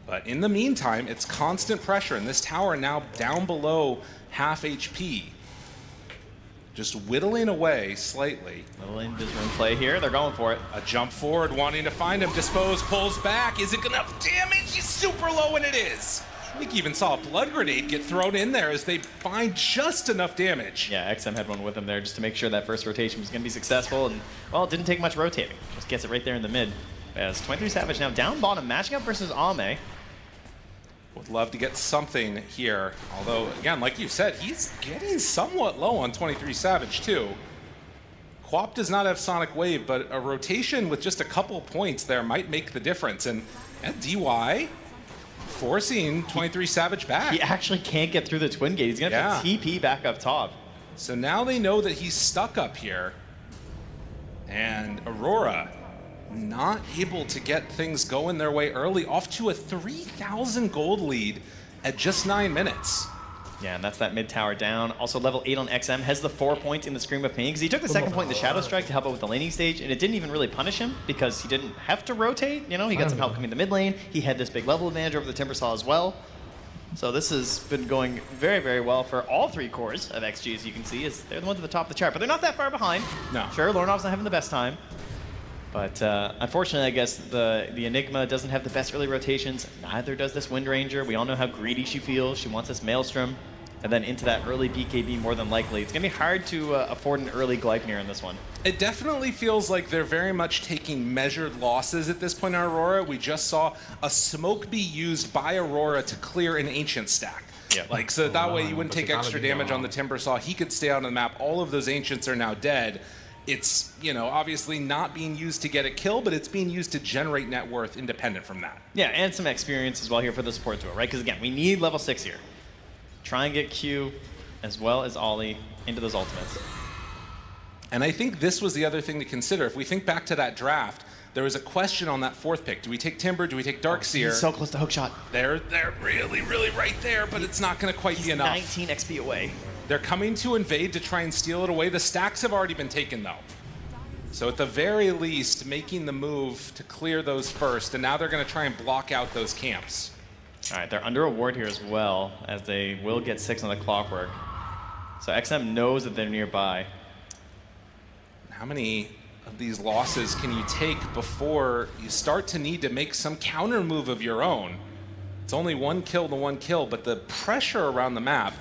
But in the meantime, it's constant pressure, and this tower now down below half HP. just whittling away slightly. Little invisible play here. They're going for it. A jump forward, wanting to find him. Dispose, pulls back. Is it enough damage? He's super low, and it is. I think you even saw a blood grenade get thrown in there as they find just enough damage. Yeah, XM had one with him there just to make sure that first rotation was going to be successful. And, well, it didn't take much rotating. Just gets it right there in the mid. As 23 Savage now down bottom, matching up versus Ame. Would love to get something here. Although, again, like you said, he's getting somewhat low on 23 Savage, too. Quap does not have Sonic Wave, but a rotation with just a couple points there might make the difference. And DY forcing 23 Savage back. He actually can't get through the twin gate. He's going to have to TP back up top. So now they know that he's stuck up here. And Aurora not able to get things going their way early, off to a 3,000 gold lead at just 9 minutes. Yeah, and that's that mid tower down. Also level 8 on XM, has the 4 points in the Scream of Pain, because he took the second point in the Shadow Strike to help out with the laning stage, and it didn't even really punish him, because he didn't have to rotate. You know, he got some help coming to mid lane. He had this big level advantage over the Timbersaw as well. So this has been going very, very well for all 3 cores of XG, as you can see, as they're the ones at the top of the chart. But they're not that far behind. No. Sure, Lornov's not having the best time. But unfortunately, I guess the Enigma doesn't have the best early rotations. Neither does this Wind Ranger. We all know how greedy she feels. She wants this Maelstrom. And then into that early BKB more than likely. It's going to be hard to afford an early Gleipnir in this one. It definitely feels like they're very much taking measured losses at this point in Aurora. We just saw a smoke be used by Aurora to clear an Ancient stack. Yep. Like, so that way you wouldn't take extra damage on the Timbersaw. He could stay out on the map. All of those Ancients are now dead. It's, you know, obviously not being used to get a kill, but it's being used to generate net worth independent from that. Yeah, and some experience as well here for the support duo, right? Because again, we need level 6 here. Try and get Q as well as Ollie into those ultimates. And I think this was the other thing to consider. If we think back to that draft, there was a question on that 4th pick. Do we take Timber? Do we take Darkseer? He's so close to hookshot. They're really, really right there, but it's not going to quite be enough. 19 XP away. They're coming to invade to try and steal it away. The stacks have already been taken, though. So at the very least, making the move to clear those first, and now they're going to try and block out those camps. All right, they're under a ward here as well, as they will get 6 on the clockwork. So XM knows that they're nearby. How many of these losses can you take before you start to need to make some counter move of your own? It's only 1 kill to 1 kill, but the pressure around the map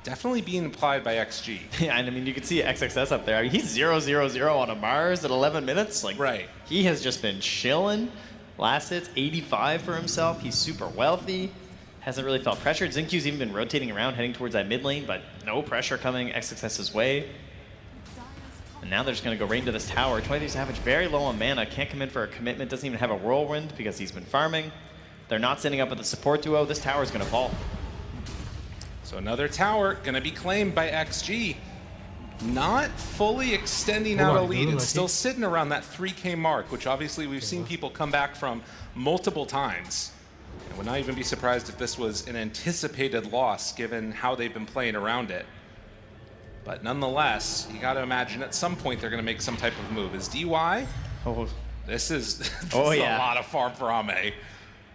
definitely being applied by XG. Yeah, and I mean, you can see XXS up there. I mean, he's 0-0-0 on a Mars at 11 minutes. Like, right. He has just been chilling. Last hit's 85 for himself. He's super wealthy. Hasn't really felt pressured. Xinq's even been rotating around, heading towards that mid lane, but no pressure coming XXS's way. And now they're just going to go right into this tower. 23 Savage very low on mana. Can't come in for a commitment. Doesn't even have a whirlwind because he's been farming. They're not sending up with the support duo. This tower is going to fall. So another tower going to be claimed by XG. Not fully extending out a lead. It's still sitting around that 3K mark, which obviously we've seen people come back from multiple times. And would not even be surprised if this was an anticipated loss given how they've been playing around it. But nonetheless, you got to imagine at some point they're going to make some type of move. Is DY? Oh, this is a yeah. lot of farm for Ame.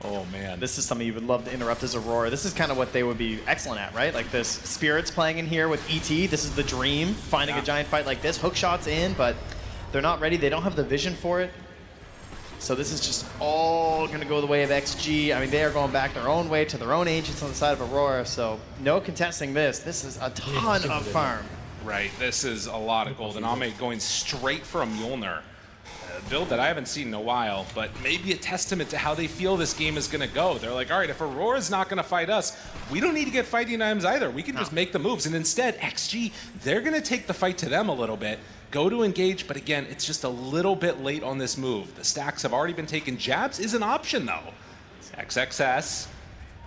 Oh man. This is something you would love to interrupt as Aurora. This is kind of what they would be excellent at, right? Like this Spirits playing in here with ET. This is the dream, finding a giant fight like this. Hook shots in, but they're not ready. They don't have the vision for it. So this is just all going to go the way of XG. I mean, they are going back their own way to their own Ancients on the side of Aurora. So no contesting this. This is a ton of farm. Right. This is a lot of gold. And Ame going straight for a Mjolnir. Build that I haven't seen in a while, but maybe a testament to how they feel this game is going to go. They're like, all right, if Aurora's not going to fight us, we don't need to get fighting items either. We can just make the moves. And instead, XG, they're going to take the fight to them a little bit, go to engage, but again, it's just a little bit late on this move. The stacks have already been taken. Jabs is an option, though. XXS.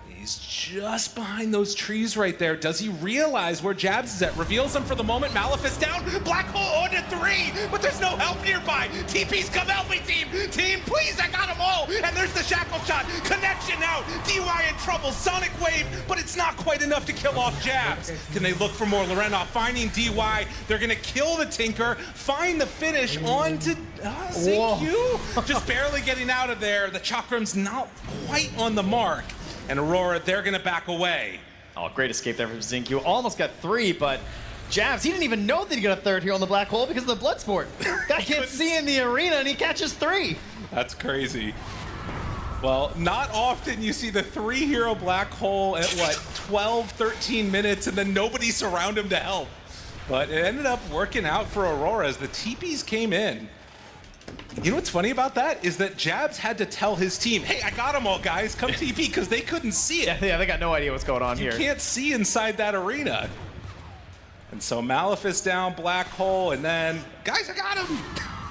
He's just behind those trees right there. Does he realize where Jabs is at? Reveals him for the moment. Malefice down. Black hole on to 3, but there's no help nearby. TP's come help me, team. Team, please, I got them all. And there's the shackle shot. Connection out. DY in trouble. Sonic wave, but it's not quite enough to kill off Jabs. Can they look for more? Lorena finding DY. They're going to kill the Tinker. Find the finish on to Xinq. Just barely getting out of there. The Chakram's not quite on the mark. And Aurora, they're going to back away. Oh, great escape there from Xinq. Almost got 3, but Jabs, he didn't even know that he got a third here on the black hole because of the blood sport. Guy can't see in the arena and he catches 3. That's crazy. Well, not often you see the 3-hero black hole at, what, 12, 13 minutes, and then nobody surround him to help. But it ended up working out for Aurora as the TPs came in. You know what's funny about that is that Jabs had to tell his team, hey, I got them all, guys, come TP, because they couldn't see it. Yeah, they got no idea what's going on here. You can't see inside that arena. And so Malefic's down, black hole, and then, guys, I got him!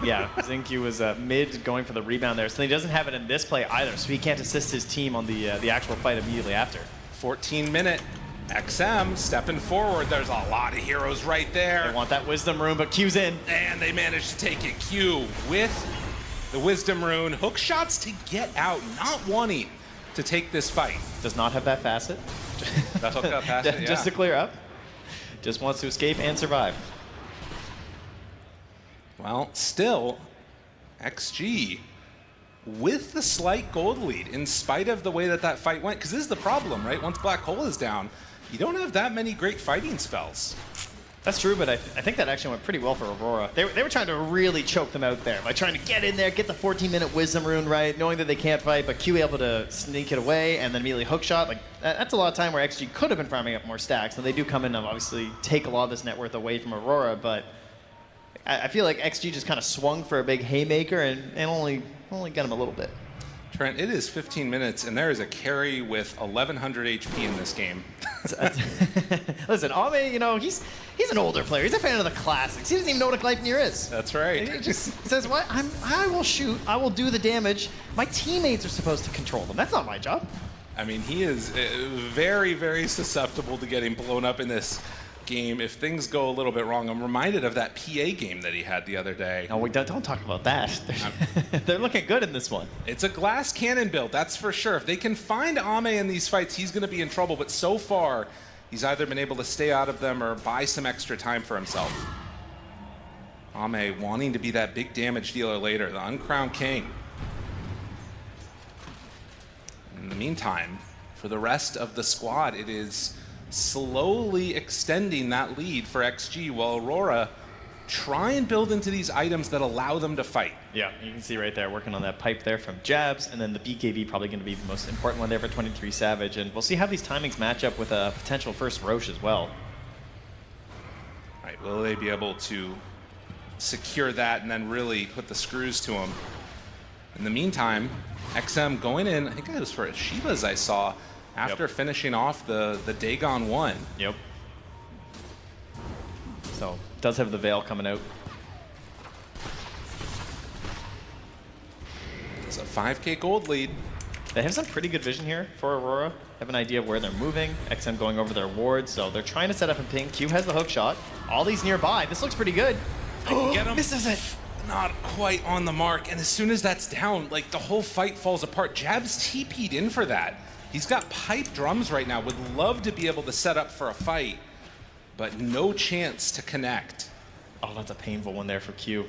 Yeah, Zincu was mid going for the rebound there, so he doesn't have it in this play either, so he can't assist his team on the actual fight immediately after. 14-minute. XM stepping forward. There's a lot of heroes right there. They want that Wisdom Rune, but Q's in. And they managed to take it. Q with the Wisdom Rune. Hook shots to get out, not wanting to take this fight. Does not have that facet. That's hook up facet, yeah. Just to clear up. Just wants to escape and survive. Well, still, XG with the slight gold lead in spite of the way that fight went. Because this is the problem, right? Once Black Hole is down, you don't have that many great fighting spells. That's true, but I think that actually went pretty well for Aurora. They were trying to really choke them out there by trying to get in there, get the 14-minute Wisdom Rune right, knowing that they can't fight, but Q able to sneak it away and then immediately hook shot. Like that's a lot of time where XG could have been farming up more stacks, and they do come in and obviously take a lot of this net worth away from Aurora, but I feel like XG just kind of swung for a big haymaker and only got him a little bit. Trent, it is 15 minutes, and there is a carry with 1,100 HP in this game. Listen, Ame, you know, he's an older player. He's a fan of the classics. He doesn't even know what a Gleipnir is. That's right. He just says, "What? I will shoot. I will do the damage. My teammates are supposed to control them. That's not my job." I mean, he is very, very susceptible to getting blown up in this game if things go a little bit wrong. I'm reminded of that PA game that he had the other day. No, we don't talk about that. They're looking good in this one. It's a glass cannon build, that's for sure. If they can find Ame in these fights, he's going to be in trouble. But so far, he's either been able to stay out of them or buy some extra time for himself. Ame wanting to be that big damage dealer later, the uncrowned king. In the meantime, for the rest of the squad, it is slowly extending that lead for XG while Aurora try and build into these items that allow them to fight. Yeah, you can see right there working on that pipe there from Jabs, and then the BKB probably going to be the most important one there for 23 Savage, and we'll see how these timings match up with a potential first Roche as well. All right, will they be able to secure that and then really put the screws to them? In the meantime, XM going in, I think it was for Shiva's I saw, after finishing off the Dagon 1. Yep. So, does have the Veil coming out. It's a 5K gold lead. They have some pretty good vision here for Aurora. Have an idea of where they're moving. XM going over their wards, so they're trying to set up a ping. Q has the hook shot. All these nearby. This looks pretty good. Get him. Misses it. Not quite on the mark, and as soon as that's down, like the whole fight falls apart. Jabs TP'd in for that. He's got pipe drums right now, would love to be able to set up for a fight, but no chance to connect. Oh, that's a painful one there for Q.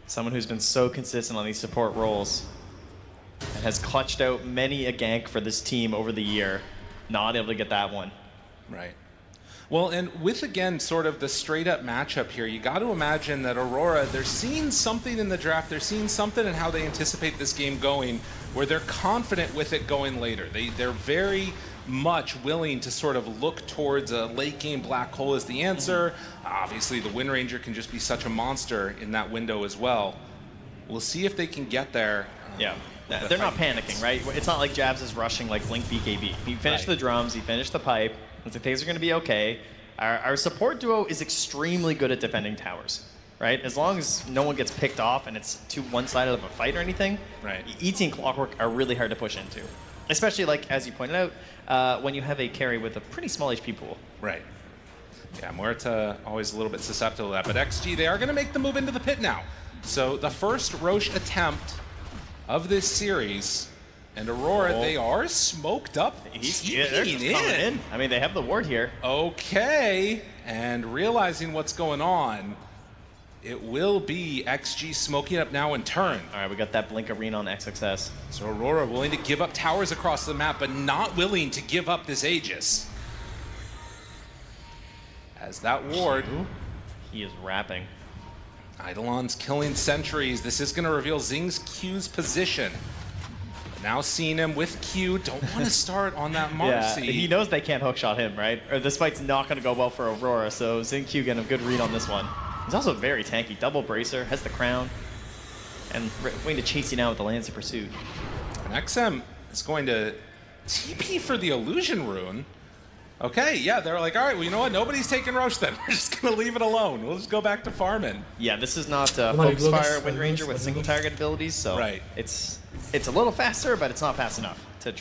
Someone who's been so consistent on these support roles and has clutched out many a gank for this team over the year, not able to get that one. Right. Well, and with, again, sort of the straight-up matchup here, you got to imagine that Aurora, they're seeing something in the draft, they're seeing something in how they anticipate this game going, where they're confident with it going later. They're very much willing to sort of look towards a late-game black hole as the answer. Obviously, the Wind Ranger can just be such a monster in that window as well. We'll see if they can get there. Yeah. They're not panicking, right? It's not like Jabs is rushing like Blink BKB. He finished the drums, he finished the pipe. Looks like things are going to be okay. Our support duo is extremely good at defending towers, right? As long as no one gets picked off and it's too one-sided of a fight or anything, right? ET and Clockwork are really hard to push into. Especially, like, as you pointed out, when you have a carry with a pretty small HP pool. Right. Yeah, Muerta always a little bit susceptible to that. But XG, they are going to make the move into the pit now. So the first Roche attempt of this series. And Aurora, they are smoked up. He's coming in. I mean, they have the ward here. Okay, and realizing what's going on, it will be XG smoking up now in turn. All right, we got that Blink Arena on XXS. So Aurora willing to give up towers across the map, but not willing to give up this Aegis. has that ward. He is wrapping. Eidolon's killing sentries. This is going to reveal Zing's Q's position. Now seeing him with Q, don't want to start on that Marcy. Yeah, he knows they can't hookshot him, right? Or this fight's not going to go well for Aurora, so Zing Q getting a good read on this one. He's also very tanky. Double bracer, has the crown, and waiting to chase you down with the Lance of Pursuit. And XM is going to TP for the Illusion Rune. Okay, yeah, they're like, all right, well, you know what? Nobody's taking Roche then. We're just going to leave it alone. We'll just go back to farming. Yeah, this is not Focus Fire Wind Ranger with single target abilities, so it's a little faster, but it's not fast enough to try.